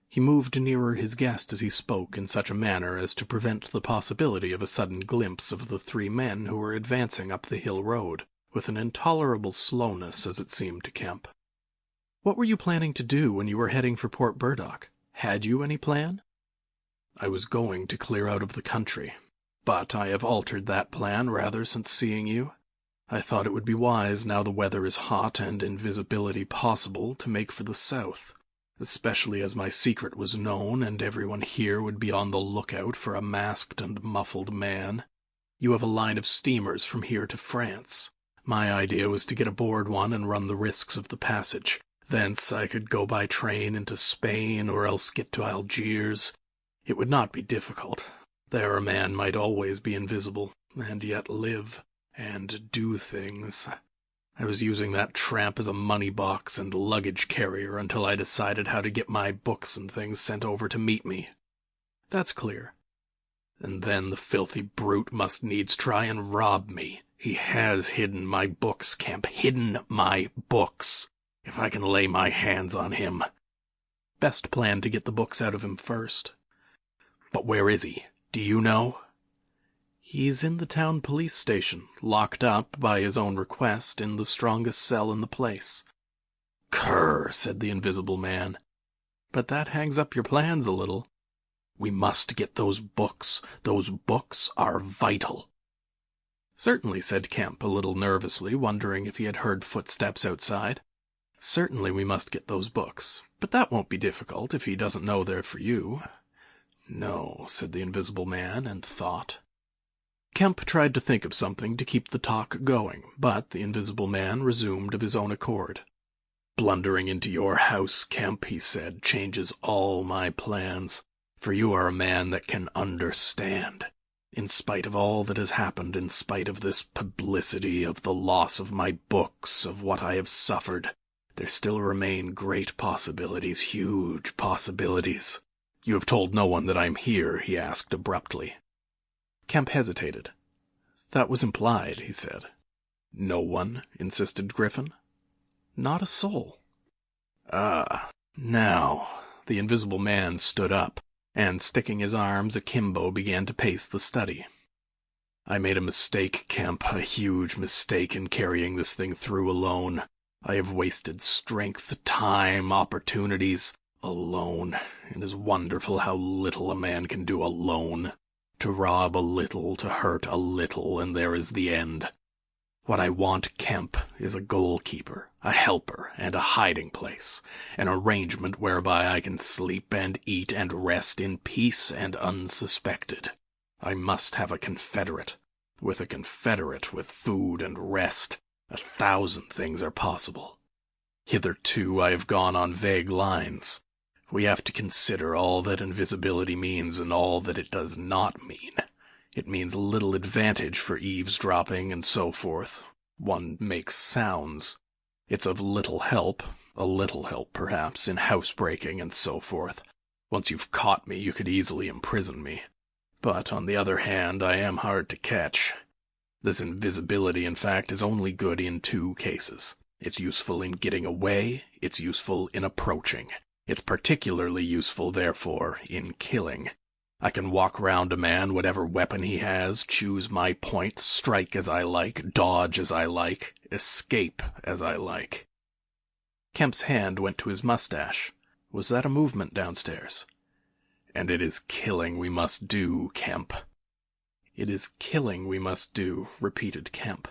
He moved nearer his guest as he spoke in such a manner as to prevent the possibility of a sudden glimpse of the 3 men who were advancing up the hill road, with an intolerable slowness as it seemed to Kemp. "What were you planning to do when you were heading for Port Burdock? Had you any plan?" "I was going to clear out of the country, but I have altered that plan rather since seeing you. I thought it would be wise, now the weather is hot and invisibility possible, to make for the south, especially as my secret was known and everyone here would be on the lookout for a masked and muffled man. You have a line of steamers from here to France. My idea was to get aboard one and run the risks of the passage. Thence I could go by train into Spain or else get to Algiers. It would not be difficult. There a man might always be invisible, and yet live, and do things. I was using that tramp as a money box and luggage carrier until I decided how to get my books and things sent over to meet me." "That's clear." "And then the filthy brute must needs try and rob me. He has hidden my books, Kemp, hidden my books. If I can lay my hands on him." "Best plan to get the books out of him first." "But where is he? Do you know?" "He's in the town police station, locked up, by his own request, in the strongest cell in the place." "Cur," said the Invisible Man. "But that hangs up your plans a little." "We must get those books. Those books are vital." "Certainly," said Kemp, a little nervously, wondering if he had heard footsteps outside. "Certainly we must get those books. But that won't be difficult if he doesn't know they're for you." "No," said the Invisible Man, and thought. Kemp tried to think of something to keep the talk going, but the Invisible Man resumed of his own accord. "Blundering into your house, Kemp," he said, "changes all my plans, for you are a man that can understand. In spite of all that has happened, in spite of this publicity, of the loss of my books, of what I have suffered, there still remain great possibilities, huge possibilities." "You have told no one that I am here?" he asked abruptly. Kemp hesitated. That was implied, he said. No one, insisted Griffin. Not a soul. Now, the Invisible Man stood up, and sticking his arms akimbo began to pace the study. I made a mistake, Kemp, a huge mistake in carrying this thing through alone. I have wasted strength, time, opportunities, alone. It is wonderful how little a man can do alone. To rob a little, to hurt a little, and there is the end. What I want, Kemp, is a goalkeeper, a helper, and a hiding place, an arrangement whereby I can sleep and eat and rest in peace and unsuspected. I must have a confederate. With a confederate, with food and rest, 1,000 things are possible. Hitherto I have gone on vague lines. We have to consider all that invisibility means and all that it does not mean. It means little advantage for eavesdropping and so forth. One makes sounds. It's of little help, a little help perhaps, in housebreaking and so forth. Once you've caught me, you could easily imprison me. But, on the other hand, I am hard to catch. This invisibility, in fact, is only good in 2 cases. It's useful in getting away, it's useful in approaching. It's particularly useful, therefore, in killing. I can walk round a man, whatever weapon he has, choose my point, strike as I like, dodge as I like, escape as I like. Kemp's hand went to his mustache. Was that a movement downstairs? And it is killing we must do, Kemp. It is killing we must do, repeated Kemp.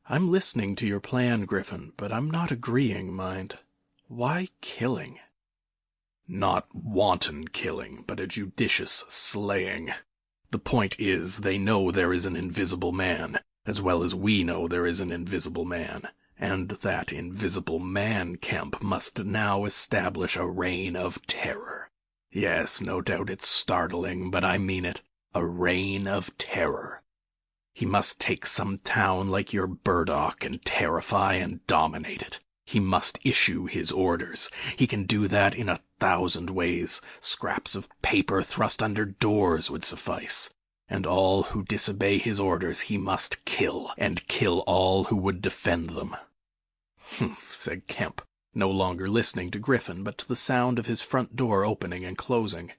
I'm listening to your plan, Griffin, but I'm not agreeing, mind. Why killing? Not wanton killing, but a judicious slaying. The point is, they know there is an invisible man, as well as we know there is an invisible man, and that invisible man, Kemp, must now establish a reign of terror. Yes, no doubt it's startling, but I mean it. A reign of terror. He must take some town like your Burdock and terrify and dominate it. He must issue his orders. He can do that in 1,000 ways. Scraps of paper thrust under doors would suffice. And all who disobey his orders he must kill, and kill all who would defend them. Humph, said Kemp, no longer listening to Griffin, but to the sound of his front door opening and closing.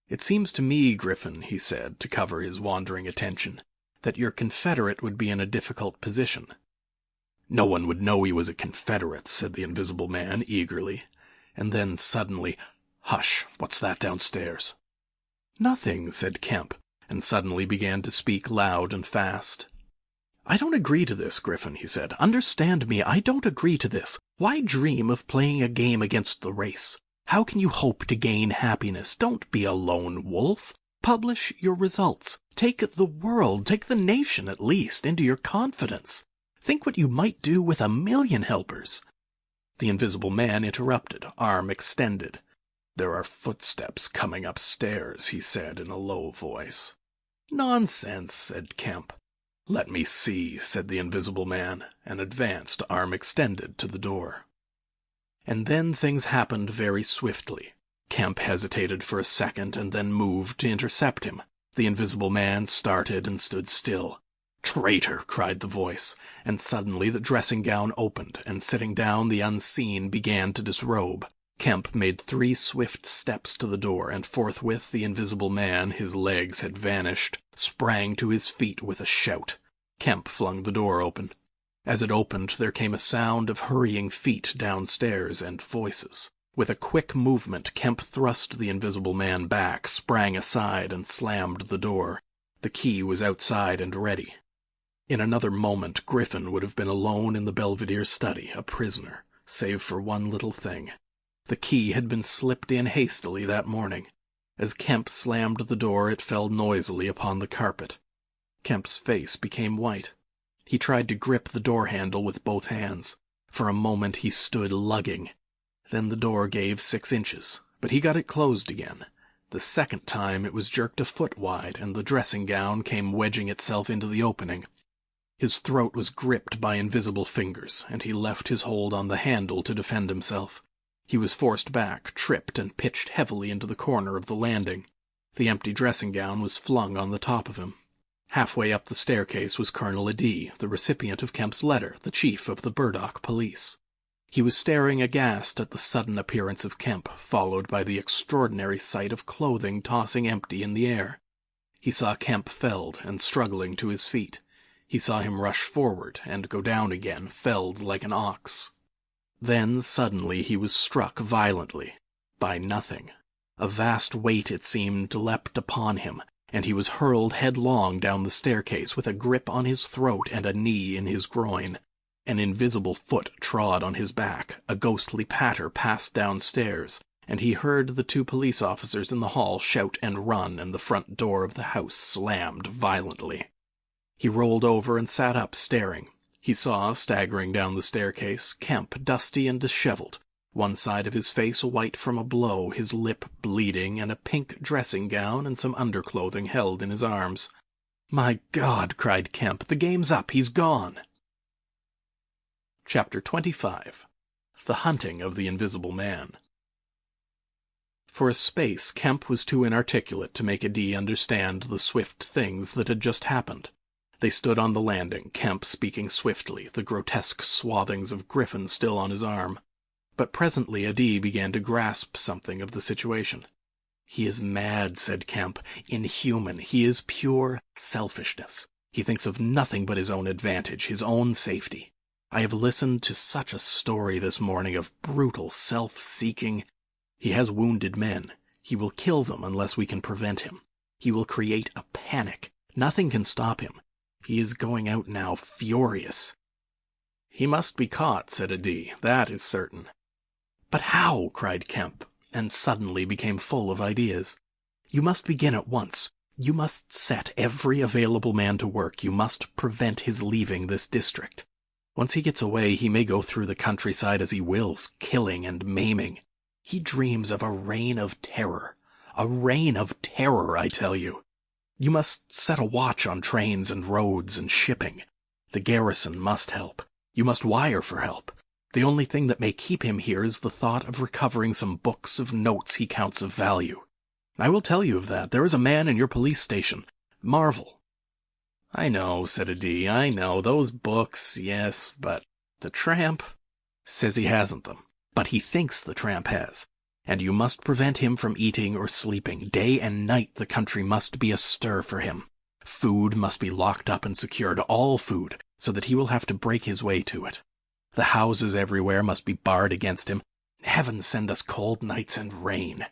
It seems to me, Griffin, he said, to cover his wandering attention, that your confederate would be in a difficult position. No one would know he was a confederate, said the Invisible Man eagerly, and then suddenly, hush, what's that downstairs? Nothing, said Kemp, and suddenly began to speak loud and fast. I don't agree to this, Griffin, he said. Understand me, I don't agree to this. Why dream of playing a game against the race? How can you hope to gain happiness? Don't be a lone wolf. Publish your results. Take the world, take the nation at least, into your confidence. Think what you might do with 1,000,000 helpers. The Invisible Man interrupted, arm extended. There are footsteps coming upstairs, he said in a low voice. Nonsense, said Kemp. Let me see, said the Invisible Man, and advanced, arm extended, to the door. And then things happened very swiftly. Kemp hesitated for a second and then moved to intercept him. The Invisible Man started and stood still. Traitor, cried the voice, and suddenly the dressing-gown opened, and sitting down the unseen began to disrobe. Kemp made 3 swift steps to the door, and forthwith the Invisible Man, his legs had vanished, sprang to his feet with a shout. Kemp flung the door open. As it opened, there came a sound of hurrying feet downstairs and voices. With a quick movement, Kemp thrust the Invisible Man back, sprang aside, and slammed the door. The key was outside and ready. In another moment, Griffin would have been alone in the Belvedere's study, a prisoner, save for one little thing. The key had been slipped in hastily that morning. As Kemp slammed the door, it fell noisily upon the carpet. Kemp's face became white. He tried to grip the door handle with both hands. For a moment he stood lugging. Then the door gave 6 inches, but he got it closed again. The second time it was jerked a foot wide, and the dressing-gown came wedging itself into the opening. His throat was gripped by invisible fingers, and he left his hold on the handle to defend himself. He was forced back, tripped, and pitched heavily into the corner of the landing. The empty dressing-gown was flung on the top of him. Halfway up the staircase was Colonel Adee, the recipient of Kemp's letter, the chief of the Burdock police. He was staring aghast at the sudden appearance of Kemp, followed by the extraordinary sight of clothing tossing empty in the air. He saw Kemp felled and struggling to his feet. He saw him rush forward and go down again, felled like an ox. Then, suddenly, he was struck violently by nothing. A vast weight, it seemed, leapt upon him, and he was hurled headlong down the staircase with a grip on his throat and a knee in his groin. An invisible foot trod on his back, a ghostly patter passed downstairs, and he heard the 2 police officers in the hall shout and run, and the front door of the house slammed violently. He rolled over and sat up, staring. He saw, staggering down the staircase, Kemp, dusty and disheveled, one side of his face white from a blow, his lip bleeding, and a pink dressing gown and some underclothing held in his arms. "My God!" cried Kemp. "The game's up. He's gone." Chapter 25. The Hunting of the Invisible Man. For a space, Kemp was too inarticulate to make Adee understand the swift things that had just happened. They stood on the landing, Kemp speaking swiftly, the grotesque swathings of Griffin still on his arm. But presently Adee began to grasp something of the situation. "He is mad," said Kemp, "inhuman. He is pure selfishness. He thinks of nothing but his own advantage, his own safety. I have listened to such a story this morning of brutal self-seeking. He has wounded men. He will kill them unless we can prevent him. He will create a panic. Nothing can stop him. He is going out now, furious." "He must be caught," said Adee. "That is certain." "But how?" cried Kemp, and suddenly became full of ideas. "You must begin at once. You must set every available man to work. You must prevent his leaving this district. Once he gets away, he may go through the countryside as he wills, killing and maiming. He dreams of a reign of terror. A reign of terror, I tell you. You must set a watch on trains and roads and shipping. The garrison must help. You must wire for help. The only thing that may keep him here is the thought of recovering some books of notes he counts of value. I will tell you of that. There is a man in your police station, Marvel." "I know," said Adee. "I know. Those books, yes, but the tramp says he hasn't them. But he thinks the tramp has. And you must prevent him from eating or sleeping. Day and night the country must be astir for him. Food must be locked up and secured, all food, so that he will have to break his way to it. The houses everywhere must be barred against him. Heaven send us cold nights and rain.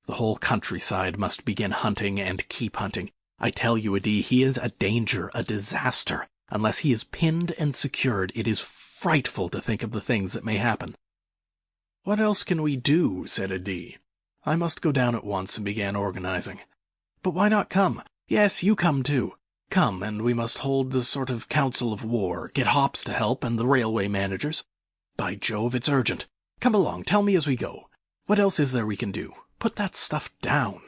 The whole countryside must begin hunting and keep hunting. I tell you, Adee, he is a danger, a disaster. Unless he is pinned and secured, it is frightful to think of the things that may happen." "What else can we do?" said Adee. "I must go down at once," and began organizing. "But why not come? Yes, you come too. Come, and we must hold a sort of council of war, get Hops to help, and the railway managers. By Jove, it's urgent. Come along, tell me as we go. What else is there we can do? Put that stuff down."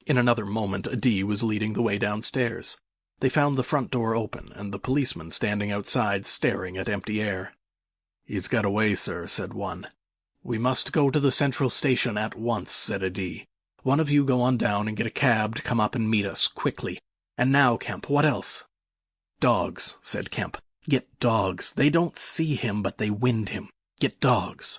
In another moment Adee was leading the way downstairs. They found the front door open, and the policeman standing outside staring at empty air. "He's got away, sir," said one. "We must go to the central station at once," said Adee. "One of you go on down and get a cab to come up and meet us, quickly. And now, Kemp, what else?" "Dogs," said Kemp. "Get dogs. They don't see him, but they wind him. Get dogs."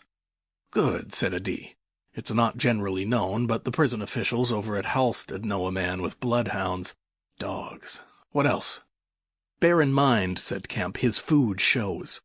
"Good," said Adee. "It's not generally known, but the prison officials over at Halstead know a man with bloodhounds. Dogs. What else?" "Bear in mind," said Kemp, "his food shows.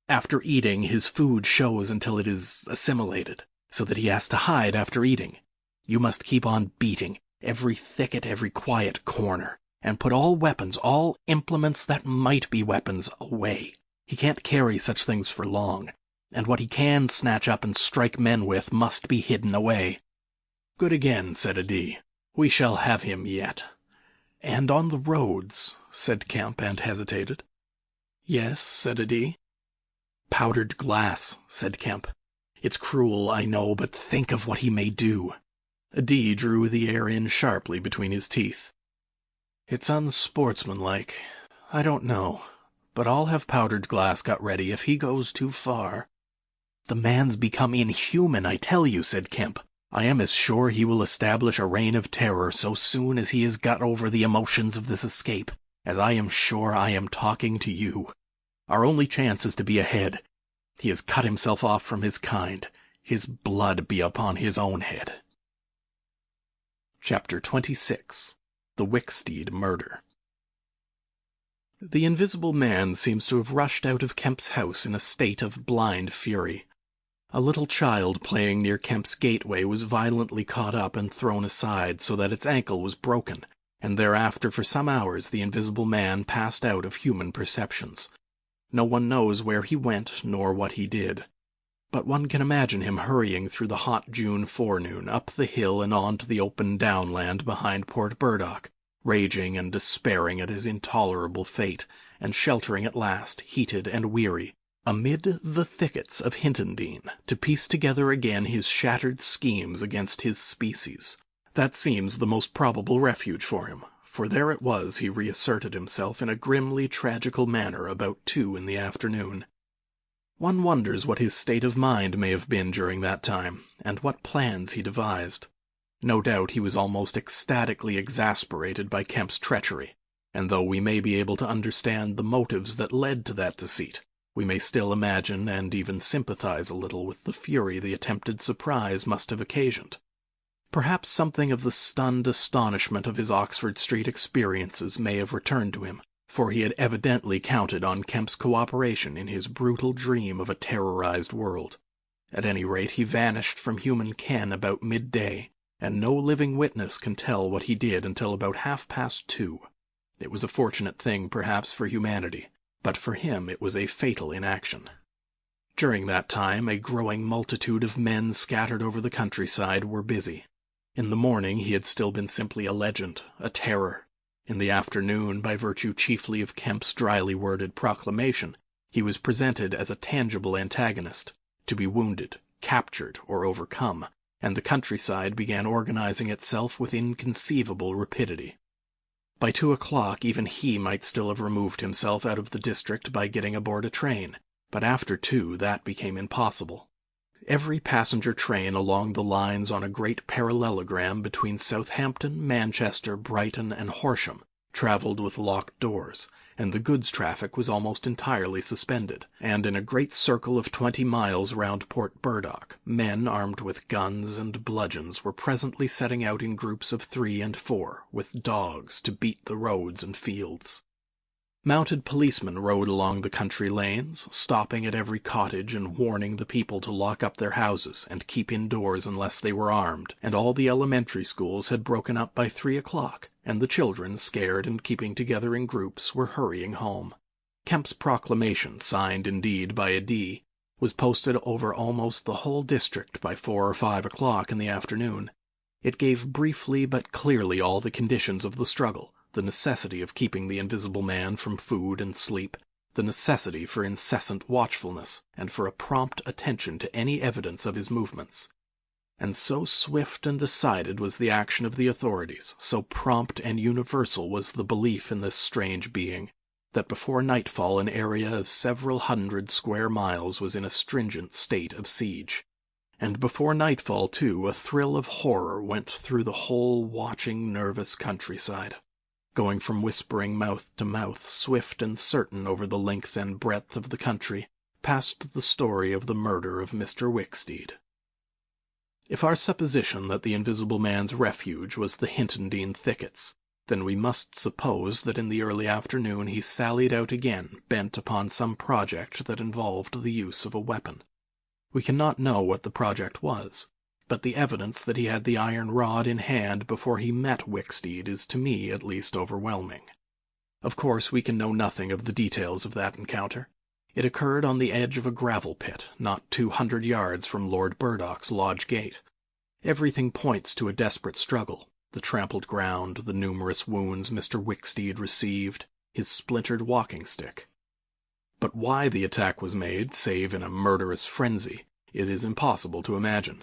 After eating, his food shows until it is assimilated, so that he has to hide after eating. You must keep on beating, every thicket, every quiet corner, and put all weapons, all implements that might be weapons, away. He can't carry such things for long, and what he can snatch up and strike men with must be hidden away." "Good again," said Adee. "We shall have him yet." "And on the roads," said Kemp, and hesitated. "Yes," said Adee. "Powdered glass," said Kemp. "It's cruel, I know, but think of what he may do." Adee drew the air in sharply between his teeth. "It's unsportsmanlike. I don't know. But I'll have powdered glass got ready if he goes too far." "The man's become inhuman, I tell you," said Kemp. "I am as sure he will establish a reign of terror so soon as he has got over the emotions of this escape as I am sure I am talking to you. Our only chance is to be ahead. He has cut himself off from his kind. His blood be upon his own head. Chapter 26. The Wicksteed Murder. The Invisible Man seems to have rushed out of Kemp's house in a state of blind fury. A little child playing near Kemp's gateway was violently caught up and thrown aside so that its ankle was broken, and thereafter for some hours the Invisible Man passed out of human perceptions. No one knows where he went nor what he did, but one can imagine him hurrying through the hot June forenoon up the hill and on to the open downland behind Port Burdock, raging and despairing at his intolerable fate, and sheltering at last, heated and weary, amid the thickets of Hintondean, to piece together again his shattered schemes against his species. That seems the most probable refuge for him, for there it was he reasserted himself in a grimly tragical manner about 2 in the afternoon. One wonders what his state of mind may have been during that time, and what plans he devised. No doubt he was almost ecstatically exasperated by Kemp's treachery, and though we may be able to understand the motives that led to that deceit, we may still imagine and even sympathize a little with the fury the attempted surprise must have occasioned. Perhaps something of the stunned astonishment of his Oxford Street experiences may have returned to him, for he had evidently counted on Kemp's cooperation in his brutal dream of a terrorized world. At any rate, he vanished from human ken about midday, and no living witness can tell what he did until about 2:30. It was a fortunate thing, perhaps, for humanity, but for him it was a fatal inaction. During that time, a growing multitude of men scattered over the countryside were busy. In the morning he had still been simply a legend, a terror. In the afternoon, by virtue chiefly of Kemp's dryly worded proclamation, he was presented as a tangible antagonist, to be wounded, captured, or overcome, and the countryside began organizing itself with inconceivable rapidity. By 2 o'clock even he might still have removed himself out of the district by getting aboard a train, but after 2 that became impossible. Every passenger train along the lines on a great parallelogram between Southampton, Manchester, Brighton, and Horsham traveled with locked doors, and the goods traffic was almost entirely suspended, and in a great circle of 20 miles round Port Burdock, men armed with guns and bludgeons were presently setting out in groups of 3 and 4, with dogs, to beat the roads and fields. Mounted policemen rode along the country lanes, stopping at every cottage and warning the people to lock up their houses and keep indoors unless they were armed, and all the elementary schools had broken up by 3 o'clock, and the children, scared and keeping together in groups, were hurrying home. Kemp's proclamation, signed indeed by a D, was posted over almost the whole district by 4 or 5 o'clock in the afternoon. It gave briefly but clearly all the conditions of the struggle, the necessity of keeping the Invisible Man from food and sleep, the necessity for incessant watchfulness, and for a prompt attention to any evidence of his movements. And so swift and decided was the action of the authorities, so prompt and universal was the belief in this strange being, that before nightfall an area of several hundred square miles was in a stringent state of siege. And before nightfall, too, a thrill of horror went through the whole watching, nervous countryside, going from whispering mouth to mouth, swift and certain over the length and breadth of the country, past the story of the murder of Mr. Wicksteed. If our supposition that the Invisible Man's refuge was the Hintondean thickets, then we must suppose that in the early afternoon he sallied out again, bent upon some project that involved the use of a weapon. We cannot know what the project was, but the evidence that he had the iron rod in hand before he met Wicksteed is to me at least overwhelming. Of course we can know nothing of the details of that encounter. It occurred on the edge of a gravel pit, not 200 yards from Lord Burdock's lodge gate. Everything points to a desperate struggle, the trampled ground, the numerous wounds Mr. Wicksteed received, his splintered walking stick. But why the attack was made, save in a murderous frenzy, it is impossible to imagine.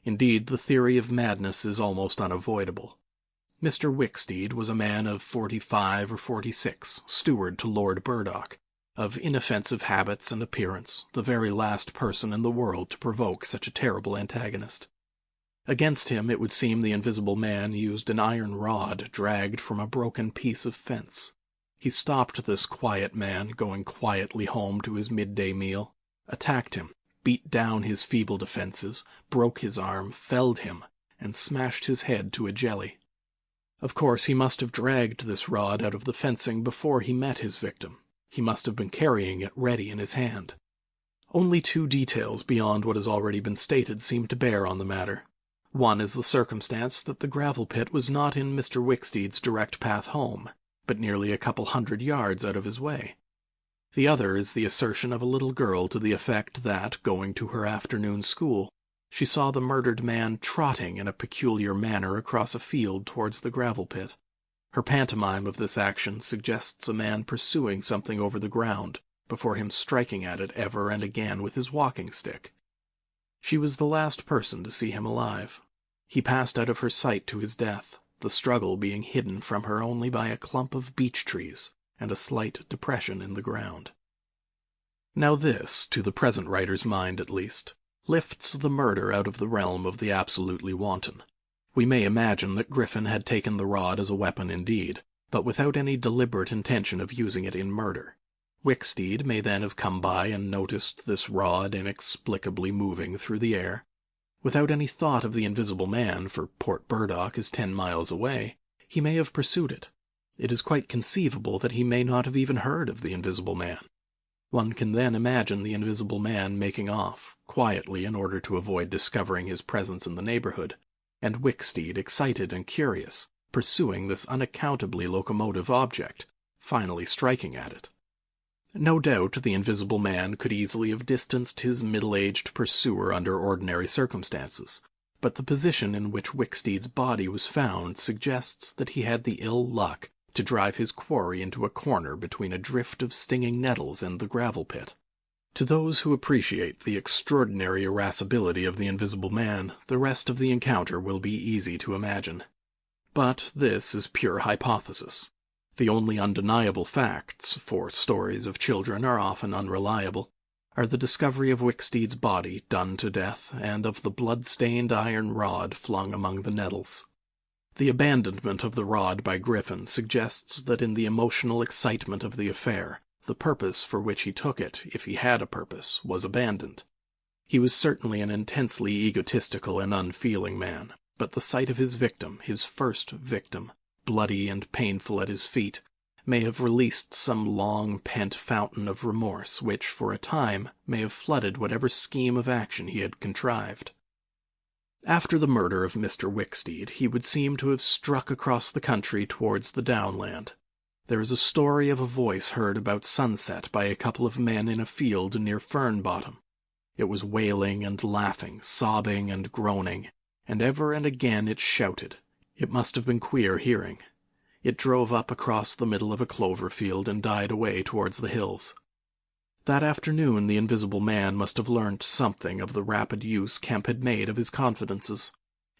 Indeed, the theory of madness is almost unavoidable. Mr. Wicksteed was a man of 45 or 46, steward to Lord Burdock, of inoffensive habits and appearance, the very last person in the world to provoke such a terrible antagonist. Against him it would seem the Invisible Man used an iron rod dragged from a broken piece of fence. He stopped this quiet man going quietly home to his midday meal, attacked him, beat down his feeble defenses, broke his arm, felled him, and smashed his head to a jelly. Of course, he must have dragged this rod out of the fencing before he met his victim. He must have been carrying it ready in his hand. Only 2 details beyond what has already been stated seem to bear on the matter. One is the circumstance that the gravel pit was not in Mr. Wicksteed's direct path home, but nearly a couple 100 yards out of his way. The other is the assertion of a little girl to the effect that, going to her afternoon school, she saw the murdered man trotting in a peculiar manner across a field towards the gravel pit. Her pantomime of this action suggests a man pursuing something over the ground, before him striking at it ever and again with his walking stick. She was the last person to see him alive. He passed out of her sight to his death, the struggle being hidden from her only by a clump of beech trees and a slight depression in the ground. Now this, to the present writer's mind at least, lifts the murder out of the realm of the absolutely wanton. We may imagine that Griffin had taken the rod as a weapon indeed, but without any deliberate intention of using it in murder. Wicksteed may then have come by and noticed this rod inexplicably moving through the air. Without any thought of the invisible man, for Port Burdock is 10 miles away, he may have pursued it. It is quite conceivable that he may not have even heard of the invisible man. One can then imagine the invisible man making off, quietly in order to avoid discovering his presence in the neighborhood, and Wicksteed, excited and curious, pursuing this unaccountably locomotive object, finally striking at it. No doubt the invisible man could easily have distanced his middle-aged pursuer under ordinary circumstances, but the position in which Wicksteed's body was found suggests that he had the ill luck to drive his quarry into a corner between a drift of stinging nettles and the gravel pit. To those who appreciate the extraordinary irascibility of the invisible man, the rest of the encounter will be easy to imagine. But this is pure hypothesis. The only undeniable facts, for stories of children are often unreliable, are the discovery of Wicksteed's body done to death and of the blood-stained iron rod flung among the nettles. The abandonment of the rod by Griffin suggests that in the emotional excitement of the affair, the purpose for which he took it, if he had a purpose, was abandoned. He was certainly an intensely egotistical and unfeeling man, but the sight of his victim, his first victim, bloody and painful at his feet, may have released some long-pent fountain of remorse which, for a time, may have flooded whatever scheme of action he had contrived. After the murder of Mr. Wicksteed, he would seem to have struck across the country towards the downland. There is a story of a voice heard about sunset by a couple of men in a field near Fern Bottom. It was wailing and laughing, sobbing and groaning, and ever and again it shouted. It must have been queer hearing. It drove up across the middle of a clover field and died away towards the hills. That afternoon the invisible man must have learnt something of the rapid use Kemp had made of his confidences.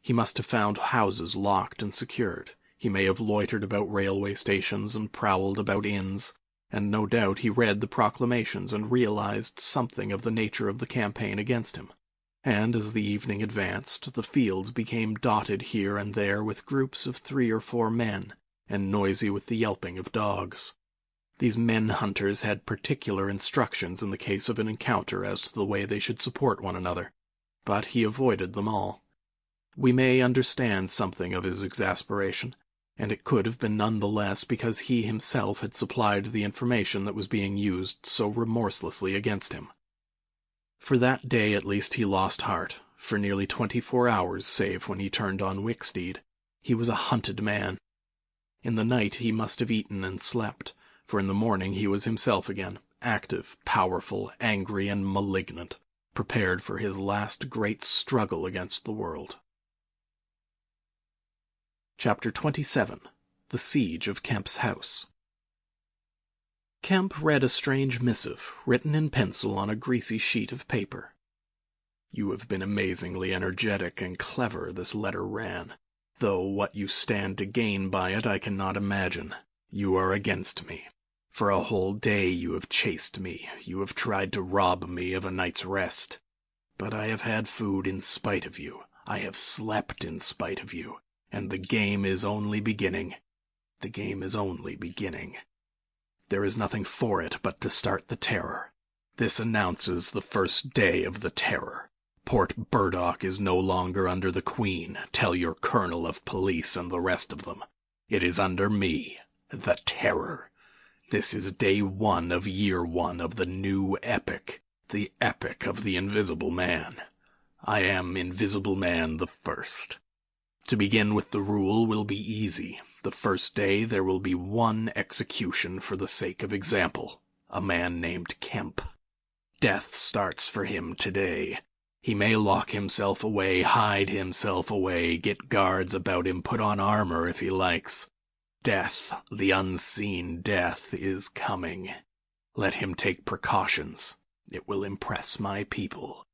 He must have found houses locked and secured. He may have loitered about railway stations and prowled about inns, and no doubt he read the proclamations and realized something of the nature of the campaign against him. And as the evening advanced, the fields became dotted here and there with groups of 3 or 4 men, and noisy with the yelping of dogs. These men-hunters had particular instructions in the case of an encounter as to the way they should support one another, but he avoided them all. We may understand something of his exasperation, and it could have been none the less because he himself had supplied the information that was being used so remorselessly against him. For that day at least he lost heart. For nearly 24 hours, save when he turned on Wicksteed, he was a hunted man. In the night he must have eaten and slept, for in the morning he was himself again, active, powerful, angry, and malignant, prepared for his last great struggle against the world. Chapter 27. The Siege of Kemp's House. Kemp read a strange missive, written in pencil on a greasy sheet of paper. "You have been amazingly energetic and clever," this letter ran, "though what you stand to gain by it I cannot imagine. You are against me. For a whole day you have chased me, you have tried to rob me of a night's rest. But I have had food in spite of you, I have slept in spite of you, and the game is only beginning. The game is only beginning. There is nothing for it but to start the terror. This announces the first day of the terror. Port Burdock is no longer under the Queen. Tell your colonel of police and the rest of them. It is under me, the Terror. This is day 1 of year 1 of the new epic, the epic of the Invisible Man. I am Invisible Man the First. To begin with, the rule will be easy. The first day there will be one execution for the sake of example, a man named Kemp. Death starts for him today. He may lock himself away, hide himself away, get guards about him, put on armor if he likes. Death, the unseen death, is coming. Let him take precautions. It will impress my people.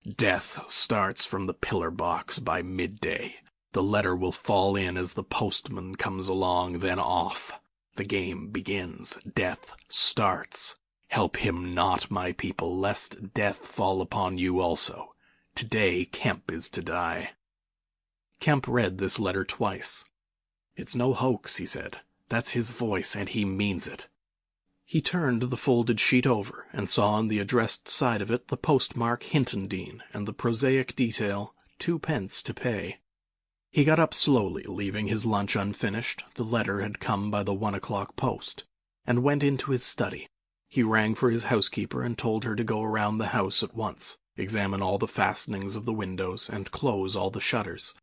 Death starts from the pillar box by midday. The letter will fall in as the postman comes along, then off. The game begins. Death starts. Help him not, my people, lest death fall upon you also. Today Kemp is to die. Kemp read this letter twice. It's no hoax, he said. That's his voice, and he means it. He turned the folded sheet over, and saw on the addressed side of it the postmark Hintondean, and the prosaic detail, 2d to pay. He got up slowly, leaving his lunch unfinished, the letter had come by the 1 o'clock post, and went into his study. He rang for his housekeeper and told her to go around the house at once, examine all the fastenings of the windows, and close all the shutters.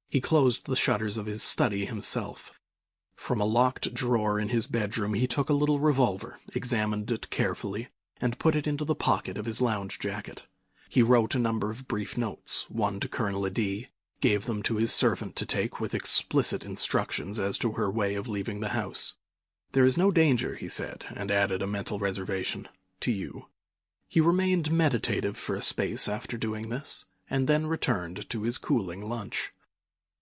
He closed the shutters of his study himself. From a locked drawer in his bedroom he took a little revolver, examined it carefully, and put it into the pocket of his lounge jacket. He wrote a number of brief notes, one to Colonel Adee, gave them to his servant to take with explicit instructions as to her way of leaving the house. There is no danger, he said, and added a mental reservation, to you. He remained meditative for a space after doing this, and then returned to his cooling lunch.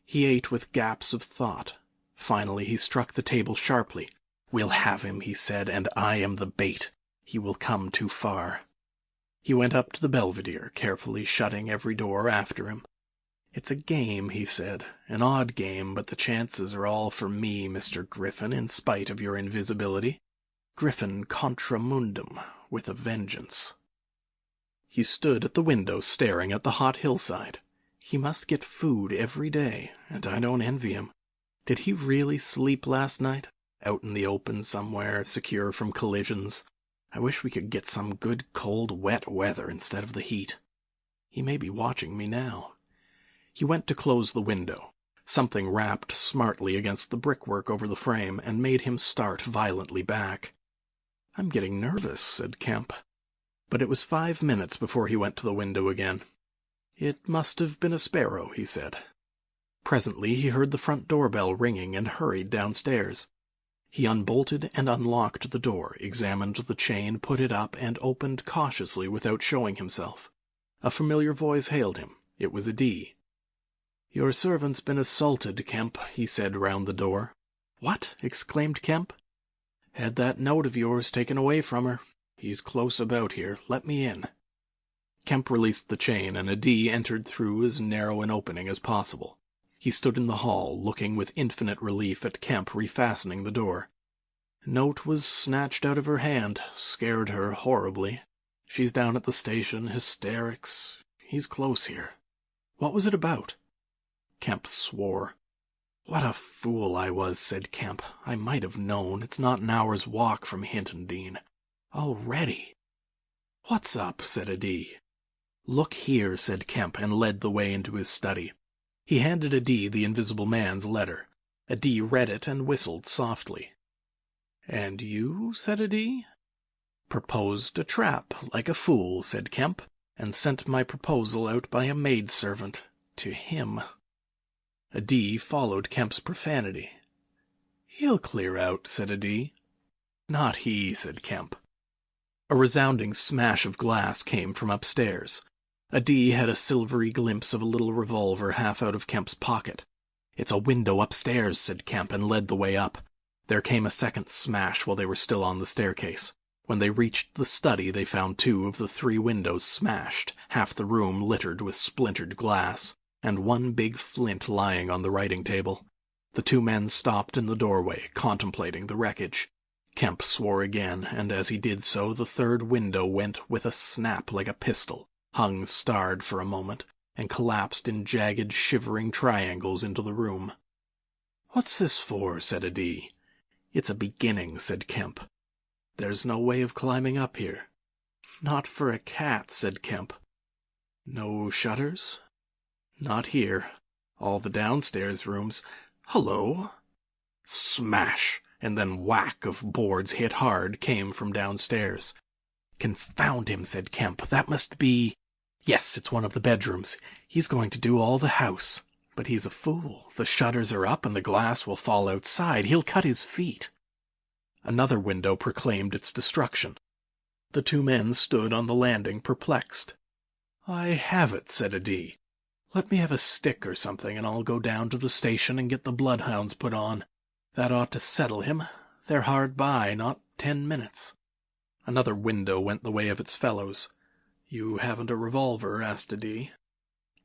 He ate with gaps of thought. Finally he struck the table sharply. We'll have him, he said, and I am the bait. He will come too far. He went up to the belvedere, carefully shutting every door after him. It's a game, he said, an odd game, but the chances are all for me, Mr. Griffin, in spite of your invisibility. Griffin contra mundum, with a vengeance. He stood at the window staring at the hot hillside. He must get food every day, and I don't envy him. Did he really sleep last night? Out in the open somewhere, secure from collisions. I wish we could get some good cold wet weather instead of the heat. He may be watching me now. He went to close the window. Something rapped smartly against the brickwork over the frame and made him start violently back. I'm getting nervous, said Kemp. But it was 5 minutes before he went to the window again. It must have been a sparrow, he said. Presently he heard the front doorbell ringing and hurried downstairs. He unbolted and unlocked the door, examined the chain, put it up, and opened cautiously without showing himself. A familiar voice hailed him. It was Adee. Your servant's been assaulted, Kemp, he said round the door. What? Exclaimed Kemp. Had that note of yours taken away from her. He's close about here. Let me in. Kemp released the chain, and Adee entered through as narrow an opening as possible. He stood in the hall, looking with infinite relief at Kemp refastening the door. Note was snatched out of her hand, scared her horribly. She's down at the station, hysterics. He's close here. What was it about? Kemp swore. What a fool I was, said Kemp. I might have known. It's not an hour's walk from Hintondean. Already. What's up? Said Adee. Look here, said Kemp, and led the way into his study. He handed Adee the Invisible Man's letter. Adee read it and whistled softly. And you? Said Adee. Proposed a trap, like a fool, said Kemp, and sent my proposal out by a maidservant. To him. Adee followed Kemp's profanity. He'll clear out, said Adee. Not he, said Kemp. A resounding smash of glass came from upstairs. Adee had a silvery glimpse of a little revolver half out of Kemp's pocket. It's a window upstairs, said Kemp, and led the way up. There came a second smash while they were still on the staircase. When they reached the study, they found 2 of the 3 windows smashed, half the room littered with splintered glass, and one big flint lying on the writing table. The 2 men stopped in the doorway, contemplating the wreckage. Kemp swore again, and as he did so, the third window went with a snap like a pistol, hung starred for a moment, and collapsed in jagged, shivering triangles into the room. "What's this for?" said Adi. "It's a beginning," said Kemp. "There's no way of climbing up here." "Not for a cat," said Kemp. "No shutters?" "Not here. All the downstairs rooms—" "Hullo!" Smash! And then whack of boards hit hard came from downstairs. "Confound him," said Kemp. "That must be— Yes, it's one of the bedrooms. He's going to do all the house. But he's a fool. The shutters are up and the glass will fall outside. He'll cut his feet." Another window proclaimed its destruction. The two men stood on the landing, perplexed. "I have it," said Adi. "Let me have a stick or something, and I'll go down to the station and get the bloodhounds put on. That ought to settle him. They're hard by, not 10 minutes. Another window went the way of its fellows. "You haven't a revolver?" asked Adi.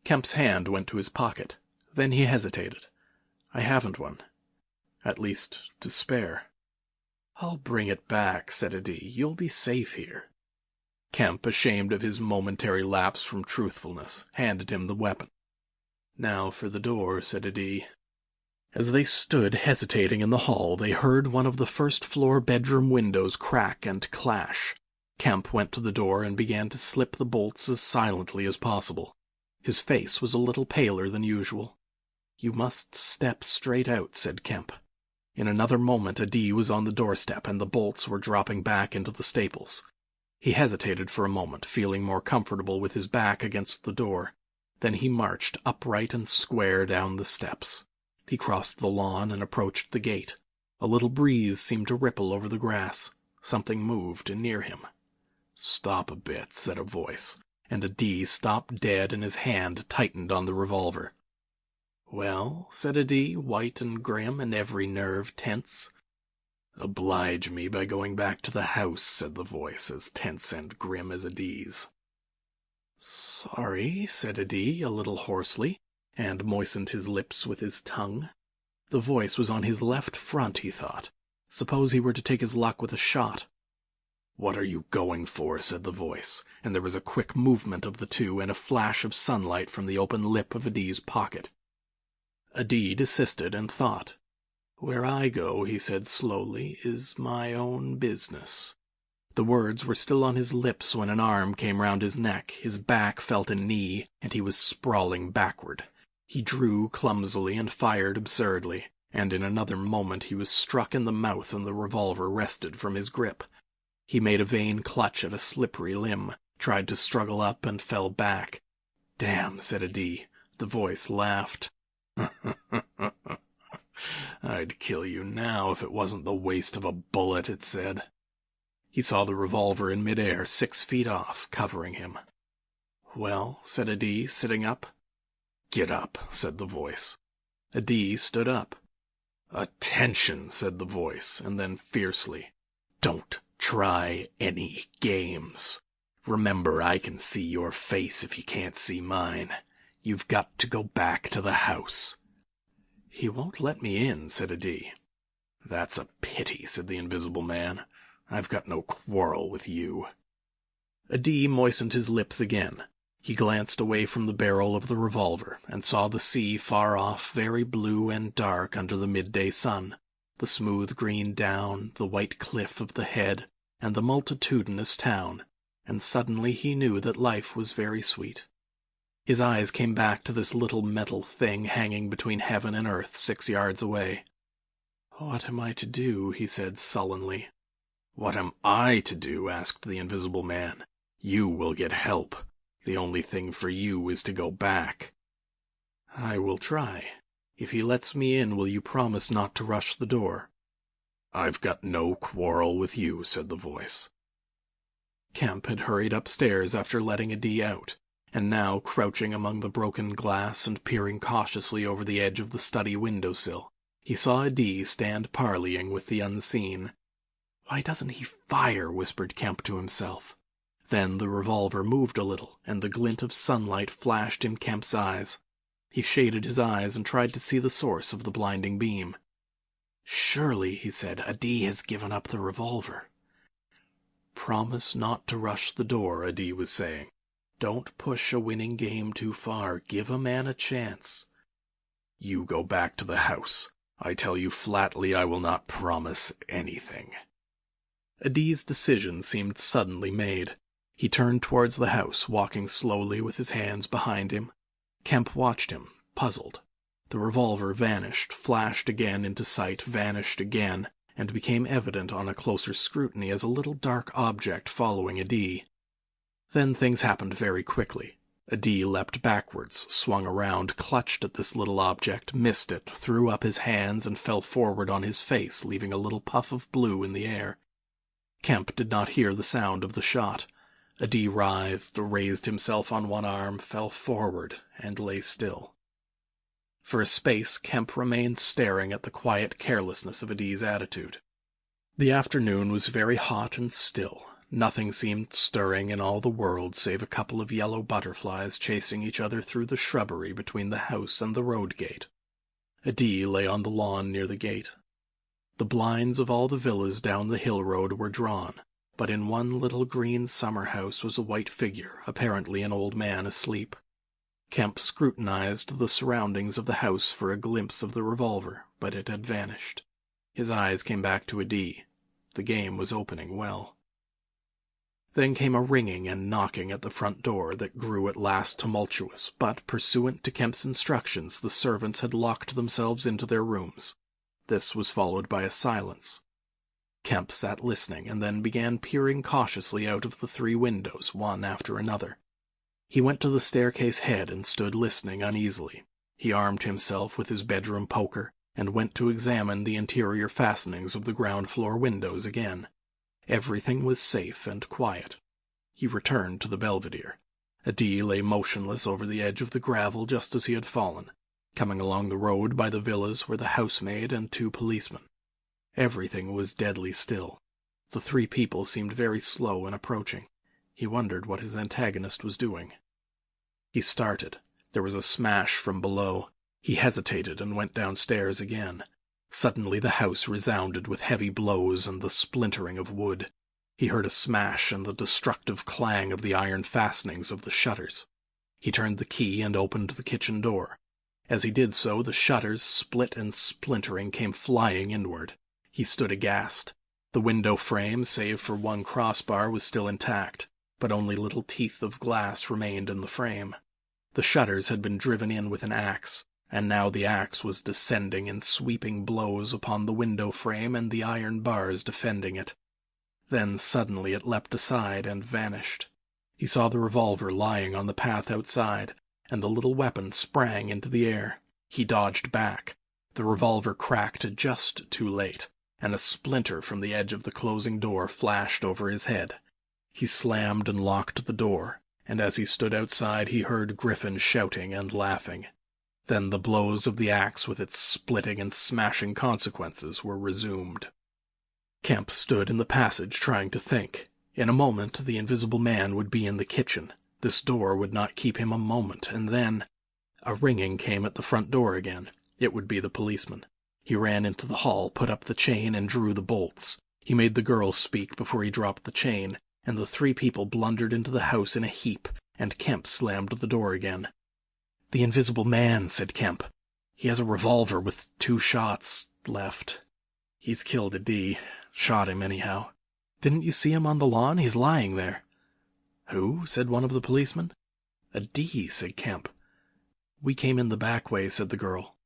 Kemp's hand went to his pocket. Then he hesitated. "I haven't one. At least, to spare." "I'll bring it back," said Adi. "You'll be safe here." Kemp, ashamed of his momentary lapse from truthfulness, handed him the weapon. "Now for the door," said Adi. As they stood hesitating in the hall, they heard one of the first-floor bedroom windows crack and clash. Kemp went to the door and began to slip the bolts as silently as possible. His face was a little paler than usual. "You must step straight out," said Kemp. In another moment Adi was on the doorstep, and the bolts were dropping back into the staples. He hesitated for a moment, feeling more comfortable with his back against the door. Then he marched upright and square down the steps. He crossed the lawn and approached the gate. A little breeze seemed to ripple over the grass. Something moved near him. "Stop a bit," said a voice, and Adi stopped dead and his hand tightened on the revolver. "Well?" said Adi, white and grim and every nerve tense. "Oblige me by going back to the house," said the voice, as tense and grim as Adi's. "Sorry," said Adi, a little hoarsely, and moistened his lips with his tongue. The voice was on his left front, he thought. Suppose he were to take his luck with a shot. "What are you going for?" said the voice, and there was a quick movement of the two and a flash of sunlight from the open lip of Adi's pocket. Adi desisted and thought. "Where I go," he said slowly, "is my own business." The words were still on his lips when an arm came round his neck, his back felt a knee, and he was sprawling backward. He drew clumsily and fired absurdly, and in another moment he was struck in the mouth and the revolver wrested from his grip. He made a vain clutch at a slippery limb, tried to struggle up, and fell back. "Damn," said Adi. The voice laughed. "I'd kill you now if it wasn't the waste of a bullet," it said. He saw the revolver in midair, 6 feet off, covering him. "Well?" said Adi, sitting up. "Get up," said the voice. Adi stood up. "Attention," said the voice, and then fiercely, "Don't try any games. Remember, I can see your face if you can't see mine. You've got to go back to the house." "He won't let me in," said Adi. "That's a pity," said the Invisible Man. "I've got no quarrel with you." Adi moistened his lips again. He glanced away from the barrel of the revolver and saw the sea far off, very blue and dark under the midday sun, the smooth green down, the white cliff of the head, and the multitudinous town, and suddenly he knew that life was very sweet. His eyes came back to this little metal thing hanging between heaven and earth 6 yards away. "What am I to do?" he said sullenly. "What am I to do?" asked the Invisible Man. "You will get help. The only thing for you is to go back." "I will try. If he lets me in, will you promise not to rush the door?" "I've got no quarrel with you," said the voice. Kemp had hurried upstairs after letting Adi out, and now, crouching among the broken glass and peering cautiously over the edge of the study window-sill, he saw Adi stand parleying with the unseen. "Why doesn't he fire?" whispered Kemp to himself. Then the revolver moved a little, and the glint of sunlight flashed in Kemp's eyes. He shaded his eyes and tried to see the source of the blinding beam. "Surely," he said, "Adi has given up the revolver." "Promise not to rush the door," Adi was saying. "Don't push a winning game too far. Give a man a chance." "You go back to the house. I tell you flatly I will not promise anything." Adi's decision seemed suddenly made. He turned towards the house, walking slowly with his hands behind him. Kemp watched him, puzzled. The revolver vanished, flashed again into sight, vanished again, and became evident on a closer scrutiny as a little dark object following Adi. Then things happened very quickly. Adi leapt backwards, swung around, clutched at this little object, missed it, threw up his hands, and fell forward on his face, leaving a little puff of blue in the air. Kemp did not hear the sound of the shot. Adi writhed, raised himself on one arm, fell forward, and lay still. For a space Kemp remained staring at the quiet carelessness of Adi's attitude. The afternoon was very hot and still. Nothing seemed stirring in all the world save a couple of yellow butterflies chasing each other through the shrubbery between the house and the road gate. Adi lay on the lawn near the gate. The blinds of all the villas down the hill road were drawn, but in one little green summer house was a white figure, apparently an old man asleep. Kemp scrutinized the surroundings of the house for a glimpse of the revolver, but it had vanished. His eyes came back to Adi. The game was opening well. Then came a ringing and knocking at the front door that grew at last tumultuous, but, pursuant to Kemp's instructions, the servants had locked themselves into their rooms. This was followed by a silence. Kemp sat listening, and then began peering cautiously out of the 3 windows, one after another. He went to the staircase head and stood listening uneasily. He armed himself with his bedroom poker, and went to examine the interior fastenings of the ground-floor windows again. Everything was safe and quiet. He returned to the belvedere. Adi lay motionless over the edge of the gravel just as he had fallen. Coming along the road by the villas were the housemaid and 2 policemen. Everything was deadly still. The 3 people seemed very slow in approaching. He wondered what his antagonist was doing. He started. There was a smash from below. He hesitated and went downstairs again. Suddenly the house resounded with heavy blows and the splintering of wood. He heard a smash and the destructive clang of the iron fastenings of the shutters. He turned the key and opened the kitchen door. As he did so, the shutters, split and splintering, came flying inward. He stood aghast. The window frame, save for one crossbar, was still intact, but only little teeth of glass remained in the frame. The shutters had been driven in with an axe, and now the axe was descending in sweeping blows upon the window frame and the iron bars defending it. Then suddenly it leapt aside and vanished. He saw the revolver lying on the path outside, and the little weapon sprang into the air. He dodged back. The revolver cracked just too late, and a splinter from the edge of the closing door flashed over his head. He slammed and locked the door, and as he stood outside he heard Griffin shouting and laughing. Then the blows of the axe with its splitting and smashing consequences were resumed. Kemp stood in the passage trying to think. In a moment the invisible man would be in the kitchen. This door would not keep him a moment, and then... A ringing came at the front door again. It would be the policeman. He ran into the hall, put up the chain, and drew the bolts. He made the girl speak before he dropped the chain, and the 3 people blundered into the house in a heap, and Kemp slammed the door again. "The invisible man," said Kemp. "He has a revolver with 2 shots left. He's killed Adi. Shot him anyhow. Didn't you see him on the lawn? He's lying there." "Who?" said one of the policemen. "Adi," said Kemp. "We came in the back way," said the girl.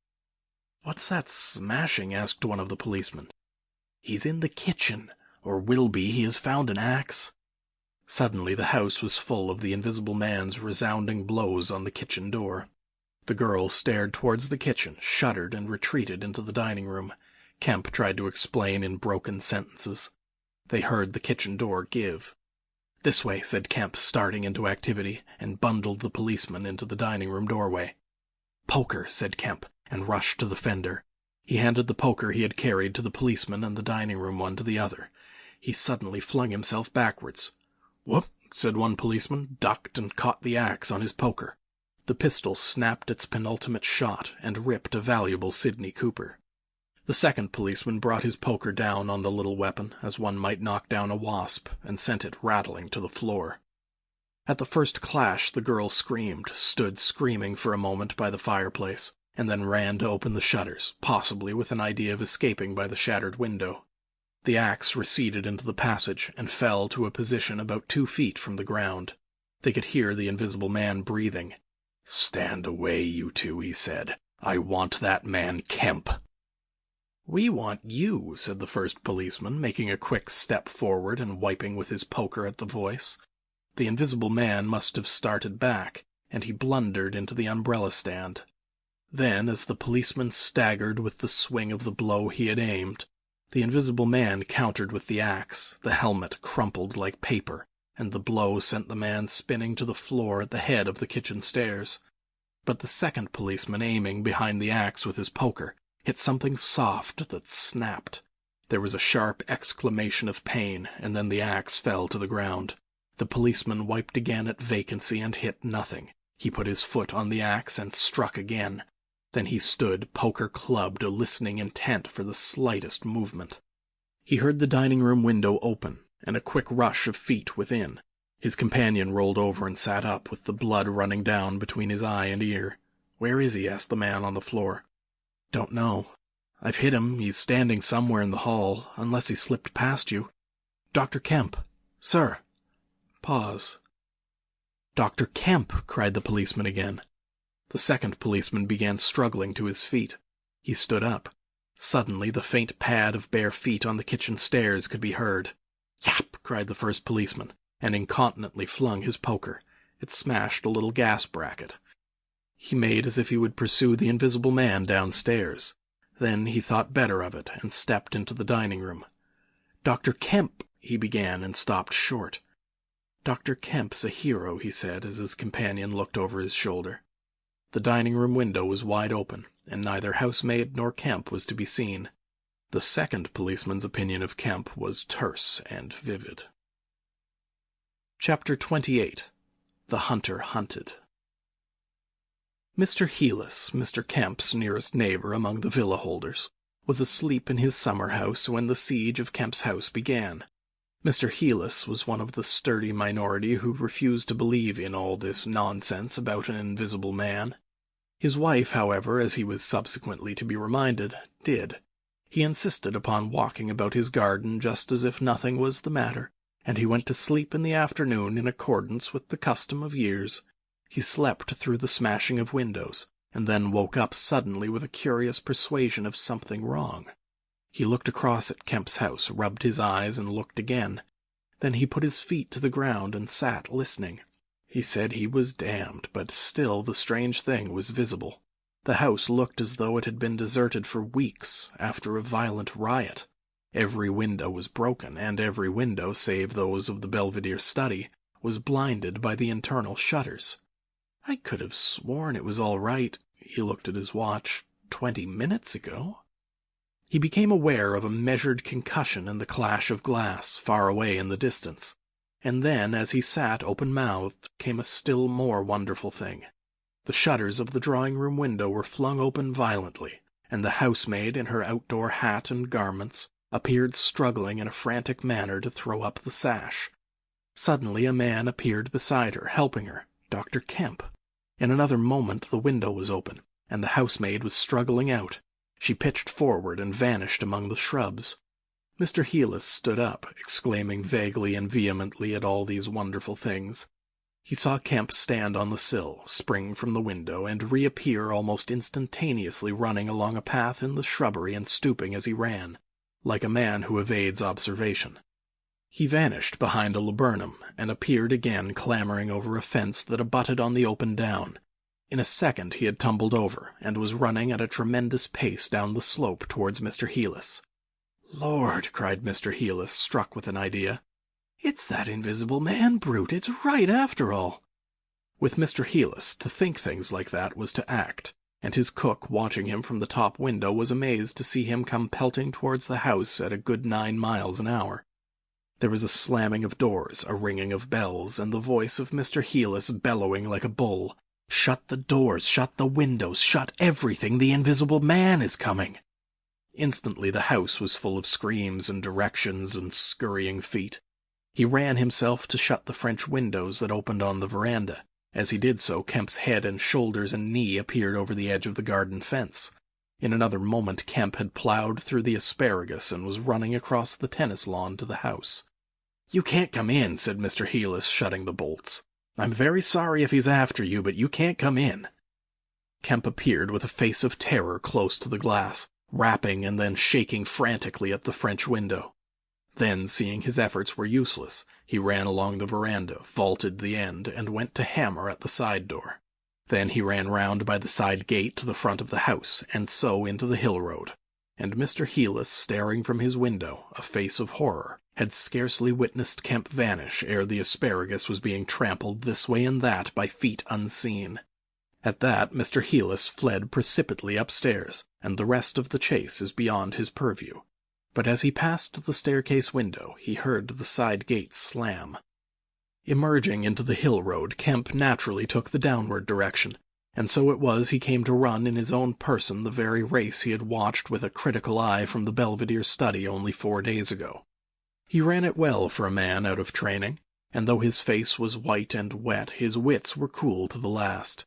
"What's that smashing?" asked one of the policemen. "He's in the kitchen, or will be. He has found an axe." Suddenly the house was full of the invisible man's resounding blows on the kitchen door. The girl stared towards the kitchen, shuddered, and retreated into the dining room. Kemp tried to explain in broken sentences. They heard the kitchen door give. "This way," said Kemp, starting into activity, and bundled the policeman into the dining room doorway. "Poker," said Kemp, and rushed to the fender. He handed the poker he had carried to the policeman and the dining room one to the other. He suddenly flung himself backwards. "Whoop," said one policeman, ducked and caught the axe on his poker. The pistol snapped its penultimate shot and ripped a valuable Sidney Cooper. The second policeman brought his poker down on the little weapon, as one might knock down a wasp, and sent it rattling to the floor. At the first clash the girl screamed, stood screaming for a moment by the fireplace, and then ran to open the shutters, possibly with an idea of escaping by the shattered window. The axe receded into the passage and fell to a position about 2 feet from the ground. They could hear the invisible man breathing. "Stand away, you two," he said. "I want that man Kemp." "We want you," said the first policeman, making a quick step forward and wiping with his poker at the voice. The invisible man must have started back, and he blundered into the umbrella stand. Then, as the policeman staggered with the swing of the blow he had aimed, the invisible man countered with the axe. The helmet crumpled like paper, and the blow sent the man spinning to the floor at the head of the kitchen stairs. But the second policeman, aiming behind the axe with his poker, hit something soft that snapped. There was a sharp exclamation of pain, and then the axe fell to the ground. The policeman wiped again at vacancy and hit nothing. He put his foot on the axe and struck again. Then he stood, poker clubbed, listening intent for the slightest movement. He heard the dining-room window open, and a quick rush of feet within. His companion rolled over and sat up, with the blood running down between his eye and ear. "Where is he?" asked the man on the floor. "Don't know. I've hit him. He's standing somewhere in the hall, unless he slipped past you. Dr. Kemp. Sir." Pause. "Dr. Kemp!" cried the policeman again. The second policeman began struggling to his feet. He stood up. Suddenly the faint pad of bare feet on the kitchen stairs could be heard. "Yap!" cried the first policeman, and incontinently flung his poker. It smashed a little gas bracket. He made as if he would pursue the invisible man downstairs. Then he thought better of it and stepped into the dining-room. "Dr. Kemp," he began, and stopped short. "Dr. Kemp's a hero," he said, as his companion looked over his shoulder. The dining-room window was wide open, and neither housemaid nor Kemp was to be seen. The second policeman's opinion of Kemp was terse and vivid. Chapter 28. The Hunter Hunted. Mr. Heelis, Mr. Kemp's nearest neighbor among the villa holders, was asleep in his summer house when the siege of Kemp's house began. Mr. Heelis was one of the sturdy minority who refused to believe in all this nonsense about an invisible man. His wife, however, as he was subsequently to be reminded, did. He insisted upon walking about his garden just as if nothing was the matter, and he went to sleep in the afternoon in accordance with the custom of years. He slept through the smashing of windows, and then woke up suddenly with a curious persuasion of something wrong. He looked across at Kemp's house, rubbed his eyes, and looked again. Then he put his feet to the ground and sat listening. He said he was damned, but still the strange thing was visible. The house looked as though it had been deserted for weeks after a violent riot. Every window was broken, and every window, save those of the Belvedere study, was blinded by the internal shutters. "I could have sworn it was all right," he looked at his watch, 20 minutes ago. He became aware of a measured concussion and the clash of glass far away in the distance. And then, as he sat open-mouthed, came a still more wonderful thing. The shutters of the drawing-room window were flung open violently, and the housemaid in her outdoor hat and garments appeared struggling in a frantic manner to throw up the sash. Suddenly a man appeared beside her, helping her, Dr. Kemp. In another moment the window was open, and the housemaid was struggling out. She pitched forward and vanished among the shrubs. Mr. Heelis stood up, exclaiming vaguely and vehemently at all these wonderful things. He saw Kemp stand on the sill, spring from the window, and reappear almost instantaneously running along a path in the shrubbery and stooping as he ran, like a man who evades observation. He vanished behind a laburnum, and appeared again clambering over a fence that abutted on the open down. In a second he had tumbled over, and was running at a tremendous pace down the slope towards Mr. Heelis. "Lord!" cried Mr. Heelis, struck with an idea. "It's that invisible man brute! It's right, after all!" With Mr. Heelis, to think things like that was to act, and his cook, watching him from the top window, was amazed to see him come pelting towards the house at a good 9 miles an hour. There was a slamming of doors, a ringing of bells, and the voice of Mr. Heelis bellowing like a bull. "Shut the doors, shut the windows, shut everything! The invisible man is coming!" Instantly the house was full of screams and directions and scurrying feet. He ran himself to shut the French windows that opened on the veranda. As he did so, Kemp's head and shoulders and knee appeared over the edge of the garden fence. In another moment Kemp had plowed through the asparagus and was running across the tennis lawn to the house. "You can't come in," said Mr. Heelis, shutting the bolts. "I'm very sorry if he's after you, but you can't come in." Kemp appeared with a face of terror close to the glass, rapping and then shaking frantically at the French window. Then, seeing his efforts were useless, he ran along the veranda, vaulted the end, and went to hammer at the side door. Then he ran round by the side gate to the front of the house, and so into the hill road. And Mr. Heelis, staring from his window, a face of horror, had scarcely witnessed Kemp vanish ere the asparagus was being trampled this way and that by feet unseen. At that Mr. Heelis fled precipitately upstairs, and the rest of the chase is beyond his purview. But as he passed the staircase window, he heard the side gate slam. Emerging into the hill road, Kemp naturally took the downward direction, and so it was he came to run in his own person the very race he had watched with a critical eye from the Belvedere study only 4 days ago. He ran it well for a man out of training, and though his face was white and wet, his wits were cool to the last.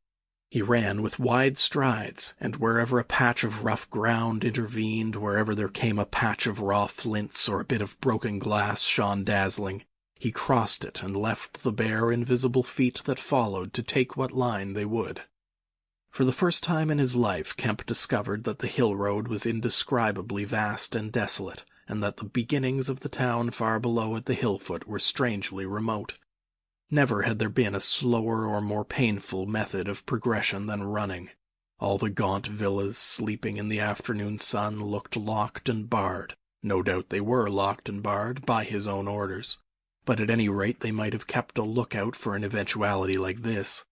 He ran with wide strides, and wherever a patch of rough ground intervened, wherever there came a patch of raw flints or a bit of broken glass shone dazzling, he crossed it and left the bare, invisible feet that followed to take what line they would. For the first time in his life, Kemp discovered that the hill road was indescribably vast and desolate, and that the beginnings of the town far below at the hill foot were strangely remote. Never had there been a slower or more painful method of progression than running. All the gaunt villas sleeping in the afternoon sun looked locked and barred. No doubt they were locked and barred by his own orders, but at any rate they might have kept a lookout for an eventuality like this.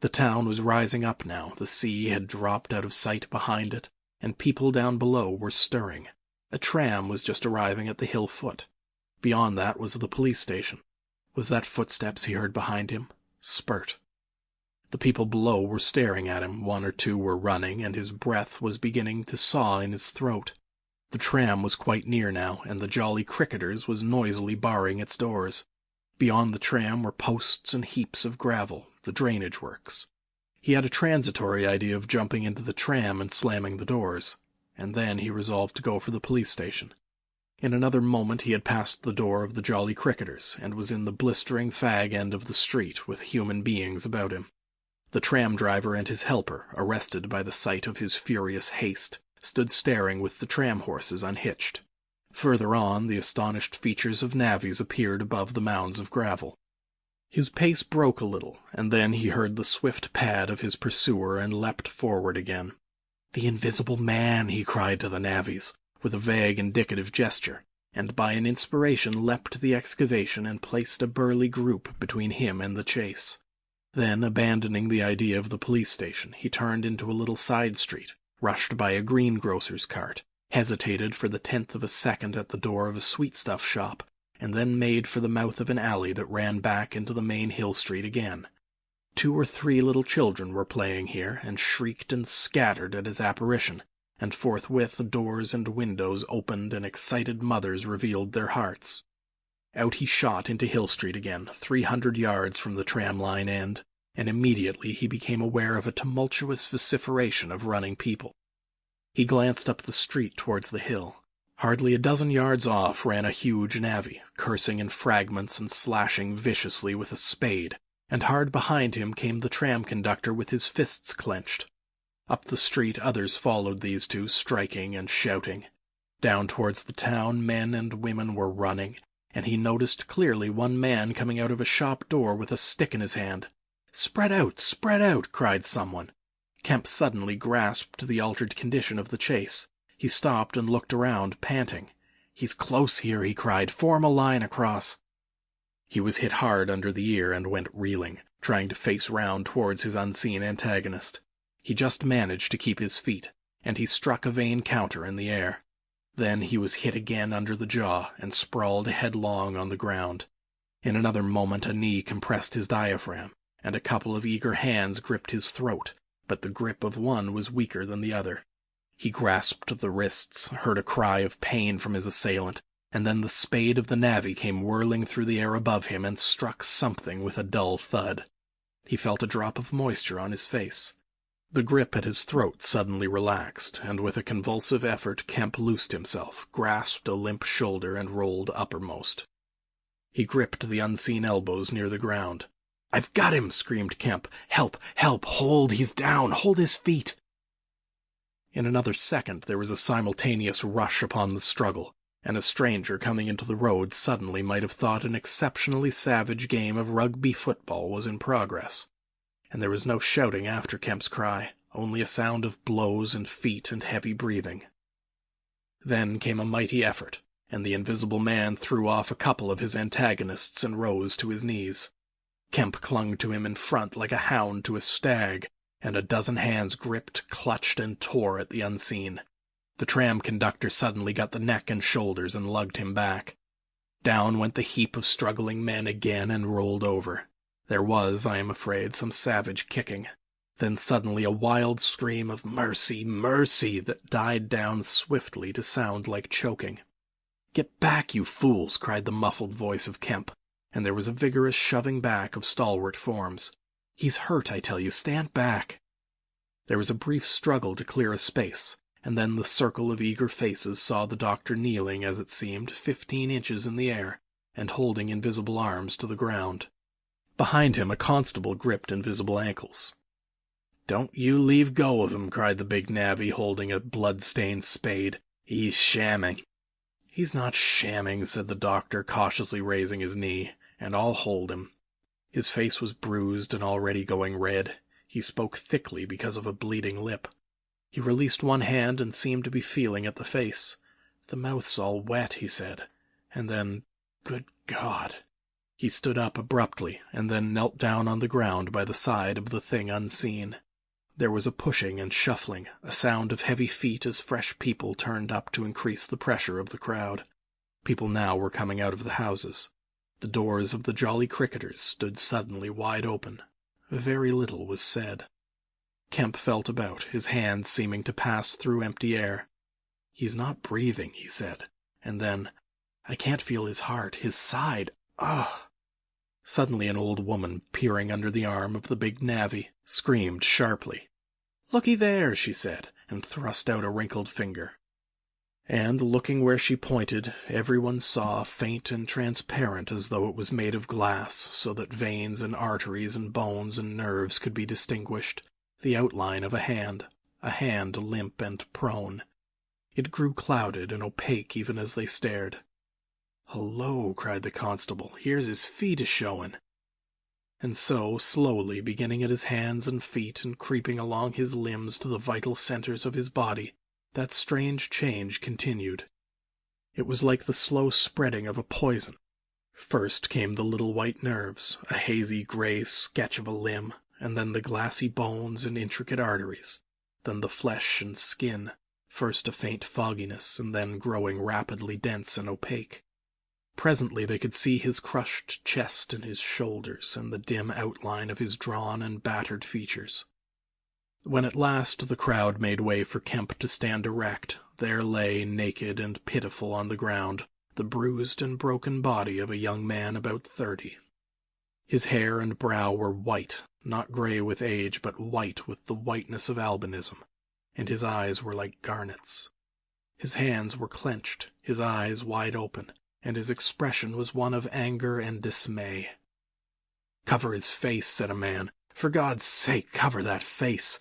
The town was rising up now, the sea had dropped out of sight behind it, and people down below were stirring. A tram was just arriving at the hill foot. Beyond that was the police station. Was that footsteps he heard behind him? Spurt. The people below were staring at him, 1 or 2 were running, and his breath was beginning to saw in his throat. The tram was quite near now, and the Jolly Cricketers was noisily barring its doors. Beyond the tram were posts and heaps of gravel, the drainage works. He had a transitory idea of jumping into the tram and slamming the doors, and then he resolved to go for the police station. In another moment he had passed the door of the Jolly Cricketers, and was in the blistering fag end of the street with human beings about him. The tram driver and his helper, arrested by the sight of his furious haste, stood staring with the tram horses unhitched. Further on, the astonished features of navvies appeared above the mounds of gravel. His pace broke a little, and then he heard the swift pad of his pursuer and leapt forward again. "The invisible man!" he cried to the navvies, with a vague indicative gesture, and by an inspiration leapt to the excavation and placed a burly group between him and the chase. Then, abandoning the idea of the police station, he turned into a little side street, rushed by a greengrocer's cart, hesitated for the 10th of a second at the door of a sweetstuff shop, and then made for the mouth of an alley that ran back into the main hill street again. 2 or 3 little children were playing here, and shrieked and scattered at his apparition, and forthwith doors and windows opened and excited mothers revealed their hearts. Out he shot into Hill Street again, 300 yards from the tram-line end, and immediately he became aware of a tumultuous vociferation of running people. He glanced up the street towards the hill. Hardly a dozen yards off ran a huge navvy, cursing in fragments and slashing viciously with a spade, and hard behind him came the tram conductor with his fists clenched. Up the street others followed these two, striking and shouting. Down towards the town men and women were running, and he noticed clearly one man coming out of a shop door with a stick in his hand. "Spread out!" cried someone. Kemp suddenly grasped the altered condition of the chase. He stopped and looked around, panting. "He's close here," he cried. "Form a line across." He was hit hard under the ear and went reeling, trying to face round towards his unseen antagonist. He just managed to keep his feet, and he struck a vain counter in the air. Then he was hit again under the jaw and sprawled headlong on the ground. In another moment a knee compressed his diaphragm, and a couple of eager hands gripped his throat, but the grip of one was weaker than the other. He grasped the wrists, heard a cry of pain from his assailant, and then the spade of the navvy came whirling through the air above him and struck something with a dull thud. He felt a drop of moisture on his face. The grip at his throat suddenly relaxed, and with a convulsive effort Kemp loosed himself, grasped a limp shoulder, and rolled uppermost. He gripped the unseen elbows near the ground. "I've got him!" screamed Kemp. "Help! Help! Hold! He's down! Hold his feet!" In another second there was a simultaneous rush upon the struggle, and a stranger coming into the road suddenly might have thought an exceptionally savage game of rugby football was in progress. And there was no shouting after Kemp's cry, only a sound of blows and feet and heavy breathing. Then came a mighty effort, and the invisible man threw off a couple of his antagonists and rose to his knees. Kemp clung to him in front like a hound to a stag, and a dozen hands gripped, clutched, and tore at the unseen. The tram conductor suddenly got the neck and shoulders and lugged him back. Down went the heap of struggling men again and rolled over. There was, I am afraid, some savage kicking. Then suddenly a wild scream of "Mercy! Mercy!" that died down swiftly to sound like choking. "Get back, you fools!" cried the muffled voice of Kemp, and there was a vigorous shoving back of stalwart forms. "He's hurt, I tell you. Stand back." There was a brief struggle to clear a space, and then the circle of eager faces saw the doctor kneeling, as it seemed, 15 inches in the air, and holding invisible arms to the ground. Behind him a constable gripped invisible ankles. "Don't you leave go of him," cried the big navvy, holding a blood-stained spade. "He's shamming." "He's not shamming," said the doctor, cautiously raising his knee, "and I'll hold him." His face was bruised and already going red. He spoke thickly because of a bleeding lip. He released one hand and seemed to be feeling at the face. "The mouth's all wet," he said. And then, "Good God." He stood up abruptly and then knelt down on the ground by the side of the thing unseen. There was a pushing and shuffling, a sound of heavy feet as fresh people turned up to increase the pressure of the crowd. People now were coming out of the houses. The doors of the Jolly Cricketers stood suddenly wide open. Very little was said. Kemp felt about, his hands seeming to pass through empty air. "He's not breathing," he said, and then, "I can't feel his heart, his side. Ugh!" Suddenly an old woman, peering under the arm of the big navvy, screamed sharply. "Looky there," she said, and thrust out a wrinkled finger. And, looking where she pointed, everyone saw, faint and transparent as though it was made of glass, so that veins and arteries and bones and nerves could be distinguished, the outline of a hand limp and prone. It grew clouded and opaque even as they stared. "Hullo," cried the constable, "here's his feet a-showin'." And so, slowly, beginning at his hands and feet and creeping along his limbs to the vital centers of his body, that strange change continued. It was like the slow spreading of a poison. First came the little white nerves, a hazy gray sketch of a limb, and then the glassy bones and intricate arteries, then the flesh and skin, first a faint fogginess, and then growing rapidly dense and opaque. Presently they could see his crushed chest and his shoulders, and the dim outline of his drawn and battered features. When at last the crowd made way for Kemp to stand erect, there lay, naked and pitiful on the ground, the bruised and broken body of a young man about 30. His hair and brow were white, not gray with age, but white with the whiteness of albinism, and his eyes were like garnets. His hands were clenched, his eyes wide open, and his expression was one of anger and dismay. "Cover his face," said a man. "For God's sake, cover that face."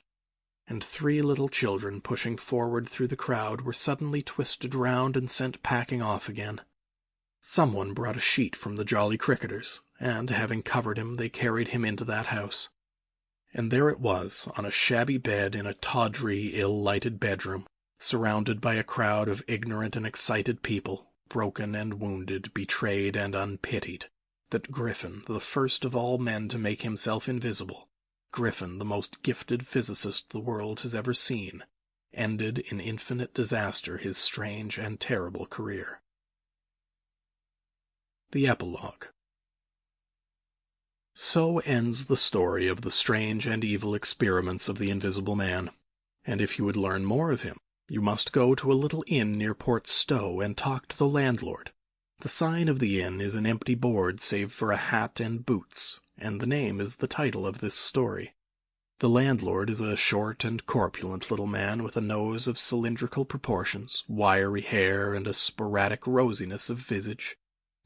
And 3 little children, pushing forward through the crowd, were suddenly twisted round and sent packing off again. Someone brought a sheet from the Jolly Cricketers, and, having covered him, they carried him into that house. And there it was, on a shabby bed in a tawdry, ill-lighted bedroom, surrounded by a crowd of ignorant and excited people, broken and wounded, betrayed and unpitied, that Griffin, the first of all men to make himself invisible, Griffin, the most gifted physicist the world has ever seen, ended in infinite disaster his strange and terrible career. The Epilogue. So ends the story of the strange and evil experiments of the Invisible Man, and if you would learn more of him, You must go to a little inn near Port Stowe and talk to the landlord. The sign of the inn is an empty board save for a hat and boots, and the name is the title of this story. The landlord is a short and corpulent little man with a nose of cylindrical proportions, wiry hair, and a sporadic rosiness of visage.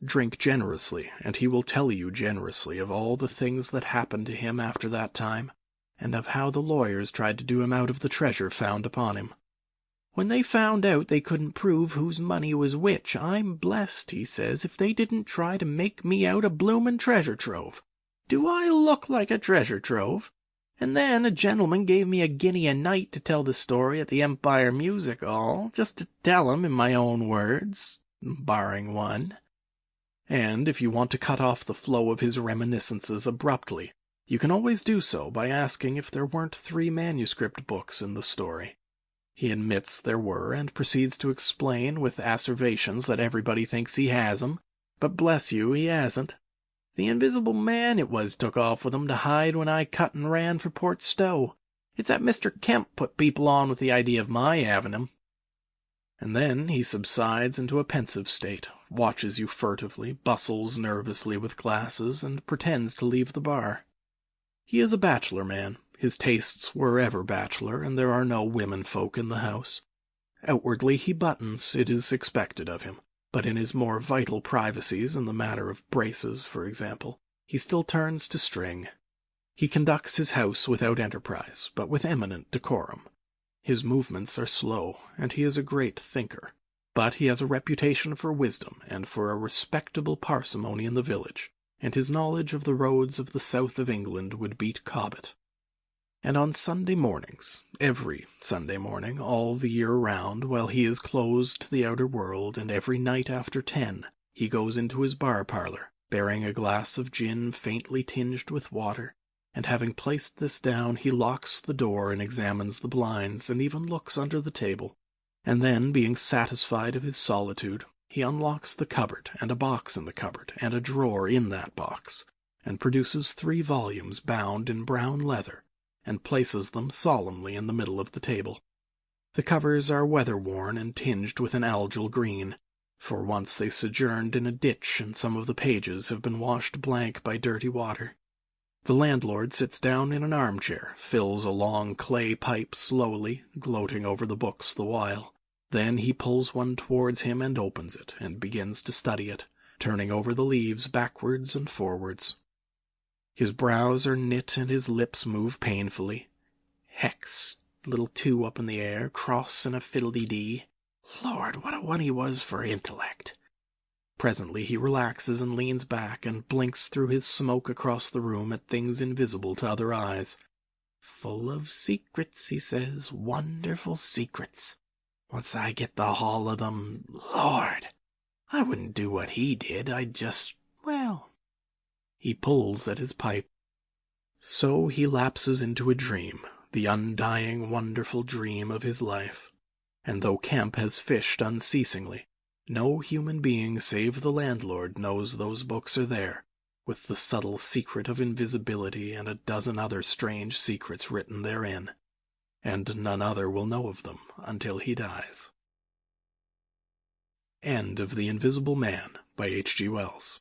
Drink generously, and he will tell you generously of all the things that happened to him after that time, and of how the lawyers tried to do him out of the treasure found upon him. When they found out they couldn't prove whose money was which, I'm blessed, he says, if they didn't try to make me out a bloomin' treasure trove. Do I look like a treasure trove? And then a gentleman gave me a guinea a night to tell the story at the Empire Music Hall, just to tell 'em in my own words, barring one. And if you want to cut off the flow of his reminiscences abruptly, you can always do so by asking if there weren't 3 manuscript books in the story. He admits there were and proceeds to explain with asseverations that everybody thinks he has 'em, but bless you, he hasn't. The invisible man it was took off with 'em to hide when I cut and ran for Port Stowe. It's that Mr. Kemp put people on with the idea of my having 'em. And then he subsides into a pensive state, watches you furtively, bustles nervously with glasses, and pretends to leave the bar. He is a bachelor man. His tastes were ever bachelor, and there are no women folk in the house. Outwardly he buttons, it is expected of him, but in his more vital privacies, in the matter of braces, for example, he still turns to string. He conducts his house without enterprise, but with eminent decorum. His movements are slow, and he is a great thinker, but he has a reputation for wisdom and for a respectable parsimony in the village, and his knowledge of the roads of the south of England would beat Cobbett. And on Sunday mornings, every Sunday morning, all the year round, while he is closed to the outer world, and every night after 10, he goes into his bar-parlour, bearing a glass of gin faintly tinged with water, and having placed this down, he locks the door and examines the blinds, and even looks under the table, and then, being satisfied of his solitude, he unlocks the cupboard, and a box in the cupboard, and a drawer in that box, and produces 3 volumes bound in brown leather, and places them solemnly in the middle of the table. The covers are weather-worn and tinged with an algal green, for once they sojourned in a ditch and some of the pages have been washed blank by dirty water. The landlord sits down in an armchair, fills a long clay pipe slowly, gloating over the books the while. Then he pulls one towards him and opens it, and begins to study it, turning over the leaves backwards and forwards. His brows are knit and his lips move painfully. Hex, little 2 up in the air, cross and a fiddle-dee-dee. Lord, what a one he was for intellect. Presently he relaxes and leans back and blinks through his smoke across the room at things invisible to other eyes. Full of secrets, he says, wonderful secrets. Once I get the haul of them, Lord, I wouldn't do what he did, I'd just, well... He pulls at his pipe. So he lapses into a dream, the undying, wonderful dream of his life. And though Kemp has fished unceasingly, no human being save the landlord knows those books are there, with the subtle secret of invisibility and a dozen other strange secrets written therein, and none other will know of them until he dies. End of The Invisible Man by H.G. Wells.